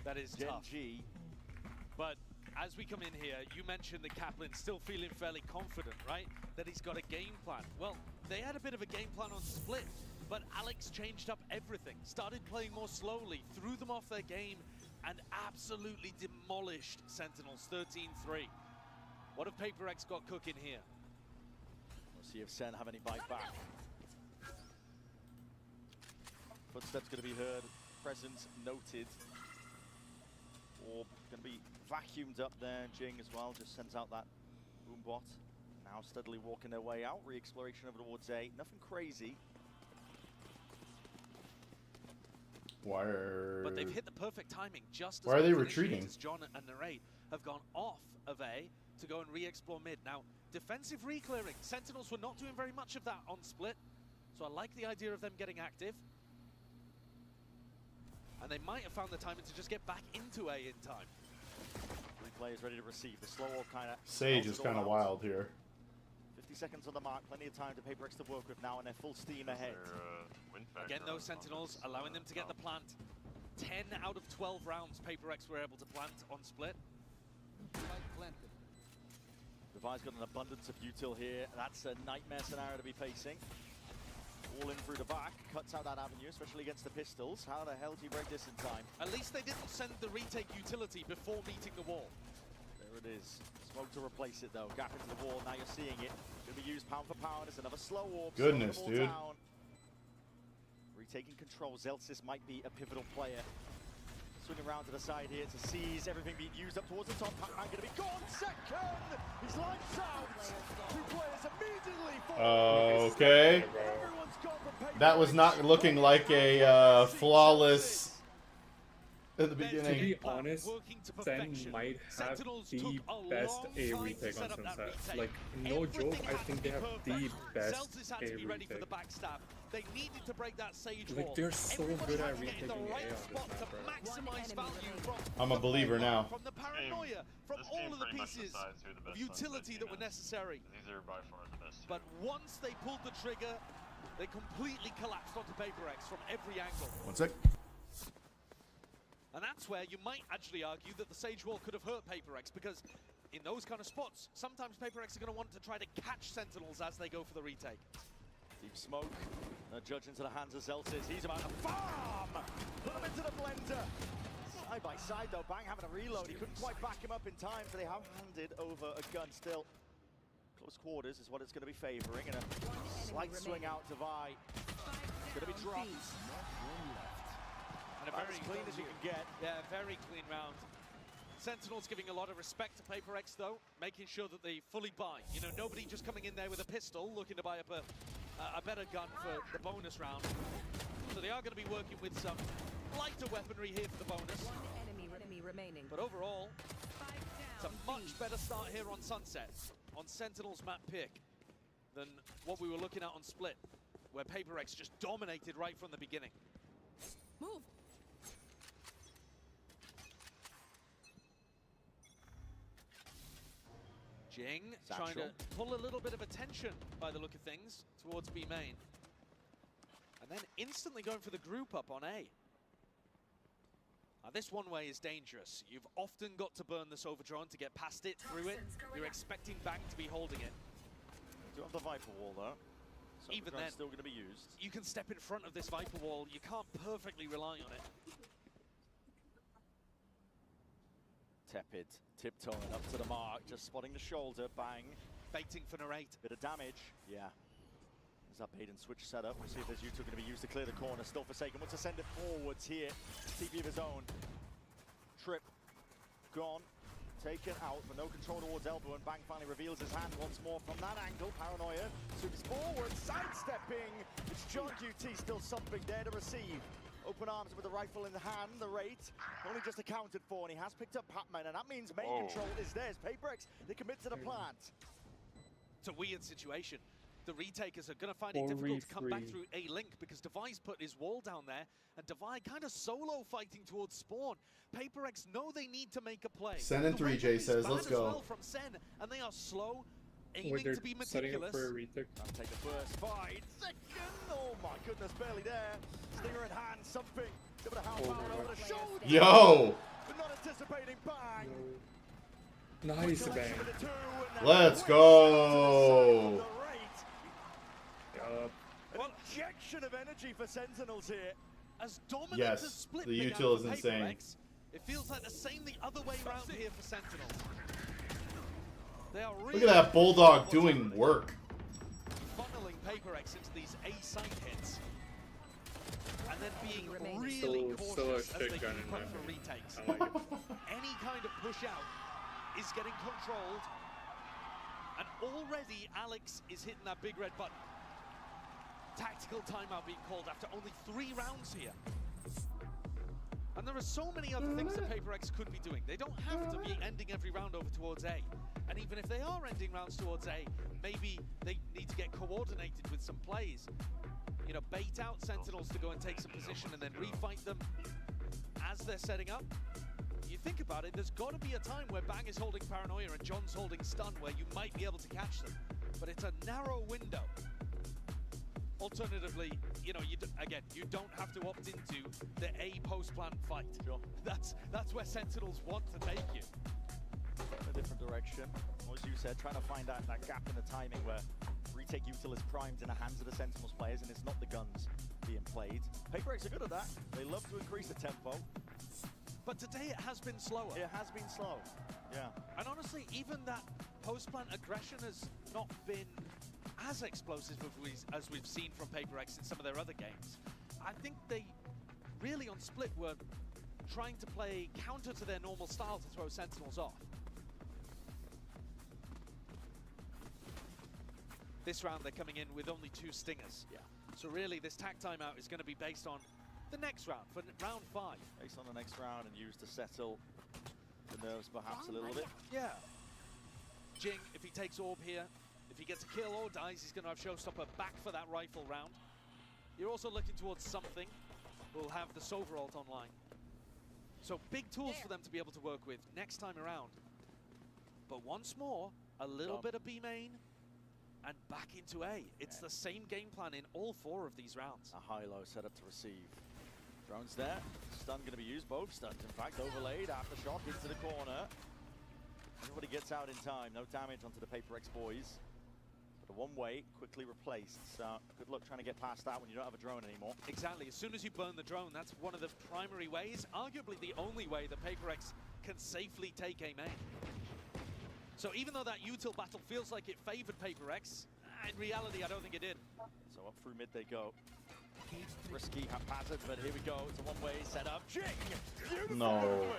Speaker 20: that is
Speaker 19: Gen
Speaker 20: tough.
Speaker 19: G.
Speaker 20: But as we come in here, you mentioned that Kaplan's still feeling fairly confident, right? That he's got a game plan. Well, they had a bit of a game plan on Split, but Alex changed up everything, started playing more slowly, threw them off their game, and absolutely demolished Sentinels 13-3. What have PRX got cooking here?
Speaker 19: We'll see if Sen have any bite back. Footsteps going to be heard, presence noted. Orb going to be vacuumed up there. Jing as well just sends out that boom bot. Now steadily walking their way out. Re-exploration over towards A. Nothing crazy.
Speaker 20: But they've hit the perfect timing just as
Speaker 3: Why are they
Speaker 20: both
Speaker 3: retreating?
Speaker 20: initiators, John and Narrate, have gone off of A to go and re-explore mid. Now, defensive re-clearing. Sentinels were not doing very much of that on Split, so I like the idea of them getting active. And they might have found the timing to just get back into A in time.
Speaker 19: 3 players ready to receive. The slow kind of...
Speaker 3: Sage is kind of wild here.
Speaker 19: 50 seconds on the mark. Plenty of time to PRX to work with now, and they're full steam ahead.
Speaker 20: Again, those Sentinels allowing them to get the plant. 10 out of 12 rounds PRX were able to plant on Split.
Speaker 19: Devi's got an abundance of util here. That's a nightmare scenario to be facing. All in through the back, cuts out that avenue, especially against the pistols. How the hell do you break this in time?
Speaker 20: At least they didn't send the retake utility before meeting the wall.
Speaker 19: There it is. Smoke to replace it though. Gap into the wall, now you're seeing it. Gonna be used pound for pound. There's another slow orb.
Speaker 3: Goodness, dude.
Speaker 19: Down. Retaking control. Zelsis might be a pivotal player. Swinging around to the side here to seize everything being used up towards the top. Pac-Man gonna be gone. Second! He's lights out! 2 players immediately fall.
Speaker 3: Okay. That was not looking like a flawless at the beginning.
Speaker 18: To be honest, Sen might have the best A retake on Sunset. Like, no joke, I think they have the best A retake.
Speaker 20: They needed to break that Sage
Speaker 18: Like,
Speaker 20: wall.
Speaker 18: they're so good at retaking A on this map, bro.
Speaker 3: I'm a believer now.
Speaker 20: From the paranoia, from all of the pieces of utility that were necessary.
Speaker 14: These are by far the best.
Speaker 20: But once they pulled the trigger, they completely collapsed onto PRX from every angle.
Speaker 3: 1 sec.
Speaker 20: And that's where you might actually argue that the Sage Wall could have hurt PRX, because in those kind of spots, sometimes PRX are going to want to try to catch Sentinels as they go for the retake.
Speaker 19: Deep smoke. Judge into the hands of Zelsis. He's about to farm! Put him into the blender. Side by side though, Bang having a reload. He couldn't quite back him up in time, so they have handed over a gun still. Close quarters is what it's going to be favoring, and a slight swing out to Vi. It's going to be dropped.
Speaker 20: And a very
Speaker 19: as clean as you can get.
Speaker 20: Yeah, very clean round. Sentinels giving a lot of respect to PRX though, making sure that they fully buy. You know, nobody just coming in there with a pistol looking to buy up a better gun for the bonus round. So they are going to be working with some lighter weaponry here for the bonus.
Speaker 7: One enemy remaining.
Speaker 20: But overall, it's a much better start here on Sunset, on Sentinel's map pick, than what we were looking at on Split, where PRX just dominated right from the beginning.
Speaker 8: Move.
Speaker 20: Jing trying to pull a little bit of attention by the look of things towards B main. And then instantly going for the group up on A. Now this one way is dangerous. You've often got to burn this Overdrone to get past it, through it. You're expecting Bang to be holding it.
Speaker 19: Do have the Viper Wall though. So
Speaker 20: even then,
Speaker 19: still going to be used.
Speaker 20: You can step in front of this Viper Wall. You can't perfectly rely on it.
Speaker 19: Tepid, tiptoeing up to the mark, just spotting the shoulder, Bang.
Speaker 20: Baiting for Narrate.
Speaker 19: Bit of damage, yeah. There's that bait and switch setup. We'll see if there's U2 going to be used to clear the corner. Still Forsaken, wants to send it forwards here. TP of his own. Trip, gone, taken out, but no control towards elbow, and Bang finally reveals his hand once more from that angle. Paranoia, zooms forward, sidestepping. It's John QT, still something there to receive. Open arms with the rifle in the hand, the rate only just accounted for, and he has picked up Pac-Man, and that means main control is theirs. PRX, they commit to the plant.
Speaker 20: It's a weird situation. the retakers are going to find it difficult to come back through A link because Devi's put his wall down there, and Devi kind of solo fighting towards spawn. PaperX know they need to make a play.
Speaker 3: SEN in 3, Jay says, let's go.
Speaker 20: Well from SEN, and they are slow, aiming to be meticulous.
Speaker 19: I'll take the first fight. Second, oh my goodness, barely there. Stinger in hand, something. Give it a half hour over the shoulder.
Speaker 3: Yo!
Speaker 19: But not anticipating bang.
Speaker 18: Nice bang.
Speaker 3: Let's go!
Speaker 19: An injection of energy for Sentinels here.
Speaker 20: As dominant
Speaker 3: Yes,
Speaker 20: as Split
Speaker 3: the
Speaker 20: began
Speaker 3: util is
Speaker 20: for
Speaker 3: insane.
Speaker 20: PaperX, it feels like the same the other way around here for Sentinels. They are really
Speaker 3: Look at that Bulldog doing work.
Speaker 20: funneling PaperX into these A site hits. And then being really cautious as they keep up for retakes. Any kind of push out is getting controlled. And already Alex is hitting that big red button. Tactical timeout being called after only 3 rounds here. And there are so many other things that PaperX could be doing. They don't have to be ending every round over towards A. And even if they are ending rounds towards A, maybe they need to get coordinated with some plays. You know, bait out Sentinels to go and take some position and then refight them as they're setting up. You think about it, there's got to be a time where Bang is holding Paranoia and John's holding Stun where you might be able to catch them. But it's a narrow window. Alternatively, you know, you don't have to opt into the A post-plant fight.
Speaker 19: Sure.
Speaker 20: That's where Sentinels want to take you.
Speaker 19: A different direction. As you said, trying to find that gap in the timing where retake util is primed in the hands of the Sentinels players and it's not the guns being played. PaperX are good at that. They love to increase the tempo.
Speaker 20: But today it has been slower.
Speaker 19: It has been slow, yeah.
Speaker 20: And honestly, even that post-plant aggression has not been as explosive as we've seen from PaperX in some of their other games. I think they really on Split were trying to play counter to their normal style to throw Sentinels off. This round they're coming in with only 2 stingers.
Speaker 19: Yeah.
Speaker 20: So really this tac timeout is going to be based on the next round, for round 5.
Speaker 19: Based on the next round and used to settle the nerves perhaps a little bit.
Speaker 20: Yeah. Jing, if he takes Orb here, if he gets a kill or dies, he's going to have Showstopper back for that rifle round. You're also looking towards something. We'll have the Sova ult online. So big tools for them to be able to work with next time around. But once more, a little bit of B main and back into A. It's the same game plan in all 4 of these rounds.
Speaker 19: A high-low setup to receive. Drones there. Stun going to be used. Both stuns, in fact, overlaid. Aftershock into the corner. Everybody gets out in time. No damage onto the PaperX boys. But a one-way quickly replaced. So good luck trying to get past that when you don't have a drone anymore.
Speaker 20: Exactly. As soon as you burn the drone, that's one of the primary ways, arguably the only way that PaperX can safely take A main. So even though that util battle feels like it favored PaperX, in reality, I don't think it did.
Speaker 19: So up through mid they go. Risky, haphazard, but here we go. It's a one-way setup. Jing! Beautiful movement!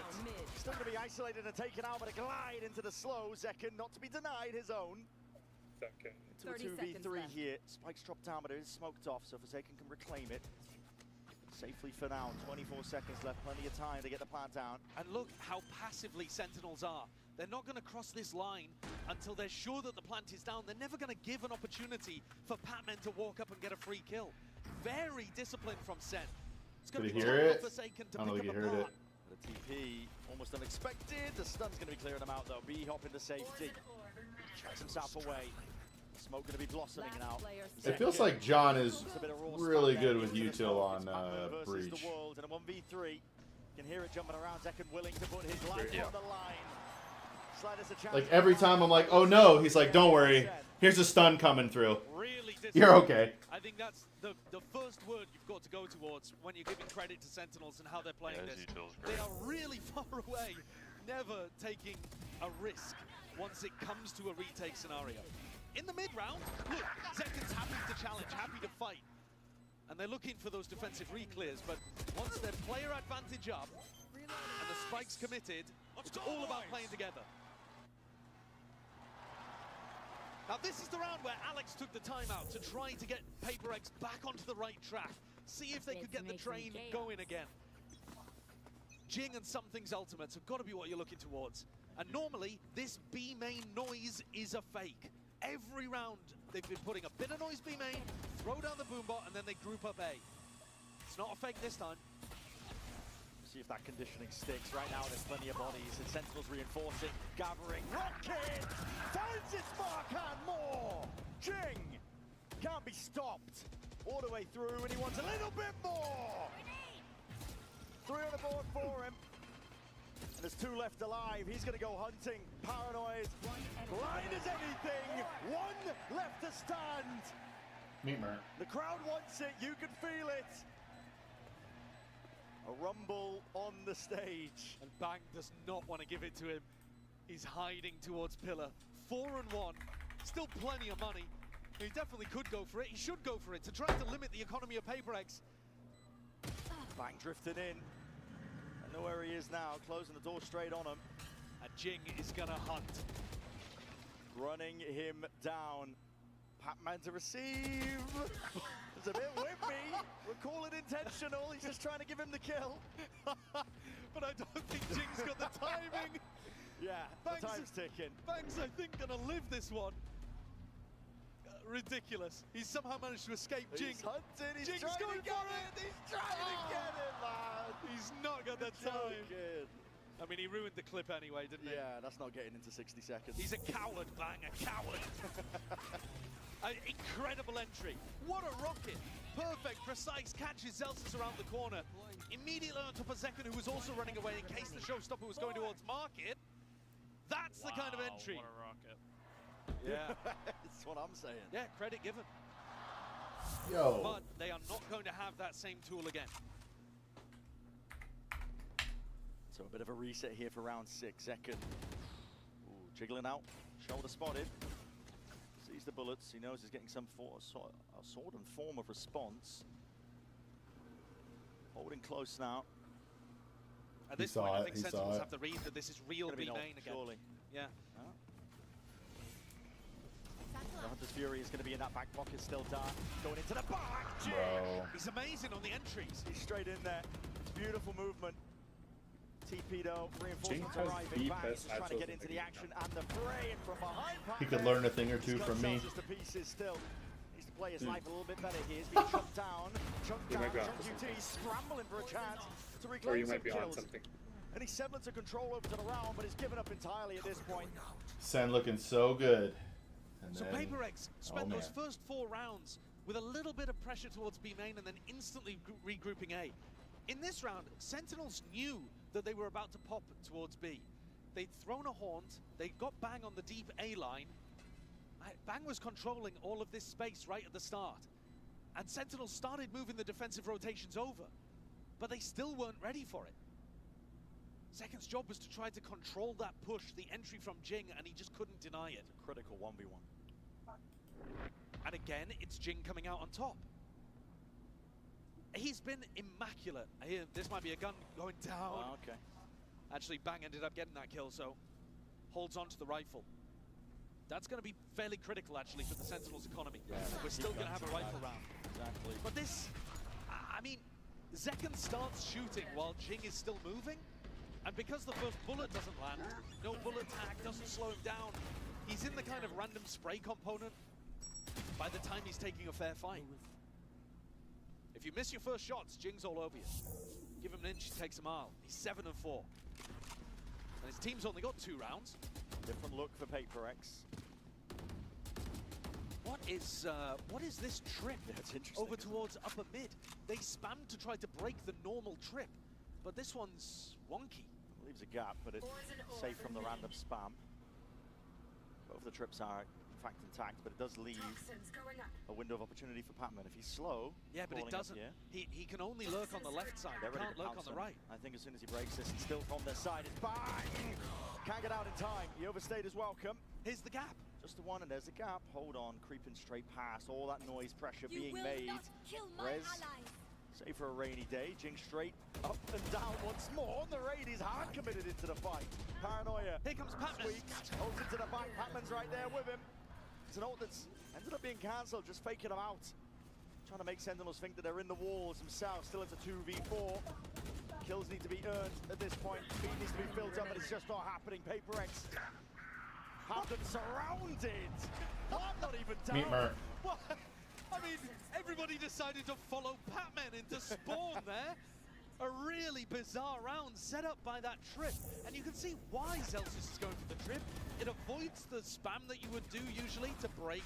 Speaker 19: Still going to be isolated and taken out, but a glide into the slow. Zekken not to be denied his own. Into a 2v3 here. Spikes drop down, but it is smoked off, so Forsaken can reclaim it. Safely for now. 24 seconds left. Plenty of time to get the plant down.
Speaker 20: And look how passively Sentinels are. They're not going to cross this line until they're sure that the plant is down. They're never going to give an opportunity for Patman to walk up and get a free kill. Very disciplined from Sen. It's going to be tough for Forsaken to pick up a part.
Speaker 19: The TP almost unexpected. The stun's going to be clearing them out though. B-hop into safety. Checks himself away. Smoke going to be blossoming now.
Speaker 3: It feels like John is really good with util on Breach.
Speaker 19: The world in a 1v3. You can hear it jumping around. Zekken willing to put his life on the line.
Speaker 3: Like every time I'm like, oh no, he's like, don't worry, here's a stun coming through.
Speaker 20: Really
Speaker 3: You're okay.
Speaker 20: I think that's the first word you've got to go towards when you're giving credit to Sentinels and how they're playing this. They are really far away, never taking a risk once it comes to a retake scenario. In the mid-round, look, Zekken's happy to challenge, happy to fight. And they're looking for those defensive re-clears, but once their player advantage up and the spike's committed, it's all about playing together. Now this is the round where Alex took the timeout to try to get PaperX back onto the right track. See if they could get the train going again. Jing and Something's ultimates have got to be what you're looking towards. And normally, this B main noise is a fake. Every round, they've been putting a bit of noise B main, throw down the boombot, and then they group up A. It's not a fake this time.
Speaker 19: See if that conditioning sticks. Right now, there's plenty of bodies, and Sentinel's reinforcing, gathering. Rocket finds its mark and more. Jing can't be stopped all the way through, and he wants a little bit more. 3 on the board for him. And there's 2 left alive. He's going to go hunting. Paranoid, blind as anything. 1 left to stand.
Speaker 3: Meatmer.
Speaker 19: The crowd wants it. You can feel it. A rumble on the stage.
Speaker 20: And Bang does not want to give it to him. He's hiding towards Pillar. 4 and 1. Still plenty of money. He definitely could go for it. He should go for it to try to limit the economy of PRX.
Speaker 19: Bang drifting in. I know where he is now, closing the door straight on him.
Speaker 20: And Jing is gonna hunt.
Speaker 19: Running him down. Pac-Man to receive. It's a bit whippy. We'll call it intentional. He's just trying to give him the kill.
Speaker 20: But I don't think Jing's got the timing.
Speaker 19: Yeah, the time's ticking.
Speaker 20: Bang's, I think, gonna live this one. Ridiculous. He's somehow managed to escape Jing.
Speaker 19: He's hunting. He's
Speaker 20: Jing's
Speaker 19: trying
Speaker 20: going
Speaker 19: to get
Speaker 20: for
Speaker 19: it. He's trying to get it, man.
Speaker 20: He's not got that time. I mean, he ruined the clip anyway, didn't he?
Speaker 19: Yeah, that's not getting into 60 seconds.
Speaker 20: He's a coward, Bang, a coward. An incredible entry. What a rocket. Perfect, precise, catches Zelsis around the corner. Immediately on top of Zekken, who was also running away in case the showstopper was going towards Market. That's the kind of entry.
Speaker 6: What a rocket.
Speaker 20: Yeah.
Speaker 19: That's what I'm saying.
Speaker 20: Yeah, credit given.
Speaker 3: Yo.
Speaker 20: But they are not going to have that same tool again.
Speaker 19: So a bit of a reset here for round 6. Zekken. Jiggling out. Shoulder spotted. Sees the bullets. He knows he's getting some sort and form of response. Holding close now.
Speaker 20: At this point, I think Sentinels have to read that this is real B main again.
Speaker 19: Surely.
Speaker 20: Yeah.
Speaker 19: The Hunter's Fury is going to be in that back pocket still, dark. Going into the back.
Speaker 3: Bro.
Speaker 20: He's amazing on the entries.
Speaker 19: He's straight in there. It's beautiful movement. TP though, reinforcements arriving back. Just trying to get into the action and the fray and from behind.
Speaker 3: He could learn a thing or two from me.
Speaker 19: Just to pieces still. Needs to play his life a little bit better here. He's being chunked down. Chunked down. Chunk UT scrambling for a chance to reclaim some kills. Any semblance of control over to the round, but he's given up entirely at this point.
Speaker 3: Sen looking so good. And
Speaker 20: so
Speaker 3: then,
Speaker 20: PRX spent those first 4 rounds with a little bit of pressure towards B main and then instantly regrouping A. In this round, Sentinels knew that they were about to pop towards B. They'd thrown a haunt, they got Bang on the deep A line. Bang was controlling all of this space right at the start. And Sentinels started moving the defensive rotations over, but they still weren't ready for it. Zekken's job was to try to control that push, the entry from Jing, and he just couldn't deny it.
Speaker 19: It's a critical 1v1.
Speaker 20: And again, it's Jing coming out on top. He's been immaculate. Here, this might be a gun going down.
Speaker 19: Oh, okay.
Speaker 20: Actually, Bang ended up getting that kill, so holds on to the rifle. That's going to be fairly critical, actually, for the Sentinels' economy. Yeah, we're still going to have a rifle round.
Speaker 19: Exactly.
Speaker 20: But this, I mean, Zekken starts shooting while Jing is still moving. And because the first bullet doesn't land, no bullet tag doesn't slow him down. He's in the kind of random spray component by the time he's taking a fair fight. If you miss your first shots, Jing's all over you. Give him an inch, he takes a mile. He's 7 and 4. And his team's only got 2 rounds.
Speaker 19: Different look for PRX.
Speaker 20: What is this trip over towards upper mid? They spammed to try to break the normal trip, but this one's wonky.
Speaker 19: Leaves a gap, but it's safe from the random spam. Both the trips are in fact intact, but it does leave a window of opportunity for Patman. If he's slow,
Speaker 20: yeah, but it doesn't. He can only lurk on the left side. He can't lurk on the right.
Speaker 19: I think as soon as he breaks this, and still from their side, it's Bang! Can't get out in time. He overstayed his welcome.
Speaker 20: Here's the gap.
Speaker 19: Just the one, and there's a gap. Hold on, creeping straight past. All that noise, pressure being made. Rez, save for a rainy day. Jing straight up and down once more. And the raid is hard committed into the fight. Paranoia.
Speaker 20: Here comes Patman.
Speaker 19: Holds into the back. Patman's right there with him. It's an ult that's ended up being cancelled, just faking him out. Trying to make Sentinels think that they're in the walls themselves. Still it's a 2v4. Kills need to be earned at this point. Speed needs to be built up, but it's just not happening. PRX have them surrounded. I'm not even down.
Speaker 3: Meet Mert.
Speaker 20: What? I mean, everybody decided to follow Pac-Man into spawn there. A really bizarre round set up by that trip. And you can see why Zelsis is going for the trip. It avoids the spam that you would do usually to break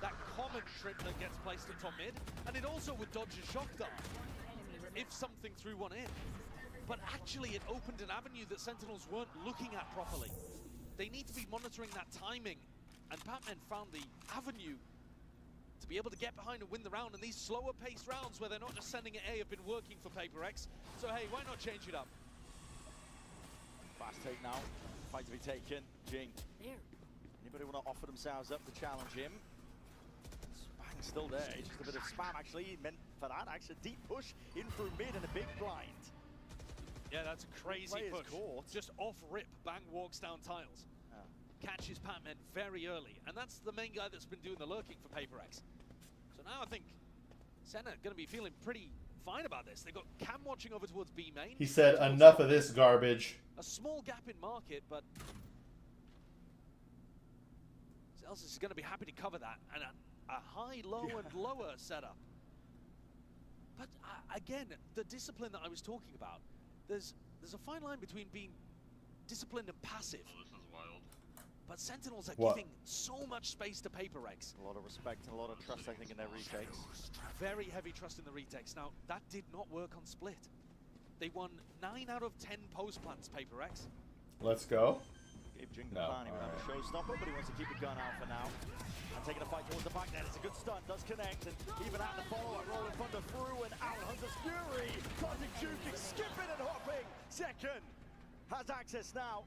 Speaker 20: that common trip that gets placed at top mid. And it also would dodge a shock dart if something threw one in. But actually it opened an avenue that Sentinels weren't looking at properly. They need to be monitoring that timing. And Pac-Man found the avenue to be able to get behind and win the round. And these slower paced rounds where they're not just sending it A have been working for PRX. So hey, why not change it up?
Speaker 19: Fast take now. Fight to be taken. Jing. Anybody want to offer themselves up to challenge him? Spang's still there. It's just a bit of spam actually. Meant for that. Actually, a deep push in through mid and a big blind.
Speaker 20: Yeah, that's a crazy push. Caught. Just off rip, Bang walks down tiles. Catches Pac-Man very early. And that's the main guy that's been doing the lurking for PRX. So now I think SEN are going to be feeling pretty fine about this. They've got Cam watching over towards B main.
Speaker 3: He said, enough of this garbage.
Speaker 20: A small gap in market, but Zelsis is going to be happy to cover that. And a high, low, and lower setup. But again, the discipline that I was talking about, there's a fine line between being disciplined and passive.
Speaker 14: Oh, this is wild.
Speaker 20: But Sentinels are giving so much space to PRX.
Speaker 19: A lot of respect and a lot of trust, I think, in their retakes.
Speaker 20: Very heavy trust in the retakes. Now, that did not work on Split. They won 9 out of 10 post plants, PRX.
Speaker 3: Let's go.
Speaker 19: Gave Jing the plan. He would have a showstopper, but he wants to keep a gun out for now. And taking a fight towards the back net. It's a good stun, does connect, and even out the follow-up, rolling thunder through and out. Hunter's Fury, causing juking, skipping and hopping. Second has access now.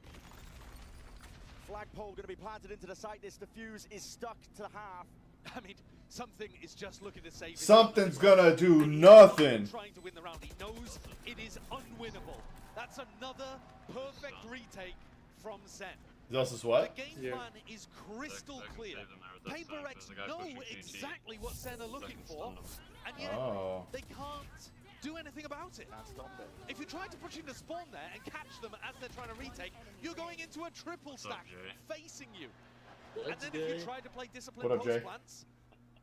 Speaker 19: Flagpole going to be planted into the site. This defuse is stuck to the half.
Speaker 20: I mean, something is just looking to save.
Speaker 3: Something's gonna do nothing.
Speaker 20: Trying to win the round. He knows it is unwinnable. That's another perfect retake from SEN.
Speaker 3: Zelsis what?
Speaker 20: The game plan is crystal clear. PRX know exactly what SEN are looking for, and yet they can't do anything about it. If you try to push into spawn there and catch them as they're trying to retake, you're going into a triple stack facing you. And then if you try to play disciplined post plants,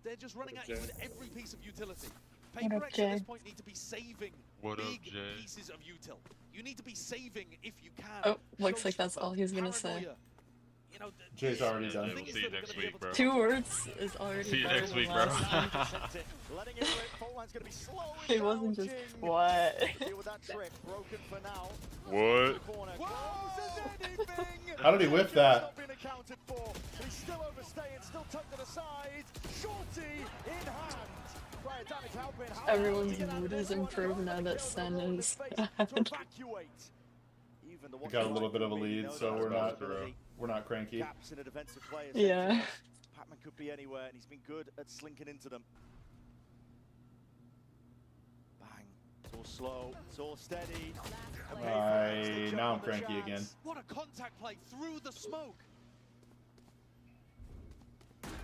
Speaker 20: they're just running at you with every piece of utility. PRX at this point need to be saving big pieces of util. You need to be saving if you can.
Speaker 24: Oh, looks like that's all he's gonna say.
Speaker 20: You know,
Speaker 3: Jay's already done.
Speaker 14: We'll see you next week, bro.
Speaker 24: 2 words is already
Speaker 14: See you
Speaker 24: better
Speaker 14: next
Speaker 24: than
Speaker 14: week, bro.
Speaker 24: last time.
Speaker 19: It
Speaker 24: It wasn't just what.
Speaker 19: Deal with that trip, broken for now.
Speaker 14: What?
Speaker 3: How did he whip that?
Speaker 19: Not been accounted for. He's still overstaying, still tucked to the side. Shorty in hand.
Speaker 24: Everyone's mood is improved now that SEN is bad.
Speaker 3: We got a little bit of a lead, so we're not cranky.
Speaker 19: Gaps in a defensive player.
Speaker 24: Yeah.
Speaker 19: Pac-Man could be anywhere, and he's been good at slinking into them. Bang. It's all slow. It's all steady.
Speaker 3: Now I'm cranky again.
Speaker 20: What a contact play through the smoke.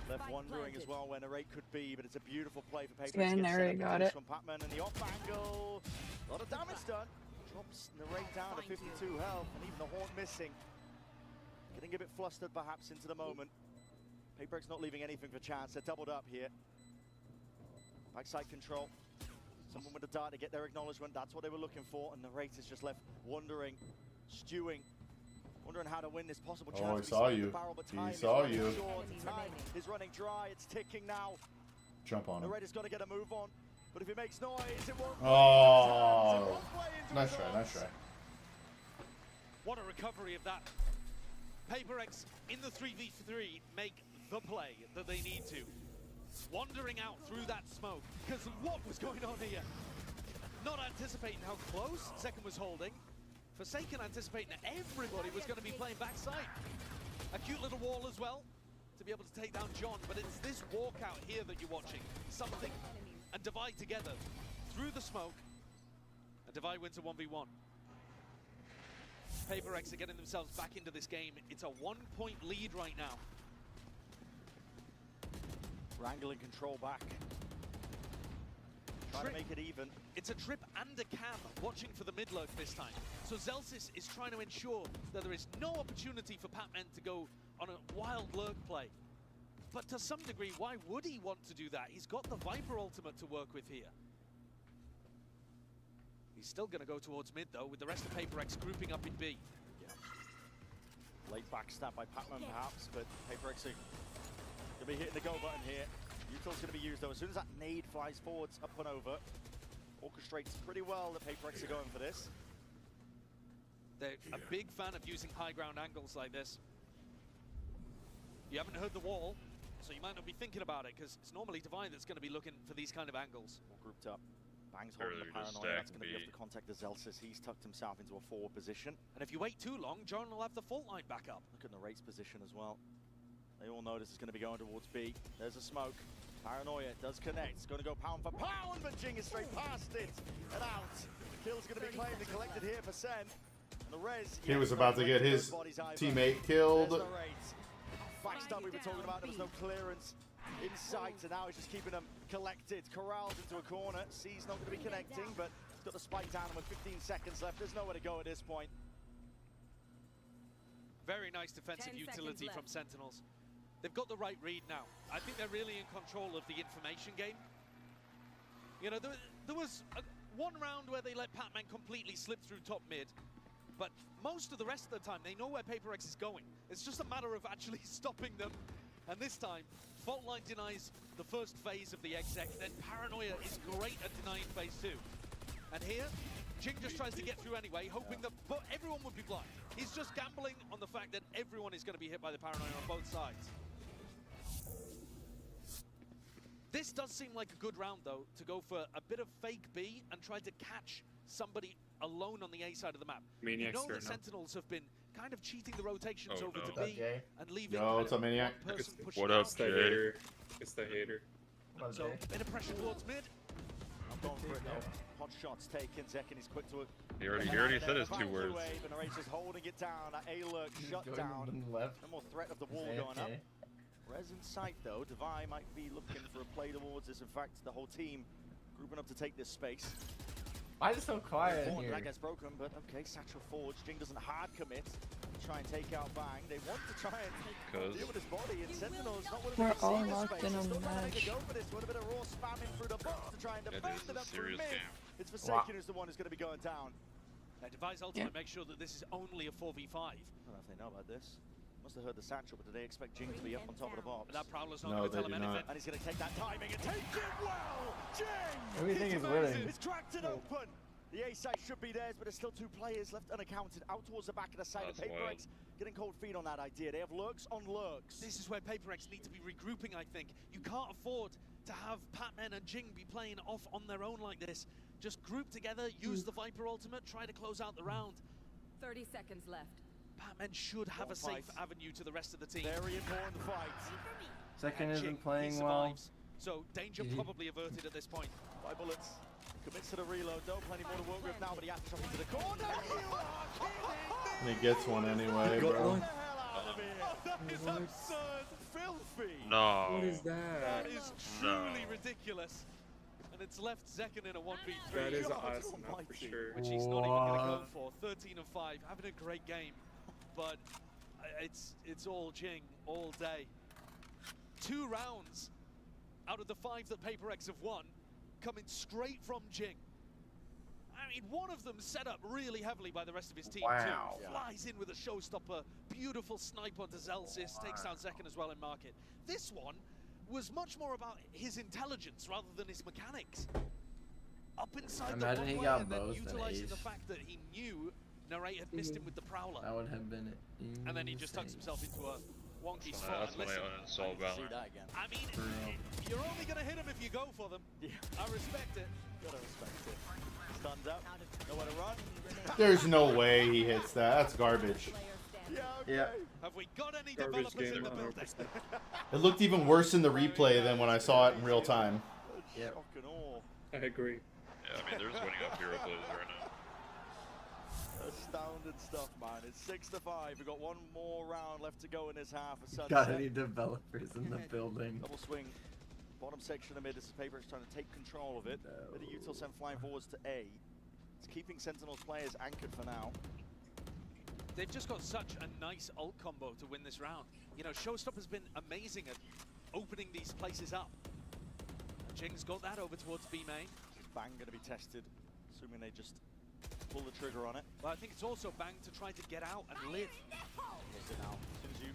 Speaker 19: Left wondering as well where Narrate could be, but it's a beautiful play for PRX.
Speaker 24: Yeah, Narrate got it.
Speaker 19: From Pac-Man and the off angle. A lot of damage done. Drops Narrate down to 52 health, and even the horn missing. Getting a bit flustered perhaps into the moment. PRX not leaving anything for chance. They're doubled up here. Backside control. Someone with a dart to get their acknowledgement. That's what they were looking for, and Narrate is just left wondering, stewing. Wondering how to win this possible chance.
Speaker 3: Oh, he saw you. He saw you.
Speaker 19: Time is running dry. It's ticking now.
Speaker 3: Jump on him.
Speaker 19: The Raiders got to get a move on, but if he makes noise, it won't.
Speaker 3: Oh, nice try, nice try.
Speaker 20: What a recovery of that. PRX in the 3v3 make the play that they need to. Wandering out through that smoke, because what was going on here? Not anticipating how close Second was holding. Forsaken anticipating that everybody was going to be playing backside. A cute little wall as well to be able to take down John, but it's this walkout here that you're watching. Something and Divide together through the smoke, and Divide wins a 1v1. PRX are getting themselves back into this game. It's a 1-point lead right now.
Speaker 19: Wrangling control back. Trying to make it even.
Speaker 20: It's a trip and a cam watching for the mid lurk this time. So Zelsis is trying to ensure that there is no opportunity for Pac-Man to go on a wild lurk play. But to some degree, why would he want to do that? He's got the Viper ultimate to work with here. He's still going to go towards mid, though, with the rest of PRX grouping up in B.
Speaker 19: Yeah. Late backstab by Pac-Man, perhaps, but PRX are going to be hitting the go button here. Util's going to be used, though. As soon as that nade flies forwards, up and over, orchestrates pretty well that PRX are going for this.
Speaker 20: They're a big fan of using high ground angles like this. You haven't heard the wall, so you might not be thinking about it, because it's normally Divine that's going to be looking for these kind of angles.
Speaker 19: All grouped up. Bang's holding the paranoia. That's going to be able to contact the Zelsis. He's tucked himself into a forward position.
Speaker 20: And if you wait too long, John will have the fault line back up.
Speaker 19: Look at the race position as well. They all know this is going to be going towards B. There's a smoke. Paranoia does connect. It's going to go pound for pound, but Jing is straight past it and out. The kill's going to be claimed and collected here for Sen. And the res.
Speaker 3: He was about to get his teammate killed.
Speaker 19: Backstab we were talking about, there was no clearance in sight, and now he's just keeping them collected, corralled into a corner. C's not going to be connecting, but he's got the spike down, and with 15 seconds left, there's nowhere to go at this point.
Speaker 20: Very nice defensive utility from Sentinels. They've got the right read now. I think they're really in control of the information game. You know, there was one round where they let Pac-Man completely slip through top mid, but most of the rest of the time, they know where PRX is going. It's just a matter of actually stopping them. And this time, Fault Line denies the first phase of the exec, then Paranoia is great at denying phase 2. And here, Jing just tries to get through anyway, hoping that everyone would be blind. He's just gambling on the fact that everyone is going to be hit by the Paranoia on both sides. This does seem like a good round, though, to go for a bit of fake B and try to catch somebody alone on the A side of the map.
Speaker 18: Maniac's
Speaker 20: you know the Sentinels have been kind of cheating the rotations over to B and leaving
Speaker 3: it's a Maniac.
Speaker 14: What up,
Speaker 18: It's the hater. It's the hater.
Speaker 20: So, bit of pressure towards mid.
Speaker 19: I'm going for it, though. Hot shots taken. Zekin is quick to...
Speaker 14: He already said his 2 words.
Speaker 19: And the race is holding it down. A-lurk shut down. No more threat of the wall going up. Res in sight, though. Divine might be looking for a play towards this. In fact, the whole team grouping up to take this space.
Speaker 7: Why is it so quiet in here?
Speaker 19: That gets broken, but okay, Satchel forwards. Jing doesn't hard commit. Try and take out Bang. They want to try and deal with his body, and Sentinel's not willing to see this space. They're still trying to go for this. Want a bit of raw spamming through the box to try and defend it up through mid. It's Forsaken who's the one who's going to be going down.
Speaker 20: Device ultimate makes sure that this is only a 4v5.
Speaker 19: I don't know if they know about this. Must have heard the Satchel, but do they expect Jing to be up on top of the box?
Speaker 20: But that Prowler's not going to tell him anything.
Speaker 19: And he's going to take that timing and take it well! Jing!
Speaker 7: Everything is winning.
Speaker 19: He's cracked it open! The A side should be theirs, but there's still 2 players left unaccounted out towards the back of the side of PRX. Getting cold feet on that idea. They have lurks on lurks.
Speaker 20: This is where PRX need to be regrouping, I think. You can't afford to have Patman and Jing be playing off on their own like this. Just group together, use the Viper ultimate, try to close out the round.
Speaker 11: 30 seconds left.
Speaker 20: Patman should have a safe avenue to the rest of the team.
Speaker 19: Very important fight.
Speaker 7: Second isn't playing well.
Speaker 20: So danger probably averted at this point.
Speaker 19: 5 bullets. Commits to the reload, though. Plenty more to work with now, but he has to drop into the corner.
Speaker 3: And he gets one anyway, bro.
Speaker 19: That is absurd. Filthy.
Speaker 14: No.
Speaker 18: What is that?
Speaker 20: That is truly ridiculous. And it's left Zekin in a 1v3.
Speaker 18: That is awesome, for sure.
Speaker 20: Which he's not even going to go for. 13 of 5, having a great game. But it's all Jing all day. 2 rounds out of the 5 that PRX have won coming straight from Jing. I mean, one of them set up really heavily by the rest of his team too. Flies in with a showstopper, beautiful snipe onto Zelsis, takes down Zekin as well in market. This one was much more about his intelligence rather than his mechanics. Up inside the runway and then utilizing the fact that he knew Narrate had missed him with the Prowler.
Speaker 7: That would have been
Speaker 20: and then he just tucks himself into a wonky spot.
Speaker 14: That's when I uninstalled VALORANT.
Speaker 20: I mean, you're only going to hit him if you go for them. I respect it.
Speaker 19: Gotta respect it. Stuns out. Nowhere to run.
Speaker 3: There's no way he hits that. That's garbage.
Speaker 19: Yeah.
Speaker 20: Have we got any developers in the building?
Speaker 3: It looked even worse in the replay than when I saw it in real time.
Speaker 19: Shock and awe.
Speaker 18: I agree.
Speaker 14: Yeah, I mean, they're just winning up hero plays right now.
Speaker 19: Astounding stuff, man. It's 6-5. We've got 1 more round left to go in this half.
Speaker 7: Got any developers in the building?
Speaker 19: Double swing. Bottom section of mid. This is PRX trying to take control of it. Bit of Util sent flying forwards to A. It's keeping Sentinel's players anchored for now.
Speaker 20: They've just got such a nice ult combo to win this round. you know, Showstop has been amazing at opening these places up. Jing's got that over towards B main.
Speaker 19: Is Bang going to be tested, assuming they just pull the trigger on it?
Speaker 20: Well, I think it's also Bang to try to get out and live.
Speaker 19: Here's it now. As soon as you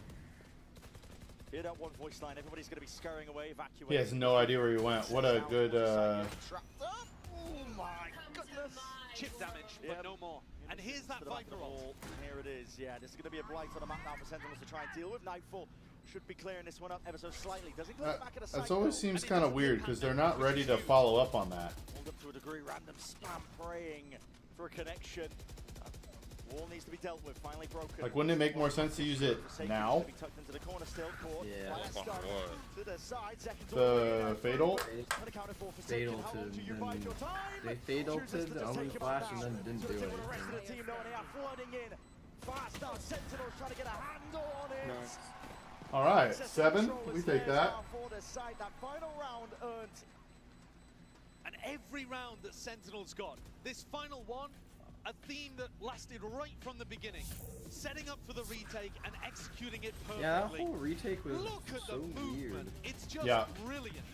Speaker 19: hear that one voice line, everybody's going to be scurrying away, evacuating.
Speaker 3: He has no idea where he went. What a good.
Speaker 19: Trapped up. Oh my goodness.
Speaker 20: Chip damage, but no more. And here's that Viper ult.
Speaker 19: Here it is. Yeah, this is going to be a blight on the map now for Sentinels to try and deal with. Nightfall should be clearing this one up ever so slightly. Does he clear it back at a side?
Speaker 3: That always seems kind of weird because they're not ready to follow up on that.
Speaker 19: Hold up to a degree, random spam praying for a connection. Wall needs to be dealt with, finally broken.
Speaker 3: Like, wouldn't it make more sense to use it now?
Speaker 19: Yeah.
Speaker 3: The fatal?
Speaker 7: Fatal to then they fatal to the Omen Flash and then didn't do anything.
Speaker 3: Nice. Alright, 7. We take that.
Speaker 20: And every round that Sentinels got, this final one, a theme that lasted right from the beginning, setting up for the retake and executing it perfectly.
Speaker 7: Yeah, that whole retake was
Speaker 20: Look at
Speaker 7: so
Speaker 20: the movement.
Speaker 7: weird.
Speaker 20: It's just brilliant.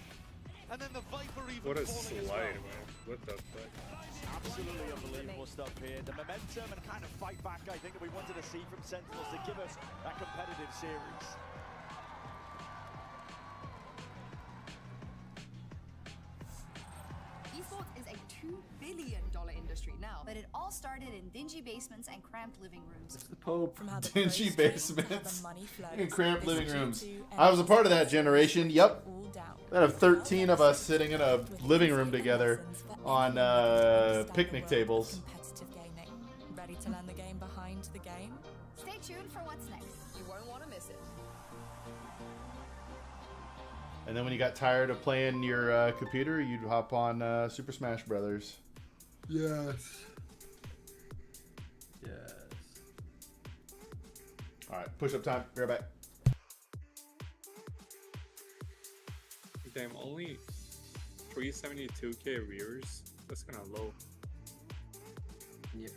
Speaker 20: And then the Viper even
Speaker 18: What a
Speaker 20: falling as
Speaker 18: slide,
Speaker 20: well.
Speaker 18: man. What the fuck?
Speaker 19: Absolutely unbelievable stuff here. The momentum and kind of fight back, I think, that we wanted to see from Sentinels to give us that competitive series.
Speaker 11: Esports is a $2 billion industry now, but it all started in dingy basements and cramped living rooms.
Speaker 7: The Pope.
Speaker 3: Dingy basements and cramped living rooms. I was a part of that generation. Yep. Out of 13 of us sitting in a living room together on picnic tables.
Speaker 12: Competitive gaming. Ready to learn the game behind the game?
Speaker 11: Stay tuned for what's next. You won't want to miss it.
Speaker 3: And then when you got tired of playing your computer, you'd hop on Super Smash Brothers.
Speaker 7: Yes. Yes.
Speaker 3: Alright, push up time. Be right back.
Speaker 18: Damn, only 372k viewers? That's kind of low.
Speaker 7: Yep.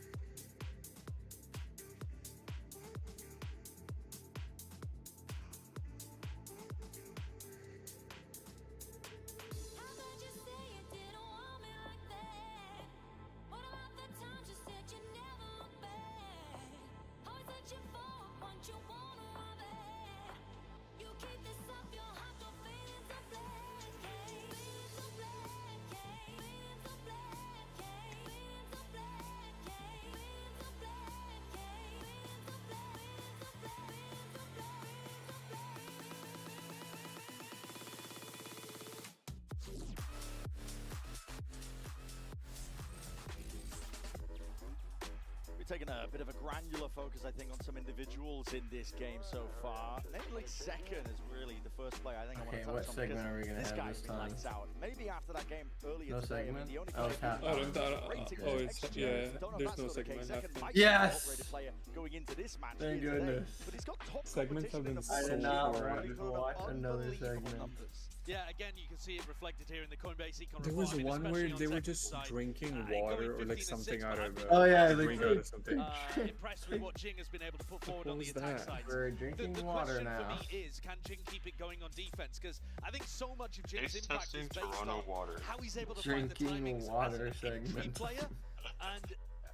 Speaker 19: Taking a bit of a granular focus, I think, on some individuals in this game so far. Namely, second is really the first player I think I want to touch on.
Speaker 7: What segment are we going to have
Speaker 19: guy
Speaker 7: this time?
Speaker 19: lights out. Maybe after that game earlier
Speaker 7: No
Speaker 19: today,
Speaker 7: segment?
Speaker 19: the only
Speaker 7: Oh, it's half.
Speaker 18: Oh, it's, yeah, there's no segment happening.
Speaker 7: Yes!
Speaker 19: Going into this match
Speaker 7: Thank
Speaker 19: today,
Speaker 7: goodness.
Speaker 19: but he's got top
Speaker 18: Segments have been so
Speaker 7: I did not want
Speaker 18: boring.
Speaker 7: to watch another segment.
Speaker 20: Yeah, again, you can see it reflected here in the Coinbase econ
Speaker 18: There was
Speaker 20: report,
Speaker 18: one where
Speaker 20: especially
Speaker 18: they
Speaker 20: on
Speaker 18: were
Speaker 20: Second's
Speaker 18: just
Speaker 20: side.
Speaker 18: drinking
Speaker 20: Going
Speaker 18: water or
Speaker 20: 15
Speaker 18: like
Speaker 20: and
Speaker 18: something
Speaker 20: 6,
Speaker 18: out
Speaker 20: but
Speaker 18: of
Speaker 7: Oh, yeah,
Speaker 18: drink out of something.
Speaker 20: Impressed with what Jing has been able to put forward on the
Speaker 18: was
Speaker 20: attack
Speaker 18: that?
Speaker 20: side.
Speaker 7: We're drinking
Speaker 20: the
Speaker 7: water
Speaker 20: question
Speaker 7: now.
Speaker 20: for me is, can Jing keep it going on defense? Because I think so much of Jing's
Speaker 14: Taste
Speaker 20: impact is
Speaker 14: testing
Speaker 20: based
Speaker 14: Toronto
Speaker 20: on
Speaker 14: water.
Speaker 20: how he's able to find the
Speaker 7: Drinking
Speaker 20: timings
Speaker 7: water
Speaker 20: as an entry
Speaker 7: segment.
Speaker 20: player. And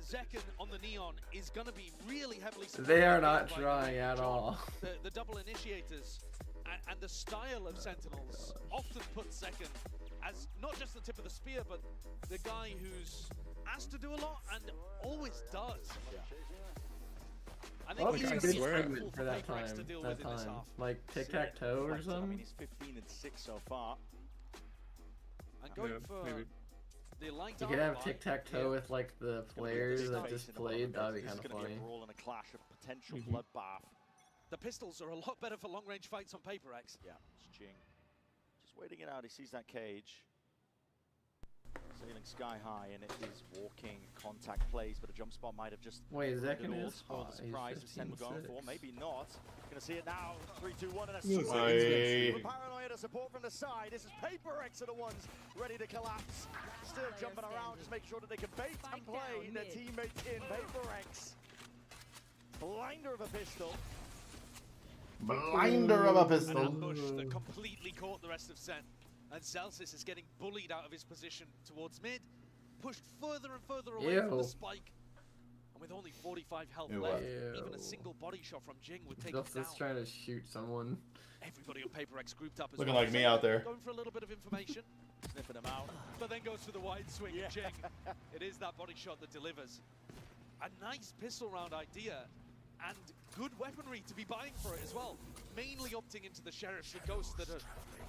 Speaker 20: Zekken on the Neon is going to be really heavily
Speaker 7: They are
Speaker 20: supported
Speaker 7: not
Speaker 20: by
Speaker 7: trying at
Speaker 20: John.
Speaker 7: all.
Speaker 20: The double initiators and the style of Sentinels often puts Zekken as not just the tip of the spear, but the guy who's asked to do a lot and always does. I think
Speaker 7: Well,
Speaker 20: he's
Speaker 7: it's a
Speaker 20: going
Speaker 7: good
Speaker 20: to be
Speaker 7: segment
Speaker 20: helpful
Speaker 7: for
Speaker 20: for
Speaker 7: that
Speaker 20: PRX
Speaker 7: time.
Speaker 20: to deal with in this half.
Speaker 7: Like tic-tac-toe or
Speaker 19: I
Speaker 7: something?
Speaker 19: mean, he's 15 and 6 so far.
Speaker 20: And going
Speaker 18: Yeah,
Speaker 20: for
Speaker 18: maybe.
Speaker 20: the light
Speaker 7: You could have
Speaker 20: armor
Speaker 7: tic-tac-toe with like the players that just played. That'd be
Speaker 19: This is
Speaker 7: kind of
Speaker 19: going to be
Speaker 7: funny.
Speaker 19: a brawl and a clash, a potential
Speaker 7: Mhm.
Speaker 19: bloodbath.
Speaker 20: the pistols are a lot better for long-range fights on PRX.
Speaker 19: Yeah, it's Jing. Just waiting it out. He sees that cage. Sailing sky high, and it is walking contact plays, but a jump spot might have just.
Speaker 7: Wait, Zekken
Speaker 19: the
Speaker 7: is
Speaker 19: Oh, the
Speaker 7: hot.
Speaker 19: surprise
Speaker 7: He's
Speaker 19: that Sen were going
Speaker 7: 15-6.
Speaker 19: for. Maybe not. Gonna see it now. 3, 2, 1, and a
Speaker 3: Yes.
Speaker 19: swing.
Speaker 3: Aye.
Speaker 19: With Paranoia to support from the side. This is PRX are the ones ready to collapse. Still jumping around, just make sure that they can bait and play their teammates in. PRX. Blinder of a pistol.
Speaker 3: Blinder of a
Speaker 20: And
Speaker 3: pistol.
Speaker 20: a push that completely caught the rest of Sen. And Celsius is getting bullied out of his position towards mid, pushed further and further away from the spike. And with only 45 health left, even a single body shot from Jing would take him down.
Speaker 7: Just trying to shoot someone.
Speaker 20: Everybody on PRX grouped up as
Speaker 3: Looking
Speaker 20: well.
Speaker 3: like me out there.
Speaker 20: Going for a little bit of information.
Speaker 19: Sniffing him out.
Speaker 20: But then goes for the wide swing of Jing. It is that body shot that delivers. A nice pistol round idea and good weaponry to be buying for it as well. Mainly opting into the Sheriff's and Ghosts that are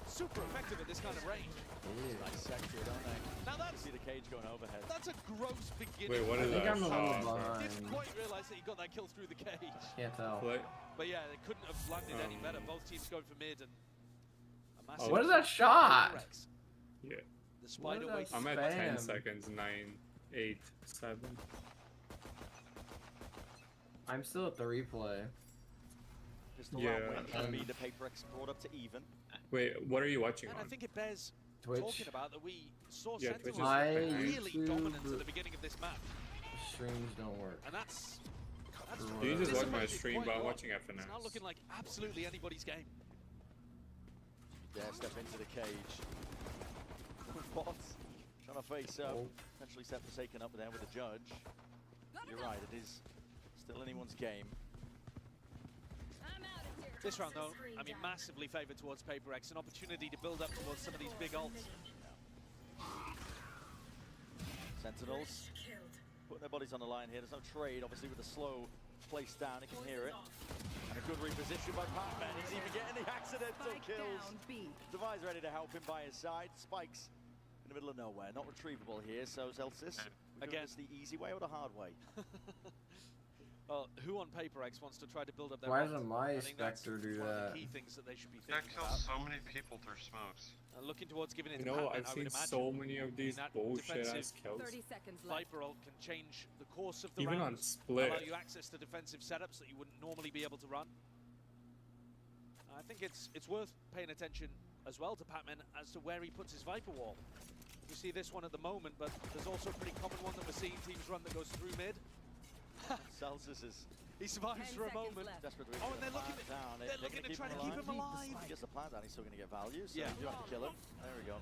Speaker 20: super effective at this kind of range.
Speaker 19: Nice sector, don't they?
Speaker 20: Now that's...
Speaker 19: See the cage going overhead.
Speaker 20: That's a gross beginning.
Speaker 18: Wait, what is that?
Speaker 7: I'm a little
Speaker 20: I
Speaker 7: behind.
Speaker 20: didn't quite realize that he got that kill through the cage.
Speaker 7: Can't tell.
Speaker 20: But yeah, they couldn't have landed any better. Both teams going for mid and a massive...
Speaker 7: What is that shot?
Speaker 18: Yeah.
Speaker 20: The spider waits.
Speaker 18: I'm at 10 seconds. 9, 8, 7.
Speaker 7: I'm still at the replay.
Speaker 19: Pistol round win can be the PRX brought up to even.
Speaker 18: Wait, what are you watching
Speaker 20: And
Speaker 18: on?
Speaker 20: I think it bears
Speaker 7: Twitch.
Speaker 20: talking about that we saw
Speaker 18: Yeah,
Speaker 20: Sentinels
Speaker 18: Twitch is
Speaker 20: really
Speaker 7: YouTube.
Speaker 20: dominant at the beginning of this match.
Speaker 7: Streams don't work.
Speaker 20: And that's
Speaker 18: You just watch my
Speaker 20: disappointed
Speaker 18: stream,
Speaker 20: quite
Speaker 18: but
Speaker 20: a
Speaker 18: I'm
Speaker 20: lot.
Speaker 18: watching FNS.
Speaker 20: It's not looking like absolutely anybody's game.
Speaker 19: Yeah, step into the cage. Bots trying to face up. Potentially set Forsaken up there with the judge. You're right, it is still anyone's game.
Speaker 20: This round though, I mean, massively favoured towards PRX. An opportunity to build up towards some of these big ults.
Speaker 19: Sentinels putting their bodies on the line here. There's no trade, obviously, with the slow place down. You can hear it. And a good reposition by Pac-Man. He's even getting the accidental kills. Devi's ready to help him by his side. Spikes in the middle of nowhere. Not retrievable here, so Zelsis. Again, the easy way or the hard way?
Speaker 20: Well, who on PRX wants to try to build up their
Speaker 7: Why
Speaker 20: ult?
Speaker 7: doesn't my
Speaker 20: I think that's
Speaker 7: Spectre do
Speaker 20: one of
Speaker 7: that?
Speaker 20: the key things that they should be
Speaker 14: That
Speaker 20: thinking
Speaker 14: kills
Speaker 20: about.
Speaker 14: so many people through smokes.
Speaker 20: Looking towards giving it
Speaker 18: You
Speaker 20: to
Speaker 18: know,
Speaker 20: Pac-Man,
Speaker 18: I've
Speaker 20: I would
Speaker 18: seen
Speaker 20: imagine.
Speaker 18: so many of these
Speaker 20: that
Speaker 18: bullshit ass
Speaker 20: defensive
Speaker 18: kills.
Speaker 20: Viper ult can change the course of the
Speaker 18: Even
Speaker 20: round.
Speaker 18: on split.
Speaker 20: Allow you access to defensive setups that you wouldn't normally be able to run. I think it's worth paying attention as well to Pac-Man as to where he puts his Viper wall. We see this one at the moment, but there's also a pretty common one that we're seeing teams run that goes through mid.
Speaker 19: Celsius is...
Speaker 20: He survives for a moment.
Speaker 19: Desperate
Speaker 20: Oh, and they're looking,
Speaker 19: down.
Speaker 20: they're looking to try to keep him alive.
Speaker 19: He gets the plant down, he's still going to get value, so
Speaker 20: Yeah.
Speaker 19: you do have to kill him. There we go.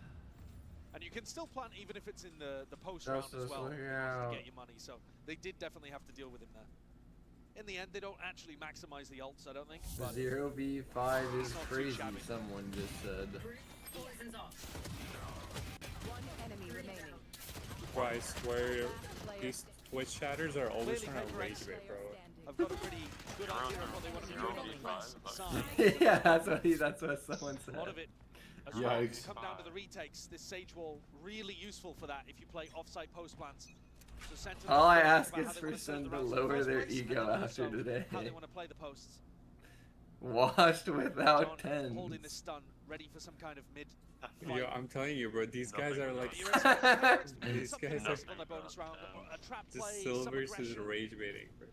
Speaker 20: And you can still plant even if it's in the post round as well to get your money. So they did definitely have to deal with him there. In the end, they don't actually maximize the ults, I don't think. But
Speaker 7: 0v5 is
Speaker 20: not too
Speaker 7: crazy,
Speaker 20: shabby.
Speaker 7: someone just said.
Speaker 11: One enemy remaining.
Speaker 18: Bro, I swear, these Twitch chatters are always
Speaker 20: Clearly
Speaker 18: trying to rage bait, bro.
Speaker 20: I've got a pretty good idea of what they want to be doing on the defense side.
Speaker 7: Yeah, that's what someone said.
Speaker 20: A lot of it as well.
Speaker 3: Yikes.
Speaker 20: Come down to the retakes. This Sage Wall really useful for that if you play offside post plants. So Sentinels
Speaker 7: All I
Speaker 20: think
Speaker 7: ask
Speaker 20: about
Speaker 7: is
Speaker 20: how they
Speaker 7: for
Speaker 20: wanna set up
Speaker 7: Sen
Speaker 20: the
Speaker 7: to
Speaker 20: rounds in the
Speaker 7: lower
Speaker 20: first
Speaker 7: their
Speaker 20: place, and
Speaker 7: ego
Speaker 20: then
Speaker 7: after
Speaker 20: also
Speaker 7: today.
Speaker 20: how they want to play the posts.
Speaker 7: Washed without
Speaker 20: John
Speaker 7: tens.
Speaker 20: holding this stun, ready for some kind of mid.
Speaker 18: Yo, I'm telling you, bro, these guys are like... these guys are...
Speaker 20: on the bonus round, a trap
Speaker 18: The
Speaker 20: play, some
Speaker 18: Silvers is
Speaker 20: aggression.
Speaker 18: rage baiting, bro.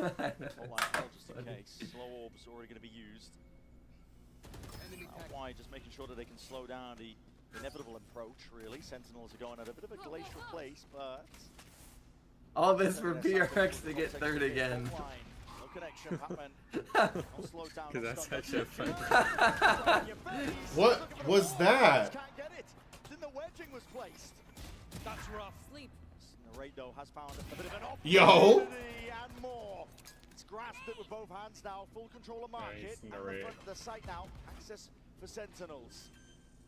Speaker 19: Oh, wow, just in case. Slow orbs already going to be used. Why? Just making sure that they can slow down the inevitable approach, really. Sentinels are going at a bit of a glacial pace, but...
Speaker 7: All this for PRX to get third again.
Speaker 19: No connection, Pac-Man. Don't slow down.
Speaker 18: Because that's such a fun...
Speaker 3: What was that?
Speaker 19: Can't get it. Then the wedging was placed.
Speaker 20: That's rough.
Speaker 11: Sleep.
Speaker 19: Narado has found a bit of an
Speaker 3: Yo!
Speaker 19: opportunity and more. It's grasped it with both hands now. Full control of market.
Speaker 18: Nice,
Speaker 19: And the
Speaker 18: Narado.
Speaker 19: front of the site now. Access for Sentinels.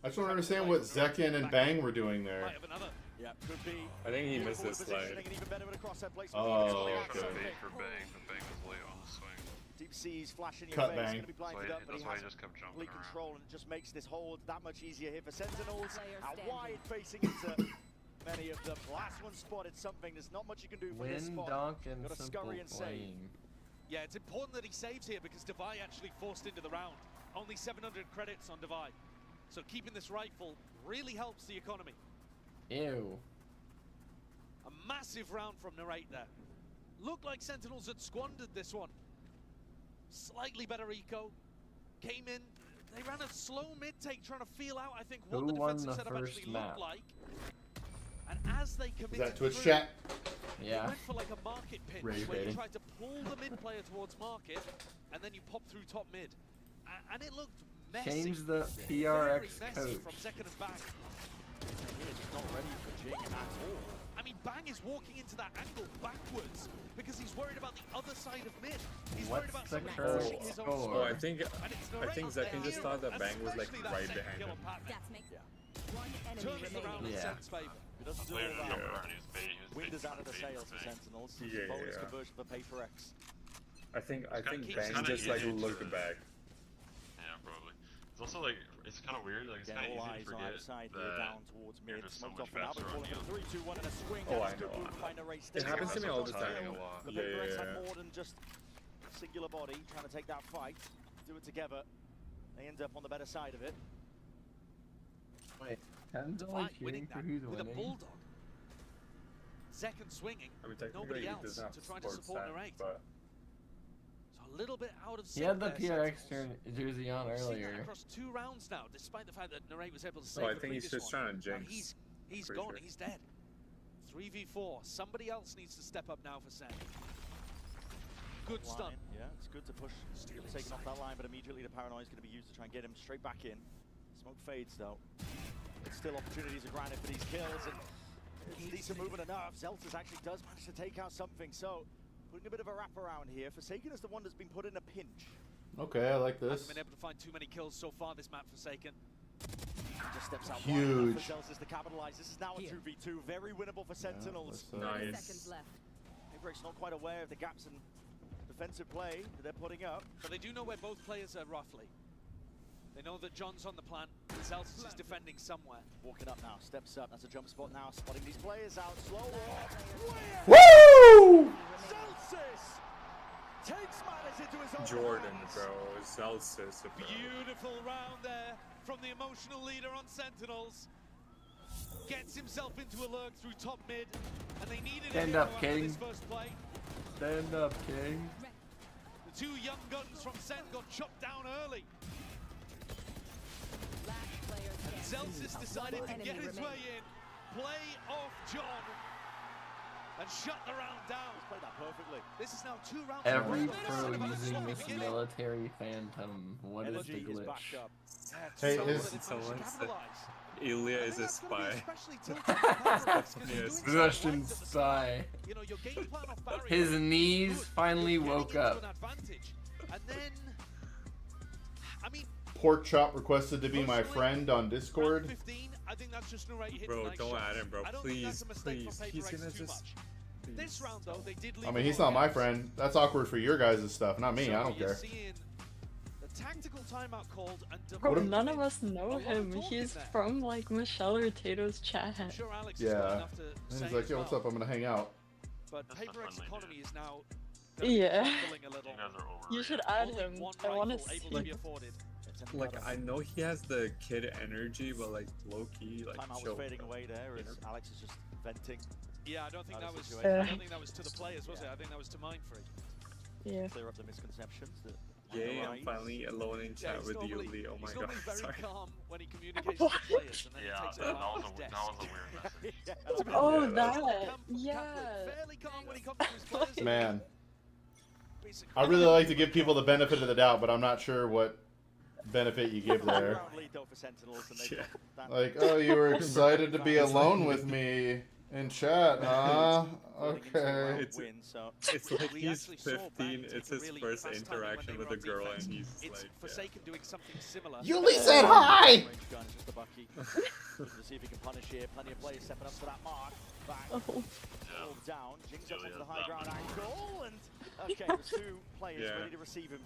Speaker 3: I just don't understand what Zekin and Bang were doing there.
Speaker 20: Might have another.
Speaker 19: Yeah, could be.
Speaker 18: I think he missed this slide.
Speaker 19: Positioning and even better with a crosshair placement.
Speaker 3: Oh,
Speaker 14: Trying to
Speaker 3: okay.
Speaker 14: bait for Bang, but Bang was late on the swing.
Speaker 19: Deep Seas flashing your
Speaker 3: Cut
Speaker 19: face.
Speaker 3: Bang.
Speaker 19: Going to be blinded up, but
Speaker 14: That's
Speaker 19: he
Speaker 14: why
Speaker 19: has
Speaker 14: he just kept jumping
Speaker 19: complete
Speaker 14: around.
Speaker 19: control, and it just makes this hold that much easier here for Sentinels.
Speaker 11: Player
Speaker 19: Out
Speaker 11: standing.
Speaker 19: wide, facing into many of them. Last one spotted something. There's not much you can do from this
Speaker 7: Win,
Speaker 19: spot.
Speaker 7: donk, and
Speaker 19: Got to
Speaker 7: simple
Speaker 19: scurry and save.
Speaker 7: playing.
Speaker 20: Yeah, it's important that he saves here because Devi actually forced into the round. Only 700 credits on Devi. So keeping this rifle really helps the economy.
Speaker 7: Ew.
Speaker 20: A massive round from Narrate there. Looked like Sentinels had squandered this one. Slightly better eco. Came in. They ran a slow mid-take trying to feel out, I think, what
Speaker 7: Who
Speaker 20: the
Speaker 7: won
Speaker 20: defensive
Speaker 7: the
Speaker 20: setup
Speaker 7: first
Speaker 20: actually
Speaker 7: map?
Speaker 20: looked like. And as they committed
Speaker 3: Is that Twitch
Speaker 20: through,
Speaker 3: chat?
Speaker 20: they
Speaker 7: Yeah.
Speaker 20: went for like a market pinch
Speaker 3: Rage
Speaker 20: where you
Speaker 3: baiting.
Speaker 20: tried to pull the mid player towards market and then you pop through top mid. And it looked messy.
Speaker 7: Change the
Speaker 20: Very
Speaker 7: PRX
Speaker 20: messy
Speaker 7: coach.
Speaker 20: from second and back.
Speaker 19: It's not ready for Jing at all.
Speaker 20: I mean, Bang is walking into that angle backwards because he's worried about the other side of mid. He's worried about
Speaker 7: What's the
Speaker 20: somebody
Speaker 7: curve
Speaker 20: pushing his own
Speaker 7: score?
Speaker 20: score.
Speaker 18: Oh, I think Zekin just thought that Bang was like right behind him.
Speaker 20: Turns it around in
Speaker 7: Yeah.
Speaker 20: Sen's favor.
Speaker 19: He doesn't do all that. Wind is out of the sails for Sentinels.
Speaker 18: Yeah,
Speaker 19: Bonus
Speaker 18: yeah.
Speaker 19: conversion for PRX.
Speaker 18: I think
Speaker 14: It's
Speaker 18: Bang
Speaker 14: kinda
Speaker 18: just like
Speaker 14: easy
Speaker 18: looked
Speaker 14: to-
Speaker 18: back.
Speaker 14: Yeah, probably. It's also like, it's kind of weird, like it's kind of
Speaker 19: All
Speaker 14: easy
Speaker 19: eyes
Speaker 14: to
Speaker 19: on
Speaker 14: forget
Speaker 19: either side here,
Speaker 14: that
Speaker 19: down towards
Speaker 14: you're
Speaker 19: mid.
Speaker 14: just so
Speaker 19: Smoked
Speaker 14: much
Speaker 19: off for now,
Speaker 14: faster
Speaker 19: but
Speaker 14: on
Speaker 19: calling
Speaker 14: you.
Speaker 19: a 3, 2, 1 and a swing.
Speaker 18: Oh,
Speaker 19: That's
Speaker 18: I
Speaker 19: good
Speaker 18: know.
Speaker 19: move to find a race
Speaker 18: It happens to me all the time.
Speaker 19: The
Speaker 18: Yeah,
Speaker 19: PRX
Speaker 18: yeah,
Speaker 19: have
Speaker 18: yeah.
Speaker 19: more than just a singular body trying to take that fight. Do it together. They end up on the better side of it.
Speaker 7: Wait, Ken's only cheering for who's
Speaker 20: with a
Speaker 7: winning?
Speaker 20: bulldog. Second swinging,
Speaker 18: I mean, technically
Speaker 20: nobody
Speaker 18: he
Speaker 20: else
Speaker 18: doesn't have
Speaker 20: to try to
Speaker 18: sports
Speaker 20: support
Speaker 18: stats,
Speaker 20: Narrate.
Speaker 18: but
Speaker 20: So a little bit out of
Speaker 7: He
Speaker 20: sync
Speaker 7: had the
Speaker 20: there,
Speaker 7: PRX
Speaker 20: Sentinels.
Speaker 7: jersey on
Speaker 20: We've seen that
Speaker 7: earlier.
Speaker 20: across 2 rounds now, despite the fact that Narrate was able to save
Speaker 18: I
Speaker 20: the
Speaker 18: think he's
Speaker 20: previous
Speaker 18: just
Speaker 20: one.
Speaker 18: trying to
Speaker 20: Now
Speaker 18: jinx.
Speaker 20: he's
Speaker 18: Pretty
Speaker 20: gone,
Speaker 18: sure.
Speaker 20: he's dead. 3v4, somebody else needs to step up now for Sen. Good stun.
Speaker 19: Line, yeah, it's good to push. Taking off that line, but immediately the paranoia is going to be used to try and get him straight back in. Smoke fades though. But still opportunities are granted for these kills, and it's decent movement enough. Zeltas actually does manage to take out something, so putting a bit of a wraparound here. Forsaken is the one that's been put in a pinch.
Speaker 3: Okay, I like this.
Speaker 20: Hasn't been able to find too many kills so far this map, Forsaken.
Speaker 19: Just steps out
Speaker 3: Huge.
Speaker 19: wide enough for Zeltas to capitalize. This is now a 2v2, very winnable for Sentinels.
Speaker 18: Nice.
Speaker 19: PRX not quite aware of the gaps in defensive play that they're putting up.
Speaker 20: But they do know where both players are roughly. They know that John's on the plant, Zeltas is defending somewhere.
Speaker 19: Walking up now, steps up. That's a jump spot now. Spotting these players out. Slow walk.
Speaker 3: Woo!
Speaker 19: Zeltas takes matters into his own
Speaker 18: Jordan,
Speaker 19: hands.
Speaker 18: bro, Celsius, bro.
Speaker 20: Beautiful round there from the emotional leader on Sentinels. Gets himself into a lurk through top mid, and they needed
Speaker 7: Stand
Speaker 20: a
Speaker 7: up,
Speaker 20: hero after
Speaker 7: King.
Speaker 20: this first play.
Speaker 7: Stand up, King.
Speaker 20: The 2 young guns from Sen got chopped down early. And Zelsis decided to get his way in, play off John, and shut the round down.
Speaker 19: Played that perfectly.
Speaker 20: This is now 2 rounds.
Speaker 7: Every
Speaker 20: in a row.
Speaker 7: pro
Speaker 20: Sen have
Speaker 7: using
Speaker 20: from the
Speaker 7: this
Speaker 20: beginning.
Speaker 7: military phantom. What is the
Speaker 19: Energy is back
Speaker 7: glitch?
Speaker 19: up.
Speaker 20: Yeah,
Speaker 3: Hey,
Speaker 20: someone
Speaker 3: is-
Speaker 20: that they've
Speaker 18: Someone
Speaker 20: managed to
Speaker 18: said-
Speaker 20: capitalize.
Speaker 18: Ilya
Speaker 20: I
Speaker 18: is
Speaker 20: think
Speaker 18: a
Speaker 20: that's gonna be
Speaker 18: spy.
Speaker 20: especially tilting for PRX, 'cause they're
Speaker 7: Yes,
Speaker 20: doing
Speaker 7: Russian
Speaker 20: something right at the start.
Speaker 7: spy.
Speaker 20: You know, your game plan off barrier.
Speaker 7: His knees
Speaker 20: good,
Speaker 7: finally
Speaker 20: you're getting
Speaker 7: woke
Speaker 20: into
Speaker 7: up.
Speaker 20: an advantage. And then, I mean,
Speaker 3: Pork Chop requested to be my friend on
Speaker 20: round
Speaker 3: Discord.
Speaker 20: 15, I think that's just Narrate hitting
Speaker 18: Bro,
Speaker 20: nice
Speaker 18: don't
Speaker 20: shots.
Speaker 18: add him, bro.
Speaker 20: I don't think that's a
Speaker 18: Please,
Speaker 20: mistake from
Speaker 18: please. He's
Speaker 20: PRX
Speaker 18: gonna
Speaker 20: too
Speaker 18: just.
Speaker 20: much. This round, though, they did leave
Speaker 3: I mean,
Speaker 20: it
Speaker 3: he's
Speaker 20: all
Speaker 3: not my
Speaker 20: out.
Speaker 3: friend. That's awkward for your guys' stuff, not me.
Speaker 20: So
Speaker 3: I don't
Speaker 20: you're
Speaker 3: care.
Speaker 20: seeing the tactical timeout called and
Speaker 24: Bro,
Speaker 20: Devon
Speaker 24: none
Speaker 20: in.
Speaker 24: of us know
Speaker 20: A lot of
Speaker 24: him.
Speaker 20: talk in
Speaker 24: He's
Speaker 20: there.
Speaker 24: from like Michelle or Tato's chat.
Speaker 20: I'm sure Alex has got
Speaker 3: Yeah.
Speaker 20: enough to
Speaker 3: And
Speaker 20: say
Speaker 3: he's like,
Speaker 20: as
Speaker 3: yo, what's
Speaker 20: well.
Speaker 3: up? I'm gonna hang out.
Speaker 20: But
Speaker 14: That's the
Speaker 20: PaperX
Speaker 14: friendly
Speaker 20: economy
Speaker 14: dude.
Speaker 20: is now
Speaker 24: Yeah.
Speaker 20: crumbling a little.
Speaker 14: You guys are over.
Speaker 24: You should add
Speaker 20: Only
Speaker 24: him.
Speaker 20: one
Speaker 24: I want to
Speaker 20: rifle able
Speaker 24: see.
Speaker 20: to be afforded.
Speaker 18: Like, I know he has the kid energy, but like low key, like
Speaker 19: Timeout
Speaker 18: chill.
Speaker 19: was fading away there as Alex is just venting.
Speaker 20: Yeah, I don't think
Speaker 19: Out of
Speaker 20: that was.
Speaker 19: situation.
Speaker 20: I don't think that was to the players, was it? I think that was to Mindfree.
Speaker 24: Yeah.
Speaker 19: Clear up the misconceptions that
Speaker 18: Yay,
Speaker 19: arise.
Speaker 18: I'm finally alone in
Speaker 20: Yeah,
Speaker 18: chat
Speaker 20: he's
Speaker 18: with you,
Speaker 20: normally,
Speaker 18: Lee. Oh my
Speaker 20: he's
Speaker 18: god,
Speaker 20: normally very
Speaker 18: sorry.
Speaker 20: calm when he communicates with the players, and then
Speaker 14: Yeah,
Speaker 20: he takes it
Speaker 14: that
Speaker 20: out
Speaker 14: was
Speaker 20: of his
Speaker 14: a
Speaker 20: desk.
Speaker 14: weird message.
Speaker 19: Yeah, that's a bit
Speaker 24: Oh,
Speaker 19: weird.
Speaker 24: that. Yeah.
Speaker 20: Fairly calm when he comes to his players.
Speaker 3: Man,
Speaker 20: Basically.
Speaker 3: I really like to give people the benefit of the doubt, but I'm not sure what benefit you give there.
Speaker 19: Round lead though for Sentinels, and they've
Speaker 18: Yeah.
Speaker 19: got that-
Speaker 3: Like, oh, you were excited to be alone with me in chat, huh?
Speaker 19: rolling into a
Speaker 3: Okay.
Speaker 19: round
Speaker 18: It's-
Speaker 19: win, so
Speaker 18: It's like
Speaker 20: We
Speaker 18: he's
Speaker 20: actually saw
Speaker 18: 15.
Speaker 20: Bang
Speaker 18: It's
Speaker 20: take a
Speaker 18: his
Speaker 20: really
Speaker 18: first
Speaker 20: fast time when
Speaker 18: interaction
Speaker 20: they
Speaker 18: with
Speaker 20: were
Speaker 18: a
Speaker 20: on
Speaker 18: girl,
Speaker 20: defense.
Speaker 18: and he's
Speaker 20: It's
Speaker 18: like,
Speaker 20: Forsaken doing something similar.
Speaker 3: Yuli said hi!
Speaker 19: range gun is just a bucky. To see if he can punish here. Plenty of players stepping up to that mark. Back.
Speaker 24: Oh.
Speaker 19: Hold down. Jing's up onto the high ground angle, and okay, there's 2 players
Speaker 18: Yeah.
Speaker 19: ready to receive him.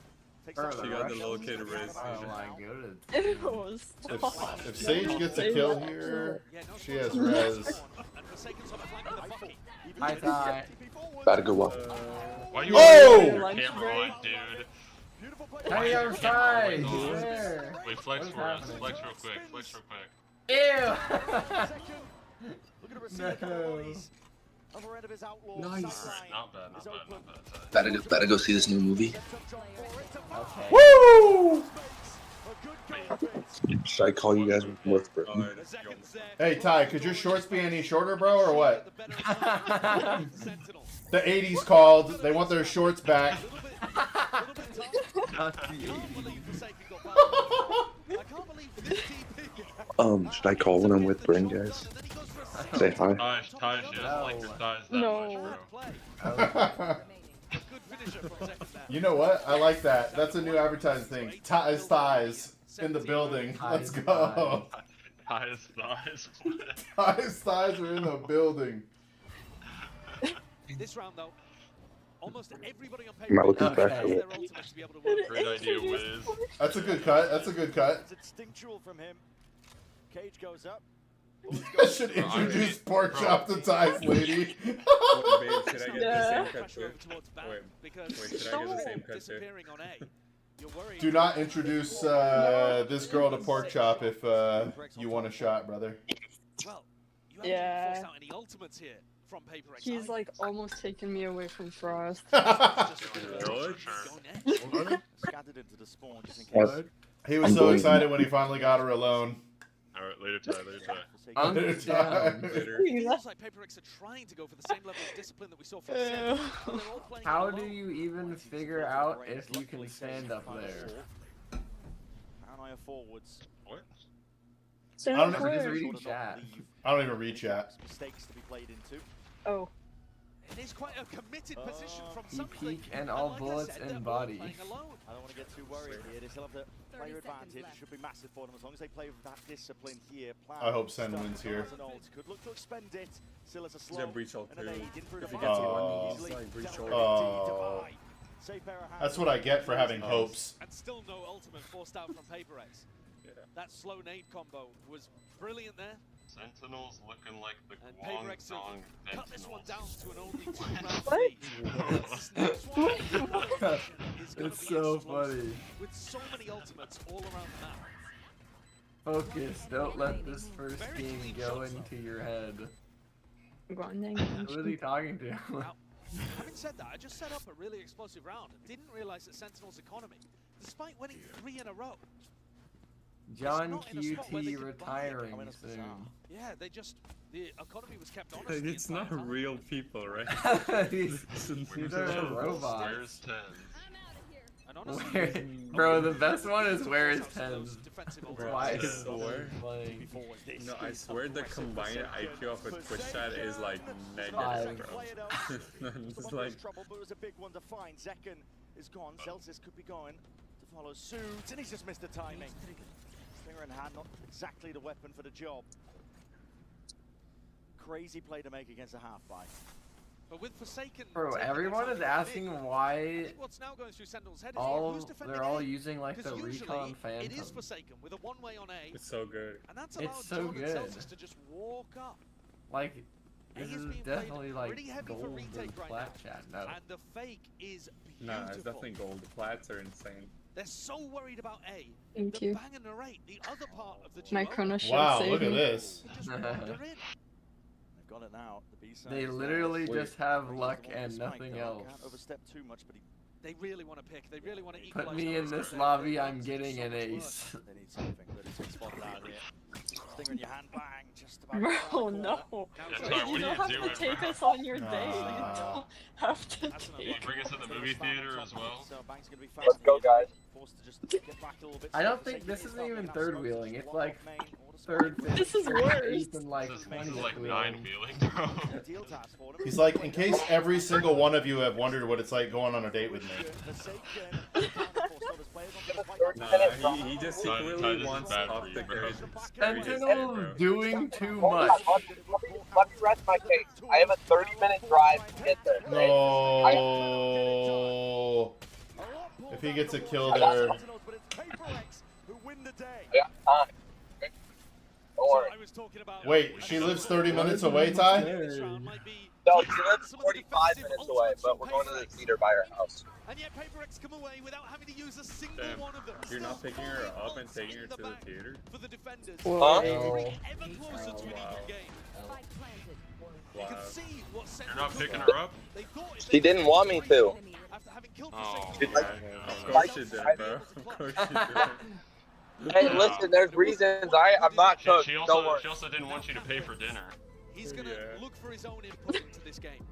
Speaker 19: Takes
Speaker 7: She
Speaker 19: out
Speaker 7: got the
Speaker 19: Rush.
Speaker 18: located
Speaker 19: Out of
Speaker 18: wrist.
Speaker 19: action
Speaker 7: Oh my
Speaker 19: now.
Speaker 7: goodness.
Speaker 24: Ew, stop.
Speaker 3: If Sage gets a kill here,
Speaker 20: Yeah, no
Speaker 3: she has
Speaker 20: problem.
Speaker 3: res.
Speaker 20: And Forsaken's on the flank with a bucky.
Speaker 7: Hi, Ty.
Speaker 1: About to go well.
Speaker 14: Why you
Speaker 3: Oh!
Speaker 14: always your
Speaker 24: Lunch
Speaker 14: camera
Speaker 24: break.
Speaker 14: on, dude?
Speaker 19: Beautiful play.
Speaker 7: Hey,
Speaker 14: your
Speaker 7: I'm
Speaker 14: camera
Speaker 7: fine.
Speaker 14: always on?
Speaker 7: Swear.
Speaker 14: Wait, flex
Speaker 7: What's
Speaker 14: for us.
Speaker 7: happening?
Speaker 14: Flex real quick. Flex real quick.
Speaker 7: Ew.
Speaker 19: Looking to receive a couple of bodies. Other end of his outlaw.
Speaker 18: Nice.
Speaker 19: sideline
Speaker 14: Not bad, not
Speaker 19: is
Speaker 14: bad,
Speaker 19: open.
Speaker 14: not bad.
Speaker 1: Better go see this new movie.
Speaker 19: Sets up John for it to
Speaker 7: Okay.
Speaker 3: Woo!
Speaker 19: a good goal.
Speaker 1: Should I call you guys from Northbrook?
Speaker 18: God,
Speaker 20: The seconds there.
Speaker 3: Hey, Ty, could your shorts be any shorter, bro, or what?
Speaker 20: The better attack for Sentinels.
Speaker 3: The 80s called. They want their shorts back.
Speaker 20: A little bit tough.
Speaker 7: Not the 80s.
Speaker 1: Should I call when I'm with Bryn, guys? Say hi.
Speaker 14: Taj, she doesn't like your thighs that much, bro.
Speaker 3: You know what? I like that. That's a new advertising thing. Thighs in the building. Let's go.
Speaker 14: Thighs.
Speaker 3: Thighs are in the building.
Speaker 20: This round, though, almost everybody on
Speaker 1: Am I
Speaker 20: paper
Speaker 1: looking
Speaker 20: has
Speaker 1: back?
Speaker 20: their ultimates to be able to work.
Speaker 14: Great idea, Wiz.
Speaker 3: That's a good cut. That's a good cut.
Speaker 19: It's instinctual from him. Cage goes up.
Speaker 3: I should introduce pork chop to Thighs, lady.
Speaker 18: Wait, babe, should I get the same cut too? Wait, should I get the same cut too?
Speaker 3: Do not introduce this girl to pork chop if you want a shot, brother.
Speaker 20: Well, you haven't forced out any ultimates here from PRX.
Speaker 24: He's like almost taking me away from Frost.
Speaker 3: He was so excited when he finally got her alone.
Speaker 14: Alright, later Ty.
Speaker 20: It feels like PRX are trying to go for the same level of discipline that we saw from SEN.
Speaker 7: How do you even figure out if you can stand up there?
Speaker 19: Paranoia forwards.
Speaker 14: What?
Speaker 3: I don't
Speaker 7: I'm just reading chat.
Speaker 3: I don't even read chat.
Speaker 19: Mistakes to be played into.
Speaker 24: Oh.
Speaker 20: It is quite a committed position from
Speaker 7: You
Speaker 20: something.
Speaker 7: peek and all
Speaker 20: like
Speaker 7: bullets
Speaker 20: I said,
Speaker 7: and
Speaker 20: they're
Speaker 7: body.
Speaker 20: playing alone.
Speaker 19: I don't want to get too worried here. They still have the player advantage. It should be massive for them as long as they play with that discipline here. Plan
Speaker 3: I hope Sen wins here.
Speaker 19: Could look to expend it. Still as a slow.
Speaker 18: Yeah, breach all
Speaker 19: and an
Speaker 18: too.
Speaker 19: aid in through
Speaker 18: If
Speaker 19: the
Speaker 18: he gets
Speaker 19: fire.
Speaker 3: one,
Speaker 19: Easily
Speaker 18: like breach
Speaker 19: dealt
Speaker 18: all.
Speaker 19: with. Safe pair of hands.
Speaker 3: That's what I get for having hopes.
Speaker 20: And still no ultimate forced out from PRX. That slow nade combo was brilliant there.
Speaker 14: Sentinels looking like the
Speaker 20: And
Speaker 14: Guangdong
Speaker 20: PRX have cut this one
Speaker 14: Sentinels.
Speaker 20: down to an only 2-round lead.
Speaker 7: It's so funny.
Speaker 20: With so many ultimates all around the map.
Speaker 7: Focus. Don't let this first game go into your head. Who is he talking to?
Speaker 20: Now, having said that, I just set up a really explosive round and didn't realize that Sentinel's economy, despite winning 3 in a row,
Speaker 7: John QT retiring soon.
Speaker 20: yeah, the economy was kept honest. the
Speaker 18: It's
Speaker 20: entire
Speaker 18: not
Speaker 20: time.
Speaker 18: real people, right?
Speaker 7: These are robots.
Speaker 14: Where's Tens?
Speaker 20: And honestly,
Speaker 7: Where, bro, the best one is where is Tens.
Speaker 18: Bro,
Speaker 7: Why
Speaker 18: I
Speaker 7: is
Speaker 18: swear.
Speaker 7: playing?
Speaker 18: No, I swear the combined IQ of a Twitch chat is like negative, bro. It's like
Speaker 19: trouble, but it was a big one to find. Zekken is gone. Celsius could be going to follow suit, and he's just missed the timing. Stinger in hand, not exactly the weapon for the job. Crazy play to make against a half-buy.
Speaker 20: But with Forsaken,
Speaker 7: Bro, everyone is asking why
Speaker 20: what's now going through Sentinel's head is who's defending
Speaker 7: they're all
Speaker 20: A?
Speaker 7: using like the
Speaker 20: 'Cause usually
Speaker 7: recon phantom.
Speaker 20: It is Forsaken with a one-way on A.
Speaker 18: it's so good.
Speaker 20: And that's
Speaker 7: It's
Speaker 20: allowed
Speaker 7: so
Speaker 20: John and
Speaker 7: good.
Speaker 20: Celsius to just walk up.
Speaker 7: Like, this
Speaker 20: A is
Speaker 7: is
Speaker 20: being
Speaker 7: definitely
Speaker 20: played
Speaker 7: like
Speaker 20: pretty heavy for
Speaker 7: gold
Speaker 20: retake
Speaker 7: and
Speaker 20: right
Speaker 7: flat
Speaker 20: now.
Speaker 7: chat. No.
Speaker 20: And the fake is beautiful.
Speaker 18: Nah, it's definitely gold. The plats are insane.
Speaker 20: They're so worried about A.
Speaker 24: Thank
Speaker 20: that
Speaker 24: you.
Speaker 20: Bang and narrate the other part of the
Speaker 24: My
Speaker 20: duo.
Speaker 24: chrono should
Speaker 3: Wow,
Speaker 24: save
Speaker 3: look at
Speaker 24: me.
Speaker 3: this.
Speaker 20: Just wander in.
Speaker 19: They've got it now. The B-side
Speaker 7: They
Speaker 19: is
Speaker 7: literally
Speaker 19: there.
Speaker 7: just have
Speaker 19: Brings
Speaker 7: luck
Speaker 19: the one
Speaker 7: and
Speaker 19: to spike,
Speaker 7: nothing
Speaker 19: though.
Speaker 7: else.
Speaker 19: Can't overstep too much, but
Speaker 20: They really want to pick. They really want to equalize.
Speaker 7: Put me in
Speaker 20: numbers
Speaker 7: this
Speaker 20: there.
Speaker 7: lobby, I'm getting an ace.
Speaker 19: they need something. But it's spotted out here. Stinger in your hand, bang! Just about.
Speaker 24: Bro, no.
Speaker 14: Yeah, sorry, what
Speaker 24: You
Speaker 14: are
Speaker 24: don't
Speaker 14: you
Speaker 24: have
Speaker 14: doing,
Speaker 24: to take
Speaker 14: bro?
Speaker 24: us on your day. You don't have to
Speaker 14: You
Speaker 24: take.
Speaker 14: bring us in the movie theater as well?
Speaker 19: So Bang's gonna be
Speaker 23: Let's go, guys.
Speaker 19: forced to just get back a little bit.
Speaker 7: I don't think this isn't even third wheeling. It's like third, fifth,
Speaker 24: This is
Speaker 7: sixth,
Speaker 24: worse.
Speaker 7: eighth, and like
Speaker 14: This is
Speaker 7: 20th
Speaker 14: like
Speaker 7: wheeling.
Speaker 14: 9 wheeling, bro.
Speaker 3: He's like, in case every single one of you have wondered what it's like going on a date with me.
Speaker 18: Nah, he just
Speaker 14: Ty,
Speaker 18: secretly
Speaker 14: this is
Speaker 18: wants
Speaker 14: bad for
Speaker 18: off
Speaker 14: you,
Speaker 18: the
Speaker 14: bro.
Speaker 18: grid.
Speaker 7: Sentinel doing too
Speaker 23: Hold on,
Speaker 7: much.
Speaker 23: let me rest my case. I have a 30-minute drive to get there.
Speaker 3: No. If he gets a kill there.
Speaker 23: Yeah, time. Don't worry.
Speaker 3: Wait, she lives 30 minutes away, Ty?
Speaker 23: No, she lives 45 minutes away, but we're going to the theater by her house.
Speaker 20: And yet PRX come away without having to use a single
Speaker 18: Damn.
Speaker 20: one of them.
Speaker 18: You're not picking her up and taking her to the theater?
Speaker 20: For the defenders.
Speaker 23: Huh?
Speaker 20: They bring ever closer to an even game. You
Speaker 18: Wow.
Speaker 20: can see what
Speaker 14: You're not picking her up?
Speaker 20: They thought if
Speaker 23: She didn't want me to.
Speaker 20: after having killed
Speaker 14: Oh,
Speaker 23: She's
Speaker 14: man.
Speaker 18: Of course you did, bro. Of course you did.
Speaker 23: Hey, listen, there's reasons. I'm not cooked.
Speaker 14: She
Speaker 23: Don't worry.
Speaker 14: also didn't want you to pay for dinner.
Speaker 20: he's gonna
Speaker 18: Yeah.
Speaker 20: look for his own input into this game.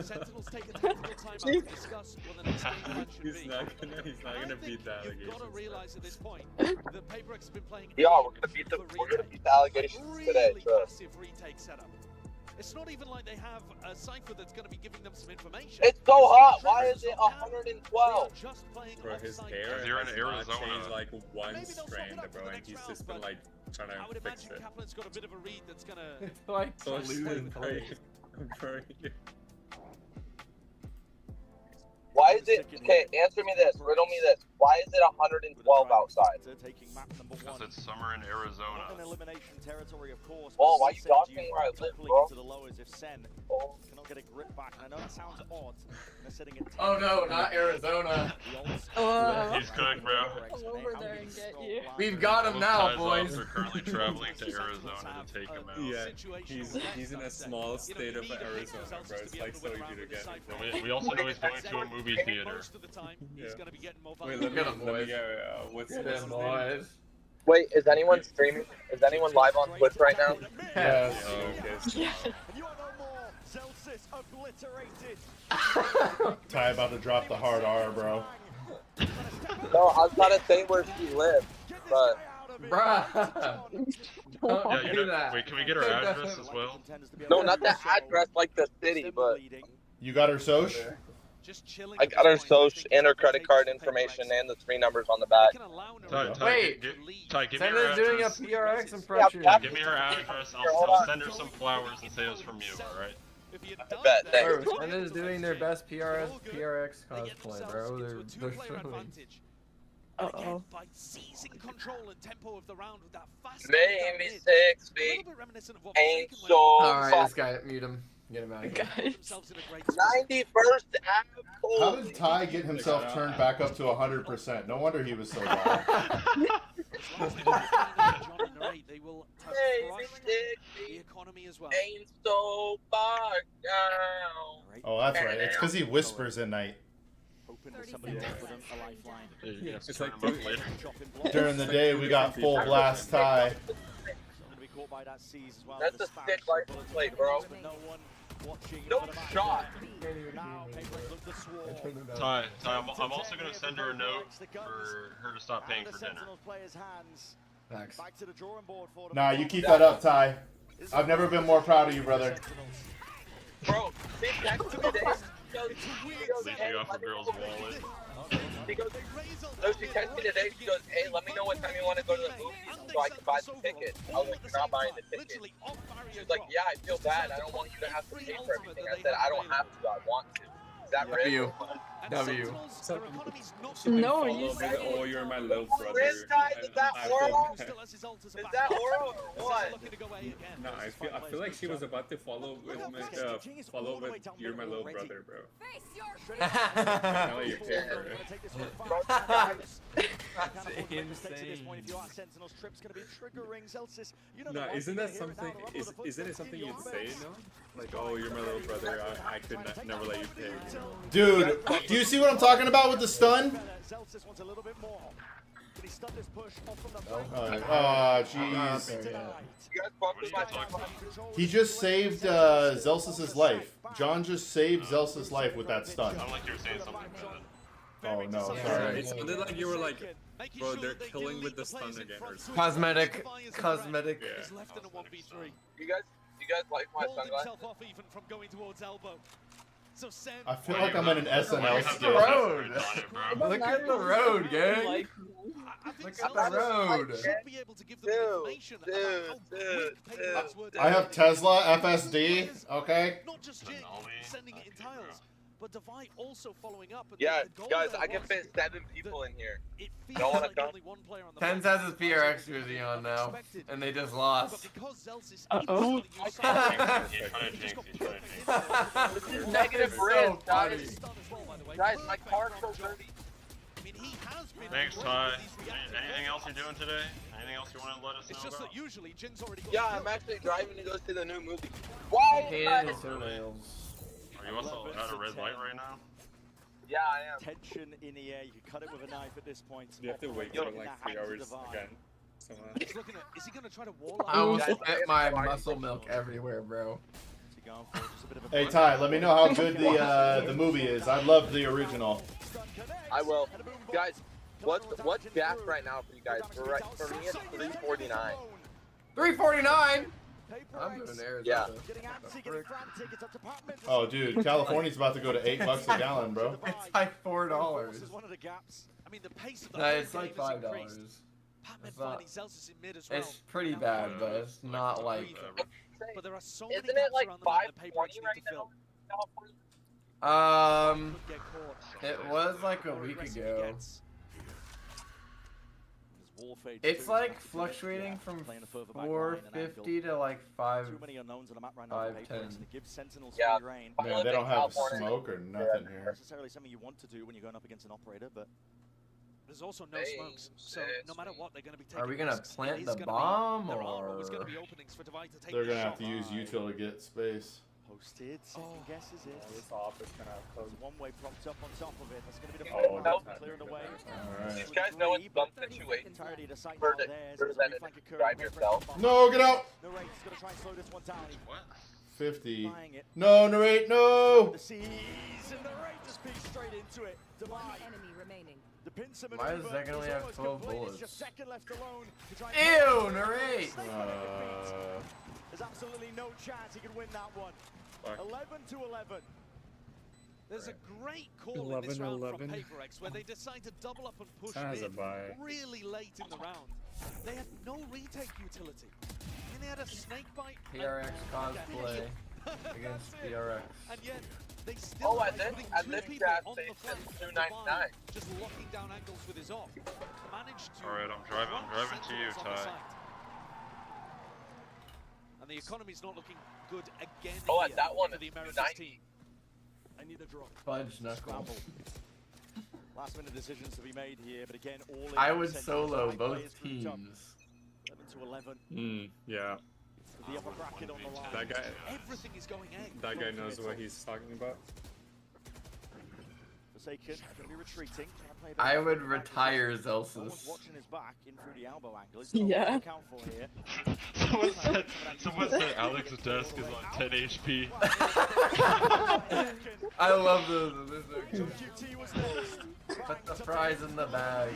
Speaker 20: Sentinels take a tactical time out to discuss what the next game plan should
Speaker 18: He's
Speaker 20: be.
Speaker 18: not gonna beat the allegations.
Speaker 20: You've got to realize at this point that PaperX has been playing.
Speaker 15: Yeah, we're gonna beat the allegations today.
Speaker 20: Really passive retake setup. It's not even like they have a cipher that's going to be giving them some information.
Speaker 15: It's so hot. Why is it 112?
Speaker 18: Bro, his hair
Speaker 14: You're in
Speaker 18: has
Speaker 14: Arizona.
Speaker 18: not changed like one strand, bro, and he's just been like trying to fix it.
Speaker 20: Kaplan's got a bit of a read that's going to.
Speaker 7: It's like
Speaker 18: So it's
Speaker 7: polluted
Speaker 18: like, bro,
Speaker 15: Why is it? Okay, answer me this. Riddle me this. Why is it 112 outside?
Speaker 14: Because it's summer in Arizona.
Speaker 19: An elimination territory, of course.
Speaker 15: Oh, why are you talking where I live, bro?
Speaker 19: To the lowers if Sen cannot get a grip back. And I know that sounds odd. They're sitting at
Speaker 7: Oh no, not Arizona.
Speaker 14: He's cooked, bro.
Speaker 24: Come over there and get you.
Speaker 7: We've got him now, boys.
Speaker 14: We're currently traveling to Arizona to take him out.
Speaker 18: yeah, he's in a small state of Arizona, bro. It's like so easy to get.
Speaker 14: We also know he's going to a movie theater.
Speaker 18: Yeah. Wait, let me get what's this?
Speaker 7: boys.
Speaker 15: Wait, is anyone streaming? Is anyone live on Twitch right now?
Speaker 18: Yes. Oh, okay.
Speaker 19: You are no more. Celsius obliterated.
Speaker 3: Ty about to drop the hard R, bro.
Speaker 15: No, I was about to say where she lives, but.
Speaker 7: Bruh.
Speaker 14: Yeah, you know, wait, can we get her address as well?
Speaker 15: No, not the address, like the city, but.
Speaker 3: You got her soch?
Speaker 15: I got her social and her credit card information and the 3 numbers on the back.
Speaker 14: Wait, Ty, give me her
Speaker 7: Senna's doing a
Speaker 14: address.
Speaker 7: PRX impression.
Speaker 14: Give me her address. I'll send her some flowers and say it was from you. All right.
Speaker 15: I bet. Thanks.
Speaker 7: Bro, Senna's doing their best PRX cosplay, bro. They're showing.
Speaker 24: Uh-oh.
Speaker 20: By seizing control and tempo of the round with that fast.
Speaker 15: Maybe 6 feet ain't so
Speaker 7: Alright, this guy, mute him. Get him out of here.
Speaker 15: 91st Ave.
Speaker 3: How did Ty get himself turned back up to 100%? No wonder he was so loud.
Speaker 20: The economy as well.
Speaker 15: Ain't so far down.
Speaker 3: Oh, that's right. It's because he whispers at night.
Speaker 18: It's like
Speaker 3: During the day, we got full blast Ty.
Speaker 15: That's a sick license plate, bro. No shot.
Speaker 14: Ty, I'm also gonna send her a note for her to stop paying for dinner.
Speaker 7: Thanks.
Speaker 3: Nah, you keep that up, Ty. I've never been more proud of you, brother.
Speaker 15: Bro, she texted me today.
Speaker 14: Leeching off a girl's wallet.
Speaker 15: She goes, so she texted me today. She goes, hey, let me know what time you want to go to the movies so I can buy the ticket. I was like, you're not buying the ticket. She was like, yeah, I feel bad. I don't want you to have to pay for everything. I said, I don't have to. I want to. Is that real?
Speaker 7: W.
Speaker 24: No, you said
Speaker 18: Oh, you're my little brother.
Speaker 15: This guy, is that oral?
Speaker 18: I
Speaker 15: Is that oral or what?
Speaker 18: No, I feel like she was about to follow with you're my little brother, bro. Now that you pay for it. No, isn't that something? Isn't it something you'd say? No, like, oh, you're my little brother. I could never let you pay. You know?
Speaker 3: Dude, do you see what I'm talking about with the stun? Oh, jeez. He just saved Zelsis' life. John just saved Zelsis' life with that stun.
Speaker 14: Sounded like you were saying something about it.
Speaker 3: Oh no,
Speaker 18: It
Speaker 3: sorry.
Speaker 18: sounded like you were like, bro, they're killing with the stun again or something.
Speaker 7: Cosmetic.
Speaker 18: Yeah.
Speaker 15: You guys like my sunglasses?
Speaker 3: I feel like I'm in an SNL skit.
Speaker 7: Road. Look at the road, gang.
Speaker 24: Like,
Speaker 7: Look at the road.
Speaker 15: Dude.
Speaker 3: I have Tesla FSD, okay?
Speaker 20: Not just Jing sending it in tiles, but Devi also following up.
Speaker 15: Yeah, guys, I can fit 7 people in here. Don't want to come.
Speaker 7: Tens has his PRX jersey on now, and they just lost.
Speaker 24: uh-oh.
Speaker 15: This is negative risk, guys. Guys, my car's so dirty.
Speaker 14: Thanks, Ty. Anything else you're doing today? Anything else you want to let us know about?
Speaker 20: Usually Jin's already got.
Speaker 15: Yeah, I'm actually driving to go see the new movie. Why?
Speaker 3: Hated his toenails.
Speaker 14: Are you also at a red light right now?
Speaker 15: Yeah, I am.
Speaker 19: Tension in the air. You can cut it with a knife at this point.
Speaker 18: You have to wait for like 3 hours again.
Speaker 20: He's looking at. Is he going to try to wall?
Speaker 7: I will spit my muscle milk everywhere, bro.
Speaker 3: Hey Ty, let me know how good the movie is. I love the original.
Speaker 15: I will. Guys, what's gas right now for you guys? For me, it's 349.
Speaker 7: 349. I'm moving to Arizona.
Speaker 15: Yeah.
Speaker 3: Oh, dude, California's about to go to $8 a gallon, bro.
Speaker 7: It's like $4.
Speaker 20: I mean, the pace of the
Speaker 7: No, it's like $5. It's pretty bad, but it's not like.
Speaker 20: But there are so
Speaker 15: Isn't
Speaker 20: many
Speaker 15: it like
Speaker 20: gaps around the map that PRX
Speaker 15: 520
Speaker 20: need
Speaker 15: right
Speaker 20: to fill.
Speaker 15: now?
Speaker 7: It was like a week ago. It's like fluctuating from 450 to like 510.
Speaker 15: Yeah.
Speaker 3: Man, they don't have smoke or nothing here.
Speaker 19: Necessarily something you want to do when you're going up against an operator, but
Speaker 20: there's also no smokes, so no matter what, they're going to be taking.
Speaker 7: Are we gonna
Speaker 20: risks.
Speaker 7: plant
Speaker 20: It
Speaker 7: the
Speaker 20: is
Speaker 7: bomb,
Speaker 20: there are
Speaker 7: or
Speaker 20: always going to be openings for Divide to take
Speaker 3: They're
Speaker 20: the
Speaker 3: gonna have
Speaker 20: shot.
Speaker 3: to use util to get space.
Speaker 19: posted. Second guess is it.
Speaker 18: This office gonna have code.
Speaker 19: One way propped up on top of it. That's going to be the
Speaker 18: Oh,
Speaker 19: front
Speaker 18: no.
Speaker 19: clearing away.
Speaker 3: Alright.
Speaker 15: These guys know it's bump situation.
Speaker 19: Entirety to sight
Speaker 15: For
Speaker 19: now
Speaker 15: the
Speaker 19: there.
Speaker 15: representative, drive yourself.
Speaker 3: No, get out!
Speaker 19: Narrate's going to try and slow this one down.
Speaker 14: What?
Speaker 3: 50. No, narrate, no!
Speaker 19: The seas and Narrate just peeks straight into it. Divide.
Speaker 13: Enemy remaining.
Speaker 19: The pincer
Speaker 7: why does
Speaker 19: maneuver
Speaker 7: Zach only
Speaker 19: is
Speaker 7: have
Speaker 19: almost
Speaker 7: 12
Speaker 19: complete. It's
Speaker 7: bullets?
Speaker 19: just second left alone to try
Speaker 7: Ew, narrate!
Speaker 19: There's absolutely no chance he can win that one.
Speaker 18: Fuck.
Speaker 19: 11-11.
Speaker 20: There's a great call in this round from PRX where they decide to double up and push
Speaker 18: That has a
Speaker 20: mid
Speaker 18: buy.
Speaker 20: really late in the round. They had no retake utility. And they had a snake bite.
Speaker 7: PRX cosplay against PRX.
Speaker 20: And yet they still
Speaker 15: Oh, and then gas station 299.
Speaker 20: just locking down angles with his off. Managed to
Speaker 14: Alright, I'm driving to you,
Speaker 20: on the
Speaker 14: Ty.
Speaker 20: site. And the economy's not looking good again.
Speaker 15: Oh,
Speaker 20: here
Speaker 15: and that one
Speaker 20: for the
Speaker 15: is
Speaker 20: Americas
Speaker 15: 290.
Speaker 20: team. I need a drop.
Speaker 7: Fudge knuckle.
Speaker 19: Last minute decisions to be made here, but again, all in
Speaker 7: I would
Speaker 19: percentage.
Speaker 7: solo
Speaker 19: Right
Speaker 7: both
Speaker 19: players grouped up.
Speaker 7: teams.
Speaker 19: 11-11.
Speaker 18: Yeah.
Speaker 19: The upper bracket on the line.
Speaker 18: That guy.
Speaker 20: Everything is going egg.
Speaker 18: That guy knows what he's talking about.
Speaker 19: Forsaken, going to be retreating. Trying to play a bit
Speaker 7: I
Speaker 19: of
Speaker 7: would
Speaker 19: back
Speaker 7: retire
Speaker 19: position. No one's
Speaker 7: Zelsus.
Speaker 19: watching his back in through the elbow angle. He's
Speaker 24: Yeah.
Speaker 19: got a count for here.
Speaker 14: Someone said Alex's desk is on 10 HP.
Speaker 7: I love those.
Speaker 19: QT was next.
Speaker 7: Put the fries in the bag.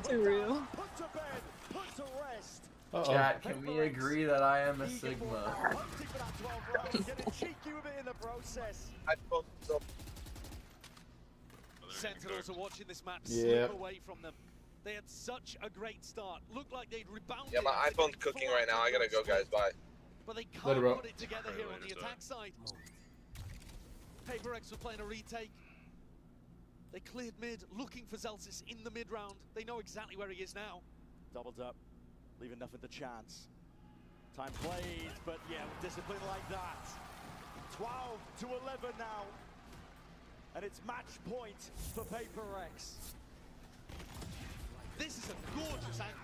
Speaker 24: Too real.
Speaker 19: Put to bed. Put to rest.
Speaker 7: Chat, can we agree that I am a Sigma?
Speaker 19: Hunting for that 12 rounds. Getting cheeky with it in the process.
Speaker 20: Sentinels are watching this map
Speaker 3: Yeah.
Speaker 20: slip away from them. They had such a great start. Looked like they'd rebounded.
Speaker 15: Yeah, my iPhone's cooking right now. I gotta go, guys. Bye.
Speaker 20: But they
Speaker 3: Later,
Speaker 20: can't
Speaker 3: bro.
Speaker 20: put it together here on the attack side. PRX were playing a retake. They cleared mid, looking for Zelsis in the mid round. They know exactly where he is now.
Speaker 19: Doubled up, leaving nothing to chance. Time played, but yeah, with discipline like that. 12-11 now. And it's match point for PRX.
Speaker 20: This is a gorgeous angle.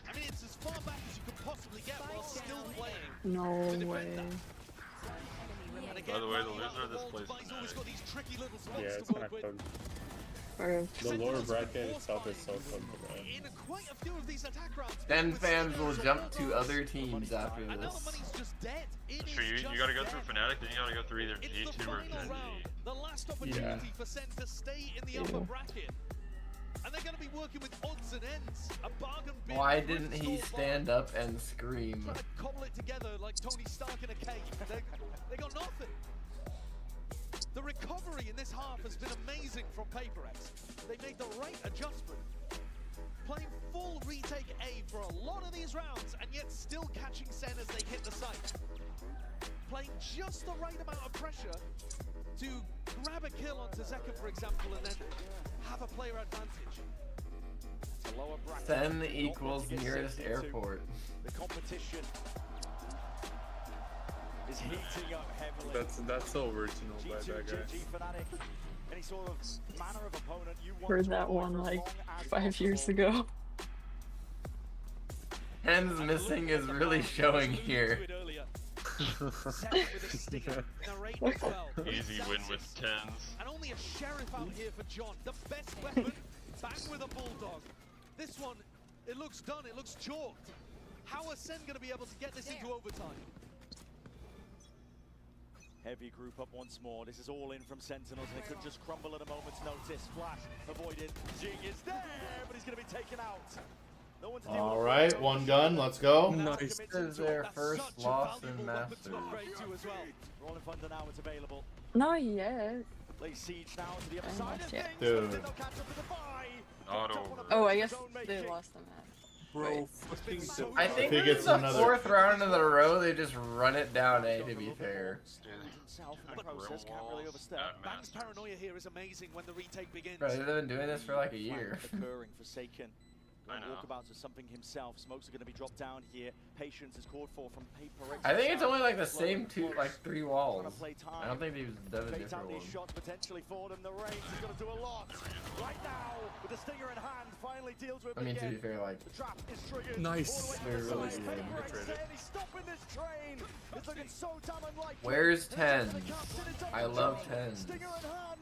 Speaker 20: I mean, it's as far back as you could possibly get while still playing.
Speaker 24: No
Speaker 20: to
Speaker 24: way.
Speaker 20: defend that. And again,
Speaker 14: By the way, the
Speaker 20: running
Speaker 14: loser
Speaker 20: out
Speaker 14: of this
Speaker 20: the
Speaker 14: place
Speaker 20: wall,
Speaker 14: is
Speaker 20: Dubai's always got these tricky little spots
Speaker 18: Yeah, it's
Speaker 20: to
Speaker 18: kind
Speaker 20: work
Speaker 18: of
Speaker 20: with.
Speaker 18: cooked.
Speaker 24: Or
Speaker 18: The lower bracket itself is so cooked, right?
Speaker 20: In quite a few of these attack rounds,
Speaker 7: Then fans will jump to other teams after
Speaker 20: and now the
Speaker 7: this.
Speaker 20: money's just dead. It
Speaker 14: Sure,
Speaker 20: is
Speaker 14: you
Speaker 20: just
Speaker 14: gotta go through
Speaker 20: dead.
Speaker 14: Fnatic, then you gotta go through either
Speaker 20: It's the
Speaker 14: G2 or
Speaker 20: final round,
Speaker 14: GENG.
Speaker 20: the last opportunity for Sen to stay in the upper bracket. And they're going to be working with odds and ends. A bargain bin.
Speaker 7: Why didn't he stand up and scream?
Speaker 20: Trying to cobble it together like Tony Stark in a cave. They got nothing. The recovery in this half has been amazing from PRX. They made the right adjustment. Playing full retake A for a lot of these rounds, and yet still catching Sen as they hit the site. Playing just the right amount of pressure to grab a kill onto Zeka, for example, and then have a player advantage.
Speaker 19: It's a lower bracket.
Speaker 7: Sen equals nearest airport.
Speaker 19: The competition is heating up heavily.
Speaker 18: That's so original by
Speaker 19: G2,
Speaker 18: that guy.
Speaker 19: GG Fnatic. Any sort of manner of opponent you want
Speaker 24: Heard
Speaker 19: to
Speaker 24: that
Speaker 19: avoid
Speaker 24: one
Speaker 19: for as
Speaker 24: like
Speaker 19: long as
Speaker 24: 5 years
Speaker 19: possible.
Speaker 24: ago.
Speaker 7: Hens missing is really showing here.
Speaker 14: Easy win with 10s.
Speaker 20: And only a sheriff out here for John. The best weapon, bang with a bulldog. This one, it looks done, it looks chalked. How are Sen going to be able to get this into overtime?
Speaker 19: Heavy group up once more. This is all in from Sentinels, and it could just crumble at a moment's notice. Flash avoided. Jing is there, but he's going to be taken out. No one's
Speaker 3: All right, one gun. Let's go.
Speaker 7: Nice. This is their first loss in Masters.
Speaker 19: Rolling Thunder now is available.
Speaker 24: Not yet.
Speaker 19: Lay siege now to the other side of things.
Speaker 3: Dude.
Speaker 24: Oh, I guess they lost the match.
Speaker 7: Bro,
Speaker 24: I
Speaker 7: I think
Speaker 3: he
Speaker 7: this
Speaker 3: gets
Speaker 7: is the
Speaker 3: another-
Speaker 7: fourth round in a row. They just run it down A, to be fair.
Speaker 19: Himself in the process, can't really overstep.
Speaker 20: Bang's paranoia here is amazing when the retake begins.
Speaker 7: Bro, they've been doing this for like a year.
Speaker 19: Occurring, Forsaken. Walkabouts of something himself. Smokes are going to be dropped down here. Patience is called for from PRX.
Speaker 7: I think it's only like the same two, like 3 walls. I don't think they've done a different one.
Speaker 19: Shots potentially for them. The range is going to do a lot. Right now, with the stinger in hand, finally deals with
Speaker 7: I mean, to
Speaker 19: again.
Speaker 7: be fair, like,
Speaker 19: The trap is triggered.
Speaker 7: Nice.
Speaker 19: All the way to the
Speaker 7: They're really
Speaker 19: side.
Speaker 7: good.
Speaker 19: PRX there, he's stopping this train. It's looking so damn unlikely.
Speaker 7: Where's 10? I love 10.
Speaker 19: Stinger in hand.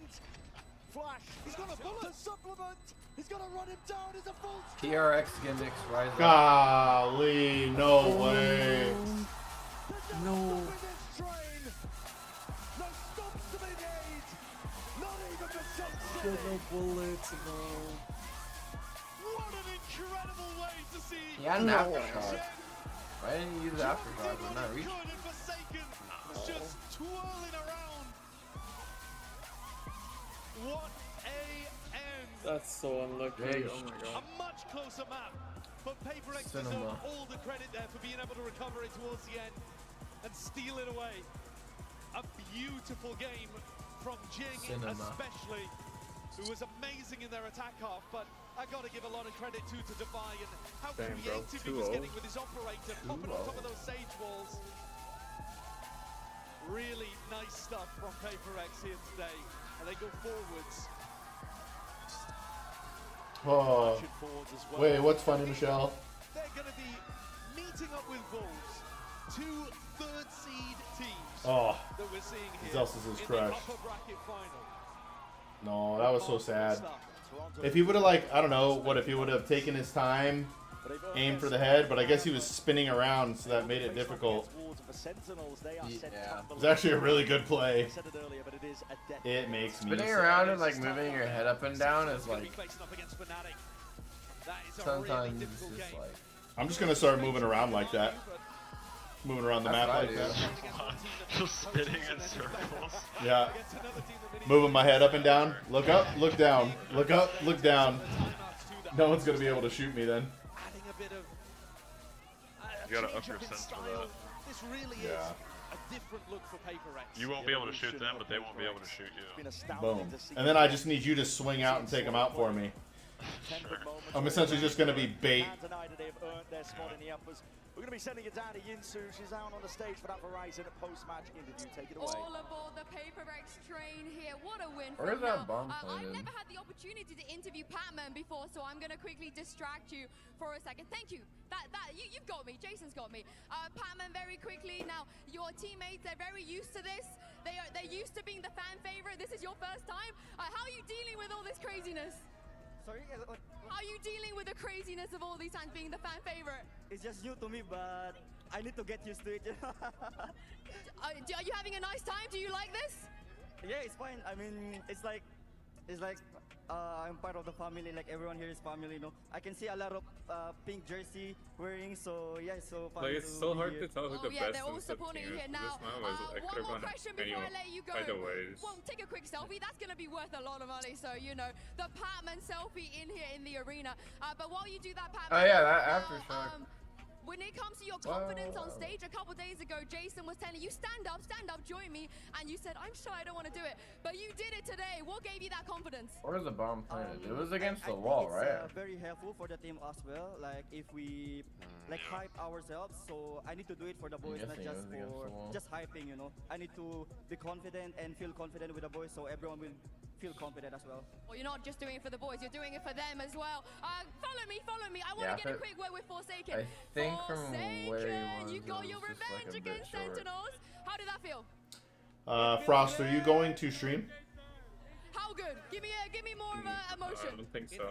Speaker 19: Flash. He's got a bullet supplement. He's going to run him down. It's a full
Speaker 7: PRX gimmicks rise up.
Speaker 3: Golly, no way.
Speaker 7: No.
Speaker 19: No stops to be made. Not even the
Speaker 7: Get no bullets, bro.
Speaker 19: What an incredible way to see.
Speaker 7: He had an aftershock. Why didn't you use the aftershock? We're not reaching.
Speaker 19: Good and Forsaken. Just twirling around. What a end.
Speaker 18: That's so unlucky.
Speaker 7: Jeez.
Speaker 18: Oh my
Speaker 20: A
Speaker 18: god.
Speaker 20: much closer map, but PRX
Speaker 7: Cinema.
Speaker 20: deserve all the credit there for being able to recover it towards the end and steal it away. A beautiful game from GENG
Speaker 7: Cinema.
Speaker 20: especially, who was amazing in their attack half, but I got to give a lot of credit to Defy and how
Speaker 18: Damn, bro.
Speaker 20: creative he was
Speaker 18: 2-0.
Speaker 20: getting with his operator, popping on top of those sage walls. Really nice stuff from PRX here today, and they go forwards.
Speaker 3: Oh.
Speaker 20: Marching forwards as well.
Speaker 3: Wait, what's funny, Michelle?
Speaker 20: They're going to be meeting up with Wolves, 2 third-seed teams
Speaker 3: Oh.
Speaker 20: that we're seeing here
Speaker 3: Zelsis is
Speaker 20: in
Speaker 3: crushed.
Speaker 20: the upper bracket final.
Speaker 3: No, that was so sad. If he would have, like, I don't know, what if he would have taken his time, aimed for the head, but I guess he was spinning around, so that made it difficult.
Speaker 7: Yeah.
Speaker 3: It was actually a really good play. It makes me
Speaker 7: Spinning
Speaker 3: sad.
Speaker 7: around and like moving your head up and down is like sometimes it's just like.
Speaker 3: I'm just gonna start moving around like that. Moving around the
Speaker 7: That's
Speaker 3: map
Speaker 7: what I
Speaker 3: like
Speaker 7: do.
Speaker 3: that.
Speaker 14: Just spinning in circles.
Speaker 3: Yeah. Moving my head up and down. Look up, look down. Look up, look down. No one's gonna be able to shoot me then.
Speaker 14: You gotta up your sense for that.
Speaker 20: This really
Speaker 3: Yeah.
Speaker 20: is a different look for PRX.
Speaker 14: You won't be able to shoot them, but they won't be able to shoot you.
Speaker 3: Boom. And then I just need you to swing out and take them out for me. I'm essentially just gonna be bait.
Speaker 19: We're going to be sending it down to Yinsu. She's out on the stage for that Verizon post-match interview. Take it away.
Speaker 8: All aboard the PRX train here. What a win
Speaker 7: Where's
Speaker 8: from
Speaker 7: that
Speaker 8: now.
Speaker 7: bomb
Speaker 8: I've
Speaker 7: planted?
Speaker 8: never had the opportunity to interview Patman before, so I'm going to quickly distract you for a second. Thank you. You've got me. Jason's got me. Patman, very quickly. Now, your teammates, they're very used to this. They're used to being the fan favorite. This is your first time. How are you dealing with all this craziness?
Speaker 10: Sorry?
Speaker 8: How are you dealing with the craziness of all these times being the fan favorite?
Speaker 10: It's just new to me, but I need to get used to it.
Speaker 8: Are you having a nice time? Do you like this?
Speaker 10: Yeah, it's fine. I mean, it's like I'm part of the family. Like everyone here is family, you know. I can see a lot of pink jersey wearing, so yeah, it's so fun.
Speaker 18: Like it's so hard to tell who the
Speaker 8: yeah,
Speaker 18: best
Speaker 8: they're all
Speaker 18: and stuff
Speaker 8: supporting you
Speaker 18: is.
Speaker 8: here now.
Speaker 18: This man was, I
Speaker 8: One
Speaker 18: could have
Speaker 8: more
Speaker 18: gone
Speaker 8: question before
Speaker 18: anyone.
Speaker 8: I let you go.
Speaker 18: Either ways.
Speaker 8: Well, take a quick selfie. That's going to be worth a lot of money. So, you know, the Patman selfie in here in the arena. But while you do that, Patman.
Speaker 7: Oh yeah, that aftershock.
Speaker 8: When it comes to your confidence on stage, a couple days ago, Jason was telling you, stand up, join me. And you said, I'm shy, I don't want to do it. But you did it today. What gave you that confidence?
Speaker 7: Where's the bomb planted? It was against the wall,
Speaker 10: I think
Speaker 7: right?
Speaker 10: it's very helpful for the team as well. Like if we like hype ourselves, so I need to do it for the boys, not
Speaker 7: guessing it
Speaker 10: just
Speaker 7: was against the wall.
Speaker 10: for just hyping. You know, I need to be confident and feel confident with the boys, so everyone will feel confident as well.
Speaker 8: Well, you're not just doing it for the boys, you're doing it for them as well. Follow me. I want to get a quick word with Forsaken.
Speaker 7: I think from where he was,
Speaker 8: you got your
Speaker 7: it was just
Speaker 8: revenge
Speaker 7: like a bit
Speaker 8: against
Speaker 7: short.
Speaker 8: Sentinels. How did that feel?
Speaker 3: Frost, are you going to stream?
Speaker 8: How good? Give me more of a emotion.
Speaker 18: I don't think so.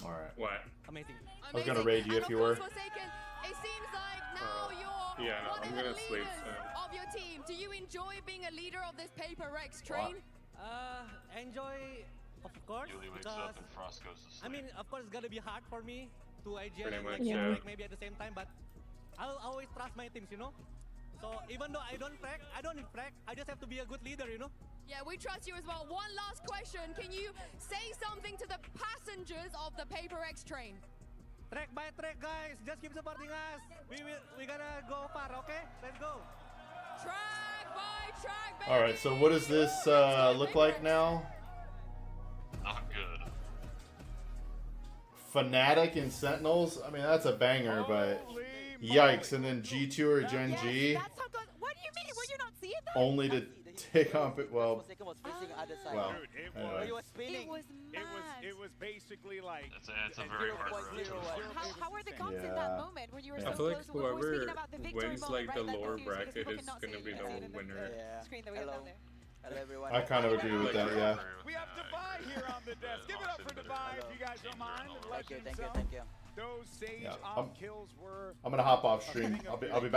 Speaker 3: All right.
Speaker 18: What?
Speaker 20: Amazing.
Speaker 3: I was gonna raid you if you were.
Speaker 8: Forsaken, it seems like now you're
Speaker 18: Yeah, no,
Speaker 8: one
Speaker 18: I'm
Speaker 8: of the
Speaker 18: gonna sleep
Speaker 8: leaders
Speaker 18: soon.
Speaker 8: of your team. Do you enjoy being a leader of this PRX train?
Speaker 9: Enjoy, of course,
Speaker 14: Yuli wakes
Speaker 9: because
Speaker 14: up and Frost goes to sleep.
Speaker 9: I mean, of course, it's gonna be hard for me to IGL
Speaker 18: Pretty
Speaker 9: and
Speaker 18: much,
Speaker 9: like
Speaker 18: yeah.
Speaker 9: Frag maybe at the same time, but I'll always trust my teams, you know. So even though I don't need frag, I just have to be a good leader, you know.
Speaker 8: Yeah, we trust you as well. One last question. Can you say something to the passengers of the PRX train?
Speaker 9: Track by track, guys. Just keep supporting us. We gotta go far, okay? Let's go.
Speaker 8: Track by track, baby.
Speaker 3: All right, so what does this look like now?
Speaker 14: Not good.
Speaker 3: Fnatic and Sentinels. I mean, that's a banger, but yikes! And then G2 or Gen G.
Speaker 2: That's how good. What do you mean? Were you not seeing that?
Speaker 3: Only to take on it. Well, well.
Speaker 4: Dude,
Speaker 3: Anyway.
Speaker 4: it was basically like
Speaker 14: It's a very hard road to run.
Speaker 2: How are the comps in
Speaker 3: Yeah.
Speaker 2: that moment when you were so
Speaker 18: I feel like
Speaker 2: close? We're
Speaker 18: whoever
Speaker 2: speaking about the victory
Speaker 18: wins
Speaker 2: moment,
Speaker 18: like the
Speaker 2: right? That
Speaker 18: lower
Speaker 2: confused because
Speaker 18: bracket
Speaker 2: people
Speaker 18: is
Speaker 2: cannot
Speaker 18: gonna
Speaker 2: see
Speaker 18: be
Speaker 2: it.
Speaker 18: the
Speaker 2: I see it in
Speaker 18: winner.
Speaker 2: the screen that we have down there.
Speaker 10: Hello everyone.
Speaker 3: I kind of agree with that. Yeah.
Speaker 4: we have Dubai here on the desk. Give it up for Dubai if you guys don't mind.
Speaker 10: Thank you.
Speaker 4: Those Sage
Speaker 3: Yeah,
Speaker 4: op kills were
Speaker 3: I'm gonna hop off stream. I'll be back.